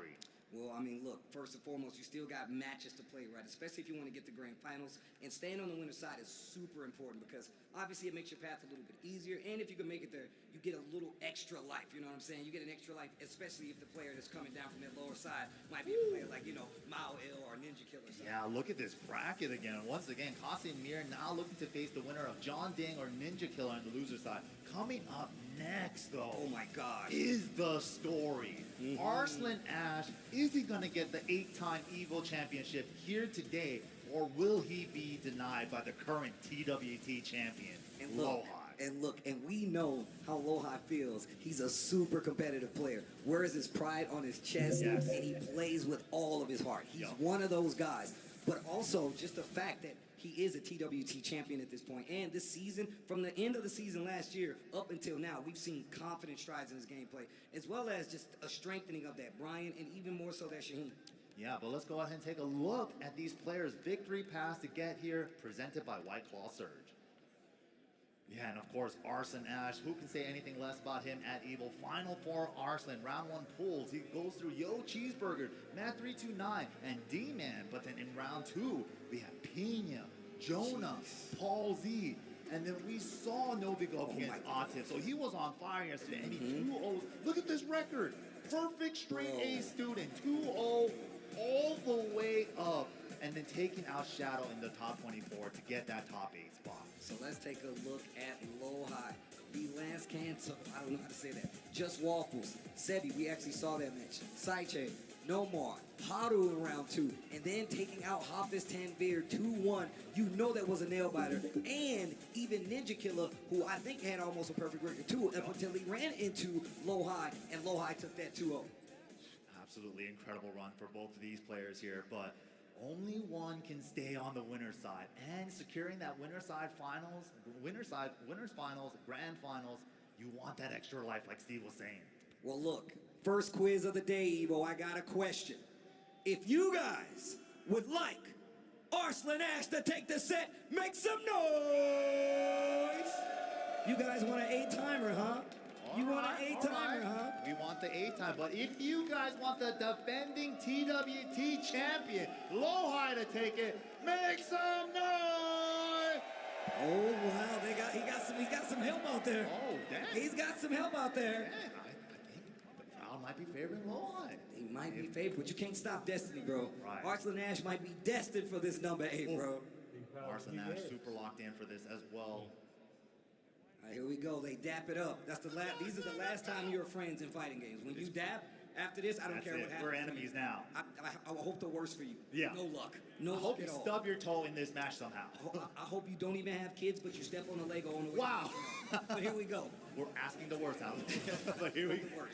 Well, I mean, look, first and foremost, you still got matches to play, right? Especially if you want to get to grand finals. And staying on the winner's side is super important because obviously it makes your path a little bit easier. And if you can make it there, you get a little extra life. You know what I'm saying? You get an extra life, especially if the player that's coming down from that lower side might be a player like, Mao Il or Ninja Killer. Yeah, look at this bracket again. Once again, Casimir now looking to face the winner of John Ding or Ninja Killer on the loser side. Coming up next, though, oh my gosh, is the story. Arslan Ash, is he going to get the 8-time EVO championship here today, or will he be denied by the current TWT champion, Lohai? And we know how Lohai feels. He's a super competitive player. Wears his pride on his chest, and he plays with all of his heart. He's one of those guys. But also, just the fact that he is a TWT champion at this point. And this season, from the end of the season last year up until now, we've seen confident strides in his gameplay, as well as just a strengthening of that Brian, and even more so that Shii. Yeah, but let's go ahead and take a look at these players' victory paths to get here, presented by White Claw Surge. Yeah, and of course, Arslan Ash. Who can say anything less about him at EVO? Final four, Arslan. Round one pulls. He goes through Yo Cheeseburger, Matt329, and D-Man. But then in round two, we have Pena, Jonah, Paul Z. And then we saw Novi go up against Atif. So he was on fire yesterday. And he 2-0. Look at this record. Perfect straight A student. 2-0 all the way up. And then taking out Shadow in the top 24 to get that top 8 spot. So let's take a look at Low High. The last cancer, I don't know how to say that. Just Waffles. Sebi, we actually saw that match. Saiche, Nomar, Haru in round 2. And then taking out Hafiz Tanvir 2-1. You know that was a nail biter. And even Ninja Killer, who I think had almost a perfect record too, up until he ran into Low High, and Low High took that 2-0. Absolutely incredible run for both of these players here, but only one can stay on the winner's side, and securing that winner's finals, grand finals, you want that extra life like Steve was saying. Well, look, first quiz of the day, Evo, I got a question. If you guys would like Arslan Ash to take the set, make some noise! You guys want an 8-timer, huh? You want an 8-timer, huh? We want the 8-time, but if you guys want the defending TWT champion, Low High, to take it, make some noise! Oh wow, he got some help out there. Oh damn! He's got some help out there. Man, I think the crowd might be favoring Low High. He might be favored, but you can't stop destiny, bro. Right. Arslan Ash might be destined for this number 8, bro. Arslan Ash super locked in for this as well. All right, here we go. They dap it up. That's the last. These are the last time you were friends in fighting games. When you dap, after this, I don't care what happens. We're enemies now. I hope the worst for you. Yeah. No luck. No I luck hope at you all. stub your toe in this match somehow. I hope you don't even have kids, but you step on a Lego on the way. Wow. But here we go. We're asking the worst out. But here we go.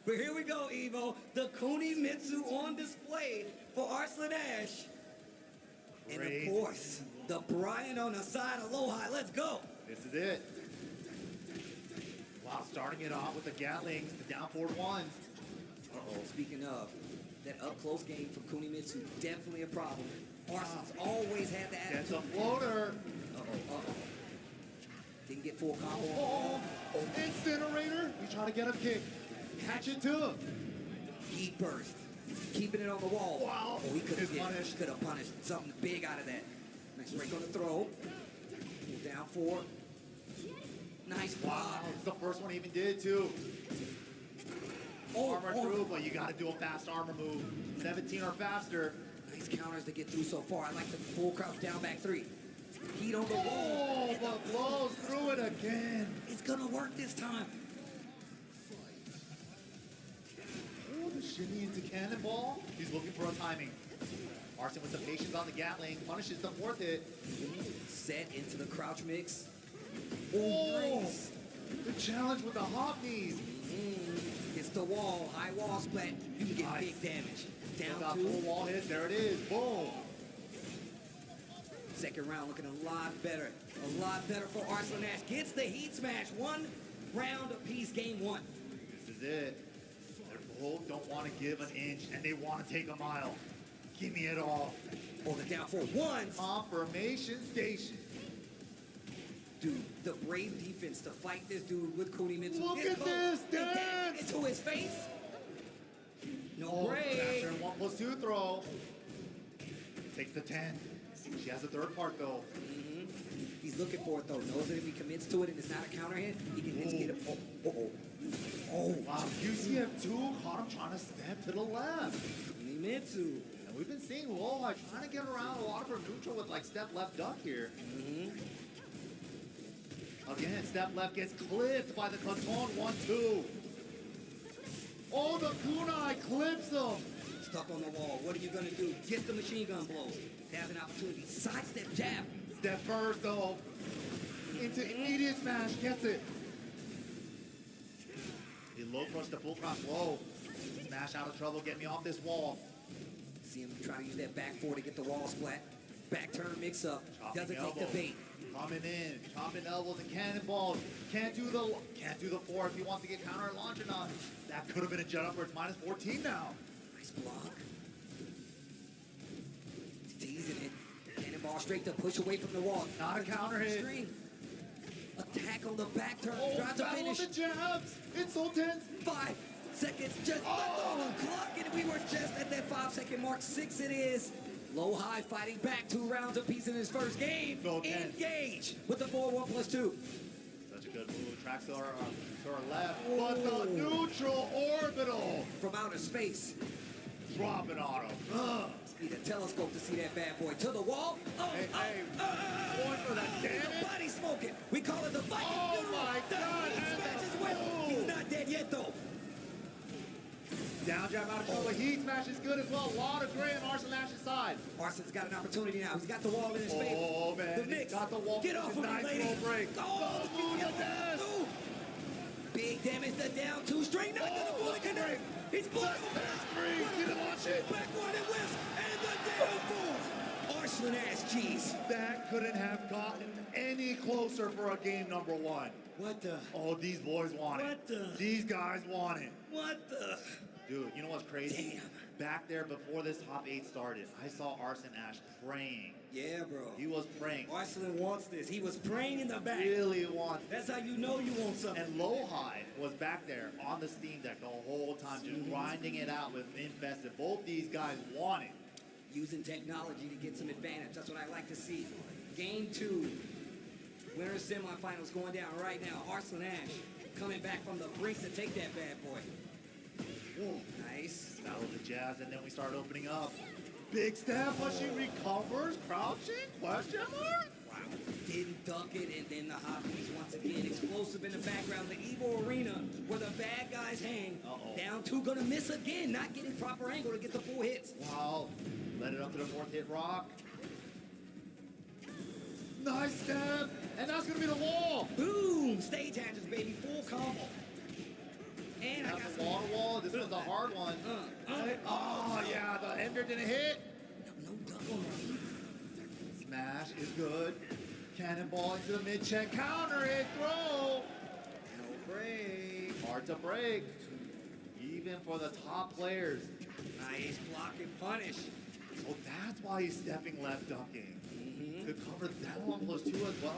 But here we go, Evo. The Kunimitsu on display for Arslan Ash. And of course, the Brian on the side of Low High. Let's go. This is it. Wow, starting it off with the Gatlings, the down forward ones. Uh-oh, speaking of, that up-close game for Kunimitsu, definitely a problem. Arslan's always had the attitude. That's a floater. Uh-oh. Didn't get full combo. Oh, Incinerator. We try to get him kicked. Catch it too. Heat burst. Keeping it on the wall. Wow. Oh, he could have punished. punished something big out of that. Nice break on the throw. Down 4. Nice block. Wow, it's the first one he even did too. Armor through, but you got to do a fast armor move. 17 or faster. Nice counters to get through so far. I like the full crouch down back 3. Heat on the wall. Oh, but blows through it again. It's gonna work this time. Oh, the shimmy into cannonball. He's looking for a timing. Arslan with the patience on the Gatling, punishes the 4th hit. Set into the crouch mix. Oh, nice. The challenge with the hop knees. It's the wall, high wall splat. You can get big damage. Down 2. Full wall hit, there it is, boom. Second round looking a lot better. A lot better for Arslan Ash. Gets the heat smash. 1 round apiece, game 1. This is it. They both don't want to give an inch, and they want to take a mile. Give me it all. Oh, the down 4. 1. Confirmation station. Dude, the brave defense to fight this dude with Kunimitsu. Look at this dance! Into his face. No break. After a 1+2 throw. Takes the 10. She has a 3rd part though. He's looking for it though. Knows that if he commits to it and it's not a counter hit, he can just get it. Oh. Wow, UCF2 caught him trying to step to the left. Kunimitsu. And we've been seeing Low High trying to get around a lot of her neutral with like step left duck here. Again, step left gets clipped by the Canton 1-2. Oh, the kunai clips him. Stuck on the wall. What are you gonna do? Get the machine gun blows. Has an opportunity. Sidestep jab. Step first though. Into immediate smash. Gets it. He low push the full cross low. Smash out of trouble. Get me off this wall. See him trying to use that back 4 to get the wall splat. Back turn mix up. Doesn't elbow. take the bait. Coming in, chopping elbows and cannonballs. Can't do the 4 if he wants to get counter and launch or not. That could have been a jet up where it's -14 now. Nice block. He's teasing it. Cannonball straight to push away from the wall. Not a counter hit. Screen. Attack on the back turn. Oh, Tries to battle finish. of the jabs. It's so tense. 5 seconds just left on the clock, and we were just at that 5-second mark. 6 it is. Low high fighting back 2 rounds apiece in his first game. So tense. Engage with the 4-1+2. Such a good move. Tracks to our left, but the neutral orbital from outer space. Dropping on him. Need a telescope to see that bad boy. To the wall. Going for that damage. Body smoking. We call it the Viking. Oh my God. He smashes well. He's not dead yet though. Down jab out of control. Heat smash is good as well. A lot of gray on Arson Ash's side. Arson's got an opportunity now. He's got the wall in his face. Oh man. The mix. Got the wall. Get off of me, nice lady. low break. Oh, big damage. The down 2 straight. Not gonna fully connect. He's blocking. Didn't watch it. Back one and whips. And the down 4. Arslan ass cheese. That couldn't have gotten any closer for a game number 1. What the? Oh, these boys want it. What the? These guys want it. What the? Dude, you know what's crazy? Damn. Back there before this top 8 started, I saw Arson Ash praying. Yeah, bro. He was praying. Arslan wants this. He was praying in the back. Really wants That's how you know you want something. And Lowhigh was back there on the Steam Deck the whole time, just grinding it out with Infested. Both these guys want it. Using technology to get some advantage. That's what I like to see. Game 2. Winner semifinals going down right now. Arslan Ash coming back from the brink to take that bad boy. Whoa. Nice. Battle the jabs, and then we start opening up. Big step, but she recovers. Crouching? Question mark? Wow. Didn't duck it, and then the hotkeys once again. Explosive in the background. The EVO arena where the bad guys hang. Down 2, gonna miss again. Not getting proper angle to get the 4 hits. Wow. Let it up to the 4th hit rock. Nice step. And that's going to be the wall. Boom. Stage hatches, baby. Full combo. And I got the wall. This was a hard one. Oh, yeah. The ender didn't hit. No duck on me. Smash is good. Cannonball into the mid-check. Counter hit. Throw. No break. Hard to break. Even for the top players. Nice block and punish. So that's why he's stepping left ducking. To cover that 1+2 as well.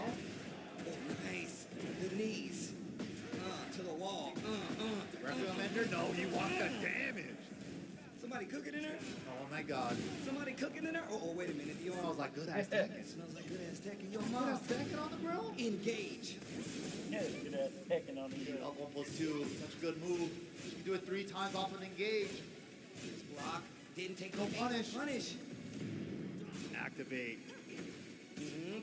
Oh, nice. The knees. To the wall. Requiem ender? No, he wants the damage. Somebody cooking in there? Oh my God. Somebody cooking in there? Oh, wait a minute. It smells like good ass tech. Smells like good ass tech in your Good mouth. ass tech on the grill? Engage. Yeah, good at pecking on the grill. Up 1+2, such a good move. You can do it 3 times off an engage. This block didn't take no punish. Punish. Activate.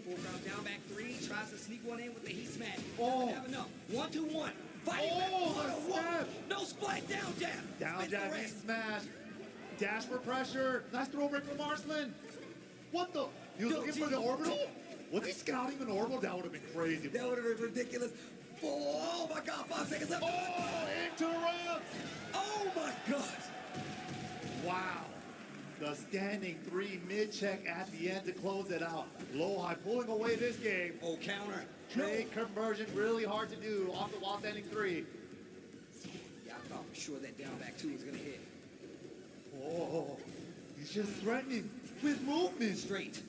Full crowd down back 3. Tries to sneak one in with the heat smash. Oh. Never know. 1-2-1. Fighting Oh, back. the step. No splat. Down jab. Down Spin jab, the heat rest. smash. Dash for pressure. Nice throw break from Arslan. What the? He was looking for the orbital? Was he scouting an orbital? That would have been crazy. That would have been ridiculous. Oh my God, 5 seconds left. Oh, interrupts. Oh my God. Wow. The standing 3 mid-check at the end to close it out. Lowhigh pulling away this game. Oh, counter. Trade conversion really hard to do off the wall standing 3. Yeah, I thought for sure that down back 2 was going to hit. Oh, he's just threatening with movement. Straight.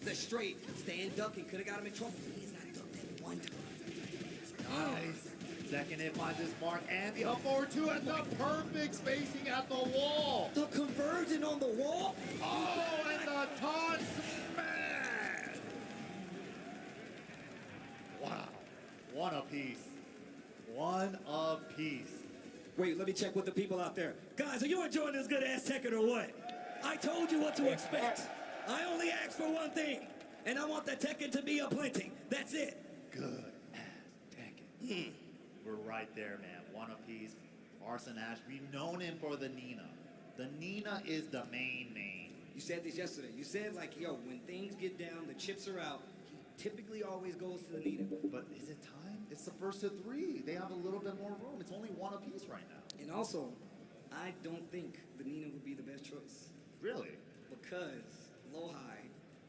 The straight. Stand ducking. Could have got him in trouble. He's not ducked that one time. Nice. Second hit finds his mark, and the up forward 2 at the perfect spacing at the wall. The conversion on the wall. Oh, and the taunt smash. Wow. One apiece. One apiece. Wait, let me check with the people out there. Guys, are you enjoying this good ass Tekken or what? I told you what to expect. I only asked for one thing, and I want the Tekken to be aplenty. That's it. Good ass Tekken. We're right there, man. One apiece. Arson Ash, we've known him for the Nina. The Nina is the main. You said this yesterday. You said, like, yo, when things get down, the chips are out, he typically always goes to the Nina. But is it time? It's the first of 3. They have a little bit more room. It's only one apiece right now. And also, I don't think the Nina would be the best choice. Really? Because Lowhigh,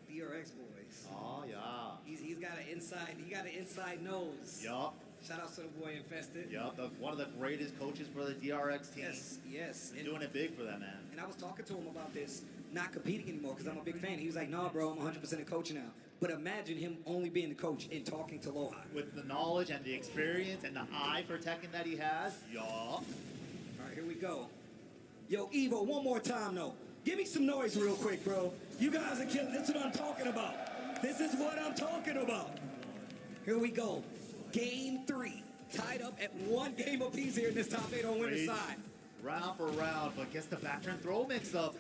DRX boys. Oh, yeah. He's got an inside nose. Yup. Shout out to the boy Infested. Yup, one of the greatest coaches for the DRX team. Yes. Doing it big for them, man. And I was talking to him about this, not competing anymore, because I'm a big fan. He was like, nah, bro, I'm 100% a coach now. but imagine him only being the coach and talking to Lohi. With the knowledge and the experience and the eye for Tekken that he has, yup. All right, here we go. Yo, EVO, one more time, though. Give me some noise real quick, bro. You guys are killing. This is what I'm talking about. This is what I'm talking about. Here we go. Game 3. Tied up at 1 game apiece here in this top 8 on winner's side. Round for round, but gets the back turn throw mix up.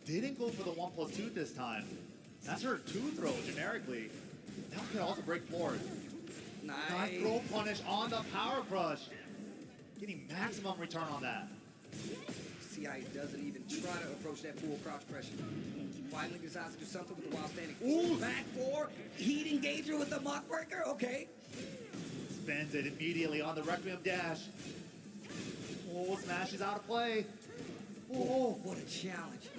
Didn't go for the 1+2 this time. That's her 2 throw generically. That could also break forward. Nice throw punish on the power crush. Getting maximum return on that. See how he doesn't even try to approach that full crouch pressure. Finally decides to do something with the wild standing. Ooh, back 4. Heat engager with the mock breaker. Okay. Spends it immediately on the Requiem dash. Oh, smash is out of play. Oh, what a challenge.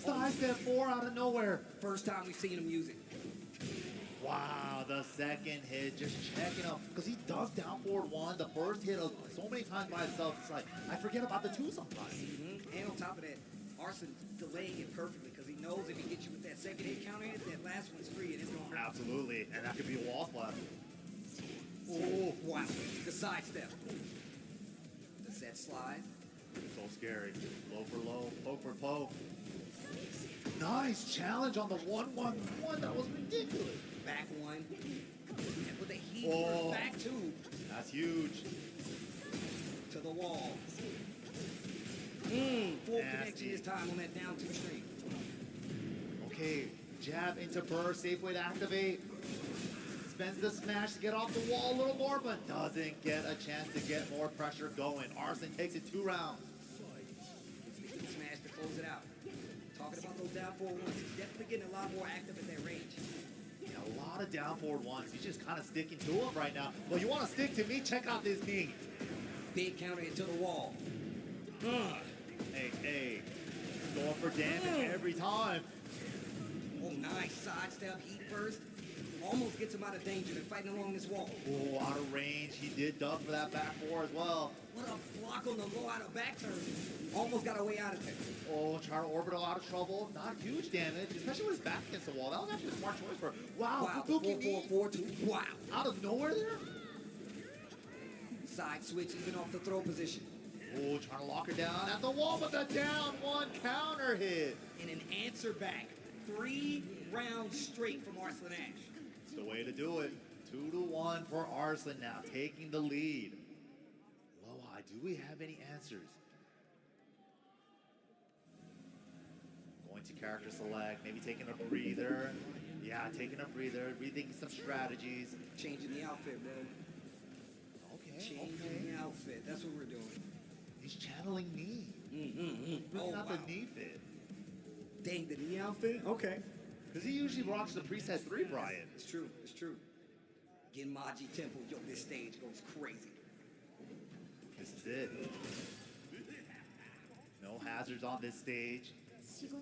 Side step 4 out of nowhere. First time we've seen him use it. Wow, the second hit, just checking up. Because he does down forward 1. The first hit so many times by himself, it's like, I forget about the 2 sometimes. And on top of that, Arson's delaying it perfectly because he knows if he gets you with that second hit counter hit, that last one's free and it's going to hurt. Absolutely, and that could be a wall splat. Oh, wow. The side step. Does that slide? So scary. Low for low, poke for poke. Nice challenge on the 1-1-1. That was ridiculous. Back 1. And with the heat first, back 2. That's huge. To the wall. Full connection this time on that down 2 string. Okay, jab into burst, safe way to activate. Spends the smash to get off the wall a little more, but doesn't get a chance to get more pressure going. Arson takes it 2 rounds. Smash to close it out. Talking about those down forward ones. He's definitely getting a lot more active at that range. Yeah, a lot of down forward ones. He's just kind of sticking to him right now. Well, you want to stick to me? Check out this knee. Big counter hit to the wall. Hey. Going for damage every time. Oh, nice sidestep, heat burst. Almost gets him out of danger. They're fighting along this wall. Oh, out of range. He did duck for that back 4 as well. What a block on the low out of back turn. Almost got away out of there. Oh, trying to orbital out of trouble. Not huge damage, especially with his back against the wall. That was actually a smart choice for. Wow, 4-4-4-2. Wow. Out of nowhere there? Side switch, even off the throw position. Oh, trying to lock her down at the wall, but the down 1 counter hit. And an answer back. 3 rounds straight from Arslan Ash. It's the way to do it. 2-1 for Arslan now, taking the lead. Lohi, do we have any answers? Going to character select, maybe taking a breather. Yeah, taking a breather, rethinking some strategies. Changing the outfit, bro. Okay. Changing the outfit. That's what we're doing. He's channeling knee. Really not the knee fit. Dang, the knee outfit? Okay. Because he usually rocks the preset 3, Brian. It's true. It's true. Genmaji Temple, yo, this stage goes crazy. This is it. No hazards on this stage.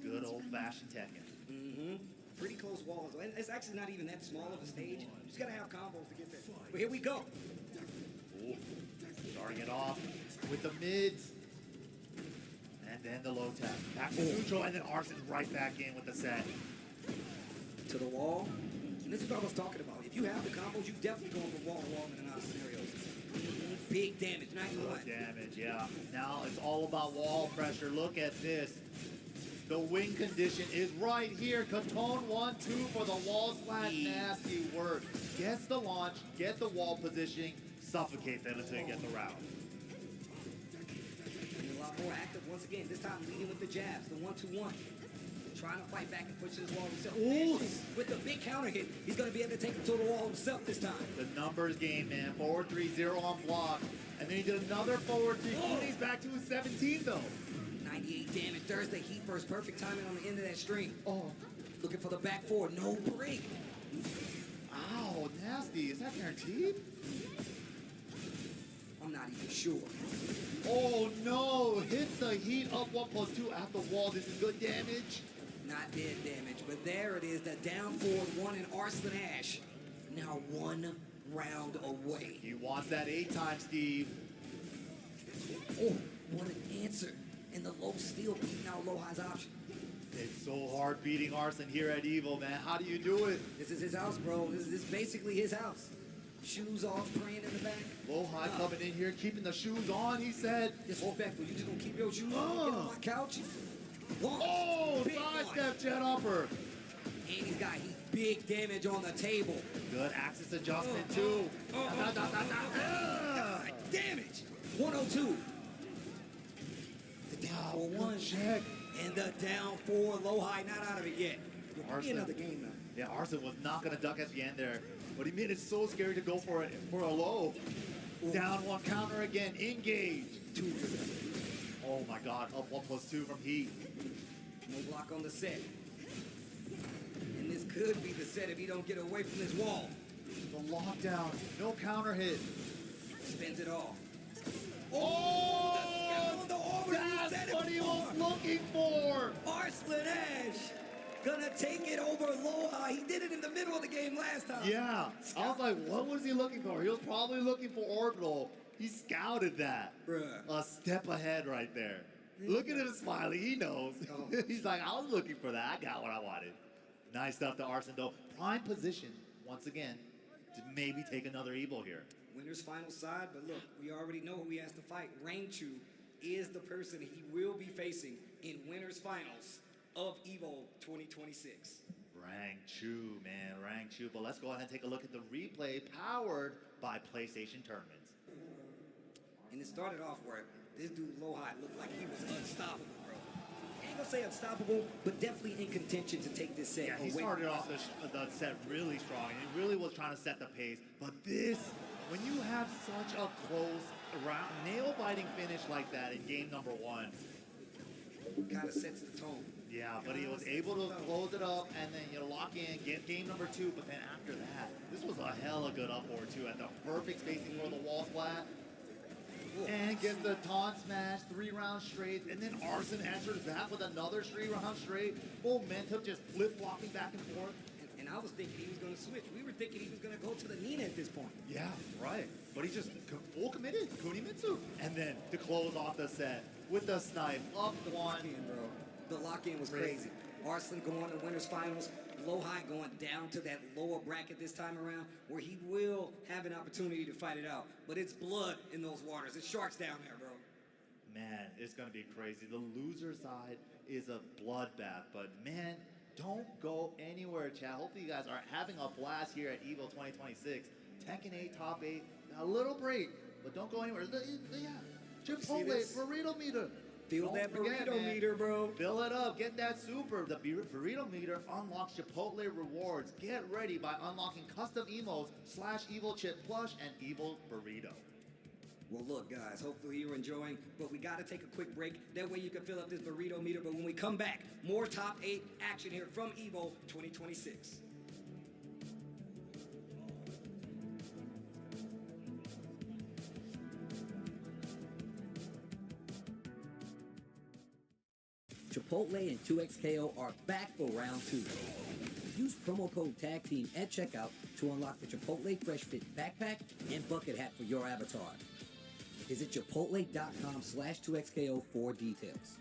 Good old-fashioned Tekken. Pretty close walls. And it's actually not even that small of a stage. You just gotta have combos to get there. But here we go. Ooh. Starting it off with the mids. And then the low tap. Back to neutral, and then Arson's right back in with the set. To the wall. And this is what I was talking about. If you have the combos, you definitely going from wall to wall in a lot of scenarios. Big damage, 91. Damage, yeah. Now it's all about wall pressure. Look at this. The wing condition is right here. Katone 1-2 for the wall slash. Nasty work. Gets the launch, get the wall positioning, suffocate them until you get the round. And a lot more active once again. This time leading with the jabs, the 1-2-1. Trying to fight back and push to his wall himself. With the big counter hit, he's going to be able to take him to the wall himself this time. The numbers game, man. Forward 3-0 on block. And then he did another forward 3. He's back to his 17, though. 98 damage. Thursday heat burst. Perfect timing on the end of that string. Looking for the back 4. No break. Ow, nasty. Is that guaranteed? I'm not even sure. Oh, no. Hits the heat up 1+2 at the wall. This is good damage. Not dead damage, but there it is. The down forward 1 in Arslan Ash. Now 1 round away. He wants that 8 time, Steve. Oh, what an answer. And the low steel beating out Lohi's option. It's so hard beating Arson here at EVO, man. How do you do it? This is his house, bro. This is basically his house. Shoes off, praying in the back. Lohai coming in here, keeping the shoes on, he said. Disrespectful. You just gonna keep your shoes on? Get on my couch? Oh, sidestep jet upper. And he's got big damage on the table. Good axis adjustment, too. Damage. 102. The down 4-1. Check. And the down 4. Lohai not out of it yet. Arson, another game now. Yeah, Arson was not going to duck at the end there. But he made it so scary to go for a low. Down 1 counter again. Engage. 2. Oh my god. Up 1+2 from Heat. No block on the set. And this could be the set if he don't get away from this wall. The lockdown. No counter hit. Spins it off. Oh! That's what he was looking for! Arslan Ash gonna take it over Lohai. He did it in the middle of the game last time. Yeah. I was like, what was he looking for? He was probably looking for orbital. He scouted that. Bruh. A step ahead right there. Look at him smiling. He knows. He's like, I was looking for that. I got what I wanted. Nice stuff to Arson, though. Prime position, once again, to maybe take another EVO here. Winner's final side, but look, we already know who he has to fight. Rangchu is the person he will be facing in winner's finals of EVO 2026. Rangchu, man, Rangchu. But let's go ahead and take a look at the replay powered by PlayStation Tournaments. And it started off where this dude Lohai looked like he was unstoppable, bro. I ain't gonna say unstoppable, but definitely in contention to take this set. Yeah, he started off the set really strong. And he really was trying to set the pace. But this, when you have such a close, nail-biting finish like that in game number 1, kind of sets the tone. Yeah, but he was able to close it up and then lock in, get game number 2. But then after that, this was a hella good up forward too at the perfect spacing for the wall splat. And gets the taunt smash 3 rounds straight, and then Arson answers that with another 3 rounds straight. Momentum just flip-flopping back and forth. And I was thinking he was going to switch. We were thinking he was going to go to the Nina at this point. Yeah, right. But he just full committed, Kunimitsu. And then to close off the set with the snipe, up 1. The lock-in was crazy. Arslan going to winners finals. Lohai going down to that lower bracket this time around, where he will have an opportunity to fight it out. But it's blood in those waters. It's sharks down there, bro. Man, it's going to be crazy. The loser side is a bloodbath. But man, don't go anywhere, chat. Hopefully you guys are having a blast here at EVO 2026. Tekken 8, top 8. A little break, but don't go anywhere. Yeah, Chipotle, burrito meter. Feel that burrito meter, bro. Fill it up. Get that super. The burrito meter unlocks Chipotle rewards. Get ready by unlocking custom emos /Evo Chip Plush and Evo Burrito. Well, look, guys, hopefully you're enjoying, but we got to take a quick break. That way you can fill up this burrito meter. But when we come back, more top 8 action here from EVO 2026. Chipotle and 2XKO are back for round 2. Use promo code TAGTEAM at checkout to unlock the Chipotle Fresh Fit backpack and bucket hat for your avatar. Visit chipotle.com/2XKO for details.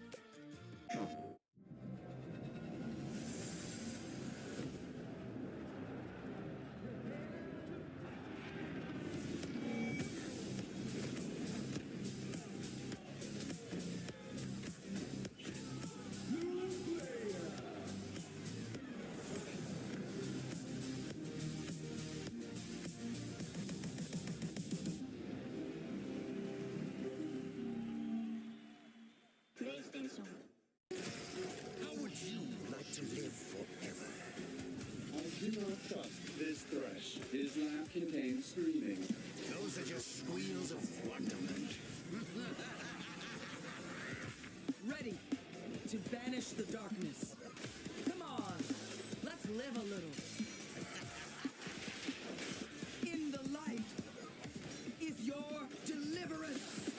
How would you like to live forever? I do not trust this thresh. His lab contains screaming. Those are just squeals of wonderment. Ready to banish the darkness. Come on, let's live a little. In the light is your deliverance.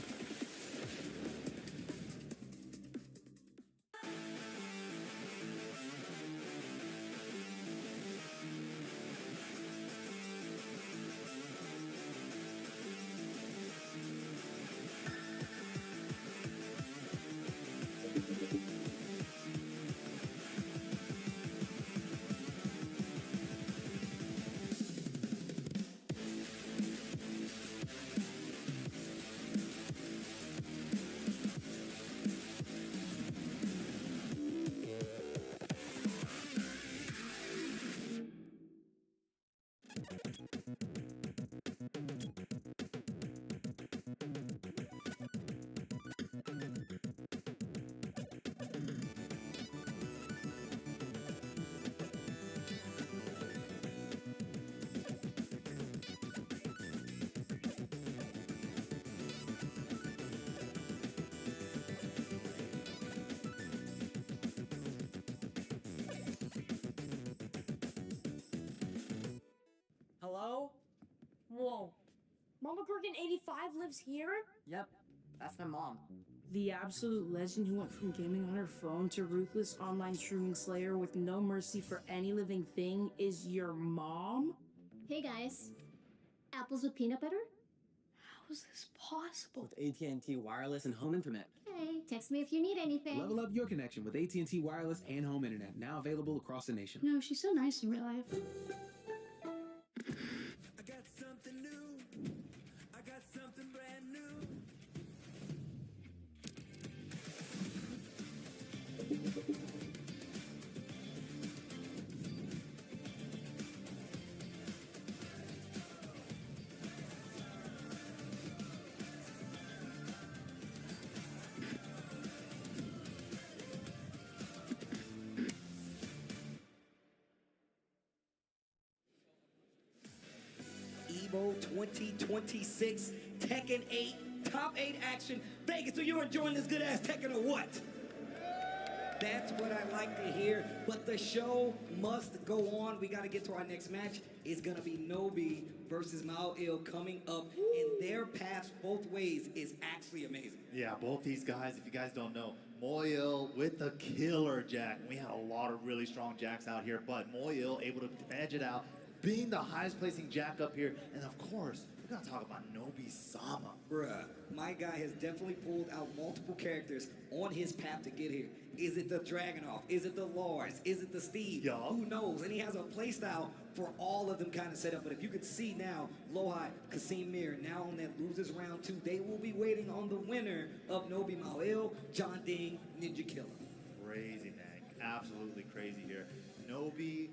Mama Gordon 85 lives here? Yep, that's my mom. The absolute legend who went from gaming on her phone to ruthless online streaming slayer with no mercy for any living thing is your mom? Hey guys. Apples with peanut butter? How is this possible? With AT&T wireless and home internet. Hey, text me if you need anything. Level up your connection with AT&T wireless and home internet, now available across the nation. No, she's so nice in real life. I got something new. I got something brand new. EVO 2026, Tekken 8, top 8 action. Vegas, so you're enjoying this good ass Tekken or what? That's what I like to hear, but the show must go on. We got to get to our next match. It's going to be Nobi versus Mao Il coming up, and their paths both ways is actually amazing. Yeah, both these guys, if you guys don't know, Moil with the killer jack. We had a lot of really strong jacks out here, but Moil able to edge it out, being the highest placing jack up here, and of course, we're gonna talk about Nobi-sama. Bruh, my guy has definitely pulled out multiple characters on his path to get here. Is it the Dragunov? Is it the Lars? Is it the Steve? Yeah. Who knows? And he has a playstyle for all of them kind of set up. But if you could see now, Lohai, Kasim Mir, now on that losers round 2, they will be waiting on the winner of Nobi Mao Il, John Ding, Ninja Killer. Crazy, man. Absolutely crazy here. Nobi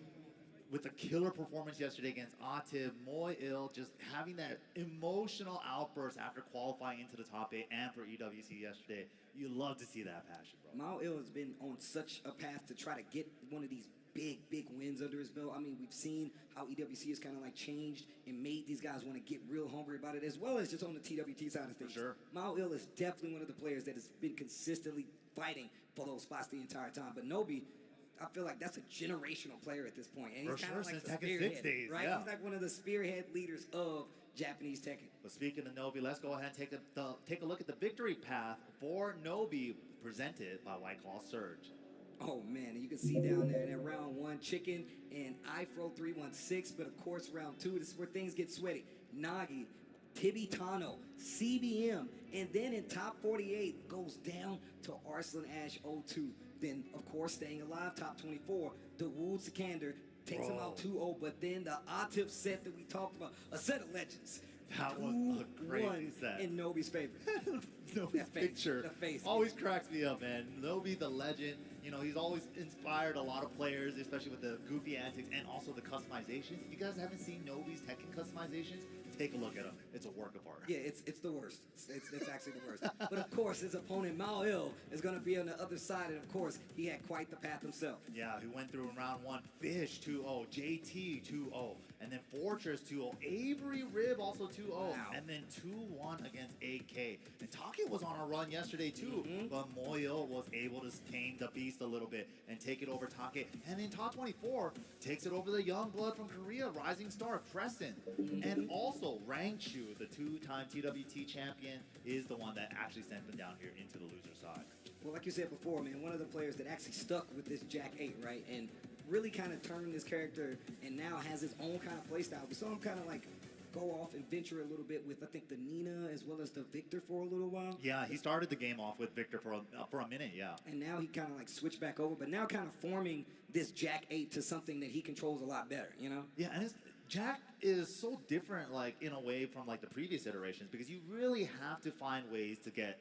with a killer performance yesterday against Ativ, Moil just having that emotional outburst after qualifying into the top 8 and for EWC yesterday. You love to see that passion, bro. Mao Il has been on such a path to try to get one of these big wins under his belt. I mean, we've seen how EWC has kind of like changed and made these guys want to get real hungry about it, as well as just on the TWT side of things. For sure. Mao Il is definitely one of the players that has been consistently fighting for those spots the entire time. But Nobi, I feel like that's a generational player at this point. And he's kind of like the spearhead, right? Yeah. He's like one of the spearhead leaders of Japanese Tekken. But speaking of Nobi, let's go ahead and take a look at the victory path for Nobi presented by White Claw Surge. Oh man, and you can see down there in round 1, Chicken and Ifro 316, but of course round 2, this is where things get sweaty. Nagi, Tibitano, CBM, and then in top 48 goes down to Arslan Ash 02. Then, of course, staying alive, top 24, Dawood Sikander takes him out 2-0, but then the Atif set that we talked about, a set of legends. That was a great set. In Nobi's favor. Nobi's picture the face. always cracks me up, man. Nobi, the legend, you know, he's always inspired a lot of players, especially with the goofy antics and also the customizations. If you guys haven't seen Nobi's Tekken customizations, take a look at them. It's a work of art. Yeah, it's the worst. It's actually the worst. But of course, his opponent, Mao Il, is going to be on the other side, and of course, he had quite the path himself. Yeah, he went through in round 1, Fish 2-0, JT 2-0, and then Fortress 2-0, Avery Rib also 2-0, and then 2-1 against AK. And Taki was on a run yesterday too, but Moyo was able to tame the beast a little bit and take it over Take. And in top 24, takes it over the young blood from Korea, Rising Star, Crescent. And also, Rangchu, the 2-time TWT champion, is the one that actually sent them down here into the loser side. Well, like you said before, man, one of the players that actually stuck with this Jack 8, right? And really kind of turned this character and now has his own kind of play style. We saw him kind of like go off and venture a little bit with, I think, the Nina as well as the Victor for a little while. Yeah, he started the game off with Victor for a minute, yeah. And now he kind of like switched back over, but now kind of forming this Jack 8 to something that he controls a lot better, you know? Yeah, and Jack is so different, like, in a way from, like, the previous iterations, because you really have to find ways to get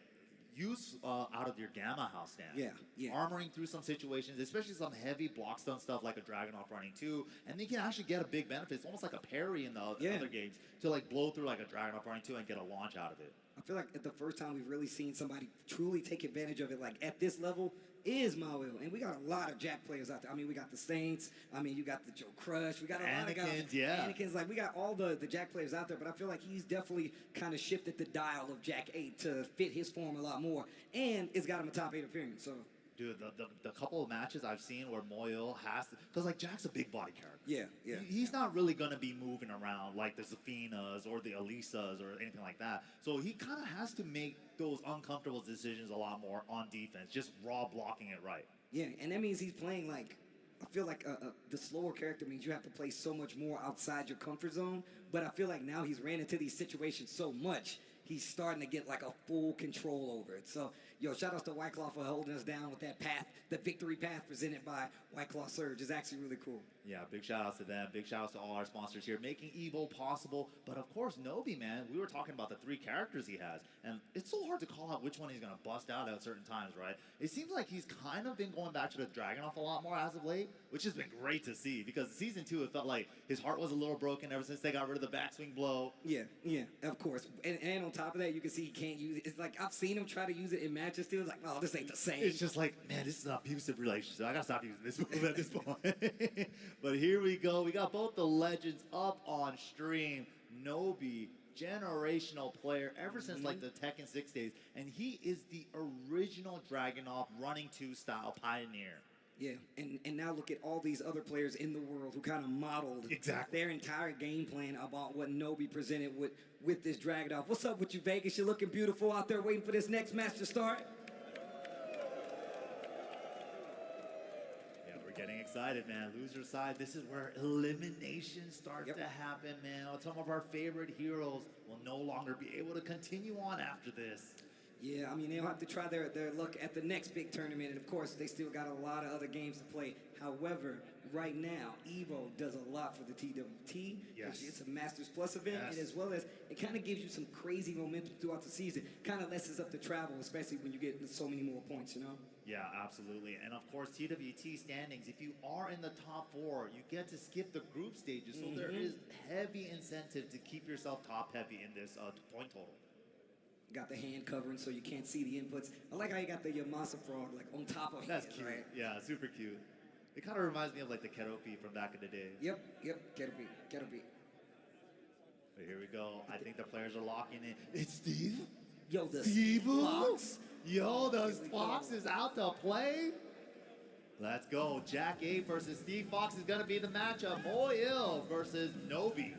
use out of your Gamma House stand. Yeah. Armoring through some situations, especially some heavy block stun stuff like a Dragunov running 2, and then you can actually get a big benefit. It's almost like a parry in the other games to, like, blow through, like, a Dragunov running 2 and get a launch out of it. I feel like at the first time we've really seen somebody truly take advantage of it, like, at this level, is Mao Il. And we got a lot of Jack players out there. I mean, we got the Saints. I mean, you got the Joe Crush. We got a lot of guys. Anakin's, like, we got all the Jack players out there, but I feel like he's definitely kind of shifted the dial of Jack 8 to fit his form a lot more. And it's got him a top 8 appearance, so. Dude, the couple of matches I've seen where Moyle has to, because like Jack's a big body character. Yeah, yeah. He's not really gonna be moving around like the Zafinas or the Alisas or anything like that. So he kind of has to make those uncomfortable decisions a lot more on defense, just raw blocking it right. Yeah, and that means he's playing like, I feel like the slower character means you have to play so much more outside your comfort zone. But I feel like now he's ran into these situations so much, he's starting to get like a full control over it. So, yo, shout out to White Claw for holding us down with that path, the victory path presented by White Claw Surge is actually really cool. Yeah, big shout outs to them. Big shout outs to all our sponsors here, making EVO possible. But of course, Nobi, man, we were talking about the 3 characters he has. And it's so hard to call out which one he's going to bust out at certain times, right? It seems like he's kind of been going back to the Dragunov a lot more as of late, which has been great to see. Because season 2, it felt like his heart was a little broken ever since they got rid of the backswing blow. Yeah, of course. And on top of that, you can see he can't use it. It's like, I've seen him try to use it in matches still. It's like, oh, this ain't the same. It's just like, man, this is not abusive relationship. I got to stop using this move at this point. But here we go. We got both the legends up on stream. Nobi, generational player ever since like the Tekken 6 days. And he is the original Dragunov running 2 style pioneer. Yeah, and now look at all these other players in the world who kind of modeled their entire game plan about what Nobi presented with this Dragunov. What's up with you, Vegas? You're looking beautiful out there waiting for this next match to start. Getting excited, man. Loser side, this is where eliminations start to happen, man. Some of our favorite heroes will no longer be able to continue on after this. Yeah, I mean, they'll have to try their luck at the next big tournament, and of course, they still got a lot of other games to play. However, right now, EVO does a lot for the TWT. Yes. It's a Masters Plus event, and as well as it kind of gives you some crazy momentum throughout the season. Kind of lessens up the travel, especially when you get so many more points, you know? Yeah, absolutely. And of course, TWT standings, if you are in the top 4, you get to skip the group stages. So there is heavy incentive to keep yourself top heavy in this point total. Got the hand covering so you can't see the inputs. I like how you got the Yamasa frog like on top of That's his, cute. right? Yeah, super cute. It kind of reminds me of like the Keropi from back in the day. Yep, Keropi. But here we go. I think the players are locking in. It's Steve. Yo, the Steve Fox. Yo, the Fox is out to play. Let's go. Jack 8 versus Steve Fox is going to be the matchup. Moyle versus Nobi.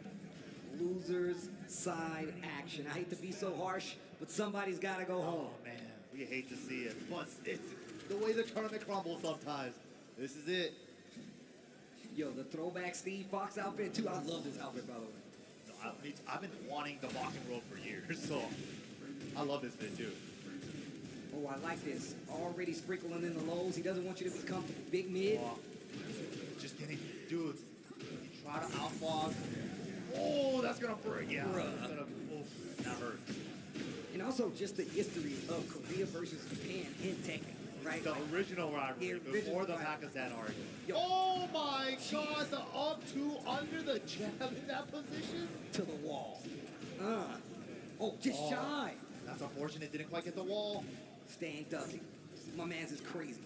Losers side action. I hate to be so harsh, but somebody's got to go home. Oh, man. We hate to see it. But it's the way the tournament crumbles sometimes. This is it. Yo, the throwback Steve Fox outfit, too. I love this outfit, by the way. No, I've been wanting the walking rope for years, so I love this fit, too. Oh, I like this. Already sprinkling in the lows. He doesn't want you to be comfortable. Big mid. Just kidding. Dude, you try to outlaw. Oh, that's going to break. Yeah. That hurt. And also just the history of Korea versus Japan in Tekken, right? The original rivalry before the Pakistan argument. Oh my God, the up 2 under the jab in that position? To the wall. Oh, just shy. That's unfortunate. Didn't quite get the wall. Stan does it. My man's is crazy.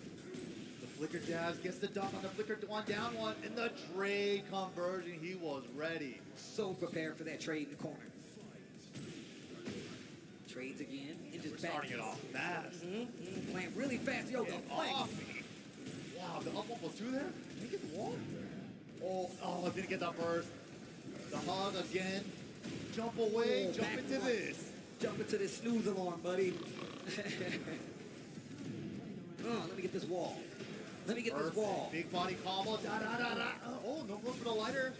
The flicker jabs, gets the dunk on the flicker one, down one, and the trade conversion. He was ready. So prepared for that trade in the corner. Trades again. And just starting it off fast. Playing really fast. Yo, the flank. Wow, the up one was 2 there? Did he get the wall? Oh, didn't get that first. The hug again. Jump away, jump into this. Jump into this snooze alarm, buddy. Let me get this wall. Let me get this wall. Big body combo. Oh, no room for the lighter.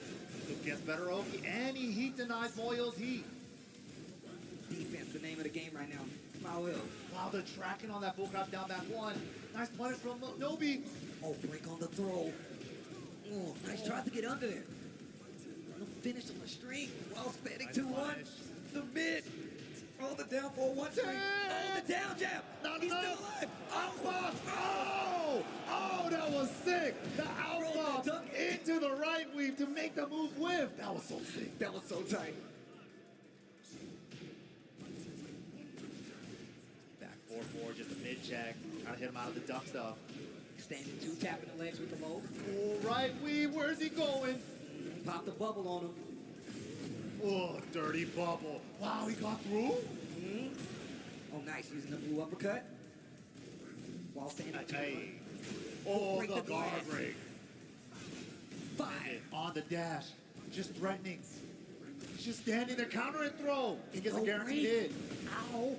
Gets better Oki, and he heat denies Moyle's heat. Defense, the name of the game right now. Moyle. Wow, the tracking on that bull crap down back 1. Nice punish from Nobi. Oh, break on the throw. Oh, nice try to get under there. No finish on the string. Well spending 2-1. The mid. Oh, the down for 1 string. Oh, the down jab. He's still alive. Oh, that was sick. The outlaw into the right weave to make the move whiff. That was so sick. That was so tight. Back 4-4, just a mid check. Trying to hit him out of the duck stuff. Standing 2, tapping the legs with the low. Oh, right weave. Where's he going? Pop the bubble on him. Oh, dirty bubble. Wow, he got through? Oh, nice. Using the blue uppercut. while standing Hey. Oh, break the the guard glass. break. 5. On the dash. Just threatening. He's just standing there, counter and throw. He gets a guaranteed hit. Ow.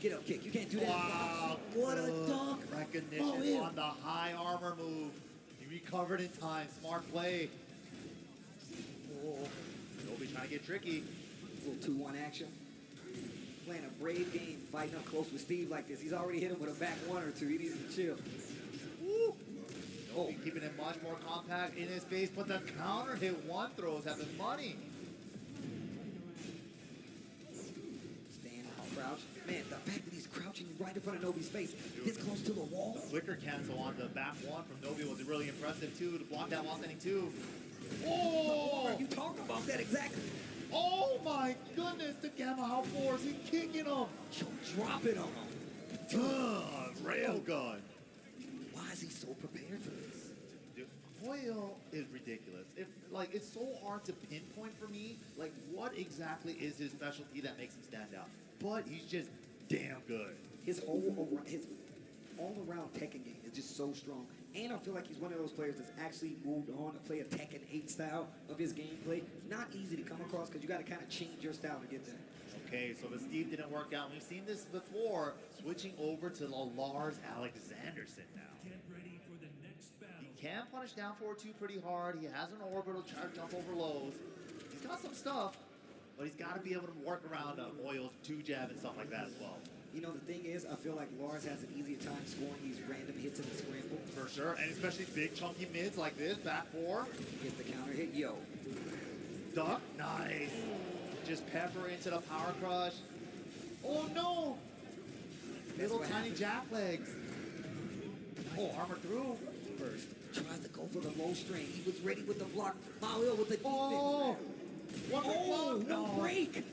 Get up kick. You can't do that. Wow. What a good dunk. recognition Oh, yeah. on the high armor move. He recovered in time. Smart play. Oh, Nobi trying to get tricky. Little 2-1 action. Playing a brave game, fighting up close with Steve like this. He's already hit him with a back 1 or 2. He needs to chill. Woo. Nobi keeping it much more compact in his face, but the counter hit 1 throws have been money. Stand out, crouch. Man, the fact that he's crouching right in front of Nobi's face, this close to the wall. The flicker cancel on the back 1 from Nobi was really impressive too. To block that while standing 2. Oh! You talk about that exactly. Oh my goodness, the Gamma How Force, he's kicking him. Dropping on him. Railgun. Why is he so prepared for this? Dude, Hoyle is ridiculous. It's so hard to pinpoint for me, like what exactly is his specialty that makes him stand out. But he's just damn good. His all-around Tekken game is just so strong. And I feel like he's one of those players that's actually moved on to play a Tekken 8 style of his gameplay. Not easy to come across because you got to kind of change your style to get there. Okay, so the Steve didn't work out. We've seen this before, switching over to the Lars Alexanderson now. He can punish down forward 2 pretty hard. He has an orbital jump over lows. He's got some stuff, but he's got to be able to work around Hoyle's 2 jab and stuff like that as well. You know, the thing is, I feel like Lars has an easier time scoring these random hits in the scramble. For sure, and especially big chunky mids like this, back 4. Gets the counter hit, yo. Duck, nice. Just pepper into the power crush. Oh no! Little tiny jack legs. Oh, armor through. First, tries to go for the low string. He was ready with the block. Maoil with the defense. Oh! No break.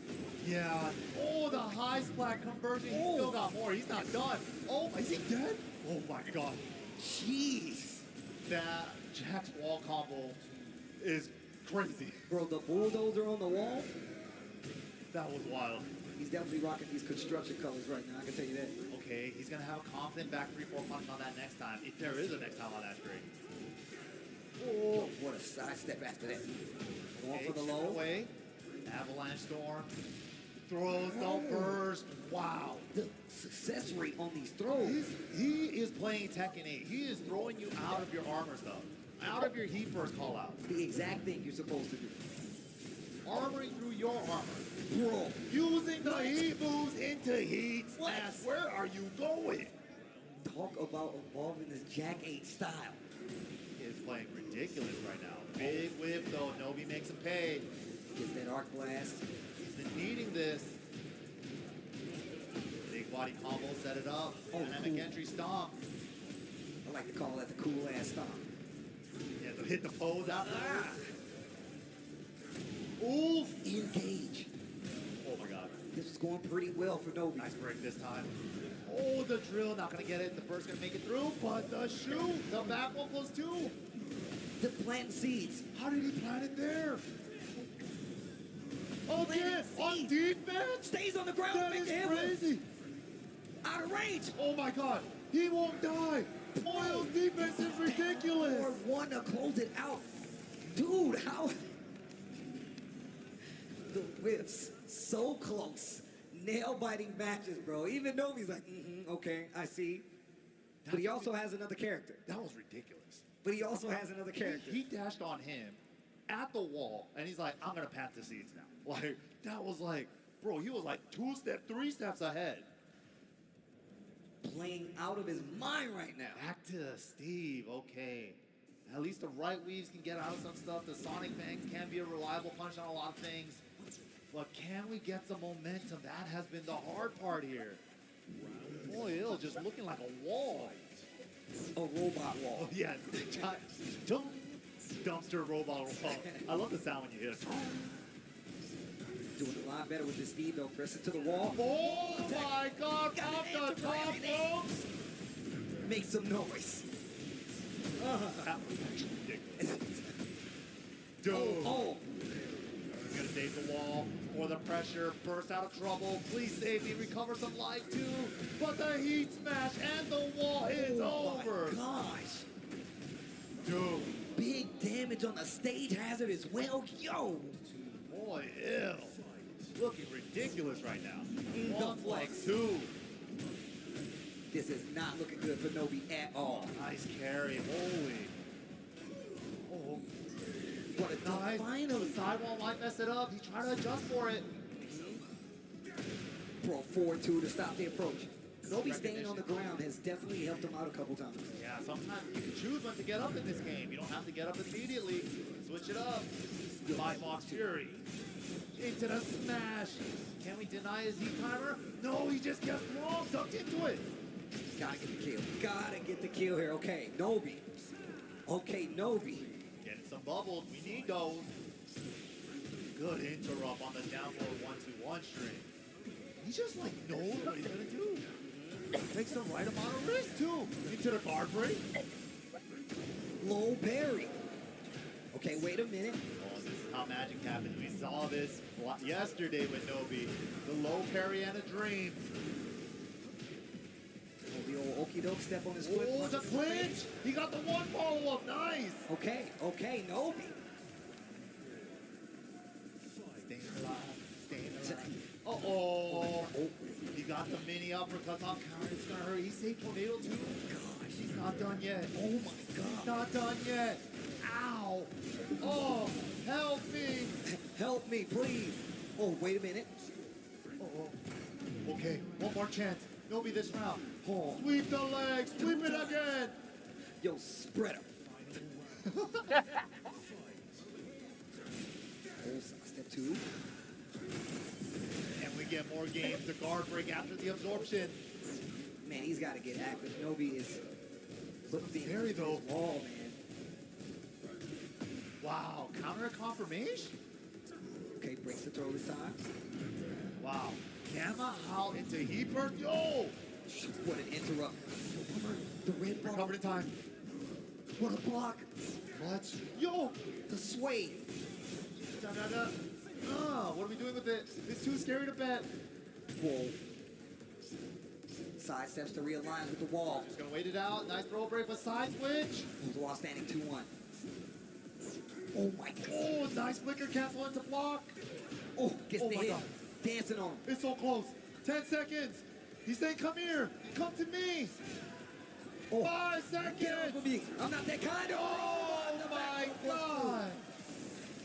Yeah. Oh, the high splat conversion. He still got more. He's not done. Oh, is he dead? Oh my god. Jeez. That Jack's wall combo is crazy. Bro, the bulldozer on the wall? That was wild. He's definitely rocking these construction colors right now, I can tell you that. Okay, he's gonna have a confident back 3-4 punch on that next time, if there is a next time on that string. Oh, what a sidestep after that. Going for the low. Away. Avalanche storm. Throws, don't burst. Wow. The success rate on these throws. He is playing Tekken 8. He is throwing you out of your armor stuff. Out of your heat burst call out. The exact thing you're supposed to do. Armoring through your armor. Bro. Using the heat moves into heat. Ass, where are you going? Talk about evolving this Jack 8 style. He is playing ridiculous right now. Big whip though. Nobi makes him pay. Gets that arc blast. He's been needing this. Big body combo, set it up. Dynamic entry stomp. I like to call that the cool ass stomp. Yeah, to hit the pose out. Oof. Engage. Oh my god. This was going pretty well for Nobi. Nice break this time. Oh, the drill, not gonna get it. The first gonna make it through, but the shoot, the back 1+2. The plant seeds. How did he plant it there? Again, on defense? Stays on the ground. That is crazy. Out of range. Oh my god, he won't die. Hoyle's defense is ridiculous. Or one to close it out. Dude, how? The whips, so close. Nail-biting matches, bro. Even Nobi's like, okay, I see. But he also has another character. That was ridiculous. But he also has another character. He dashed on him at the wall, and he's like, I'm gonna plant the seeds now. Like, that was like, bro, he was like 3 steps ahead. Playing out of his mind right now. Back to Steve, okay. At least the right weaves can get out of some stuff. The Sonic Bangs can be a reliable punch on a lot of things. But can we get some momentum? That has been the hard part here. Hoyle just looking like a wall. A robot wall. Oh, yeah. Dumpster robot wall. I love the sound when you hit it. Doing a lot better with this Steve, though. Press it to the wall. Oh, my God. Off the top ropes. Make some noise. That was actually ridiculous. Dude. Oh. He's to save the wall for the pressure. Burst out of trouble. Please save me. Recover some life too. But the heat smash and the wall is over. Oh my gosh. Dude. Big damage on the stage hazard as well. Yo. Boy, ew. Looking ridiculous right now. The flex. 2. This is not looking good for Nobi at all. Nice carry. Holy. Oh. What a nice. Finally. Sidewall might mess it up. He's trying to adjust for it. Bro, 4-2 to stop the approach. Nobi staying on the ground has definitely helped him out a couple times. Yeah, sometimes you can choose when to get up in this game. You don't have to get up immediately. Switch it up. By Fox Fury. Into the smash. Can we deny his heat timer? No, he just gets wrong. Ducked into it. Gotta get the kill. Gotta get the kill here. Okay, Nobi. Okay, Nobi. Getting some bubbles. We need those. Good interrupt on the down forward 1-2-1 string. He just like knows what he's gonna do. Makes the right amount of risk too. Into the guard break. Low parry. Okay, wait a minute. Oh, this is how magic happens. We saw this yesterday with Nobi. The low parry and a dream. Oh, the old okey doke step on his foot. Oh, the clinch! He got the one follow-up. Nice. Okay, Nobi. Staying alive. Staying alive. Uh-oh. He got the mini uppercuts on counter. It's gonna hurt. He saved Tornado too. Gosh, he's not done yet. Oh my God. He's not done yet. Ow. Oh, help me. Help me, please. Oh, wait a minute. Uh-oh. Okay, one more chance. Nobi this round. Oh. Sweep the legs. Sweep it again. Yo, spread him. Step 2. And we get more games. The guard break after the absorption. Man, he's got to get active. Nobi is looking scary though. Wall, man. Wow, counter confirmation? Okay, breaks the throw this time. Wow. Gamma Howl into heat burst. Yo! What an interrupt. The red ball. Recovered in time. What a block. What? Yo! The sway. Da, da, da. What are we doing with it? It's too scary to bet. Whoa. Side steps to realign with the wall. Just gonna wait it out. Nice throw break, but side switch. The wall standing 2-1. Oh my God. Oh, nice flicker cancel into block. Oh, gets the hit. God. Dancing on him. It's so close. 10 seconds. He's saying, come here. Come to me. Oh. 5 seconds. Get off of me. I'm not that kind of. Oh my God.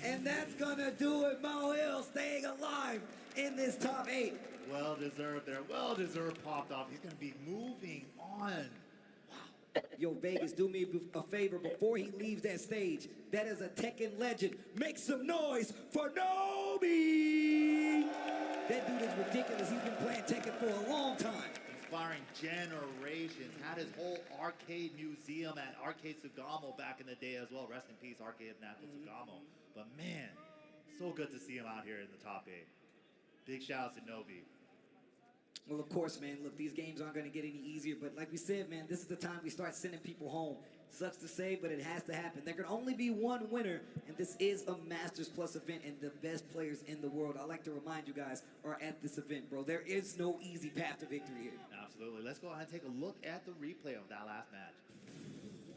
And that's gonna do it. Mo Hill staying alive in this top 8. Well deserved there. Well deserved popped off. He's gonna be moving on. Yo, Vegas, do me a favor before he leaves that stage. That is a Tekken legend. Make some noise for Nobi! That dude is ridiculous. He's been playing Tekken for a long time. Inspiring generations. Had his whole arcade museum at Arcade Sugamo back in the day as well. Rest in peace, Arcade National Sugamo. But man, so good to see him out here in the top 8. Big shout out to Nobi. Well, of course, man. Look, these games aren't going to get any easier. But like we said, man, this is the time we start sending people home. Sucks to say, but it has to happen. There can only be one winner, and this is a Masters Plus event, and the best players in the world, I like to remind you guys, are at this event, bro. There is no easy path to victory here. Absolutely. Let's go ahead and take a look at the replay of that last match.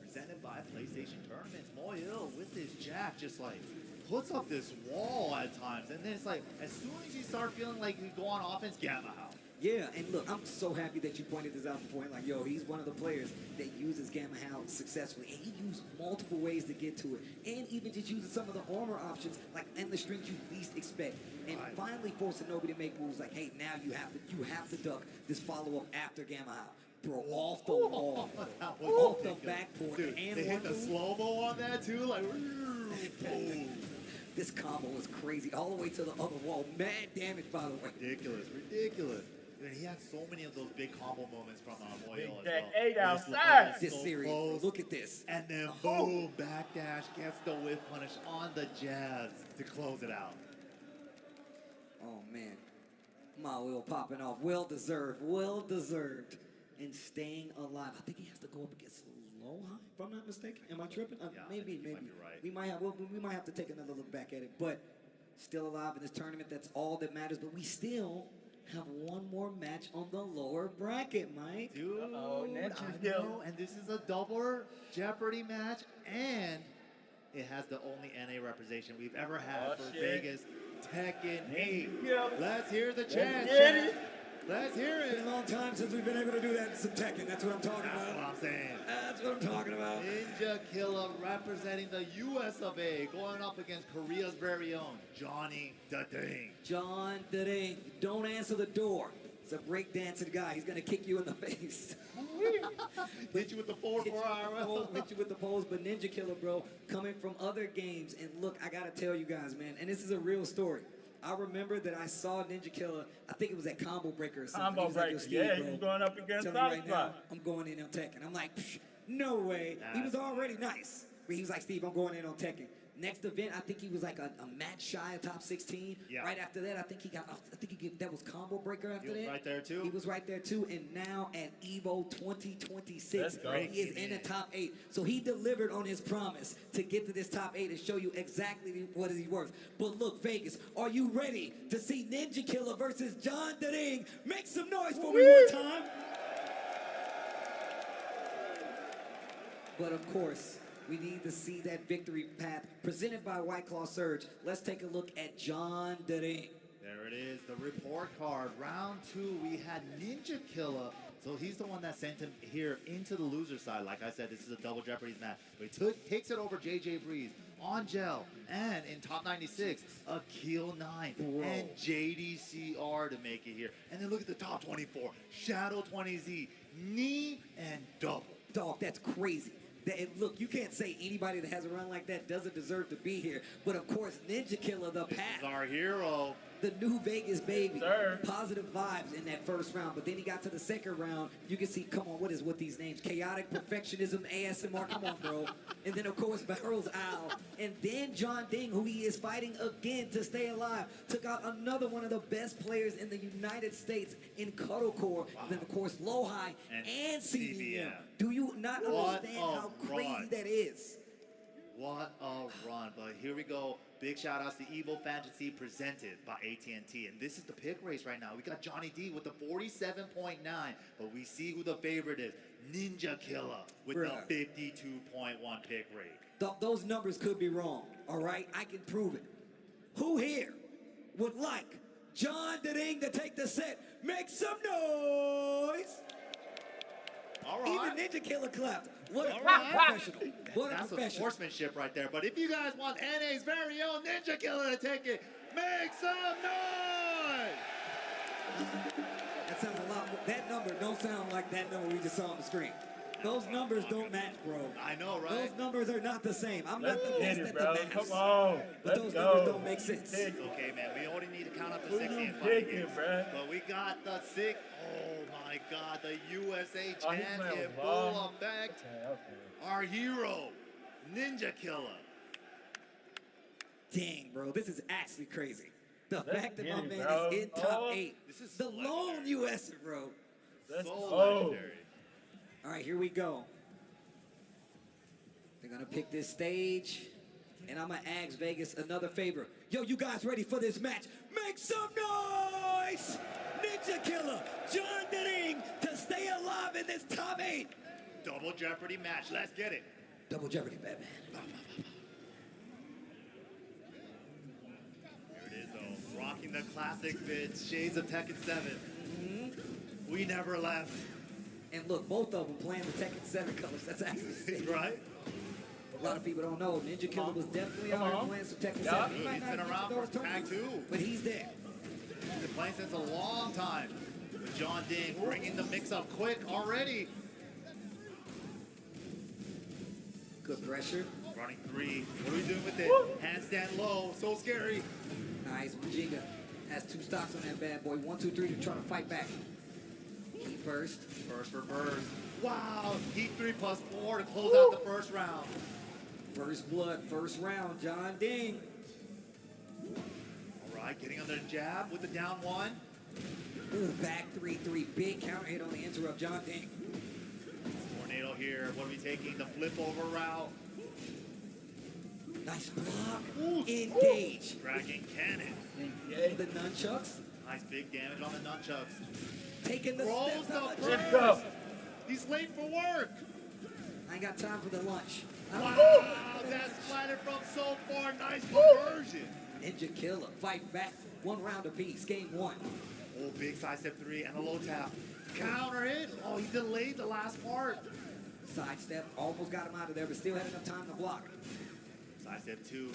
Presented by PlayStation Tournaments. Moyle with his jack just like puts up this wall at times, and then it's like, as soon as you start feeling like you go on offense, Gamma Howl. Yeah, and look, I'm so happy that you pointed this out before. Like, yo, he's one of the players that uses Gamma Howl successfully, and he used multiple ways to get to it, and even just using some of the armor options, like in the strings you least expect, and finally forcing Nobi to make moves like, hey, now you have to duck this follow-up after Gamma Howl. Bro, off the wall, off the backboard, dude, and they hit the slow-mo on that too, like, boom. This combo was crazy, all the way to the other wall. Mad damage, by the way. Ridiculous, ridiculous. And he had so many of those big combo moments from Moyle as well. That 8 outside. This so series, close. look at this. And then boom, backdash, gets the whip punish on the jabs to close it out. Oh man, Moyle popping off, well deserved, and staying alive. I think he has to go up against Low High, if I'm not mistaken. Am I tripping? Yeah, maybe. You might be right. We might have to take another look back at it, but still alive in this tournament. That's all that matters. But we still have one more match on the lower bracket, Mike. Dude, I know, and this is a double Jeopardy match, and it has the only NA representation we've ever had for Vegas Tekken 8. Let's hear the chant. Let's hear it. It's been a long time since we've been able to do that in some Tekken. That's what I'm talking about. That's what I'm saying. That's what I'm talking about. Ninja Killa representing the US of A, going up against Korea's very own Johnny the Ding. John the Ding. Don't answer the door. It's a breakdancing guy. He's going to kick you in the face. Hit you with the forward forearm. Hit you with the pose. But Ninja Killa, bro, coming from other games. And look, I got to tell you guys, man, and this is a real story. I remember that I saw Ninja Killa, I think it was at Combo Breaker or something. Combo Breaker, yeah, he was going up against right now, I'm going in on Tekken. I'm like, no way. He was already nice. But he was like, Steve, I'm going in on Tekken. Next event, I think he was like a match shy of top 16. Yeah. Right after that, I think that was Combo Breaker after that. Right there too. He was right there too. And now at EVO 2026, he is in the top 8. So he delivered on his promise to get to this top 8 and show you exactly what he's worth. But look, Vegas, are you ready to see Ninja Killa versus John the Ding? Make some noise for me one time. But of course, we need to see that victory path presented by White Claw Surge. Let's take a look at John the Ding. There it is, the report card. Round 2, we had Ninja Killa. So he's the one that sent him here into the loser side. Like I said, this is a double Jeopardy match. But he takes it over JJ Breeze, Angel, and in top 96, Akil 9, and JDCR to make it here. And then look at the top 24, Shadow 20Z, Knee, and Double. Dog, that's crazy. Look, you can't say anybody that has a run like that doesn't deserve to be here. But of course, Ninja Killa, the path. Our hero. The new Vegas baby. Positive vibes in that first round. But then he got to the second round. You can see, come on, what is with these names? Chaotic Perfectionism, ASMR, come on, bro. And then, of course, Barrel's Owl. And then John Ding, who he is fighting again to stay alive, took out another one of the best players in the United States in Cuddlecore. And then, of course, Low-High and CBM. Do you not understand how crazy that is? What a run. But here we go. Big shout outs to EVO Fantasy presented by AT&T. And this is the pick race right now. We got Johnny D with the 47.9. But we see who the favorite is. Ninja Killa with the 52.1 pick rate. Those numbers could be wrong. All right? I can prove it. Who here would like John the Ding to take the set? Make some noise. All right. Even Ninja Killa clapped. What a professional. What a That's professional. some sportsmanship right there. But if you guys want NA's very own Ninja Killa to take it, make some noise! That sounds a lot more. That number don't sound like that number we just saw on the screen. Those numbers don't match, bro. I know, right? Those numbers are not the same. I'm not the best at the math. Come on. But those numbers don't make sense. It's okay, man. We only need to count up to 60 and fighting games. But we got the sick. Oh my God, the USA champion, Bull Effect. Our hero, Ninja Killa. Dang, bro, this is actually crazy. The fact that my man is in top 8. This is the lone USA, bro. So legendary. All right, here we go. They're gonna pick this stage, and I'm gonna ask Vegas another favor. Yo, you guys ready for this match? Make some noise! Ninja Killa, John the Ding to stay alive in this top 8. Double Jeopardy match. Let's get it. Double Jeopardy, Batman. Here it is, though. Rocking the classic fits, shades of Tekken 7. We never left. And look, both of them playing the Tekken 7 colors. That's actually sick. Right? A lot of people don't know. Ninja Killa was definitely out here playing some Tekken 7. He might He's not been get around to for those tournaments, Tag 2. but he's there. He's been playing since a long time. With John Ding bringing the mix up quick already. Good pressure. Running 3. What are we doing with it? Handstand low. So scary. Nice. Majinga has 2 stocks on that bad boy. 1, 2, 3 to try to fight back. Heat burst. First for first. Wow. Heat 3 plus 4 to close out the first round. First blood, first round. John Ding. All right. Getting on the jab with the down 1. Ooh, back 3-3. Big counter hit on the interrupt. John Ding. Tornado here. What are we taking? The flip over route. Nice block. Engage. Dragon Cannon. The nunchucks. Nice big damage on the nunchucks. Taking the Throws steps the out of burst. James. He's late for work. I ain't got time for the lunch. Wow, that's splattered from so far. Nice conversion. Ninja Killer. Fight back. 1 round apiece. Game 1. Oh, big side step 3 and a low tap. Counter hit. Oh, he delayed the last part. Sidestep. Almost got him out of there, but still had enough time to block. Side step 2.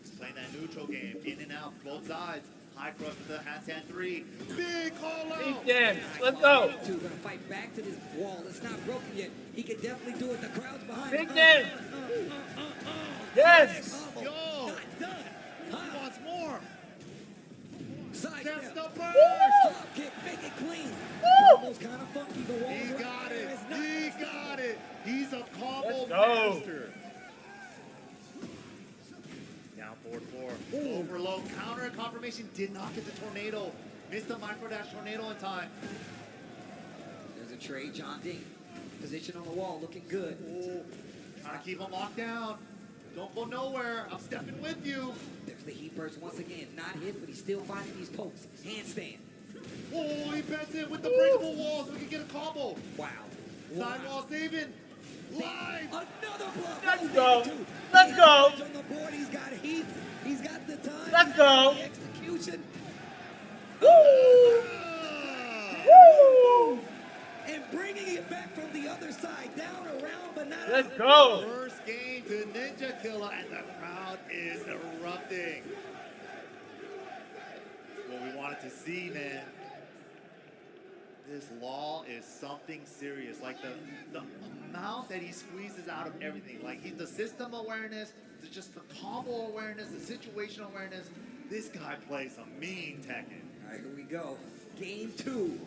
He's playing that neutral game. In and out. Both sides. High crush with the handstand 3. Big call out. Big damage. Let's go. Two gonna fight back to this wall. It's not broken yet. He can definitely do it. The crowd's behind Big him. damage. Yes. Yo. Not done. He wants more. Sidestep. That's the burst. Drop kick. Make it clean. Almost kind of funky. The wall's He right got there. it. It's not- He got it. He's a combo Let's go. master. Down forward 4. Over low. Counter confirmation. Did not get the tornado. Missed the micro dash tornado in time. There's a trade. John Ding. Position on the wall. Looking good. Oh, trying to keep him locked down. Don't go nowhere. I'm stepping with you. There's the heat burst once again. Not hit, but he's still finding these pokes. Handstand. Oh, he bends it with the breakable wall so we can get a combo. Wow. Sidewall saving. Live. Another block. Let's go. Let's go. On the board, he's got heat. He's got the time. Let's go. The execution. Woo! Woo! And bringing it back from the other side. Down, around, but not Let's out. go. First game to Ninja Killer, and the crowd is erupting. What we wanted to see, man. This law is something serious. Like the amount that he squeezes out of everything. Like the system awareness, just the combo awareness, the situation awareness. This guy plays some mean Tekken. All right, here we go. Game 2.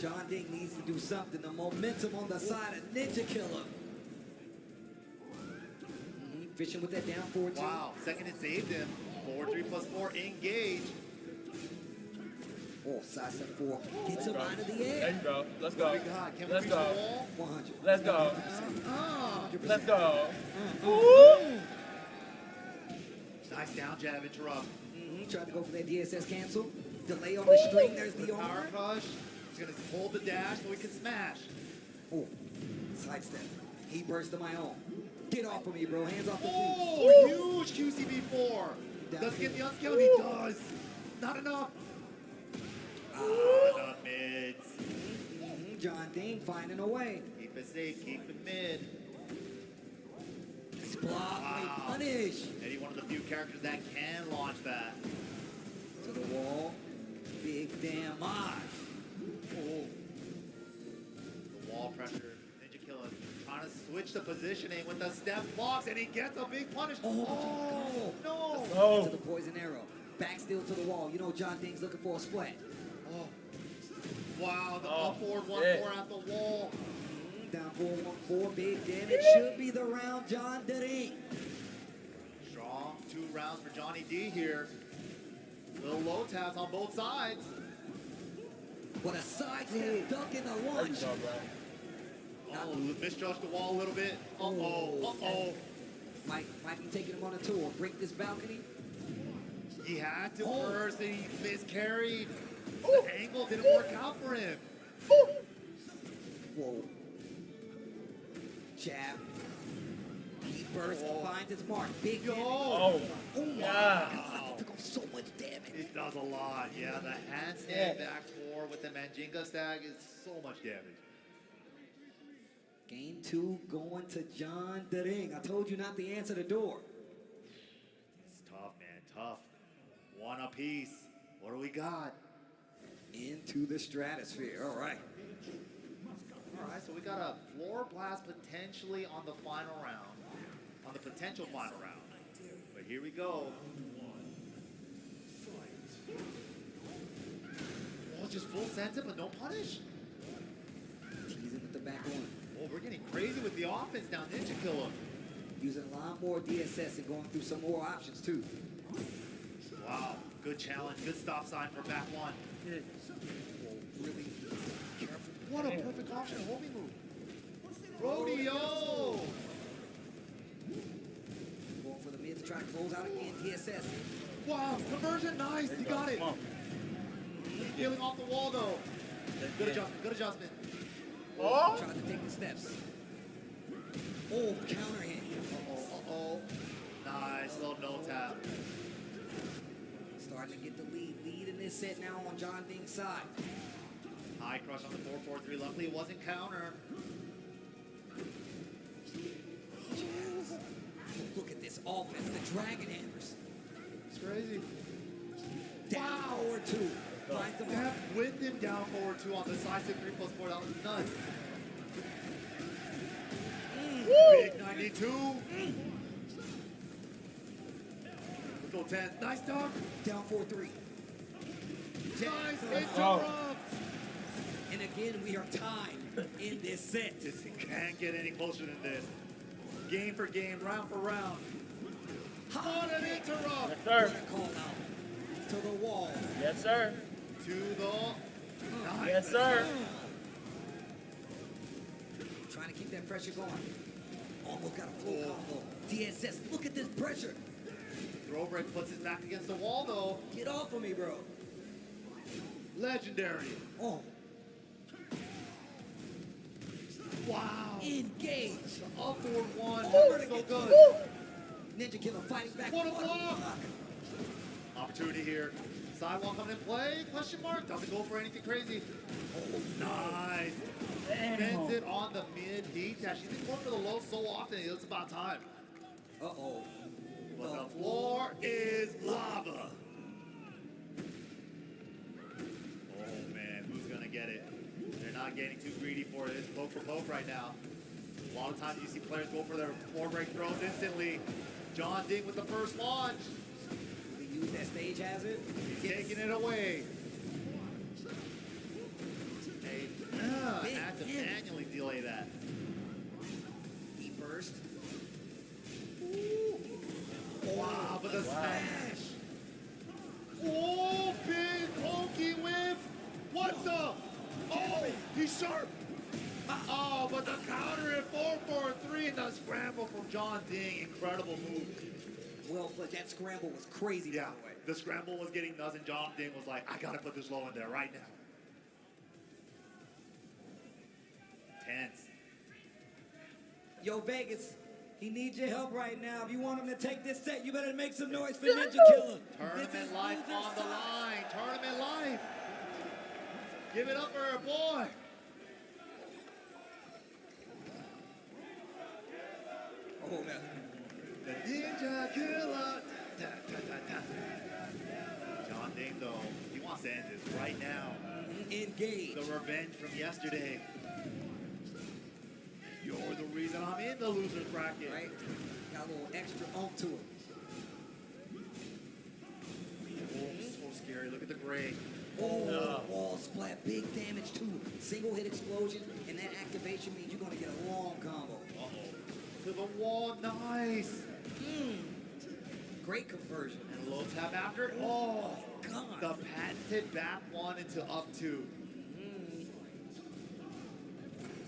John Ding needs to do something. The momentum on the side of Ninja Killer. Fishing with that down forward two. Wow, second it saved him. 4-3+4, engage. Oh, side step 4. Gets him out of the air. Let's go. Let's go. Oh my God, can we Let's reach the go. wall? 100. Let's go. 100%. Let's go. Nice down jab interrupt. Tried to go for that DSS cancel. Delay on the string. There's the Power armor. crush. He's gonna hold the dash so he can smash. Oh, sidestep. He burst to my own. Get off of me, bro. Hands off the feet. Oh, huge QCB4. Does he get the unscaled? He does. Not enough. The mids. John Ding finding a way. Keep it safe, keep it mid. Nice block. Wow. Punish. Eddie, one of the few characters that can launch that. To the wall. Big damage. Oh. The wall pressure. Ninja Killer trying to switch the positioning with the step blocks, and he gets a big punish. Oh, no. To the poison arrow. Back still to the wall. You know John Ding's looking for a splat. Oh. Wow, the up forward 1-4 at the wall. Down 4-1-4. Big damage. Should be the round, John Ding. Strong 2 rounds for Johnny D here. Little low taps on both sides. What a side step duck in the launch. Oh, misjudged the wall a little bit. Uh-oh. Might be taking him on a tour. Break this balcony. He had to first, and he miscarried. The angle didn't work out for him. Whoa. Jab. He burst finds its mark. Big damage. Oh, Yeah. God, it took him so much damage. It does a lot. Yeah, the handstand back 4 with the Manjinga stack is so much damage. Game 2 going to John Ding. I told you not to answer the door. It's tough, man. Tough. One apiece. What do we got? Into the stratosphere. All right. All right, so we got a floor blast potentially on the final round. On the potential final round. But here we go. Oh, just full sensor, but no punish? Teasing with the back one. Oh, we're getting crazy with the offense now, Ninja Killer. Using a lot more DSS and going through some more options, too. Wow, good challenge, good stop sign for back 1. Really careful. What a perfect option, homing move. Rodeo! Going for the mid try to close out again. DSS. Wow, conversion, nice. He got it. Healing off the wall though. Good adjustment. Good adjustment. Oh! Tried to take the steps. Oh, counter hit. Uh-oh. Nice little no tap. Starting to get the lead. Lead in this set now on John Ding's side. High crush on the 4-4-3. Luckily it wasn't counter. Look at this offense. The Dragon Hammers. It's crazy. Down forward 2. Yeah, with him down forward 2 on the side 6 3+4. That was nuts. Big 92. Let's go 10. Nice dog. Down 4-3. Nice interrupt. And again, we are tied in this set. This can't get any closer than this. Game for game, round for round. What an interrupt. Yes, sir. What a call out. To the wall. Yes, sir. To the... Nice. Yes, sir. Trying to keep that pressure going. Almost got a flow combo. DSS, look at this pressure. Throw break puts his back against the wall though. Get off of me, bro. Legendary. Oh. Wow. Engage. The upward one. Oh, so good. Woo. Ninja Killer fighting back. What a block. Opportunity here. Sidewalk coming in play? Question mark. Doesn't go for anything crazy. Oh, nice. Spends it on the mid heat. Yeah, she's been going for the low so often. It's about time. Uh-oh. But the floor is lava. Oh, man. Who's going to get it? They're not getting too greedy for it. It's poke for poke right now. A lot of times you see players go for their floor break throws instantly. John Ding with the first launch. They use that stage hazard. He's taking it away. Hey, had to manually delay that. He burst. Wow, but the smash. Oh, big pokey whip. What the? Oh, he's sharp. Oh, but the counter at 4-4-3 and the scramble from John Ding. Incredible move. Well played. That scramble was crazy, by the way. The scramble was getting nuts, and John Ding was like, I got to put this low in there right now. Tense. Yo, Vegas, he needs your help right now. If you want him to take this set, you better make some noise for Ninja Killer. Tournament life on the line. Tournament life. Give it up for our boy. Oh, man. The Ninja Killer. Da, da, da, da. John Ding, though, he wants to end this right now. Engage. The revenge from yesterday. You're the reason I'm in the loser's bracket. Right? Got a little extra oomph to it. Oh, so scary. Look at the gray. Oh, wall splat. Big damage, too. Single hit explosion, and that activation means you're going to get a long combo. Uh-oh. To the wall. Nice. Great conversion. And a low tap after it. Oh, God. The patented back one into up two.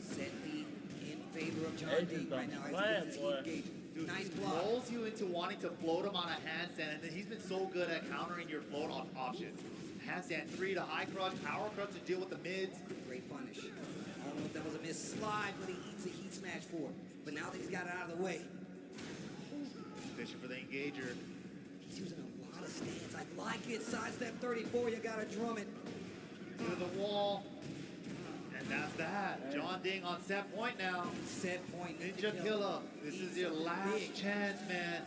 Set lead in favor of John Ding right now. He's engaging. Dude, nice he block. rolls you into wanting to float him on a handstand, and then he's been so good at countering your float options. Handstand 3 to high crush, power crush to deal with the mids. Great punish. I don't know if that was a missed slide, but he eats a heat smash for it. But now that he's got it out of the way. Fishing for the engager. He's using a lot of stands. I like it. Sidestep 34, you gotta drum it. To the wall. And that's that. John Ding on set point now. Set point. Ninja Killer. This is your last chance, man.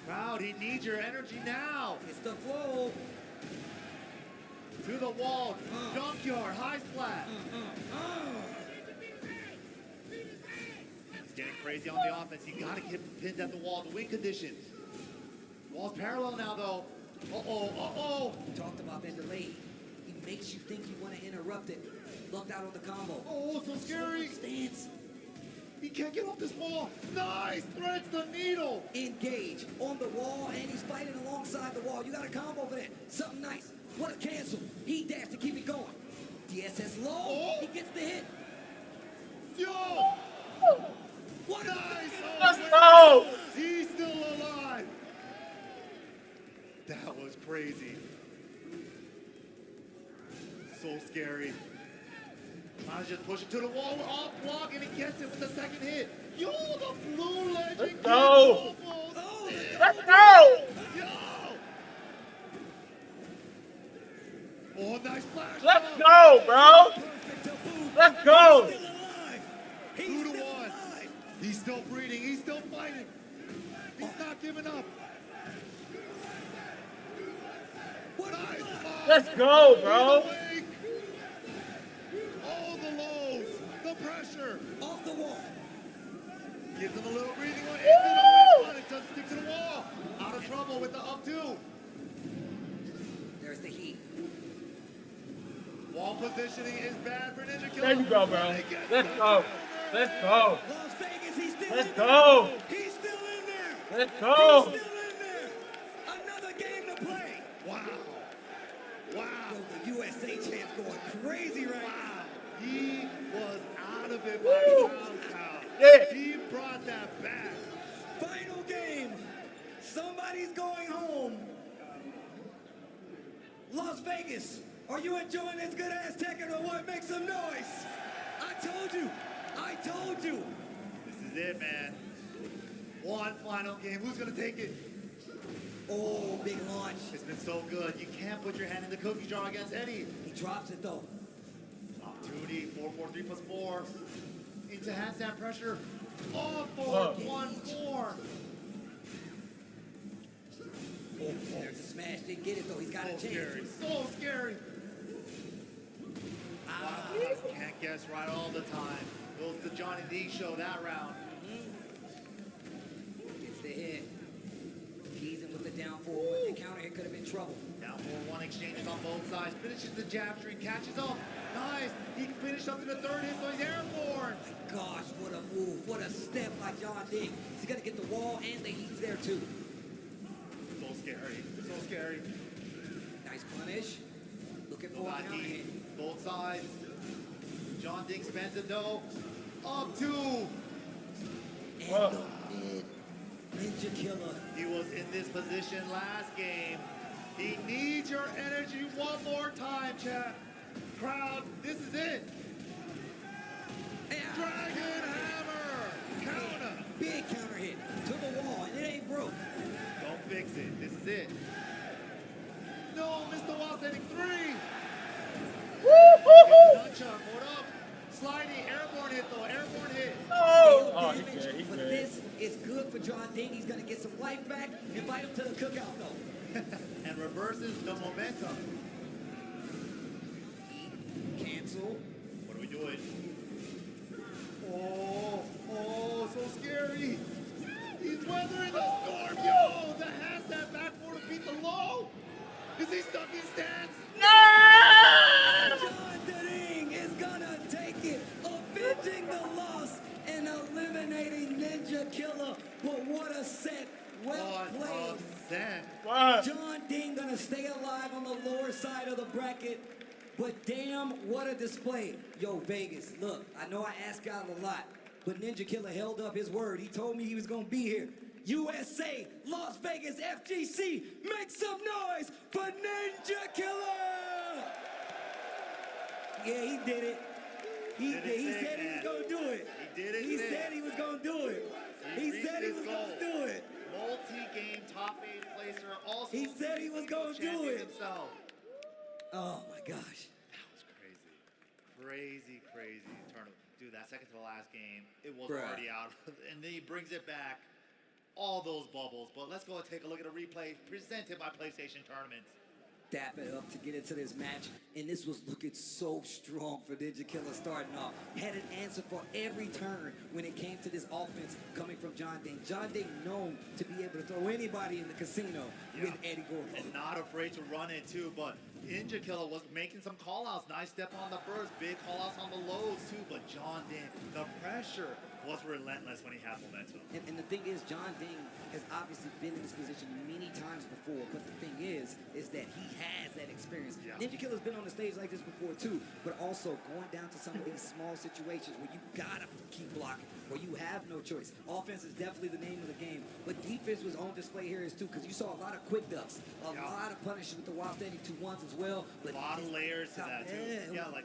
Crowd, he needs your energy now. It's the flow. To the wall. Junkyard. High splat. He's getting crazy on the offense. You got to get pinned at the wall. The wing condition. Wall's parallel now, though. Uh-oh. Uh-oh. We talked about that delay. He makes you think you want to interrupt it. Looked out on the combo. Oh, so scary. Stance. He can't get off this wall. Nice. Threads the needle. Engage on the wall, and he's fighting alongside the wall. You got a combo for that. Something nice. What a cancel. He dashed to keep it going. DSS low. Oh. He gets the hit. Yo. What nice. Let's go. He's still alive. crazy. So scary. Trying to just push it to the wall off block, and he gets it with the second hit. Yo, the blue legend. Let's go. Let's go. Yo. Oh, nice flash. Let's go, bro. Let's go. 2-1. He's still breathing. He's still fighting. He's not giving up. Nice. Let's go, bro. Oh, the lows. The pressure. Off the wall. Gives him a little breathing one. Into the one. It doesn't stick to the wall. Out of trouble with the up two. There's the heat. Wall positioning is bad for Ninja Killer. There you go, bro. Let's go. Let's go. Las Vegas, he's still Let's in go. there. He's still in there. Let's go. He's still in there. Another game to play. Wow. Wow. Yo, the USA champ's going crazy right now. He was out of it by Pound. Yeah. He brought that back. Final game. Somebody's going home. Las Vegas, are you enjoying this good ass Tekken or what? Make some noise. I told you. I told you. This is it, man. One final game. Who's going to take it? Oh, big launch. It's been so good. You can't put your hand in the cookie jar against Eddie. He drops it, though. Opportunity. 4-4-3 plus 4. Into handstand pressure. Oh, 4-1-4. There's a smash. Didn't get it, though. He's got a chance. Scary. So scary. Can't guess right all the time. Goes the Johnny D show that round. It's the hit. Teasing with the down 4-1. The counter hit could have been trouble. Down 4-1 exchanges on both sides. Finishes the jab string. Catches up. Nice. He finished up to the third hit, so he's airborne. Gosh, what a move. What a step by John Ding. He's going to get the wall and the heat's there, too. So scary. So scary. Nice punish. Looking for a counter hit. Both sides. John Ding spends it though. Up two. And the mid Ninja Killer. He was in this position last game. He needs your energy one more time, chat. Crowd, this is it. Dragon Hammer. Counter. Big counter hit to the wall, and it ain't broke. Don't fix it. This is it. No, Mr. Wall setting 3. Nunchuck, hold up. Sliding, airborne hit though, airborne hit. Oh, he's good. But this is good for John Ding. He's going to get some life back. Invite him to the cookout, though. And reverses the momentum. Cancel. What are we doing? Oh, so scary. He's weathering the storm. Yo, the handstand back four to beat the low. Is he stuck in stance? John Ding is gonna take it, avenging the loss and eliminating Ninja Killer. But what a set, well played. John Ding gonna stay alive on the lower side of the bracket. But damn, what a display. Yo, Vegas, look, I know I ask y'all a lot, but Ninja Killer held up his word. He told me he was gonna be here. USA, Las Vegas, FGC, make some noise for Ninja Killer! Yeah, he did it. He said he was gonna do it. He did it. He said he was gonna do it. He said he was gonna do it. Multi-game top 8 placer. Also, He said he was gonna do champion it. himself. Oh my gosh. That was crazy. Crazy tournament. Dude, that second to the last game, it was Bruh. already out. And then he brings it back. All those bubbles. But let's go and take a look at a replay presented by PlayStation Tournaments. Dap it up to get into this match, and this was looking so strong for Ninja Killer starting off. Had an answer for every turn when it came to this offense coming from John Ding. John Ding known to be able to throw anybody in the casino with Eddie Gordo. And not afraid to run it too, but Ninja Killer was making some call-outs. Nice step on the first, big call-outs on the lows too, but John Ding, the pressure was relentless when he had momentum. And the thing is, John Ding has obviously been in this position many times before, but the thing is that he has that experience. Yeah. Ninja Killer's been on the stage like this before too, but also going down to some of these small situations where you gotta keep blocking, where you have no choice. Offense is definitely the name of the game, but defense was on display here too, because you saw a lot of quick ducks, a lot of punishes with the wild standing 2-1s as well. But a lot of layers to that too. Yeah, like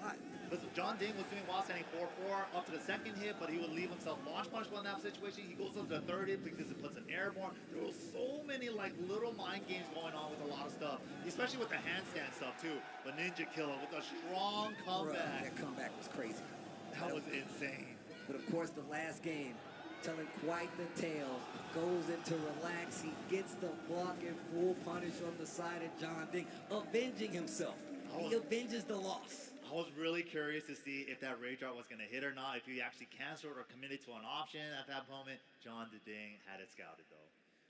listen, John Ding was doing wild standing 4-4 up to the second hit, but he would leave himself launch punishable in that situation. He goes up to the third hit because it puts an airborne. There was so many like little mind games going on with a lot of stuff, especially with the handstand stuff too. But Ninja Killer with a strong comeback. That comeback was crazy. That was insane. But of course, the last game, telling quite the tale, goes into relax. He gets the block and full punish on the side of John Ding, avenging himself. He avenges the loss. I was really curious to see if that rage art was going to hit or not, if he actually canceled or committed to an option at that moment. John Ding had it scouted though.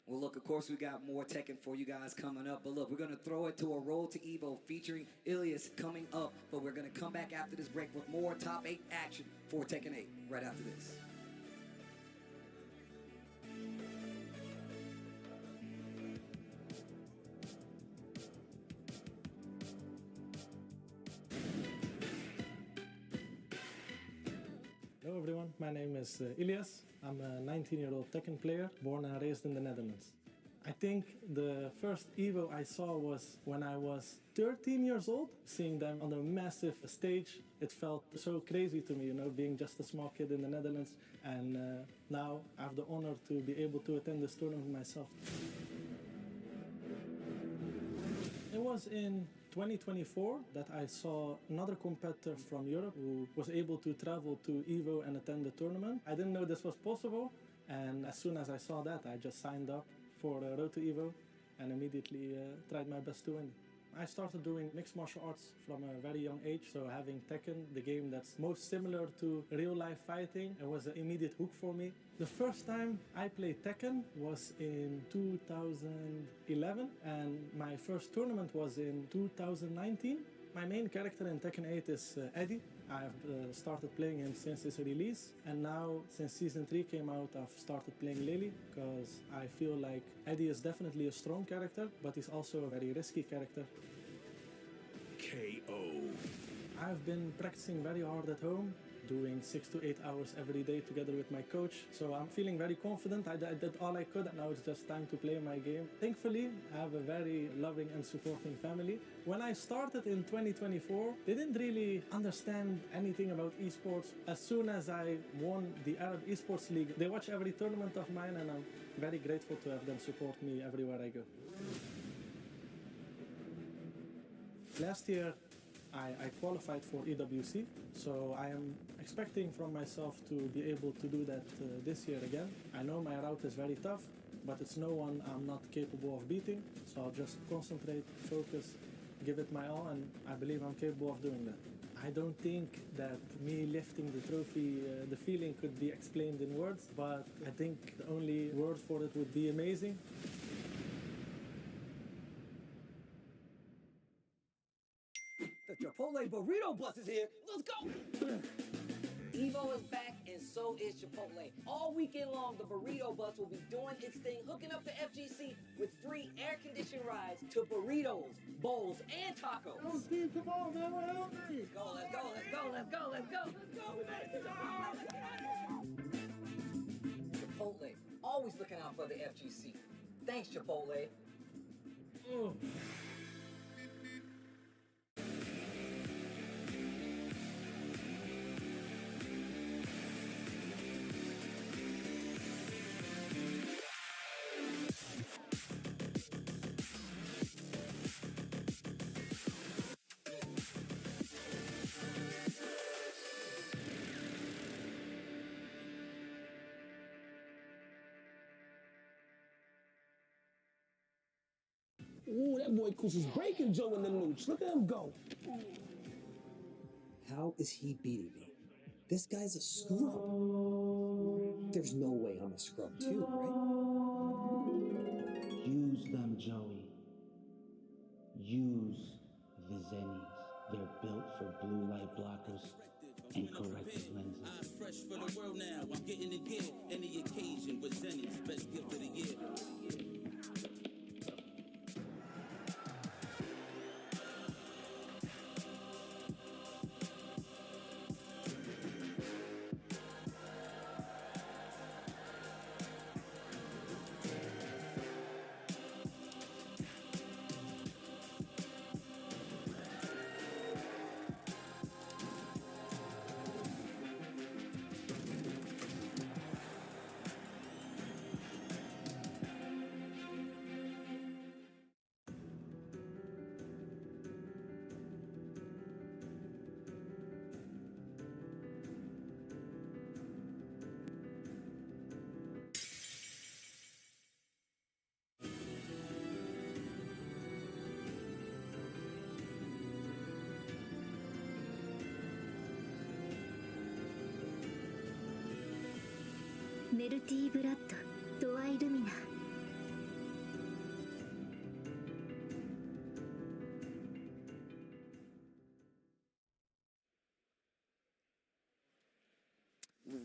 Well, look, of course, we got more Tekken for you guys coming up. But look, we're going to throw it to a Road to EVO featuring Ilias coming up. But we're going to come back after this break with more Top 8 action for Tekken 8 right after this. Hello everyone, my name is Ilias. I'm a 19-year-old Tekken player, born and raised in the Netherlands. I think the first EVO I saw was when I was 13 years old. Seeing them on a massive stage, it felt so crazy to me, you know, being just a small kid in the Netherlands. And now I have the honor to be able to attend this tournament myself. It was in 2024 that I saw another competitor from Europe who was able to travel to EVO and attend the tournament. I didn't know this was possible, and as soon as I saw that, I just signed up for Road to EVO and immediately tried my best to win. I started doing mixed martial arts from a very young age, so having Tekken, the game that's most similar to real-life fighting, it was an immediate hook for me. The first time I played Tekken was in 2011, and my first tournament was in 2019. My main character in Tekken 8 is Eddie. I've started playing him since its release, and now since Season 3 came out, I've started playing Lily, because I feel like Eddie is definitely a strong character, but he's also a very risky character. KO. I've been practicing very hard at home, doing 6 to 8 hours every day together with my coach, so I'm feeling very confident. I did all I could, and now it's just time to play my game. Thankfully, I have a very loving and supporting family. When I started in 2024, they didn't really understand anything about esports. As soon as I won the Arab Esports League, they watch every tournament of mine, and I'm very grateful to have them support me everywhere I go. Last year, I qualified for EWC, so I am expecting from myself to be able to do that this year again. I know my route is very tough, but it's no one I'm not capable of beating, so I'll just concentrate, focus, give it my all, and I believe I'm capable of doing that. I don't think that me lifting the trophy, the feeling could be explained in words, but I think the only word for it would be amazing. The Chipotle Burrito Bus is here. Let's go! EVO is back, and so is Chipotle. All weekend long, the Burrito Bus will be doing its thing, hooking up the FGC with free air-conditioned rides to burritos, bowls, and tacos. Oh, Steve, come on, man, we're hungry. Let's go, let's go, let's go, let's go, let's go. Let's go, we made it to the home. Chipotle, always looking out for the FGC. Thanks, Chipotle. Ooh, that boy Kus is breaking Joe in the nooch. Look at him go. How is he beating me? This guy's a scrub. There's no way I'm a scrub too, right? Use them, Joey. Use the Zennies. They're built for blue light blockers and corrective lenses. I'm fresh for the world now. I'm getting it gear. Any occasion with Zennies. Best gift of the year. メルティーブラッドドアイルミナ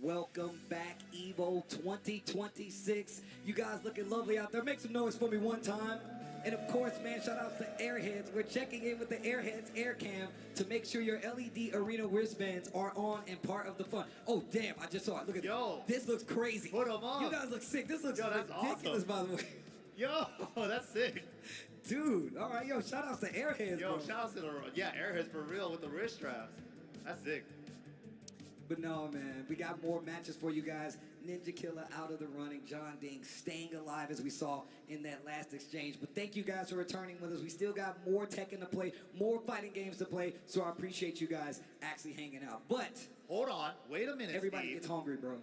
Welcome back, EVO 2026. You guys looking lovely out there. Make some noise for me one time. And of course, man, shout out to Airheads. We're checking in with the Airheads Air Cam to make sure your LED arena wristbands are on and part of the fun. Oh, damn, I just saw it. Look at this. Looks crazy. Put them up. You guys look sick. This looks that's ridiculous, awesome. by the way. Yo, that's sick. Dude, all right, yo, shout outs to Airheads, Yo, bro. shout outs to Airheads for real with the wrist straps. That's sick. But no, man, we got more matches for you guys. Ninja Killer out of the running. John Ding staying alive as we saw in that last exchange. But thank you guys for returning with us. We still got more Tekken to play, more fighting games to play. So I appreciate you guys actually hanging out. But hold on, wait a minute. Everybody Steve. gets hungry, bro.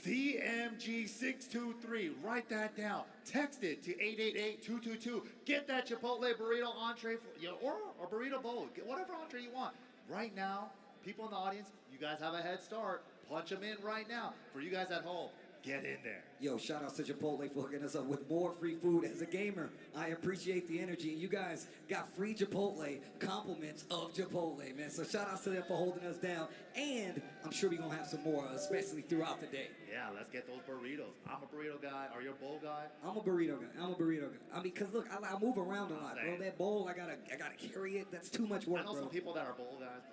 CMG623, write that down. Text it to 888-222. Get that Chipotle burrito entree or a burrito bowl. Get whatever entree you want. Right now, people in the audience, you guys have a head start. Punch them in right now. For you guys at home, get in there. Yo, shout out to Chipotle for hooking us up with more free food. As a gamer, I appreciate the energy. And you guys got free Chipotle compliments of Chipotle, man. So shout out to them for holding us down. And I'm sure we're going to have some more, especially throughout the day. Yeah, let's get those burritos. I'm a burrito guy. Are you a bowl guy? I'm a burrito guy. I mean, cause look, I move around a lot, bro. That bowl, I gotta carry it. That's too much work, I know bro. some people that are bowl guys.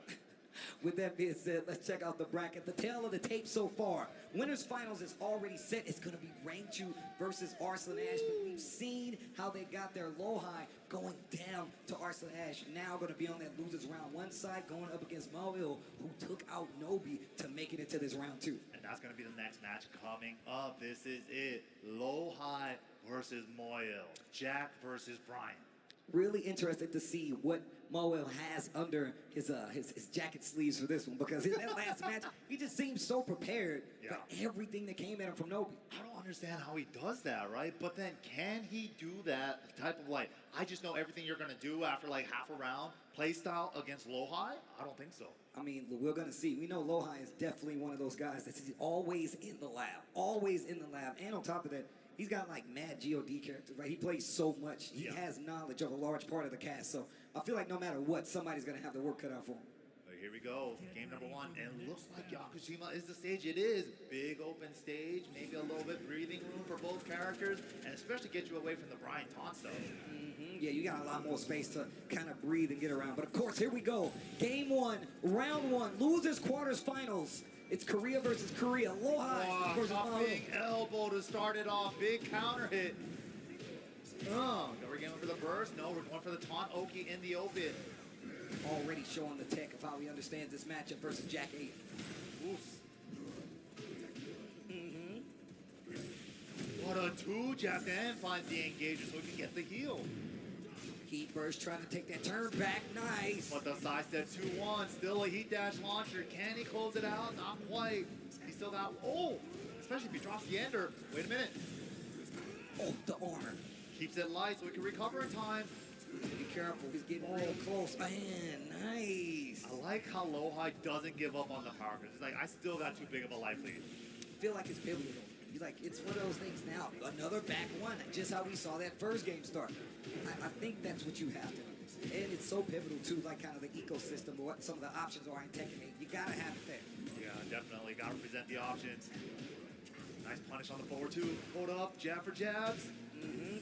With that being said, let's check out the bracket. The tail of the tape so far. Winners finals is already set. It's going to be Rangchu versus Arslan Ash. But we've seen how they got their low high going down to Arslan Ash. Now going to be on that losers round one side, going up against Malville, who took out Nobi to make it into this round two. And that's going to be the next match coming up. This is it. Low high versus Moyle. Jack versus Brian. Really interested to see what Moel has under his jacket sleeves for this one, because in that last match, he just seems so prepared for everything that came at him from Nobi. I don't understand how he does that, right? But then can he do that type of like, I just know everything you're going to do after like half a round play style against Lohai? I don't think so. I mean, we're going to see. We know Lohai is definitely one of those guys that's always in the lab. Always in the lab. And on top of that, he's got like mad God characters, right? He plays so much. He has knowledge of a large part of the cast. So I feel like no matter what, somebody's going to have the work cut out for him. Here we go, game number one, and looks like Yakushima is the stage. It is big open stage, maybe a little bit breathing room for both characters, and especially get you away from the Brian taunt stuff. Yeah, you got a lot more space to kind of breathe and get around. But of course, here we go. Game one, round one, losers quarters finals. It's Korea versus Korea. Lohai versus big elbow to start it off. Big counter hit. We're going for the burst. No, we're going for the taunt. Oki in the open. Already showing the tech of how he understands this matchup versus Jack 8. What a two. Jack then finds the engager so he can get the heal. Heat burst trying to take that turn back. Nice. But the side step 2-1. Still a heat dash launcher. Can he close it out? Not quite. He still got. Especially if he drops the ender. Wait a minute. The armor. Keeps it light so he can recover in time. Be careful, he's getting real close. Man, nice. I like how Lohai doesn't give up on the power because he's like, I still got too big of a life lead. I feel like it's pivotal. He's like, it's one of those things now. Another back one, just how we saw that first game start. I think that's what you have to do. And it's so pivotal too, like kind of the ecosystem or what some of the options are in Tekken 8. You gotta have it there. Yeah, definitely. Gotta present the options. Nice punish on the forward two. Hold up, jab for jabs.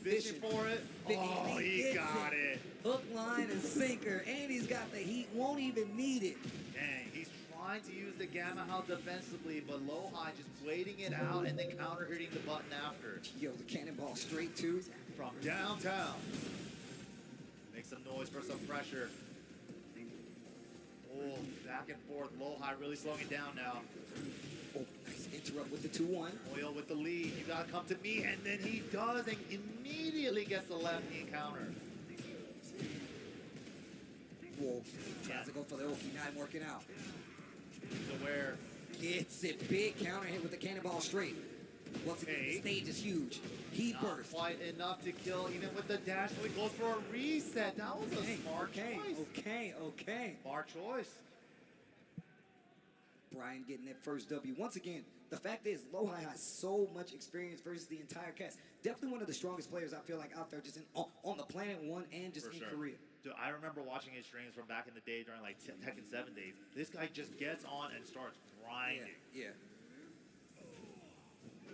Fishing for it. He got it. Hook, line, and sinker. And he's got the heat. Won't even need it. Dang, he's trying to use the Gamma House defensively, but Lohai just waiting it out and then counter hitting the button after. Yo, the cannonball straight to from downtown. Make some noise for some pressure. Back and forth. Lohai really slowing it down now. Nice interrupt with the 2-1. Oil with the lead. You gotta come to me, and then he does, and immediately gets the left knee counter. Whoa, tries to go for the Oki, not working out. He's aware. Gets it, big counter hit with the cannonball straight. Once again, the stage is huge. He burst. Quite enough to kill, even with the dash, so he goes for a reset. That was a smart choice. Okay. Smart choice. Brian getting that first W. Once again, The fact is, Lohai has so much experience versus the entire cast. Definitely one of the strongest players I feel like out there, just on the planet one and just For in sure. Korea. Dude, I remember watching his streams from back in the day during like Tekken 7 days. This guy just gets on and starts grinding. Yeah.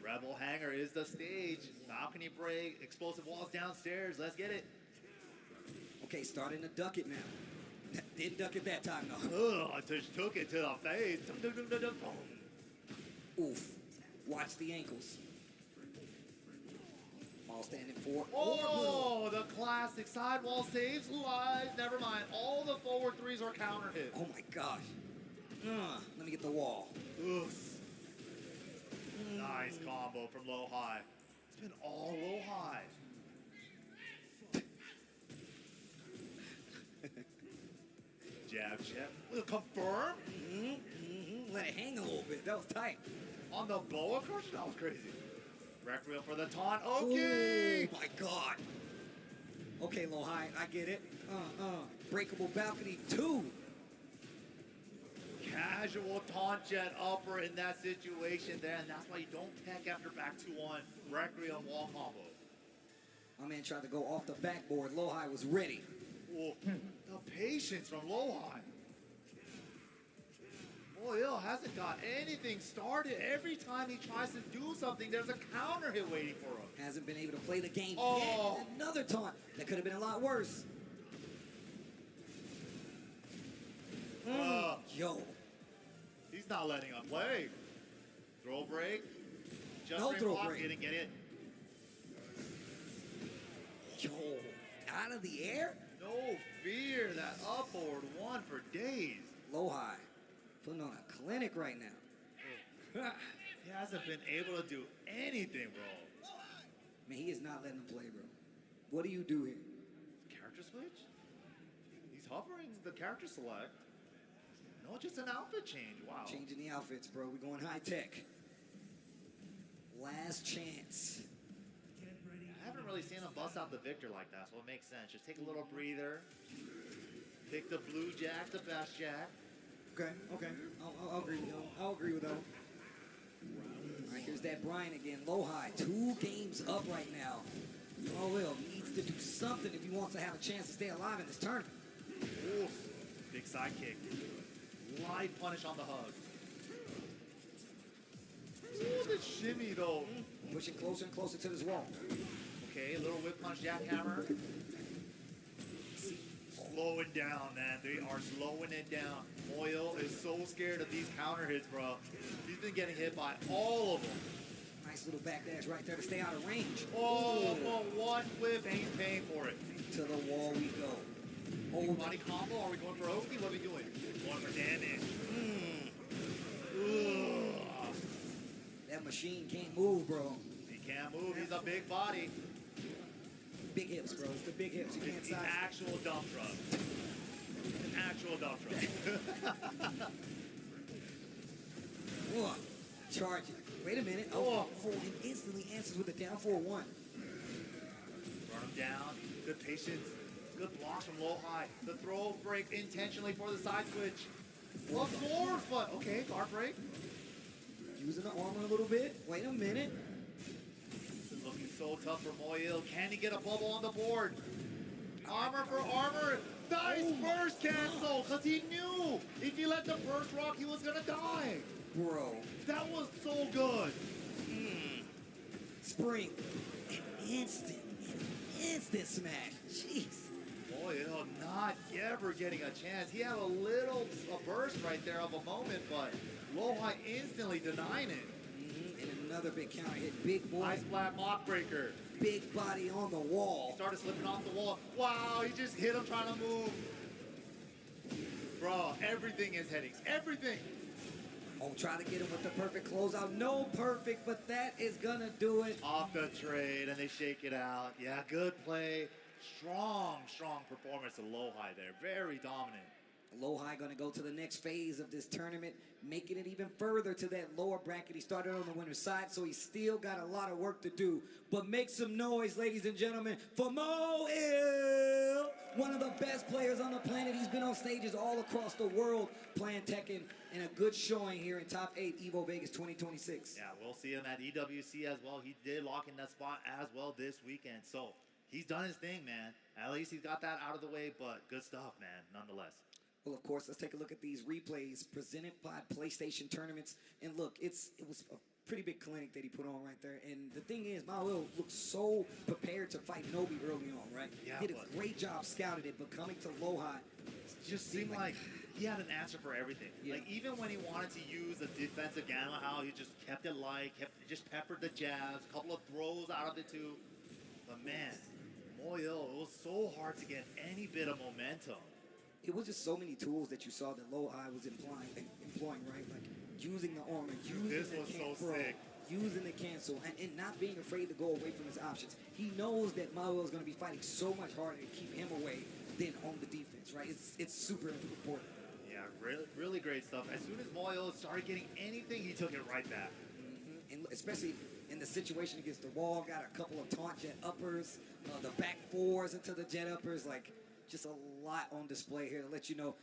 Rebel Hangar is the stage. Balcony break, explosive walls downstairs. Let's get it. Okay, starting to duck it now. Didn't duck it that time though. Ugh, I just took it to the face. Dum, dum, dum, dum, dum, boom. Oof. Watch the ankles. All standing for. Oh, the classic sidewall saves lives. Never mind. All the forward threes are counter hit. Oh my gosh. Let me get the wall. Oof. Nice combo from low high. It's been all low high. Jab, jab. Confirm? Let it hang a little bit. That was tight. On the boa crush? That was crazy. Requiem for the taunt. Okay. Oh my god. Okay, Lohai, I get it. Breakable balcony 2. Casual taunt jet upper in that situation there, and that's why you don't tech after back 2-1. Requiem wall combo. My man tried to go off the backboard. Lohai was ready. Oh, the patience from Lohai. Boyle hasn't got anything started. Every time he tries to do something, there's a counter hit waiting for him. Hasn't been able to play the game Oh. yet. Another taunt. That could have been a lot worse. Yo. He's not letting him play. Throw break. Just No throw block. break. Didn't get it. Yo. Out of the air? No fear. That up forward one for days. Lohai putting on a clinic right now. He hasn't been able to do anything, bro. Man, he is not letting him play, bro. What do you do here? Character switch? He's hovering the character select. No, just an outfit change. Wow. Changing the outfits, bro. We're going high tech. Last chance. I haven't really seen him bust out the Victor like that, so it makes sense. Just take a little breather. Pick the blue jack, the best jack. Okay. I'll agree with you. I'll agree with that. All right, here's that Brian again. Lohai, 2 games up right now. Oh, well, needs to do something if he wants to have a chance to stay alive in this tournament. Oof. Big sidekick. Light punish on the hug. Ooh, the shimmy though. Pushing closer and closer to this wall. Okay, a little whip punch jackhammer. Slowing down, man. They are slowing it down. Moyle is so scared of these counter hits, bro. He's been getting hit by all of them. Nice little backdash right there to stay out of range. Oh, well, one whip and he's paying for it. To the wall we go. Oh, body combo? Are we going for Oki? What are we doing? Going for damage. That machine can't move, bro. He can't move. He's a big body. Big hips, bro. It's the big hips. You can't It's size. an actual dump truck. An actual dump truck. Charge. Wait a minute. And instantly answers with a down 4-1. Run him down. Good patience. Good blocks from low high. The throw break intentionally for the side switch. Of course, but okay, guard break. Using the armor a little bit. Wait a minute. This is looking so tough for Moyle. Can he get a bubble on the board? Armor for armor. Nice burst cancel, because he knew if he let the burst rock, he was going to die. Bro. That was so good. Spring. An instant smash. Jeez. Moyle not ever getting a chance. He had a burst right there of a moment, but Lohai instantly denying it. And another big counter hit. Big boy. Ice Flat Mock Breaker. Big body on the wall. He started slipping off the wall. Wow, he just hit him trying to move. Bro, everything is headings. Everything. Oh, try to get him with the perfect closeout. No perfect, but that is going to do it. Off the trade, and they shake it out. Yeah, good play. Strong performance of Lohai there. Very dominant. Aloha going to go to the next phase of this tournament, making it even further to that lower bracket. He started on the winner's side, so he's still got a lot of work to do. But make some noise, ladies and gentlemen, for Mo Il, one of the best players on the planet. He's been on stages all across the world playing Tekken, and a good showing here in Top 8 EVO Vegas 2026. Yeah, we'll see him at EWC as well. He did lock in that spot as well this weekend. So he's done his thing, man. At least he's got that out of the way, but good stuff, man, nonetheless. Well, of course, let's take a look at these replays presented by PlayStation Tournaments. And look, it was a pretty big clinic that he put on right there. And the thing is, Mo looked so prepared to fight Nobi early on, right? Yeah, did a great job scouted it, but coming to Loha, just seemed like he had an answer for everything. Yeah. Like, even when he wanted to use a defensive gamma, how he just kept it light, just peppered the jabs, a couple of throws out of it too. But man, Mo Il, it was so hard to get any bit of momentum. It was just so many tools that you saw that Loha was employing, right? Like using the armor, using This the was so throw, sick. using the cancel, and not being afraid to go away from his options. He knows that Mo is going to be fighting so much harder to keep him away than on the defense, right? It's super important. Yeah, really great stuff. As soon as Mo Il started getting anything, he took it right back. And especially in the situation against the wall, got a couple of taunt jet uppers, the back fours into the jet uppers, like just a lot on display here to let you know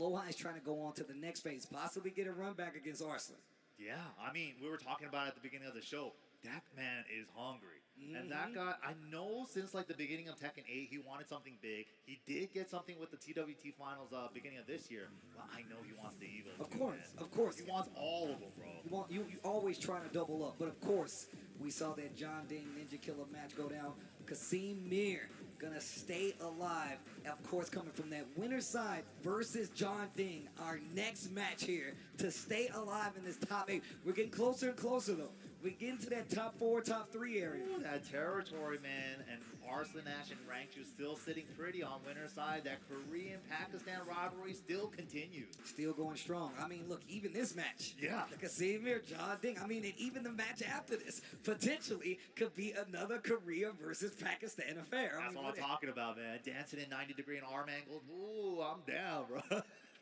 Loha is trying to go on to the next phase, possibly get a run back against Arslan. Yeah, I mean, we were talking about it at the beginning of the show. That man is hungry. And that guy, I know since like the beginning of Tekken 8, he wanted something big. He did get something with the TWT finals beginning of this year, but I know he wants the EVO. Of course, of course. He wants all of them, bro. You always trying to double up, but of course, we saw that John Ding Ninja Killer match go down. Kasim Mir gonna stay alive. Of course, coming from that winner's side versus John Ding, our next match here to stay alive in this top 8. We're getting closer and closer though. We're getting to that top 4, top 3 area. Ooh, that territory, man, and Arslan Ash and Rangchu still sitting pretty on winner's side. That Korean-Pakistan rivalry still continues. Still going strong. I mean, look, even this match. Yeah. The Kasim Mir, John Ding. I mean, and even the match after this potentially could be another Korea versus Pakistan affair. That's what I'm talking about, man. Dancing in 90-degree and arm angles. Ooh, I'm down, bro.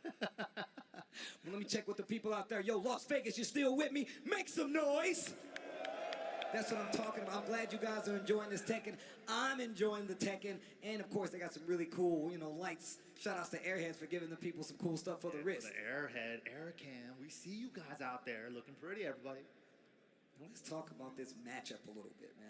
Well, let me check with the people out there. Yo, Las Vegas, you still with me? Make some noise. That's what I'm talking about. I'm glad you guys are enjoying this Tekken. I'm enjoying the Tekken. And, of course, they got some really cool, lights. Shout-outs to Airheads for giving the people some cool stuff for the wrist. The Airhead, Aircam. We see you guys out there looking pretty, everybody. Let's talk about this matchup a little bit, man.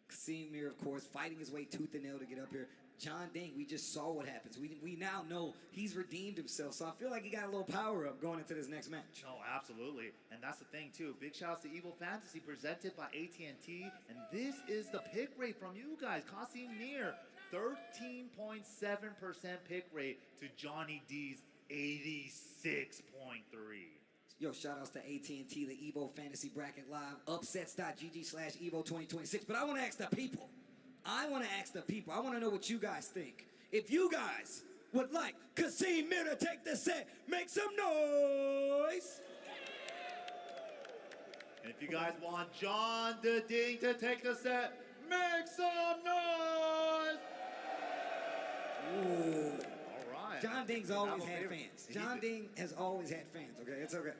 Kasim Mir, of course, fighting his way tooth and nail to get up here. John Ding, we just saw what happens. We now know he's redeemed himself, so I feel like he got a little power up going into this next match. Oh, absolutely. And that's the thing, too. Big shout-outs to Evil Fantasy, presented by AT&T. And this is the pick rate from you guys. Kasim Mir, 13.7% pick rate to Johnny D's 86.3. Yo, shout-outs to AT&T, the EVO Fantasy Bracket Live, upsets.gg/EVO 2026. But I want to ask the people. I want to know what you guys think. If you guys would like Kasim Mir to take the set, make some noise. And if you guys want John the Ding to take the set, make some noise. Ooh. All right. John Ding's always had fans. John Ding has always had fans, okay? It's okay.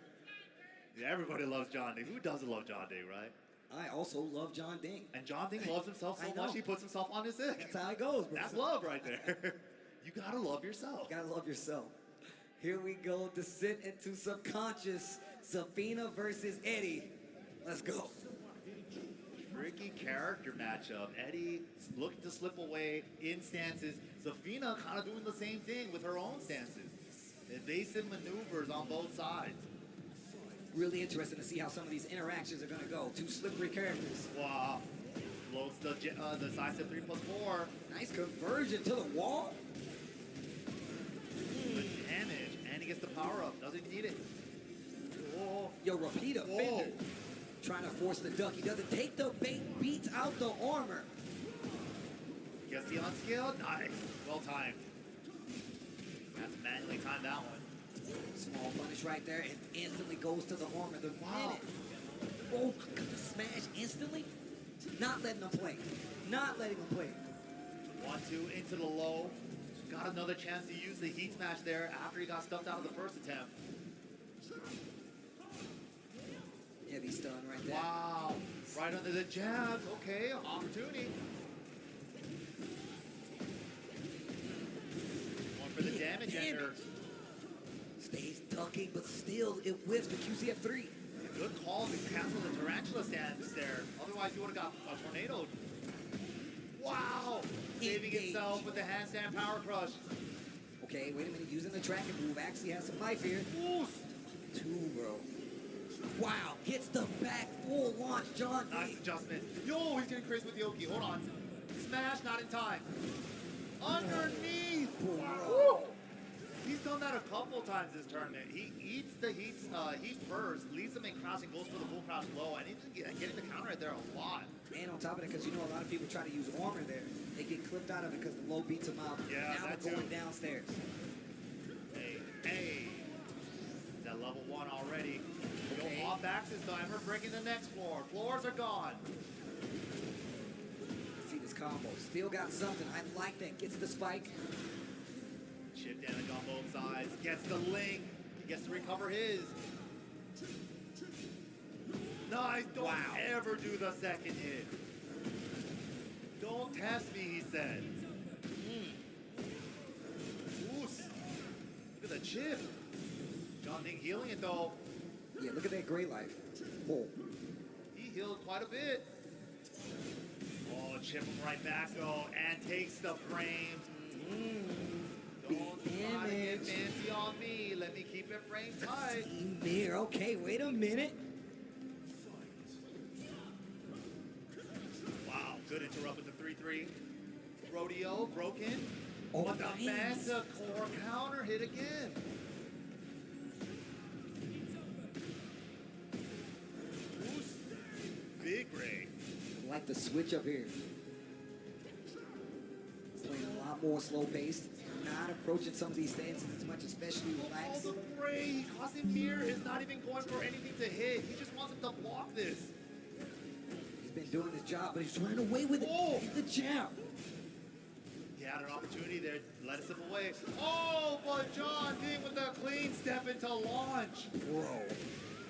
Yeah, everybody loves John Ding. Who doesn't love John Ding, right? I also love John Ding. And John Ding loves himself so much he puts himself on his dick. That's how it goes, bro. That's love right there. You gotta love yourself. You gotta love yourself. Here we go, descent into subconscious. Safina versus Eddie. Let's go. Tricky character matchup. Eddie looking to slip away in stances. Safina kind of doing the same thing with her own stances. Evasive maneuvers on both sides. Really interesting to see how some of these interactions are going to go. Two slippery characters. Wow. Floats the side step 3+4. Nice conversion to the wall. The damage. And he gets the power up. Doesn't need it. Whoa. Yo, repeat offender. Trying to force the duck. He doesn't take the bait. Beats out the armor. Gets the unskilled. Nice. Well timed. Has to manually time that one. Small punish right there, and instantly goes to the armor. The minute. Oh, smash instantly. Not letting him play. Not letting him play. 1-2 into the low. Got another chance to use the heat smash there after he got stuffed out of the first attempt. Heavy stun right there. Wow. Right under the jabs. Okay, opportunity. Going for the damage ender. Stays ducking, but still it whiffs the QCF3. Good call to cancel the tarantula stance there. Otherwise, you would have got a tornado. Wow! Saving himself with the handstand power crush. Okay, wait a minute. Using the tracking move actually has some life here. Two, bro. Wow, gets the back full launch, John. Nice adjustment. Yo, he's getting crazy with Yoki. Hold on. Smash, not in time. Underneath. Wow. He's done that a couple times this tournament. He eats the heat first, leaves them in crouch and goes for the full crouch low, and he's getting the counter right there a lot. And on top of that, because you know a lot of people try to use armor there, they get clipped out of it because the low beats them out. Yeah, now that we're going too. downstairs. Hey. Is that level 1 already? Okay. Go off backs this time. We're breaking the next floor. Floors are gone. See this combo. Still got something. I like that. Gets the spike. Chip damage on both sides. Gets the link. He gets to recover his. Nice. Don't ever do the second hit. Don't test me, he said. Oos. Look at the chip. John Ding healing it though. Yeah, look at that gray life. Oh. He healed quite a bit. Oh, chip him right back though, and takes the frames. Don't try to get fancy on me. Let me keep it frame tight. There. Okay, wait a minute. Wow, good interrupt with the 3-3. Rodeo broken. Oh, but the nice. Manticore counter hit again. Big Ray. I like the switch up here. Playing a lot more slow paced. Not approaching some of these stances as much, especially relaxed. Oh, the Ray. Casimir is not even going for anything to hit. He just wants him to block this. He's been doing his job, but he's running away with it. Oh. Hit the jab. He had an opportunity there. Let it slip away. Oh, but John Ding with the clean step into launch. Bro,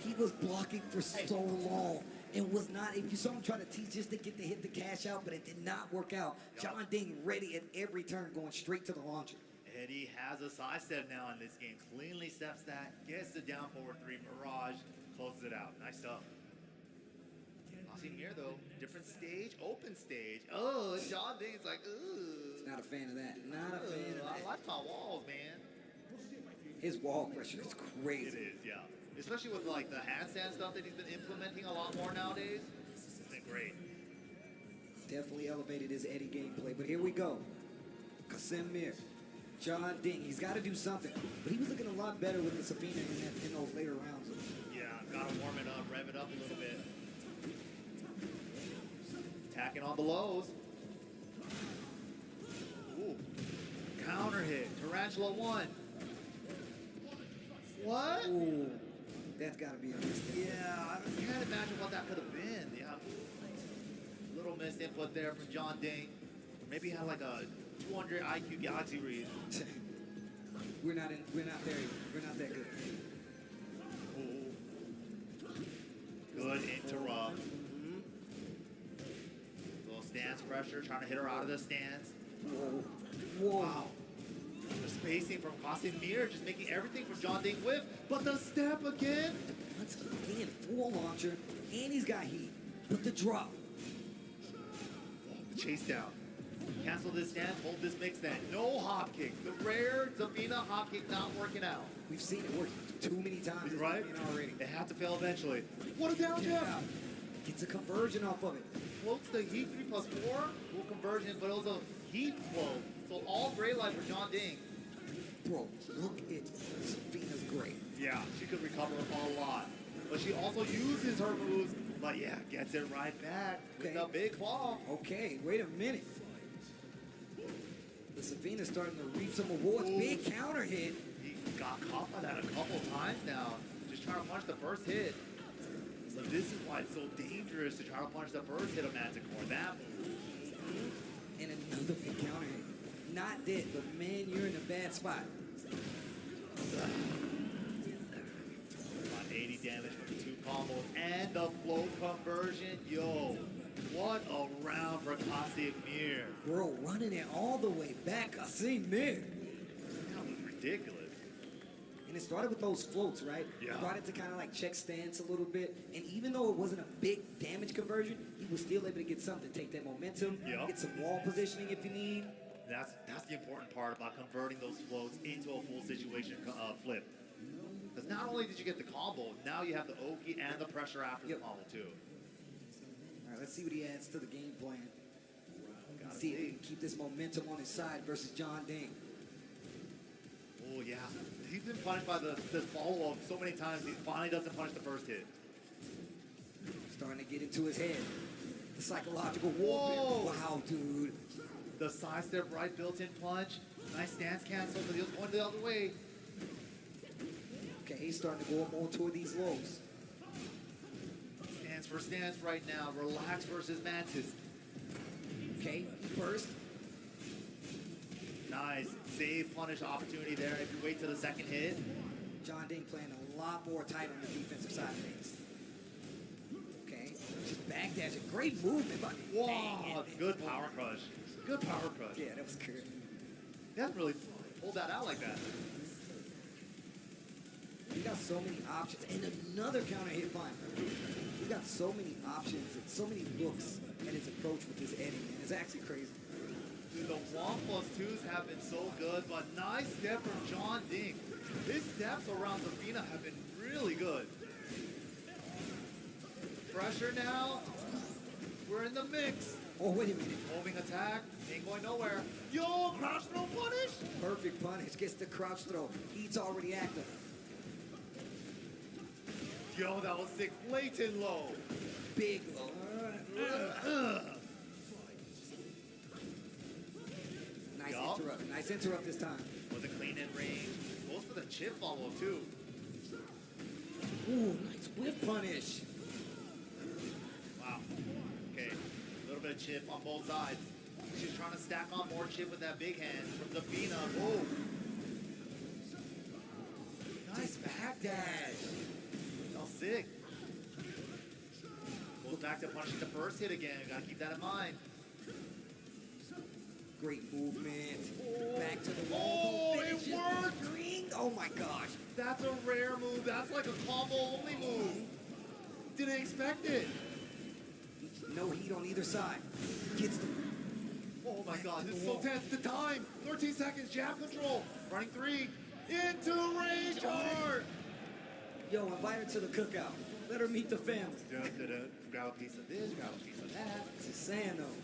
he was blocking for so long and was not, if you saw him try to teach just to get the hit to cash out, but it did not work out. John Ding ready at every turn, going straight to the launcher. Eddie has a sidestep now in this game. Cleanly steps that, gets the down forward 3. Mirage closes it out. Nice stuff. Casimir though, different stage, open stage. Oh, John Ding's like, ooh. Not a fan of that. Not a fan of that. I like my walls, man. His wall pressure is crazy. It is, yeah. Especially with like the handstand stuff that he's been implementing a lot more nowadays. This has been great. Definitely elevated his Eddie gameplay. But here we go. Casimir. John Ding. He's got to do something. But he was looking a lot better with the Safina in those later rounds. Yeah, gotta warm it up, rev it up a little bit. Attacking on the lows. Ooh. Counter hit. Tarantula 1. What? Ooh. That's got to be a mistake. Yeah, I can't imagine what that could have been. Yeah. Little missed input there from John Ding. Maybe he had like a 200 IQ Galaxy read. We're not there yet. We're not that good. Ooh. Good interrupt. Little stance pressure, trying to hit her out of the stance. Whoa. Wow. The spacing from Casimir, just making everything from John Ding whiff. But the step again. Once again, full launcher, and he's got heat. But the drop. The chase down. Cancel this stance, hold this mix then. No hop kick. The rare Davina hop kick not working out. We've seen it work too many times. Right? Already. It had to fail eventually. What a down jab. Gets a conversion off of it. Floats the heat 3+4. Full conversion, but it was a heat flow. So all gray light for John Ding. Bro, look at Safina's gray. Yeah, she could recover a lot. But she also uses her moves. But yeah, gets it right back with the big claw. Okay, wait a minute. The Safina's starting to reap some awards. Ooh. Big counter hit. He got caught by that a couple times now. Just trying to punch the first hit. So this is why it's so dangerous to try to punch the first hit of Manticore. That move. And another big counter hit. not dead, but man, you're in a bad spot. About 80 damage from the 2 combos and the float conversion. Yo, what a round for Casimir. Bro, running it all the way back, Casimir. That was ridiculous. And it started with those floats, right? Yeah. Started to kind of like check stance a little bit. And even though it wasn't a big damage conversion, he was still able to get something, take that momentum, get some wall positioning if you need. That's the important part about converting those floats into a full situation flip. Because not only did you get the combo, now you have the Oki and the pressure after the combo too. All right, let's see what he adds to the game plan. Gotta See if he can keep this momentum on his side versus John Ding. Oh yeah, he's been punished by the follow-up so many times, he finally doesn't punish the first hit. Starting to get into his head. The psychological warfare. Whoa. Wow, dude. The sidestep right built-in punch. Nice stance cancel, but he was going the other way. Okay, he's starting to go more toward these lows. Stance for stance right now. Relax versus Mantis. Okay, burst. Nice. Save punish opportunity there if you wait till the second hit. John Ding playing a lot more tight on the defensive side of things. Okay, just backdashing. Great movement. But Wow, good power crush. Good power crush. Yeah, that was good. He hasn't really pulled that out like that. He got so many options. And another counter hit find. He's got so many options and so many looks at his approach with this Eddie, man. It's actually crazy. Dude, the 1+2s have been so good, but nice step from John Ding. His steps around Zafina have been really good. Pressure now. We're in the mix. Oh, wait a minute. Homing attack. Ain't going nowhere. Yo, crouch throw punish. Perfect punish. Gets the crouch throw. He's already active. Yo, that was sick. Blatant low. Big low. Nice interrupt. Nice interrupt this time. Was a clean in range. Goes for the chip follow-up too. Ooh, nice whip punish. Wow. Okay. A little bit of chip on both sides. She's trying to stack on more chip with that big hand from Zafina. Oh. Nice backdash. Oh, sick. Goes back to punishing the first hit again. Gotta keep that in mind. Great movement. Back to the wall. Oh, it worked! Oh my gosh. That's a rare move. That's like a combo-only move. Didn't expect it. No heat on either side. Gets the... Oh my god, this is so tense. The time. 13 seconds. Jab control. Running 3. Into range hard. Yo, invite her to the cookout. Let her meet the family. Grab a piece of this, grab a piece of that. It's insane though.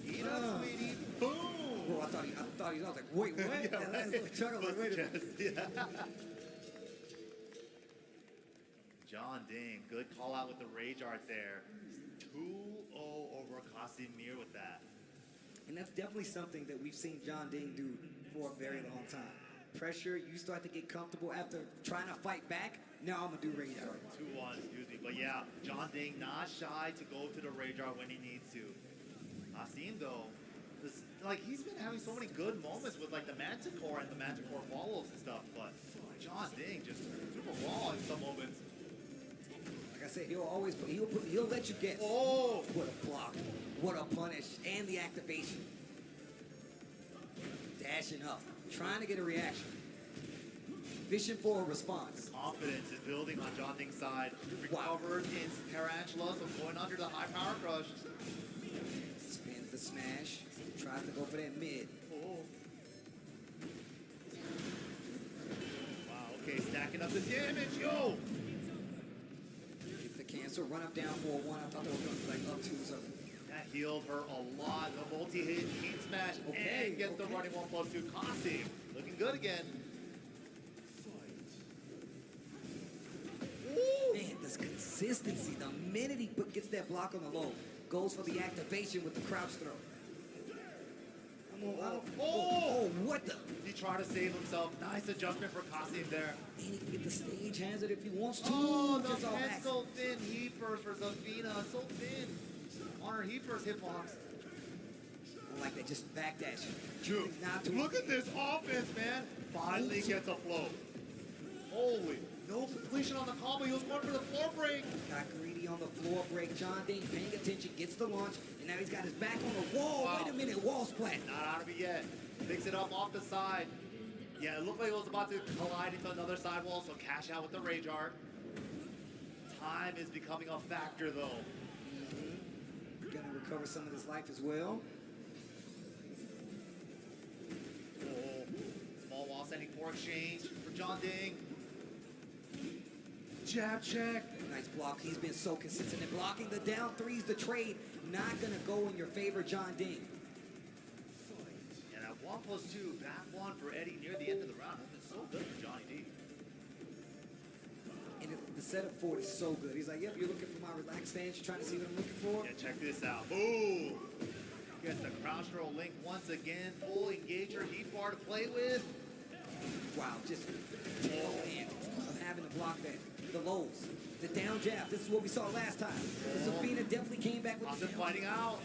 Eat up, sweetie. Boom. Bro, I thought he was like, wait, what? Yeah, right. I was like, wait a minute. Yeah. John Ding, good call out with the rage art there. 2-0 over Casimir with that. And that's definitely something that we've seen John Ding do for a very long time. Pressure, you start to get comfortable after trying to fight back. Now I'm gonna do rage art. 2-1, excuse me. But yeah, John Ding not shy to go to the rage art when he needs to. Asim though, like he's been having so many good moments with like the Manticore and the Manticore follow-ups and stuff, but John Ding just super raw in some moments. Like I said, he'll let you guess. Oh, what a block, what a punish, and the activation. Dashing up, trying to get a reaction. Fishing for a response. Confidence is building on John Ding's side. Recovered in Tarantula, so going under the high power crush. Spins the smash. Tries to go for that mid. Oh. Wow, okay, stacking up the damage, yo! Get the cancel, run up down for a 1. I thought that was going to be like up 2 or something. That healed her a lot. The multi-hit, heat smash, and gets the running 1+2. Casim looking good again. Man, this consistency. The minute he gets that block on the low, goes for the activation with the crouch throw. Oh, what the? He tried to save himself. Nice adjustment for Casim there. And he can get the stage hands it if he wants to. Oh, the pencil thin heat burst for Zafina. So thin. On her heat burst hitbox. like that, just backdash. Dude, look at this offense, man. Finally gets a flow. Holy, no completion on the combo. He was going for the floor break. Got greedy on the floor break. John Ding paying attention, gets the launch, and now he's got his back on the wall. Wow. Wait a minute, wall splat. Not out of it yet. Picks it up off the side. Yeah, it looked like it was about to collide into another sidewall, so cash out with the Rage Art. Time is becoming a factor, though. Gonna recover some of this life as well. Oh, small wall sending for exchange for John Ding. Jab check. Nice block. He's been so consistent in blocking. The down threes, the trade, not gonna go in your favor, John Ding. And at 1+2, back one for Eddie near the end of the round has been so good for Johnny D. And the setup for it is so good. He's like, yep, you're looking for my relaxed stance. You're trying to see what I'm looking for. Yeah, check this out. Ooh. Gets the crouch throw link once again. Full engager, heat bar to play with. Wow, just tail end of having to block that. The lows, the down jab. This is what we saw last time. Safina definitely came back with the fighting out.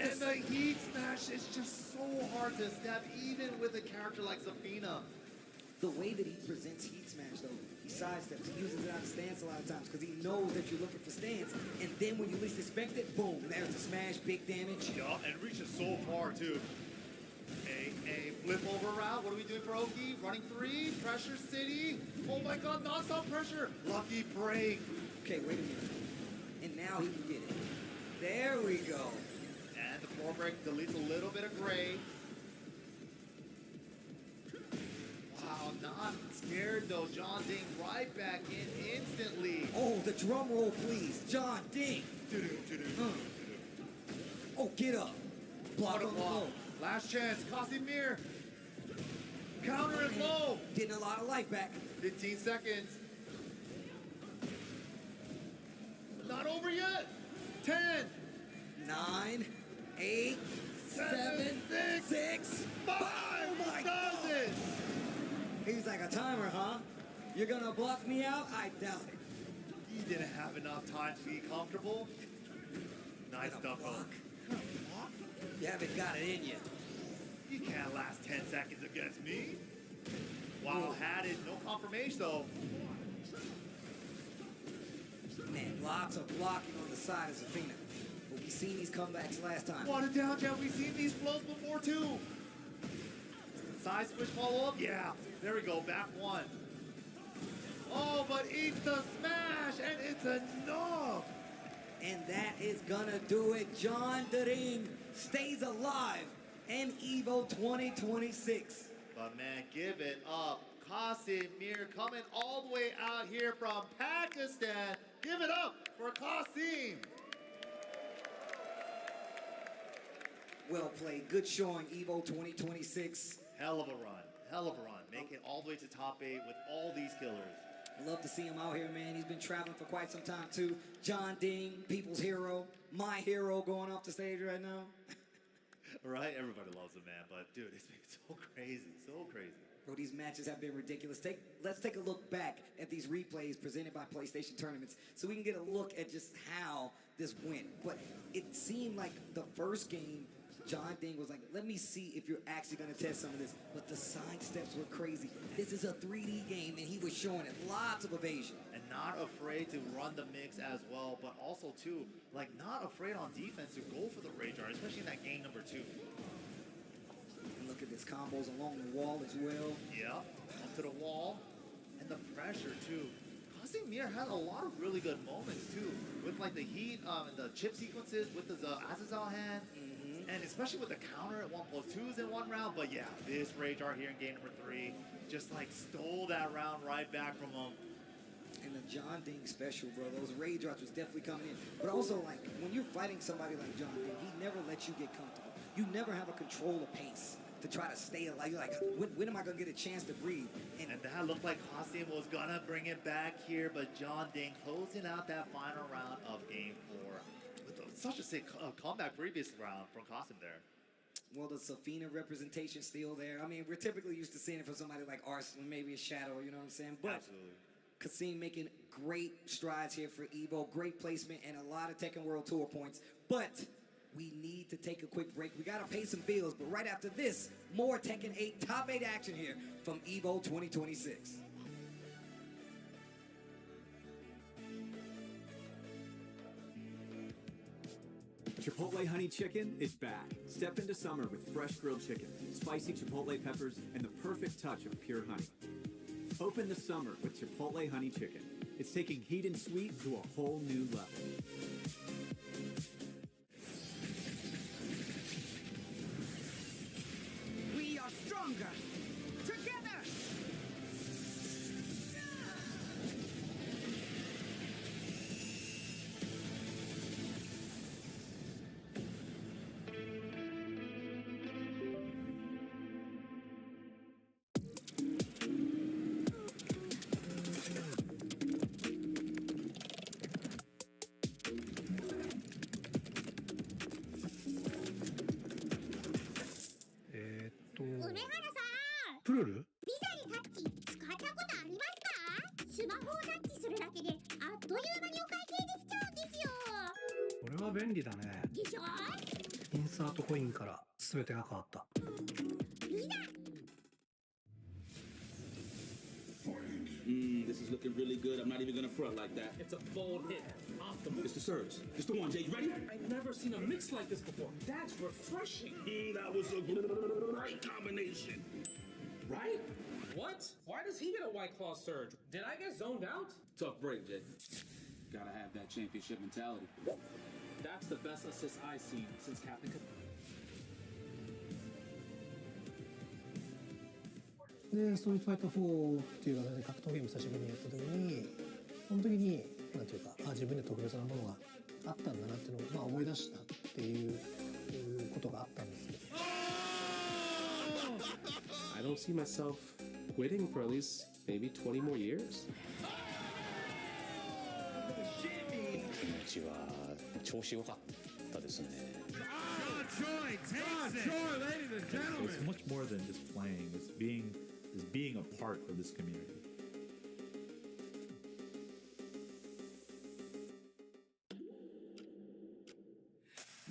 And the heat smash is just so hard to step, even with a character like Safina. The way that he presents heat smash, though, he sidesteps, he uses it out of stance a lot of times because he knows that you're looking for stance, and then when you least expect it, boom, there's the smash, big damage. Yeah, and reaches so far, too. A flip over route. What are we doing for Oki? Running three, pressure city. Oh my god, non-stop pressure. Lucky break. Okay, wait a minute. And now he can get it. There we go. And the floor break deletes a little bit of gray. Wow, not scared though. John Ding right back in instantly. Oh, the drum roll, please. John Ding. Oh, get up. Block on the low. Last chance, Casimir. Counter it low. Getting a lot of life back. 15 seconds. Not over yet. 10. 9, 8, 7, 6, 5. Oh my God. He's like a timer, huh? You're gonna block me out? I doubt it. He didn't have enough time to be comfortable. Nice double. You haven't got it in you. You can't last 10 seconds against me. Wow, had it. No confirmation, though. Man, lots of blocking on the side of Safina. But we've seen these comebacks last time. What a down jab. We've seen these flows before, too. Side switch follow-up? Yeah. There we go. Back one. Oh, but eats the smash, and it's enough. And that is gonna do it. John Ding stays alive in EVO 2026. But man, give it up. Casimir coming all the way out here from Pakistan. Give it up for Qasim. Well played. Good showing, EVO 2026. Hell of a run. Hell of a run. Making it all the way to top 8 with all these killers. Love to see him out here, man. He's been traveling for quite some time, too. John Ding, people's hero. My hero going off the stage right now. Right? Everybody loves him, man. But, dude, it's been so crazy. So crazy. Bro, these matches have been ridiculous. Let's take a look back at these replays presented by PlayStation Tournaments so we can get a look at just how this went. But it seemed like the first game, John Ding was like, let me see if you're actually going to test some of this. But the side steps were crazy. This is a 3D game, and he was showing it. Lots of evasion. And not afraid to run the mix as well, but also, too, like, not afraid on defense to go for the Rage Art, especially in that game number 2. And look at this, combos along the wall as well. Yeah, up to the wall. And the pressure, too. Casimir had a lot of really good moments, too, with, like, the heat and the chip sequences with the Azazel hand. And especially with the counter at 1+2s in one round. But yeah, this Rage Art here in game number 3 just like stole that round right back from him. And the John Ding special, bro, those Rage Arts was definitely coming in. But also, like, when you're fighting somebody like John Ding, he never lets you get comfortable. You never have a control of pace to try to stay alive. You're like, when am I going to get a chance to breathe? And that looked like Qasim was going to bring it back here, but John Ding closing out that final round of game 4. Such a sick comeback previous round from Qasim there. Well, the Safina representation still there. I mean, we're typically used to seeing it from somebody like Arsenal, maybe a Shadow, you know what I'm saying? But absolutely. Qasim making great strides here for EVO, great placement, and a lot of Tekken World Tour points. But we need to take a quick break. We gotta pay some bills, but right after this, more Tekken 8 Top 8 action here from EVO 2026. Chipotle Honey Chicken is back. Step into summer with fresh grilled chicken, spicy Chipotle peppers, and the perfect touch of pure honey. Open the summer with Chipotle Honey Chicken. It's taking heat and sweet to a whole new level. We are stronger together. This is looking really good. I'm not even gonna front like that. It's a bold hit. Optimal. It's the surge. It's the one, Jay. You ready? I've never seen a mix like this before. That's refreshing. That was a great combination. Right? What? Why does he get a White Claw surge? Did I get zoned out? Tough break, Jay. Gotta have that championship mentality. That's the best assist I've seen since Captain Cook. でストリートファイター4っていう形で格闘ゲーム久しぶりにやった時にその時になんていうか自分で特別なものがあったんだなっていうのを、思い出したっていうことがあったんですけど I don't see myself quitting for at least maybe 20 more years. 気持ちは調子良かったですね。It's much more than just playing. It's being a part of this community.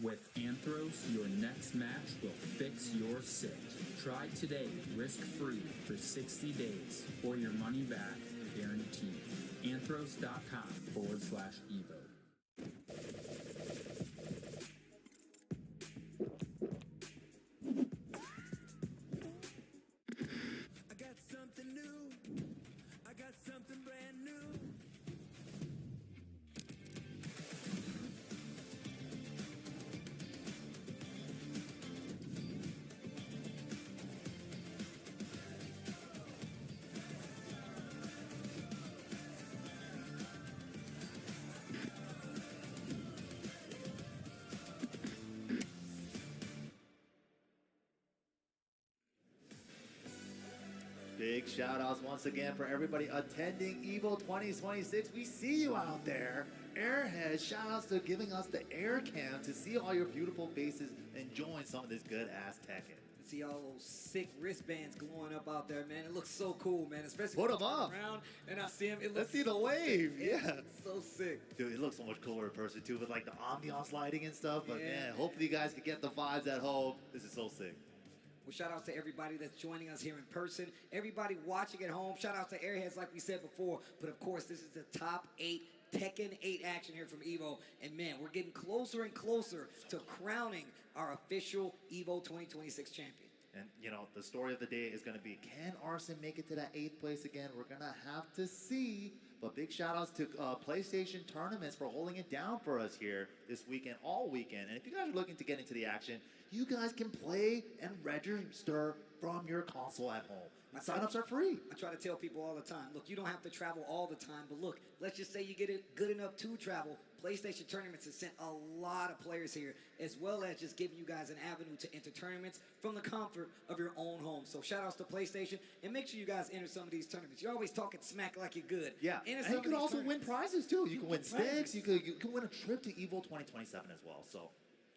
With Anthros, your next match will fix your sit. Try today, risk-free, for 60 days, or your money back guaranteed. Anthros.com/EVO. Big shout outs once again for everybody attending EVO 2026. We see you out there. Airheads, shout outs to giving us the air cam to see all your beautiful faces enjoying some of this good ass Tekken. See all those sick wristbands glowing up out there, man. It looks so cool, man. Especially Put when them I up. turn around and I see him. It Let's looks see the wave. Yeah. So sick. Dude, it looks so much cooler in person too with like the ambiance lighting and stuff. But Yeah. man, hopefully you guys can get the vibes at home. This is so sick. Well, shout outs to everybody that's joining us here in person. Everybody watching at home. Shout outs to Airheads like we said before. But of course, this is the top 8 Tekken 8 action here from EVO. And man, we're getting closer and closer to crowning our official EVO 2026 champion. And, you know, the story of the day is going to be, can Arson make it to that 8th place again? We're going to have to see. But big shout outs to PlayStation Tournaments for holding it down for us here this weekend, all weekend. And if you guys are looking to get into the action, you guys can play and register from your console at home. Sign-ups are free. I try to tell people all the time, look, you don't have to travel all the time, but look, let's just say you get it good enough to travel. PlayStation Tournaments has sent a lot of players here, as well as just giving you guys an avenue to enter tournaments from the comfort of your own home. So shout outs to PlayStation, and make sure you guys enter some of these tournaments. You're always talking smack like you're good. Yeah, Enter and some you of can these also win tournaments. prizes too. You can win sticks. Prizes. You can win a trip to EVO 2027 as well. So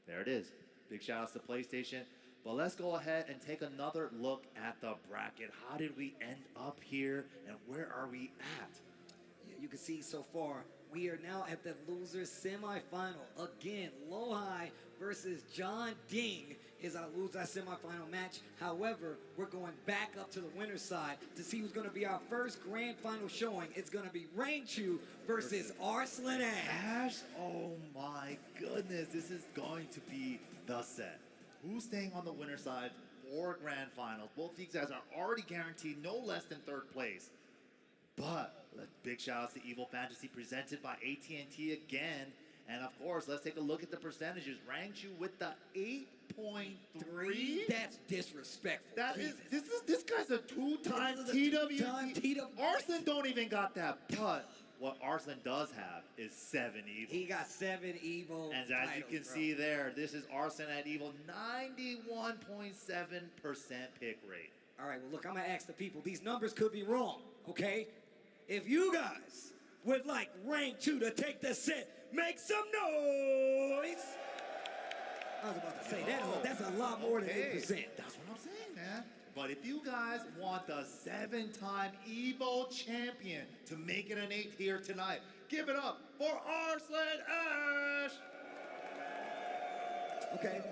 there it is. Big shout outs to PlayStation. But let's go ahead and take another look at the bracket. How did we end up here, and where are we at? Yeah, you can see so far, We are now at the losers semifinal. Again, Lohai versus John Ding is our loser semifinal match. However, we're going back up to the winner's side to see who's going to be our first grand final showing. It's going to be Rangchu versus Arslan Ash. Oh my goodness, this is going to be the set. Who's staying on the winner's side for grand finals? Both these guys are already guaranteed no less than third place. But big shout outs to EVO Fantasy presented by AT&T again. And of course, let's take a look at the percentages. Rangchu with the 8.3. That's disrespectful. This guy's a two-time TWT. Arslan don't even got that. But what Arslan does have is 7 EVO. He got 7 EVO. And as you can see there, this is Arslan at EVO, 91.7% pick rate. All right, well, look, I'm going to ask the people. These numbers could be wrong, okay? If you guys would like Rangchu to take the set, make some noise. I was about to say, that's a lot more than 8%. That's what I'm saying, man. But if you guys want the 7-time EVO champion to make it an 8 here tonight, give it up for Arslan Ash.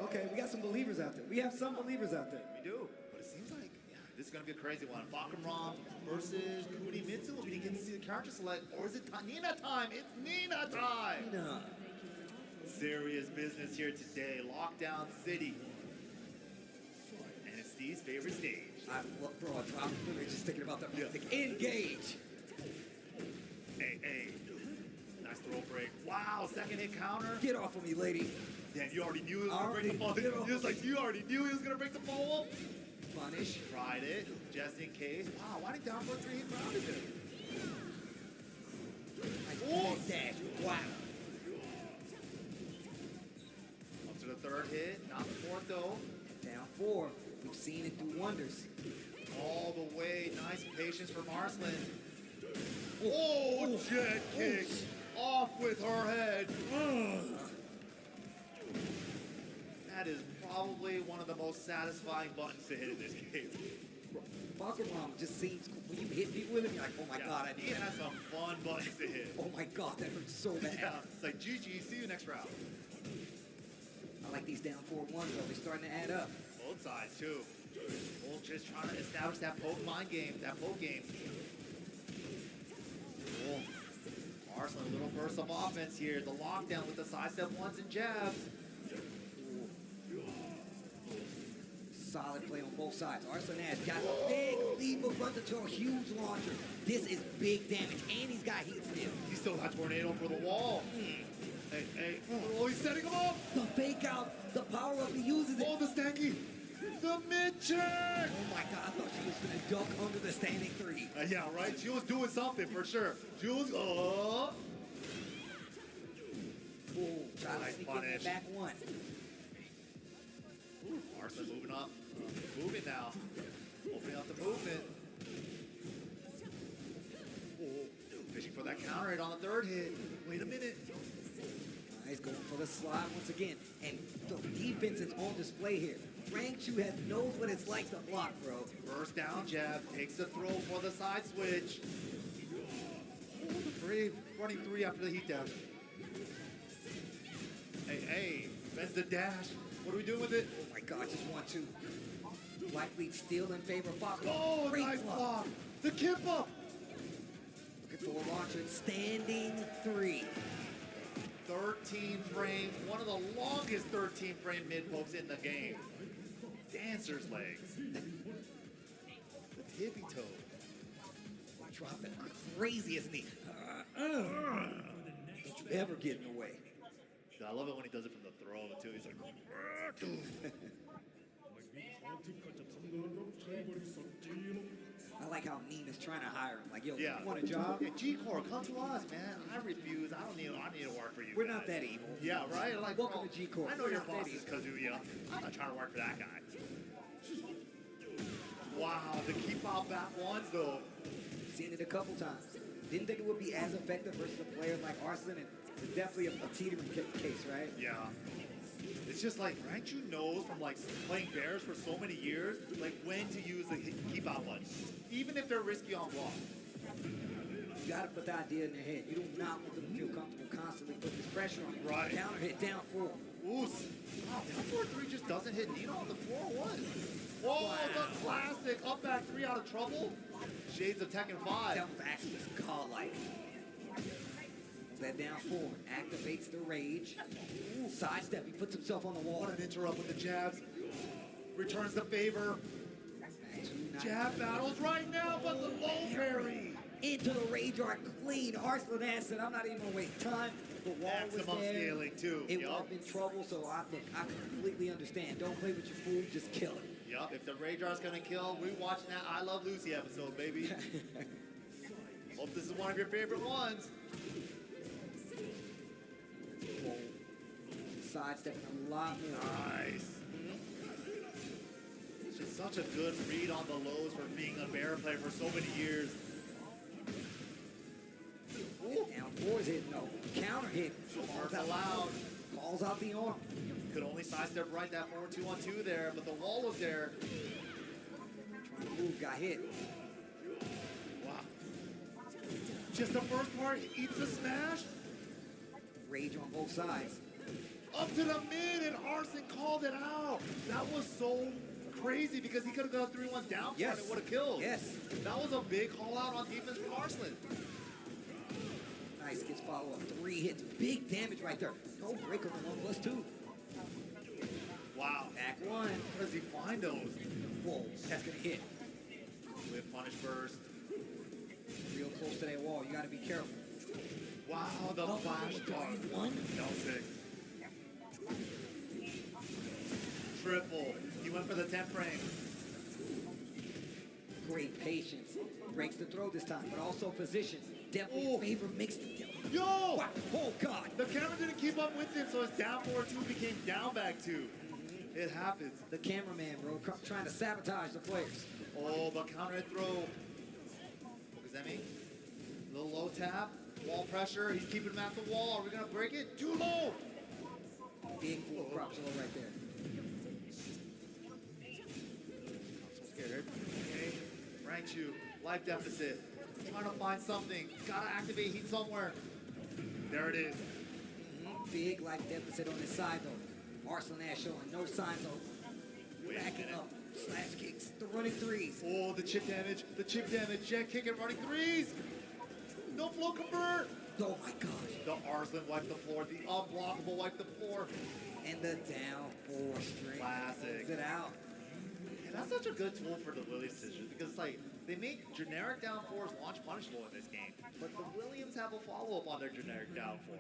Okay, we got some believers out there. We have some believers out there. We do, but it seems like this is going to be a crazy one. Bakuram versus Kunimitsu. We didn't get to see the character select. Or is it Nina time? It's Nina time. Nina. Serious business here today. Lockdown City. And it's Steve's favorite stage. I'm literally just thinking about the music. Engage. Hey. Nice throw break. Wow, second hit counter. Get off of me, lady. Damn, you already knew he was going to break the ball. You already knew he was going to break the ball. Punish. Tried it, just in case. Wow, why did he down for a 3-hit grounded it? Nice dash. Wow. Up to the third hit, not the fourth though. Down 4. We've seen it do wonders. All the way, nice patience from Arslan. Oh, jet kick. Off with her head. That is probably one of the most satisfying buttons to hit in this game. Bakuram just seems, when you hit people with it, you're like, oh my god, I need He has some fun buttons to hit. Oh my god, that hurts so bad. Yeah, it's like, GG, see you next round. I like these down 4-1s though, they're starting to add up. Both sides too. Both just trying to establish that Pokemon game, that poke game. Oh. Arslan, a little burst of offense here. The lockdown with the sidestep ones and jabs. Solid play on both sides. Arslan Ash got a big lead of run to a huge launcher. This is big damage, and he's got heat still. He still got tornado for the wall. Hey. Oh, he's setting him up. The fake out, the power up, he uses it. Oh, the stanky. The mid-check. Oh my god, I thought she was gonna duck under the standing 3. Yeah, right? She was doing something for sure. She was, Trying to sneak in that back 1. Arslan moving up. Moving now. Opening up the movement. Fishing for that counter hit on the third hit. Wait a minute. He's going for the slide once again. And the defense is on display here. Rangchu knows what it's like to block, bro. First down jab. Takes the throw for the side switch. Running 3 after the heat dash. Hey. Bends the dash. What are we doing with it? Oh my god, just 1-2. Likely still in favor of Bakuram. Oh, nice block. The Kimpa. Looking for a launcher. Standing 3. 13 frames. One of the longest 13 frame mid pokes in the game. Dancer's legs. The tippy toe. Drop the craziest knee. Don't you ever get in the way. I love it when he does it from the throw too. He's like, I like how Nina's trying to hire him. Like, yo, yeah. You want a job? Yeah, G-Core, come to us, man. I refuse. I need to work for you. We're guys. not that evil. Yeah, right? Like, welcome to G-Core. I know your boss is Kazuya. I'm not trying to work for that guy. Wow, the keep out back ones though. Seen it a couple times. Didn't think it would be as effective versus a player like Arslan, and it's definitely a teetering case, right? Yeah. It's just like Rangchu knows from like playing Bears for so many years, like when to use the keep out one, even if they're risky on block. You got to put the idea in their head. You do not want them to feel comfortable constantly putting this pressure on you. Right. Counter hit, down 4. Ooh. Wow, down 4-3 just doesn't hit Nino on the floor or what? Whoa, Wow. the classic up back 3 out of trouble. Shades of Tekken 5. That was actually godlike. That down 4 activates the rage. Sidestep, he puts himself on the wall. What an interrupt with the jabs. Returns the favor. Jab battles right now, but the low parry. Into the rage art clean. Arslan said, I'm not even gonna waste time. The wall was Maximum there. scaling too. It would have been trouble, so I completely understand. Don't play with your food, just kill it. Yup, if the Rage Art's gonna kill, we watching that I Love Lucy episode, baby. Hope this is one of your favorite ones. Sidestepping a lot more. Nice. It's just such a good read on the lows for being a bear player for so many years. Down 4 is hitting though. Counter hit. Arms allowed. Calls out the arm. Could only sidestep right that forward 2-on-2 there, but the wall was there. Trying to move, got hit. Wow. Just the first part, eats the smash. Rage on both sides. Up to the mid, and Arslan called it out. That was so crazy because he could have gone 3-1 down for it and it would have killed. Yes. That was a big call out on defense from Arslan. Nice, gets follow-up. 3 hits. Big damage right there. No break on the 1+2. Wow. Back 1. Where does he find those? Whoa, that's gonna hit. Whip punish first. Real close to that wall. You gotta be careful. Wow, the flash guard. 1. No 6. Triple. He went for the 10 frame. Great patience. Breaks the throw this time, but also position. Definitely favor mixed. Yo! Wow. Oh, God. The camera didn't keep up with him, so his down 4-2 became down back 2. It happens. The cameraman, bro, trying to sabotage the players. Oh, but counter hit throw. Okazemi. Little low tap. Wall pressure. He's keeping him at the wall. Are we going to break it? Too low. Big full crop solo right there. I'm so scared. Okay. Rank you. Life deficit. Trying to find something. Gotta activate heat somewhere. There it is. Big life deficit on his side, though. Arslan showing no signs of backing up. Slash kicks. The running 3s. Oh, the chip damage. The chip damage. Jet kick and running 3s. No flow convert. Oh, my gosh. The Arslan wiped the floor. The unblockable wiped the floor. And the down 4 string. Classic. Close it out. And that's such a good tool for the Williams sisters because, like, they make generic down 4s launch punishable in this game, but the Williams have a follow-up on their generic down 4.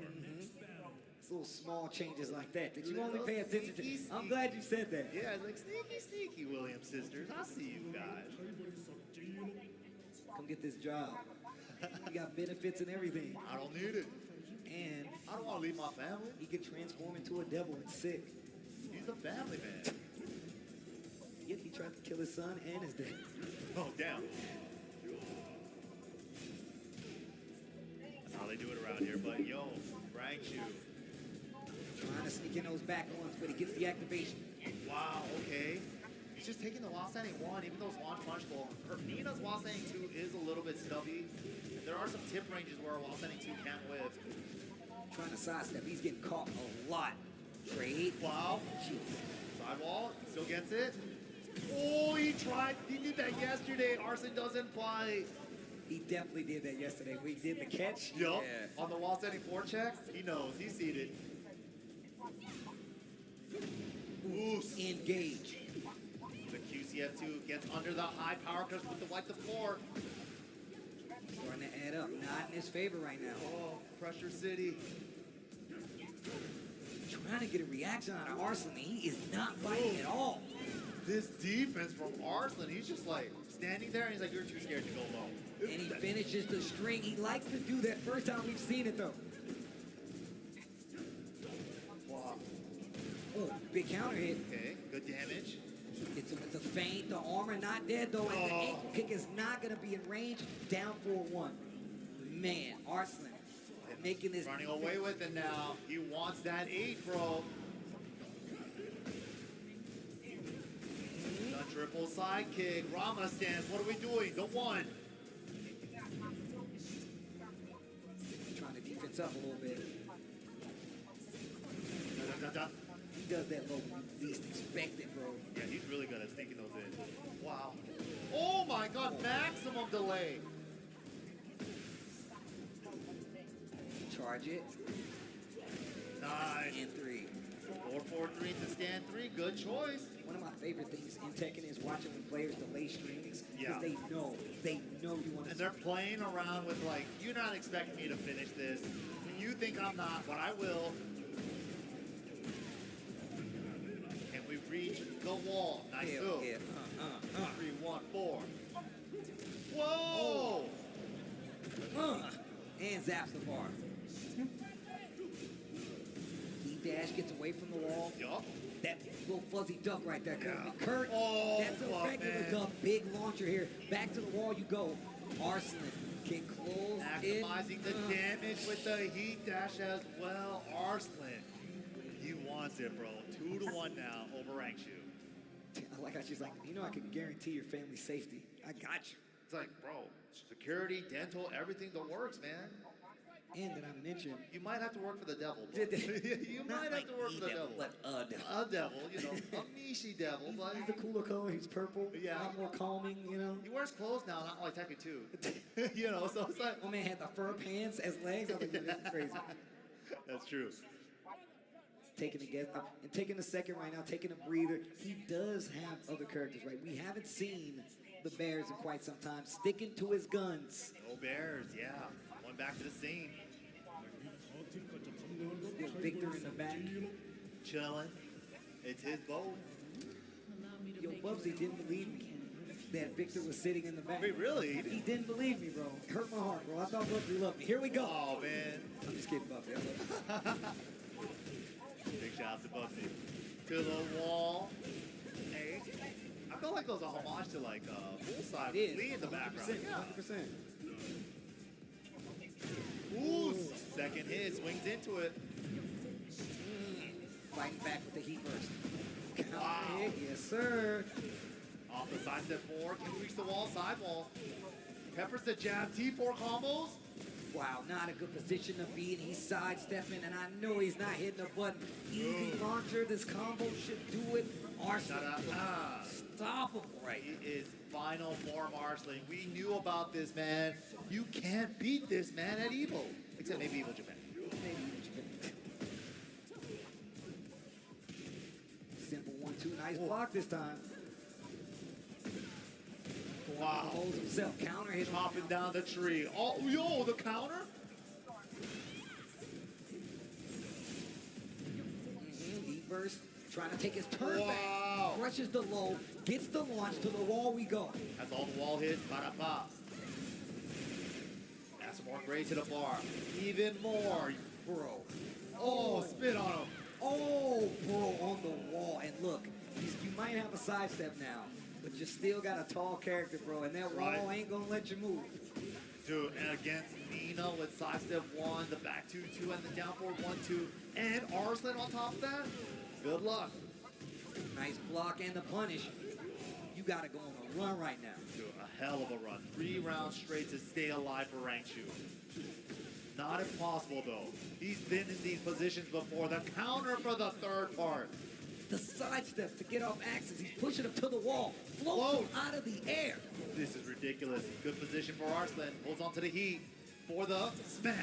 It's little small changes like that you only pay attention to. I'm glad you said that. Yeah, like sneaky Williams sisters. I see you guys. Come get this job. You got benefits and everything. I don't need it. And I don't want to leave my family. He could transform into a devil and sick. He's a family man. Yet he tried to kill his son and his dad. Oh, damn. That's how they do it around here, but yo, rank you. Trying to sneak in those back ones, but he gets the activation. Wow, okay. He's just taking the while standing 1, even though it's launch punishable. Nina's while standing 2 is a little bit stubby. And there are some tip ranges where a while standing 2 can't whip. Trying to sidestep, he's getting caught a lot. Trade. Wow. Sidewall, still gets it. Oh, he tried. He did that yesterday. Arslan doesn't bite. He definitely did that yesterday. We did the catch. Yup. Yeah. On the wall standing 4 check, he knows. He's seated. Oos. Engage. The QCF2 gets under the high power cuts with the wipe the floor. Starting to add up. Not in his favor right now. Oh, pressure city. Trying to get a reaction out of Arslan. He is not biting at all. This defense from Arslan, he's just like standing there and he's like, you're too scared to go low. And he finishes the string. He likes to do that first time we've seen it though. Wow. Oh, big counter hit. Okay, good damage. Hits him with the feint, the armor not dead though, and the ankle kick is not gonna be in range. Down 4-1. Man, Arslan making this. Running away with it now. He wants that 8, bro. The triple side kick. Rama stands. What are we doing? The 1. splits up a little bit. He does that low when you least expect it, bro. Yeah, he's really good at sneaking those in. Wow. Oh my god, maximum delay. Charge it. Nice. And 3. 4-4-3 to stand 3. Good choice. One of my favorite things in Tekken is watching when players delay strings. Yeah. Because they know you want to. And they're playing around with like, you're not expecting me to finish this. You think I'm not, but I will. Can we reach the wall? Nice move. Yeah. 3, 1, 4. Whoa! And zaps the bar. Dash gets away from the wall. Yup. That little fuzzy duck right there. Yeah. Kurt, that's a fuck, regular man. duck. Big launcher here. Back to the wall you go. Arslan can close Maximizing the damage with the heat dash as well. Arslan, he wants it, bro. 2-1 now over Rangshu. I like how she's like, you know, I can guarantee your family's safety. I got you. It's like, bro, security, dental, everything that works, man. And did I mention? You might have to work for the devil, bro. You might have to work for the devil. But a devil. A devil, you know, a Mishi devil. But He's a cooler color. He's purple. Yeah. A lot more calming, you know. He wears clothes now, not like Tekken 2. You know, so it's like... My man had the fur pants as legs. I was like, this is crazy. That's true. Taking a second right now, taking a breather. He does have other characters, right? We haven't seen the Bears in quite some time. Sticking to his guns. No Bears, yeah. Going back to the scene. Victor in the back. Chilling. It's his boat. Yo, Bubsy didn't believe me that Victor was sitting in the back. Wait, really? He didn't believe me, bro. It hurt my heart, bro. I thought Bubsy loved me. Here we go. Oh, man. I'm just kidding, Bubsy. I love you. Big shout out to Bugsy. To the wall. Hey. I felt like it was a homage to like Bullseye with Lee in the background. 100%. Ooh, second hit, swings into it. Fighting back with the heat burst. Wow. Hit, yes, sir. Off the side step 4, can reach the wall, side wall. Peppers the jab, T4 combos. Wow, not a good position to be in. He's sidestepping, and I know he's not hitting the button. Easy launcher, this combo should do it. Arslan, unstoppable right now. He is final form Arslan. We knew about this, man. You can't beat this man at EVO. Except maybe EVO Japan. Simple 1-2, nice block this time. Wow. Holds himself, counter hit. Chopping down the tree. Oh, yo, the counter? Heat burst, trying to take his turn Wow. back. Crushes the low, gets the launch, to the wall we go. That's all the wall hits, ba-da-ba. That's some more gray to the bar. Even more. Bro. Oh, spit on him. Oh, bro, on the wall. And look, you might have a sidestep now, but you still got a tall character, bro, and that wall ain't gonna let you move. Dude, and against Nina with sidestep 1, the back 2-2, and the down forward 1-2, and Arslan on top of that. Good luck. Nice block and the punish. You gotta go on a run right now. Dude, a hell of a run. 3 rounds straight to stay alive for Rangshu. Not impossible, though. He's been in these positions before. The counter for the third part. The sidestep to get off axis. He's pushing him to the wall. Floats him out of the air. This is ridiculous. Good position for Arslan. Holds on to the heat for the smash.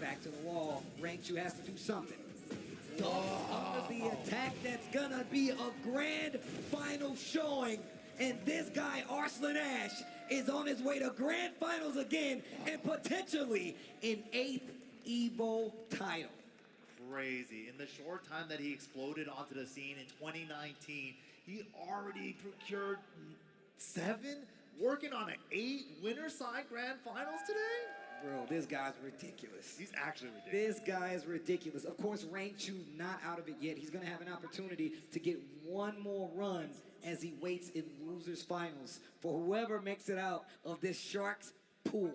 Back to the wall. Rangshu has to do something. Under the attack, that's gonna be a grand final showing. And this guy, Arslan Ash, is on his way to grand finals again and potentially an 8th EVO title. Crazy. In the short time that he exploded onto the scene in 2019, he already procured 7, working on an 8 winner side grand finals today? Bro, this guy's ridiculous. He's actually ridiculous. This guy is ridiculous. Of course, Rangshu not out of it yet. He's going to have an opportunity to get one more run as he waits in losers finals for whoever makes it out of this Sharks pool.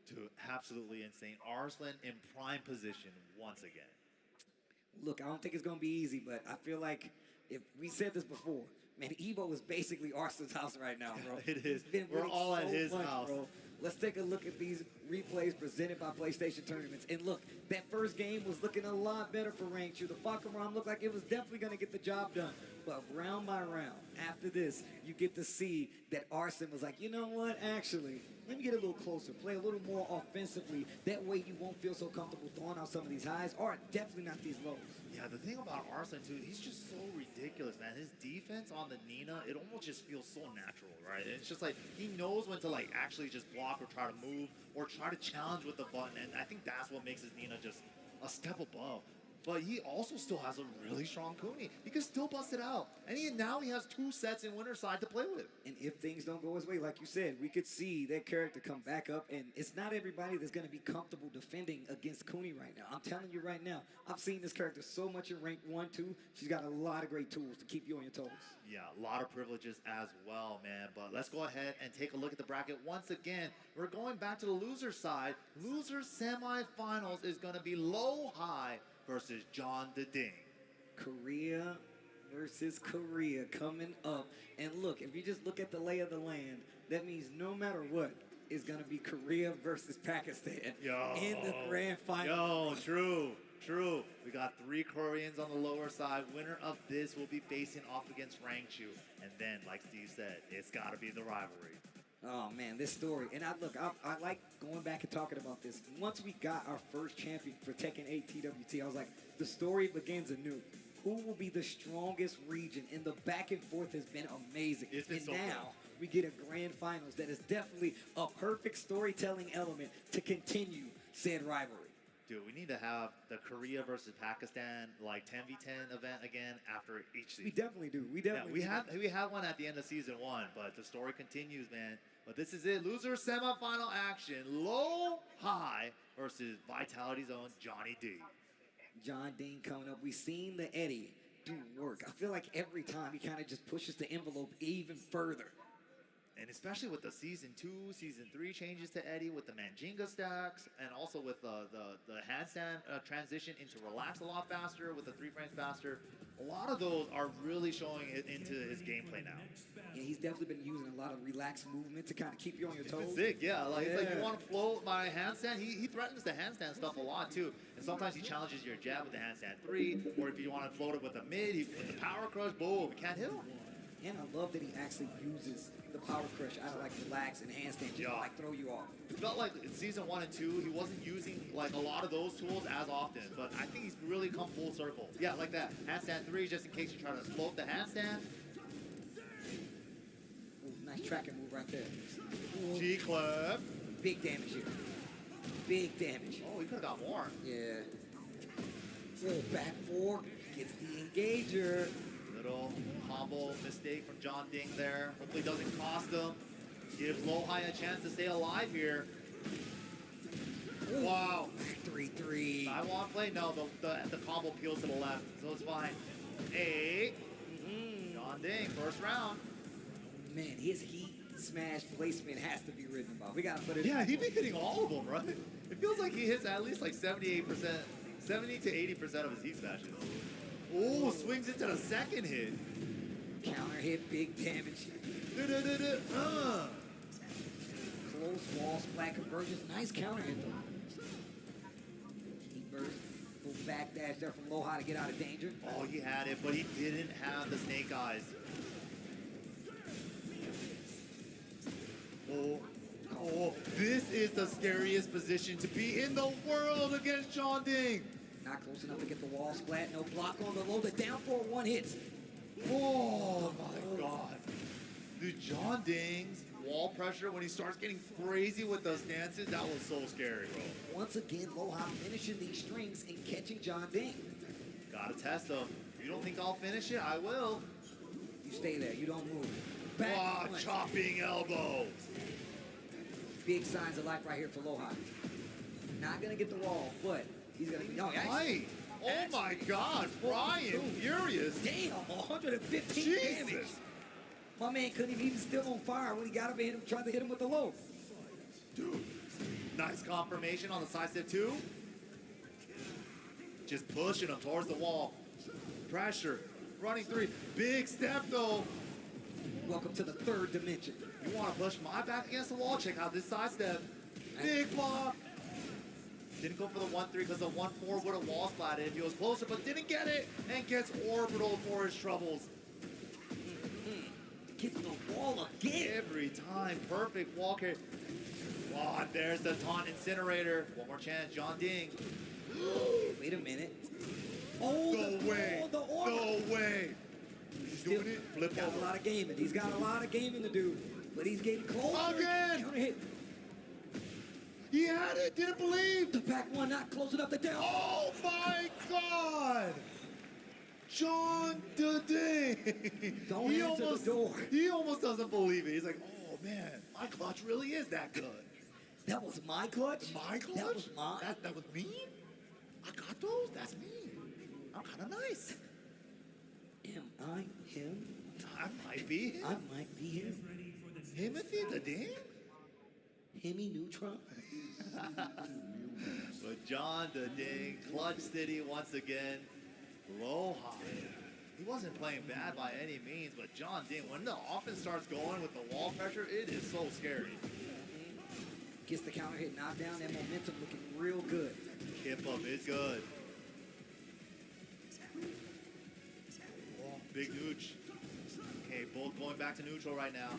Dude, absolutely insane. Arslan in prime position once again. Look, I don't think it's going to be easy, but I feel like if we said this before, man, EVO is basically Arslan's house right now, bro. It is. He's been We're winning all at so his much, house. bro. Let's take a look at these replays presented by PlayStation Tournaments. And look, that first game was looking a lot better for Rangchu. The Falcon looked like it was definitely going to get the job done. But round by round, after this, you get to see that Arsene was like, you know what, actually, let me get a little closer, play a little more offensively. That way you won't feel so comfortable throwing out some of these highs, or definitely not these lows. Yeah, the thing about Arsene, too, he's just so ridiculous, man. His defense on the Nina, it almost just feels so natural, right? It's just like he knows when to, like, actually just block or try to move or try to challenge with the button. And I think that's what makes his Nina just a step above. But he also still has a really strong Kuni. He can still bust it out. And now he has 2 sets in winner side to play with. And if things don't go his way, like you said, we could see that character come back up. And it's not everybody that's going to be comfortable defending against Kuni right now. I'm telling you right now, I've seen this character so much in rank 1, 2. She's got a lot of great tools to keep you on your toes. Yeah, a lot of privileges as well, man. But let's go ahead and take a look at the bracket once again. We're going back to the loser side. Loser semifinals is going to be low high versus John the Ding. Korea versus Korea coming up. And look, if you just look at the lay of the land, that means no matter what, it's going to be Korea versus Pakistan in the grand final. Yo, true. We got 3 Koreans on the lower side. Winner of this will be facing off against Rangchu. And then, like Steve said, it's got to be the rivalry. Oh, man, this story. And I like going back and talking about this. Once we got our first champion for Tekken 8 TWT, I was like, the story begins anew. Who will be the strongest region? And the back and forth has been amazing. And so now good. we get a grand finals that is definitely a perfect storytelling element to continue said rivalry. Dude, we need to have the Korea versus Pakistan like 10v10 event again after each season. We definitely do. We had one at the end of season 1, but the story continues, man. But this is it. Loser semifinal action. Low high versus Vitality's own Johnny D. John Dean coming up. We've seen the Eddie do work. I feel like every time he kind of just pushes the envelope even further. And especially with the Season 2, Season 3 changes to Eddie with the Manjinga stacks, and also with the handstand transition into relax a lot faster with the 3 frames faster. A lot of those are really showing it into his gameplay now. Yeah, he's definitely been using a lot of relaxed movement to kind of keep you on your toes. It's sick, yeah. It's like you want to float my handstand. He threatens the handstand stuff a lot too. And sometimes he challenges your jab with the handstand 3, or if you want to float it with a mid, with the power crush, boom, you can't hit him. And I love that he actually uses the power crush out of like relax and handstand just to like throw you off. It felt like in season 1 and 2, he wasn't using like a lot of those tools as often, but I think he's really come full circle. Yeah, like that. Handstand 3, just in case you try to float the handstand. Ooh, nice tracking move right there. G-Club. Big damage here. Big damage. Oh, he could have got more. Yeah. Full back 4. Gets the engager. Little combo mistake from John Ding there. Hopefully doesn't cost him. Gives Low High a chance to stay alive here. Ooh. Wow. 3-3. I want play. No, the combo peels to the left, so it's fine. 8. John Ding, first round. Man, his heat smash placement has to be written about. We gotta put it. Yeah, he's been hitting all of them, right? It feels like he hits at least like 78%, 70 to 80% of his heat smashes. Oh, swings into the second hit. Counter hit, big damage. Close wall splat conversions. Nice counter hit though. He burst. Full back dash there from Low High to get out of danger. Oh, he had it, but he didn't have the snake eyes. Oh, this is the scariest position to be in the world against John Ding. Not close enough to get the wall splat. No block on the low. The down 4-1 hits. Oh my God. Dude, John Ding's wall pressure when he starts getting crazy with those stances, that was so scary, bro. Once again, Low High finishing these strings and catching John Ding. Gotta test him. You don't think I'll finish it? I will. You stay there. You don't move. Back chopping elbow. Big signs of life right here for Low High. Not gonna get the wall, but he's gonna be. Oh my God, Brian furious. Damn, 115 damage. My man couldn't even still on fire when he got up and tried to hit him with the low. Dude, nice confirmation on the side step 2. Just pushing him towards the wall. Pressure, running 3. Big step though. Welcome to the 3rd dimension. You want to push my back against the wall? Check out this sidestep. Big block. Didn't go for the 1-3 because the 1-4 would have wall splatted if he was closer, but didn't get it and gets orbital for his troubles. Gets the wall again. Every time, perfect wall carry. Oh, and there's the taunt incinerator. One more chance, John Ding. Wait a minute. Oh, no way. No way. He's doing it. Flip got over. A lot of gaming. He's got a lot of gaming to do, but he's getting closer. Again. Counter hit. He had it. Didn't believe. The back one not close enough to down. Oh my God. John Ding. Don't answer the door. He almost doesn't believe it. He's like, oh man, my clutch really is that good. That was my clutch? My clutch? That was mine? That was me? I got those? That's me. I'm kind of nice. Am I him? I might be him. I might be him. Himothy the Ding? Hemi Neutron? But John the Ding, Clutch City once again. Low high. He wasn't playing bad by any means, but John Ding, when the offense starts going with the wall pressure, it is so scary. Gets the counter hit, knocked down, that momentum looking real good. Kip up is good. Oh, big nooch. Okay, both going back to neutral right now.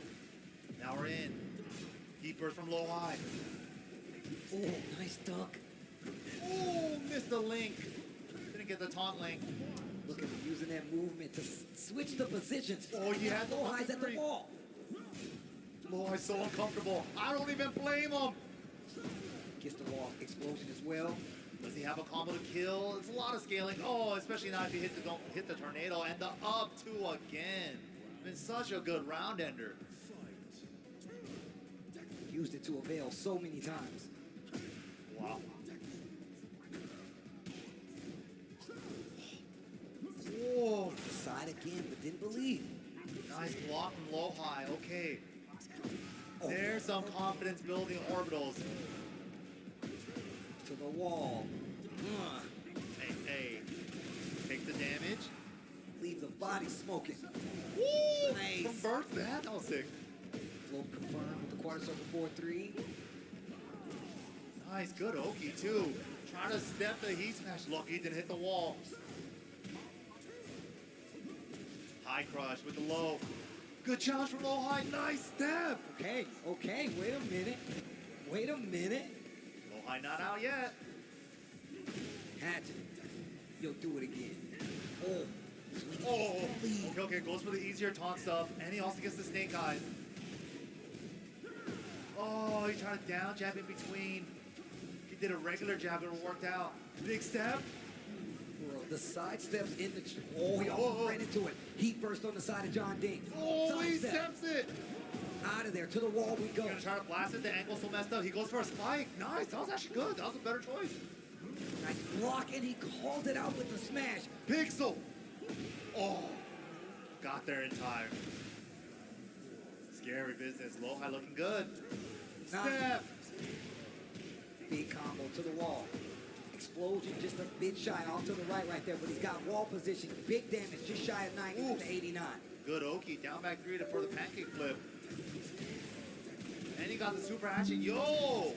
Now we're in. Deep burst from low high. Oh, nice duck. Oh, missed the link. Didn't get the taunt link. Look at him using that movement to switch the positions. Oh, you had the low highs at the wall. Low high's so uncomfortable. I don't even blame him. Gets the wall explosion as well. Does he have a combo to kill? It's a lot of scaling. Oh, especially now if you hit the tornado and the up two again. Been such a good round ender. Used it to avail so many times. Wow. Whoa. Side again, but didn't believe. Nice block from low high. Okay. There's some confidence building orbitals. To the wall. Hey. Take the damage. Leave the body smoking. Woo! Nice. Convert that. That was sick. Float confirmed with the quarter circle 4-3. Nice, good Oki too. Trying to step the heat smash. Lucky didn't hit the wall. High crush with the low. Good challenge from low high. Nice step. Okay, wait a minute. Low high not out yet. Hatchet. You'll do it again. Oh. Okay. Goes for the easier taunt stuff. And he also gets the snake eyes. Oh, he tried to down jab in between. He did a regular jab and it worked out. Big step. Bro, the side steps in the... Oh, he almost ran into it. Heat burst on the side of John Ding. Oh, side he step. steps it. Out of there. To the wall we go. He's gonna try to blast it. The ankle's so messed up. He goes for a spike. Nice. That was actually good. That was a better choice. Nice block, and he called it out with the smash. Pixel. Oh. Got there in time. Scary business. Low high looking good. Step. Big combo to the wall. Explosion just a bit shy off to the right there, but he's got wall position. Big damage, just shy of 90 with the 89. Good Oki. Down back 3 for the pancake flip. And he got the super hatchet. Yo!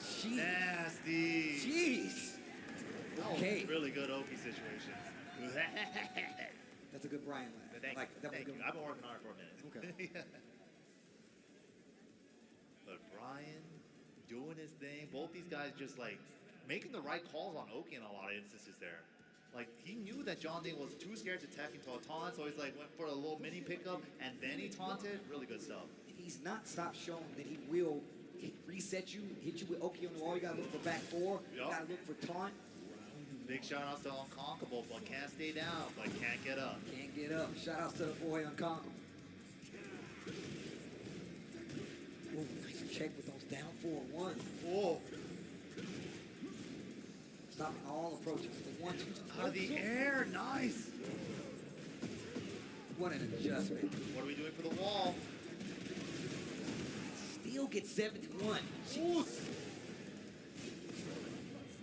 Shii. Nasty. Jeez. Okay. Really good Oki situation. That's a good Brian laugh. Thank you. I've been working on it for a minute. Okay. But Brian doing his thing. Both these guys just like making the right calls on Oki in a lot of instances there. Like he knew that John Ding was too scared to tech into a taunt, so he's like went for a little mini pickup and then he taunted. Really good stuff. He's not stopped showing that he will reset you, hit you with Oki on the wall. You gotta look for back 4. You gotta look for taunt. Big shout outs to Unconquerable, but can't stay down, but can't get up. Can't get up. Shout outs to the boy Unconquerable. Oh, nice check with those down 4-1. Whoa. Stopping all approaches. The 1-2. Out of the air, nice. What an adjustment. What are we doing for the wall? Still gets 71. Jeez.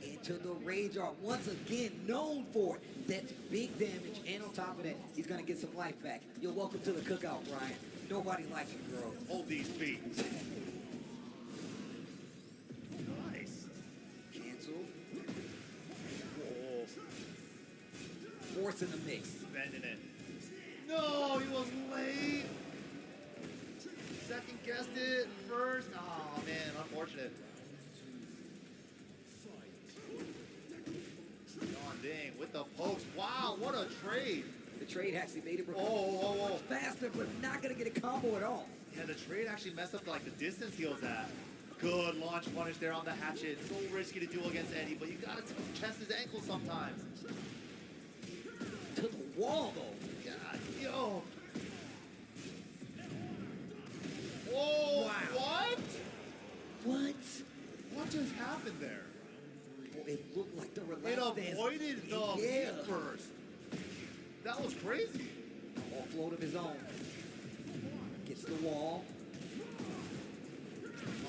Into the Rage Art, once again known for it. That's big damage, and on top of that, he's gonna get some life back. You're welcome to the cookout, Brian. Nobody likes you, girl. Hold these feet. Nice. Cancel. Whoa. Forcing the mix. Bending it. No, he was late. Second guessed it first. Oh man, unfortunate. John Ding with the post. Wow, what a trade. The trade actually made it Oh. faster, but not gonna get a combo at all. Yeah, the trade actually messed up like the distance he was at. Good launch punish there on the hatchet. So risky to do against Eddie, but you gotta test his ankle sometimes. To the wall though. God, yo. Whoa, wow. What? What? What just happened there? Well, it looked like the It relaxed avoided the yeah. first. That was crazy. Offload of his own. Gets the wall.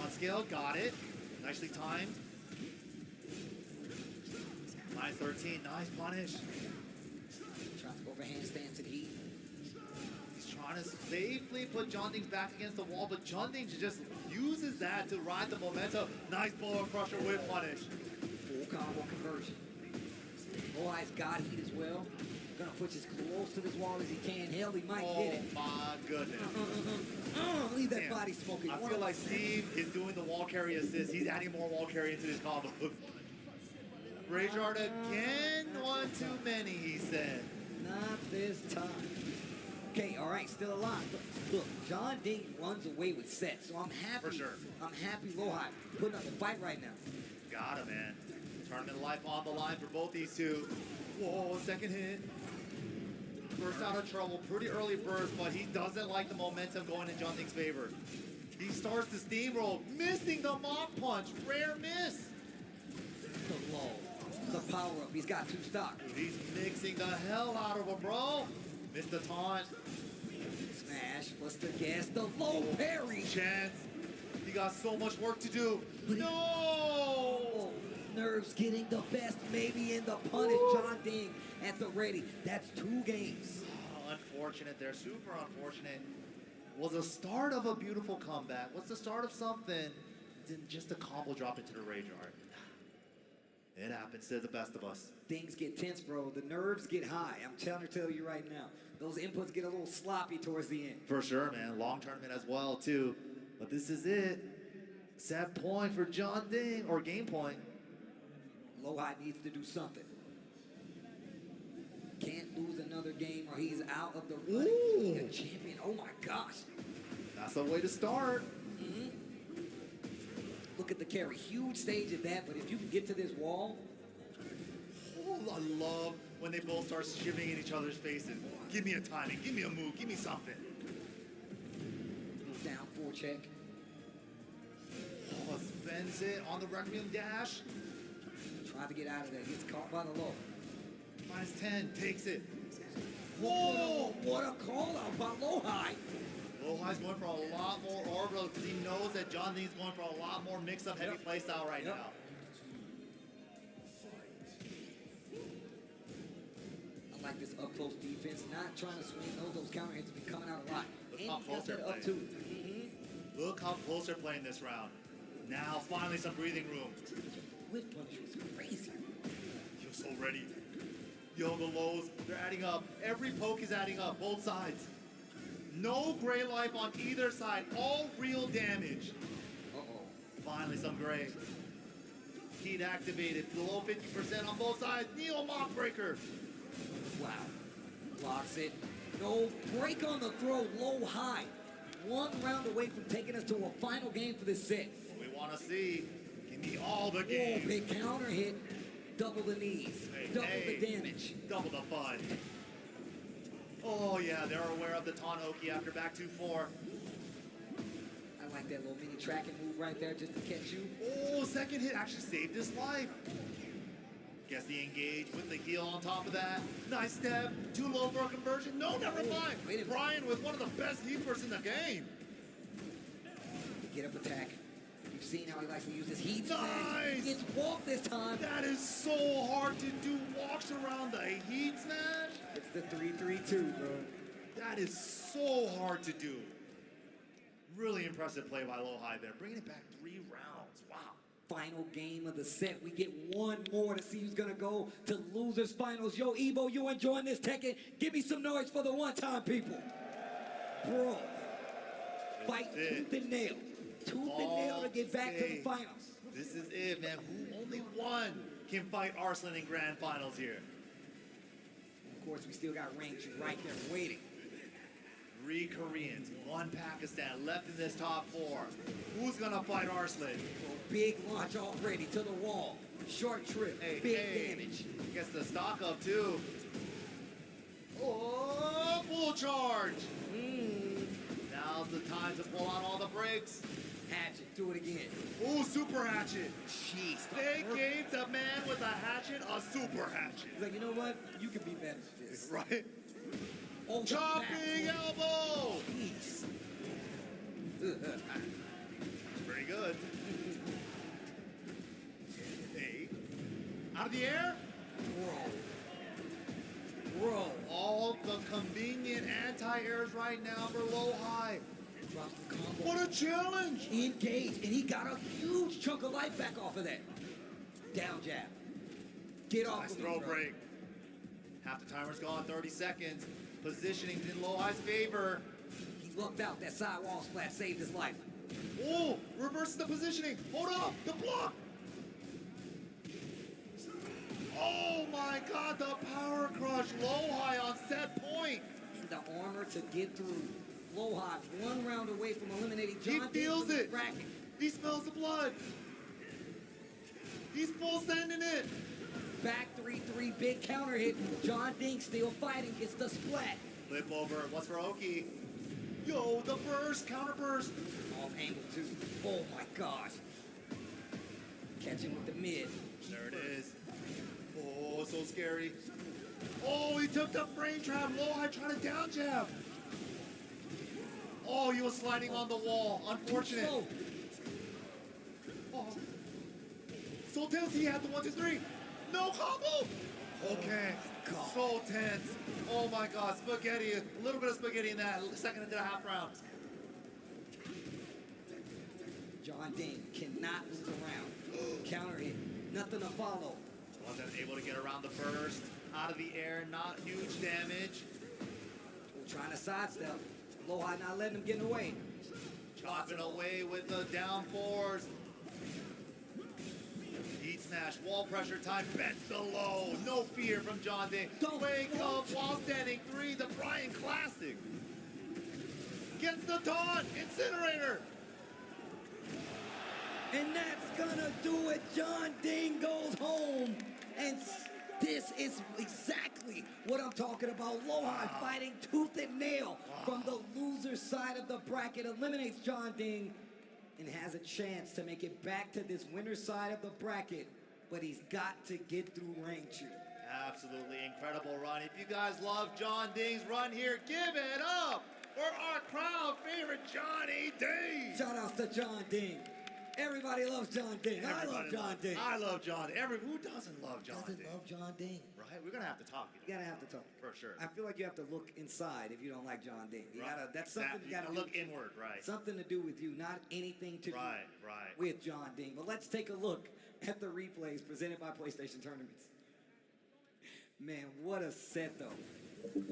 On scale, got it. Nicely timed. Nice 13, nice punish. Tries to go for handstand to the heat. He's trying to safely put John Ding back against the wall, but John Ding just uses that to ride the momentum. Nice blow crusher with punish. Full combo conversion. Boy's got heat as well. Gonna push as close to this wall as he can. Hell, he might get it. Oh my goodness. Leave that Damn. body smoking. I feel like Steve is doing the wall carry assist. He's adding more wall carry into his combo. Rayjard again, one too many, he said. Not this time. Okay, all right, still alive. Look, John Ding runs away with sets, so I'm happy. For sure. I'm happy Lohai putting up a fight right now. Got him, man. Tournament life on the line for both these two. Whoa, second hit. First out of trouble, pretty early burst, but he doesn't like the momentum going in John Ding's favor. He starts to steamroll, missing the mock punch. Rare miss. The low, the power up. He's got two stock. He's mixing the hell out of him, bro. Missed the taunt. Smash. What's the guess? The low parry. Chance. He got so much work to do. No! Oh, nerves getting the best, maybe in the punish. John Ding at the ready. That's 2 games. Oh, unfortunate there, super unfortunate. Was the start of a beautiful comeback. Was the start of something. Then just a combo drop into the rage art. It happens to the best of us. Things get tense, bro. The nerves get high. I'm trying to tell you right now. Those inputs get a little sloppy towards the end. For sure, man. Long tournament as well, too. But this is it. Set point for John Ding, or game point. Lohai needs to do something. Can't lose another game or he's out of the running to be a champion. Oh my gosh. That's the way to start. Look at the carry. Huge stage at that, but if you can get to this wall. Oh, I love when they both start shimmying in each other's faces. Give me a timing, give me a move, give me something. Down 4 check. Oh, spends it on the Requiem dash. Trying to get out of there. Gets caught by the low. Minus 10, takes it. Whoa! What a call out by Lohai. Lohai's going for a lot more orbital because he knows that John Ding's going for a lot more mix-up heavy playstyle right now. I like this up-close defense. Not trying to swing those counter hits have been coming out a lot. Look And how he close got they're that playing. up too. Look how close they're playing this round. Now, finally, some breathing room. Whip punish was crazy. You're so ready. Yo, the lows, they're adding up. Every poke is adding up, both sides. No gray life on either side, all real damage. Uh-oh. Finally, some gray. Heat activated, below 50% on both sides. Neo Mock Breaker. Wow. Blocks it. No break on the throw, low high. 1 round away from taking us to a final game for this set. We want to see. Give me all the Oh, games. big counter hit. Double the knees. Double the damage. Double the fun. Oh yeah, they're aware of the Tanoki after back 2-4. I like that little mini tracking move right there just to catch you. Oh, second hit actually saved his life. Guess he engaged with the heel on top of that. Nice step. Too low for a conversion. No, never mind. Brian with one of the best heapers in the game. Get up attack. You've seen how he likes to use his heat. Nice. He gets walk this time. That is so hard to do. Walks around the heat smash. It's the 3-3-2, bro. That is so hard to do. Really impressive play by Lowhigh there, bringing it back 3 rounds. Wow. Final game of the set. We get one more to see who's gonna go to losers finals. Yo, EVO, you enjoying this Tekken? Give me some noise for the one-time people. Bro, fight tooth and nail. Tooth and nail to get back to the finals. This is it, man. Only one can fight Arslan in grand finals here. Of course, we still got Rangers right there waiting. 3 Koreans, 1 Pakistan left in this top 4. Who's gonna fight Arslan? Big launch already to the wall. Short trip, big damage. Gets the stock up too. Oh, full charge. Now's the time to pull out all the brakes. Hatchet, do it again. Ooh, super hatchet. Jeez. They gave the man with a hatchet a super hatchet. He's like, you know what? You can be better than this. Right? Oh, chopping elbow. Jeez. Pretty good. Hey. Out of the air? Bro. All the convenient anti-airs right now for Lowhigh. Drops the combo. What a challenge! Engage, and he got a huge chunk of life back off of that. Down jab. Get off Nice of throw me, bro. break. Half the timer's gone, 30 seconds. Positioning's in Lowhigh's favor. He lucked out. That sidewall splash saved his life. Oh, reverses the positioning. Hold up, the block. Oh my God, the power crush. Lowhigh on set point. And the armor to get through. Lowhigh 1 round away from eliminating John. He feels it. Bracket. He smells the blood. He's full sending it. Back 3-3, big counter hit. John Ding still fighting, gets the splat. Flip over, what's for Oki? Yo, the burst, counter burst. Off angle too. Oh my gosh. Catch him with the mid. There it is. Oh, so scary. Oh, he took the frame trap. Lowhigh trying to down jab. Oh, he was sliding on the wall. Unfortunate. Oh. So tense, he had the 1, 2, 3. No combo! Okay, so tense. Oh my God, spaghetti. A little bit of spaghetti in that second into the half round. John Ding cannot lose a round. Counter hit, nothing to follow. Wasn't able to get around the burst. Out of the air, not huge damage. Trying to sidestep. Lowhigh not letting him get away. Chopping away with the down 4s. Heat smash, wall pressure time, bends the low. No fear from John Ding. Wake up while standing 3, the Brian Classic. Gets the taunt, incinerator. And that's gonna do it. John Ding goes home. And this is exactly what I'm talking about. Lowhigh fighting tooth and nail from the loser side of the bracket. Eliminates John Ding and has a chance to make it back to this winner's side of the bracket. But he's got to get through Rangchu. Absolutely incredible run. If you guys love John Ding's run here, give it up for our crowd favorite Johnny Ding. Shout outs to John Ding. Everybody loves John Ding. I love John Ding. I love John. Who doesn't love John Ding? Love John Ding. Right? We're gonna have to talk. You gotta have to talk. For sure. I feel like you have to look inside if you don't like John Ding. You gotta. That's something you gotta look inward, right? Something to do with you, not anything to do with John Ding. But let's take a look at the replays presented by PlayStation Tournaments. Man, what a set though.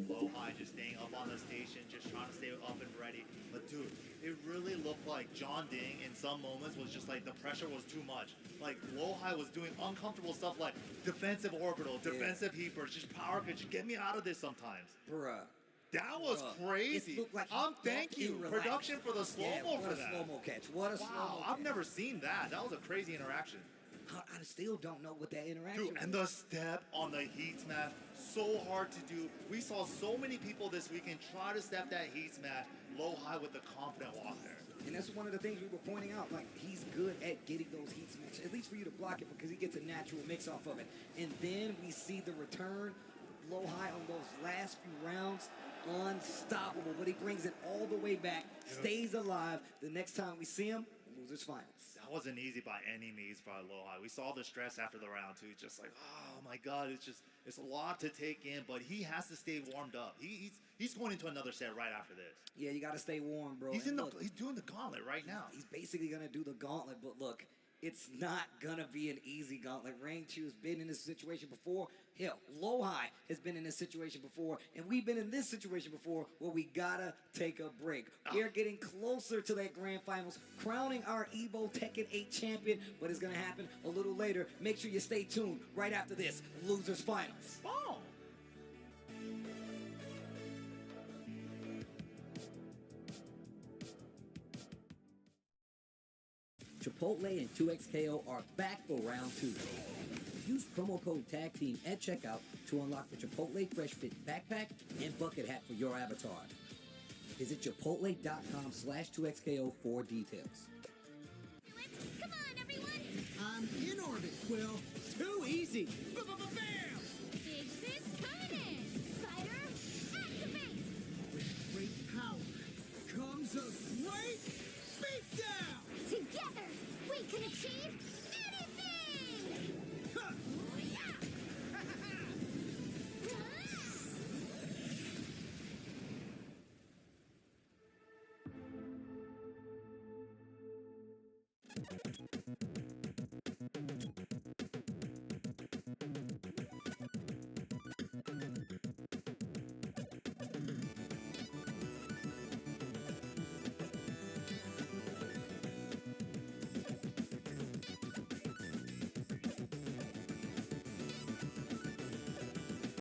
Lowhigh just staying up on the station, just trying to stay up and ready. But dude, it really looked like John Ding in some moments was just like the pressure was too much. Like Lowhigh was doing uncomfortable stuff like defensive orbital, defensive heat burst, just power pitch. Get me out of this sometimes. Bruh. That was crazy. Like thank you, production, for the slow-mo for that. What a slow-mo catch. What a slow-mo I've never seen that. That was a crazy interaction. I still don't know what that interaction Dude, and the step on the heat smash, so hard to do. We saw so many people this weekend try to step that heat smash Lowhigh with the confident walk there. And that's one of the things we were pointing out. Like, he's good at getting those heat smashes, at least for you to block it, because he gets a natural mix off of it. And then we see the return. Lowhigh on those last few rounds, unstoppable. But he brings it all the way back, stays alive. The next time we see him, losers finals. that wasn't easy by any means for Aloha. We saw the stress after the round too, just like, oh my God, it's a lot to take in, but he has to stay warmed up. He's going into another set right after this. Yeah, you got to stay warm, bro. He's doing the gauntlet right now. He's basically gonna do the gauntlet, but look, it's not gonna be an easy gauntlet. Rangchu's been in this situation before. Hell, Lowhigh has been in this situation before, and we've been in this situation before where we gotta take a break. We're getting closer to that grand finals, crowning our EVO Tekken 8 champion, but it's gonna happen a little later. Make sure you stay tuned right after this Losers Finals. Oh. Chipotle and 2XKO are back for round 2. Use promo code TAGTEAM at checkout to unlock the Chipotle Fresh Fit backpack and bucket hat for your avatar. Visit chipotle.com/2XKO for details. Come on, everyone! I'm in orbit, Quill. Too easy.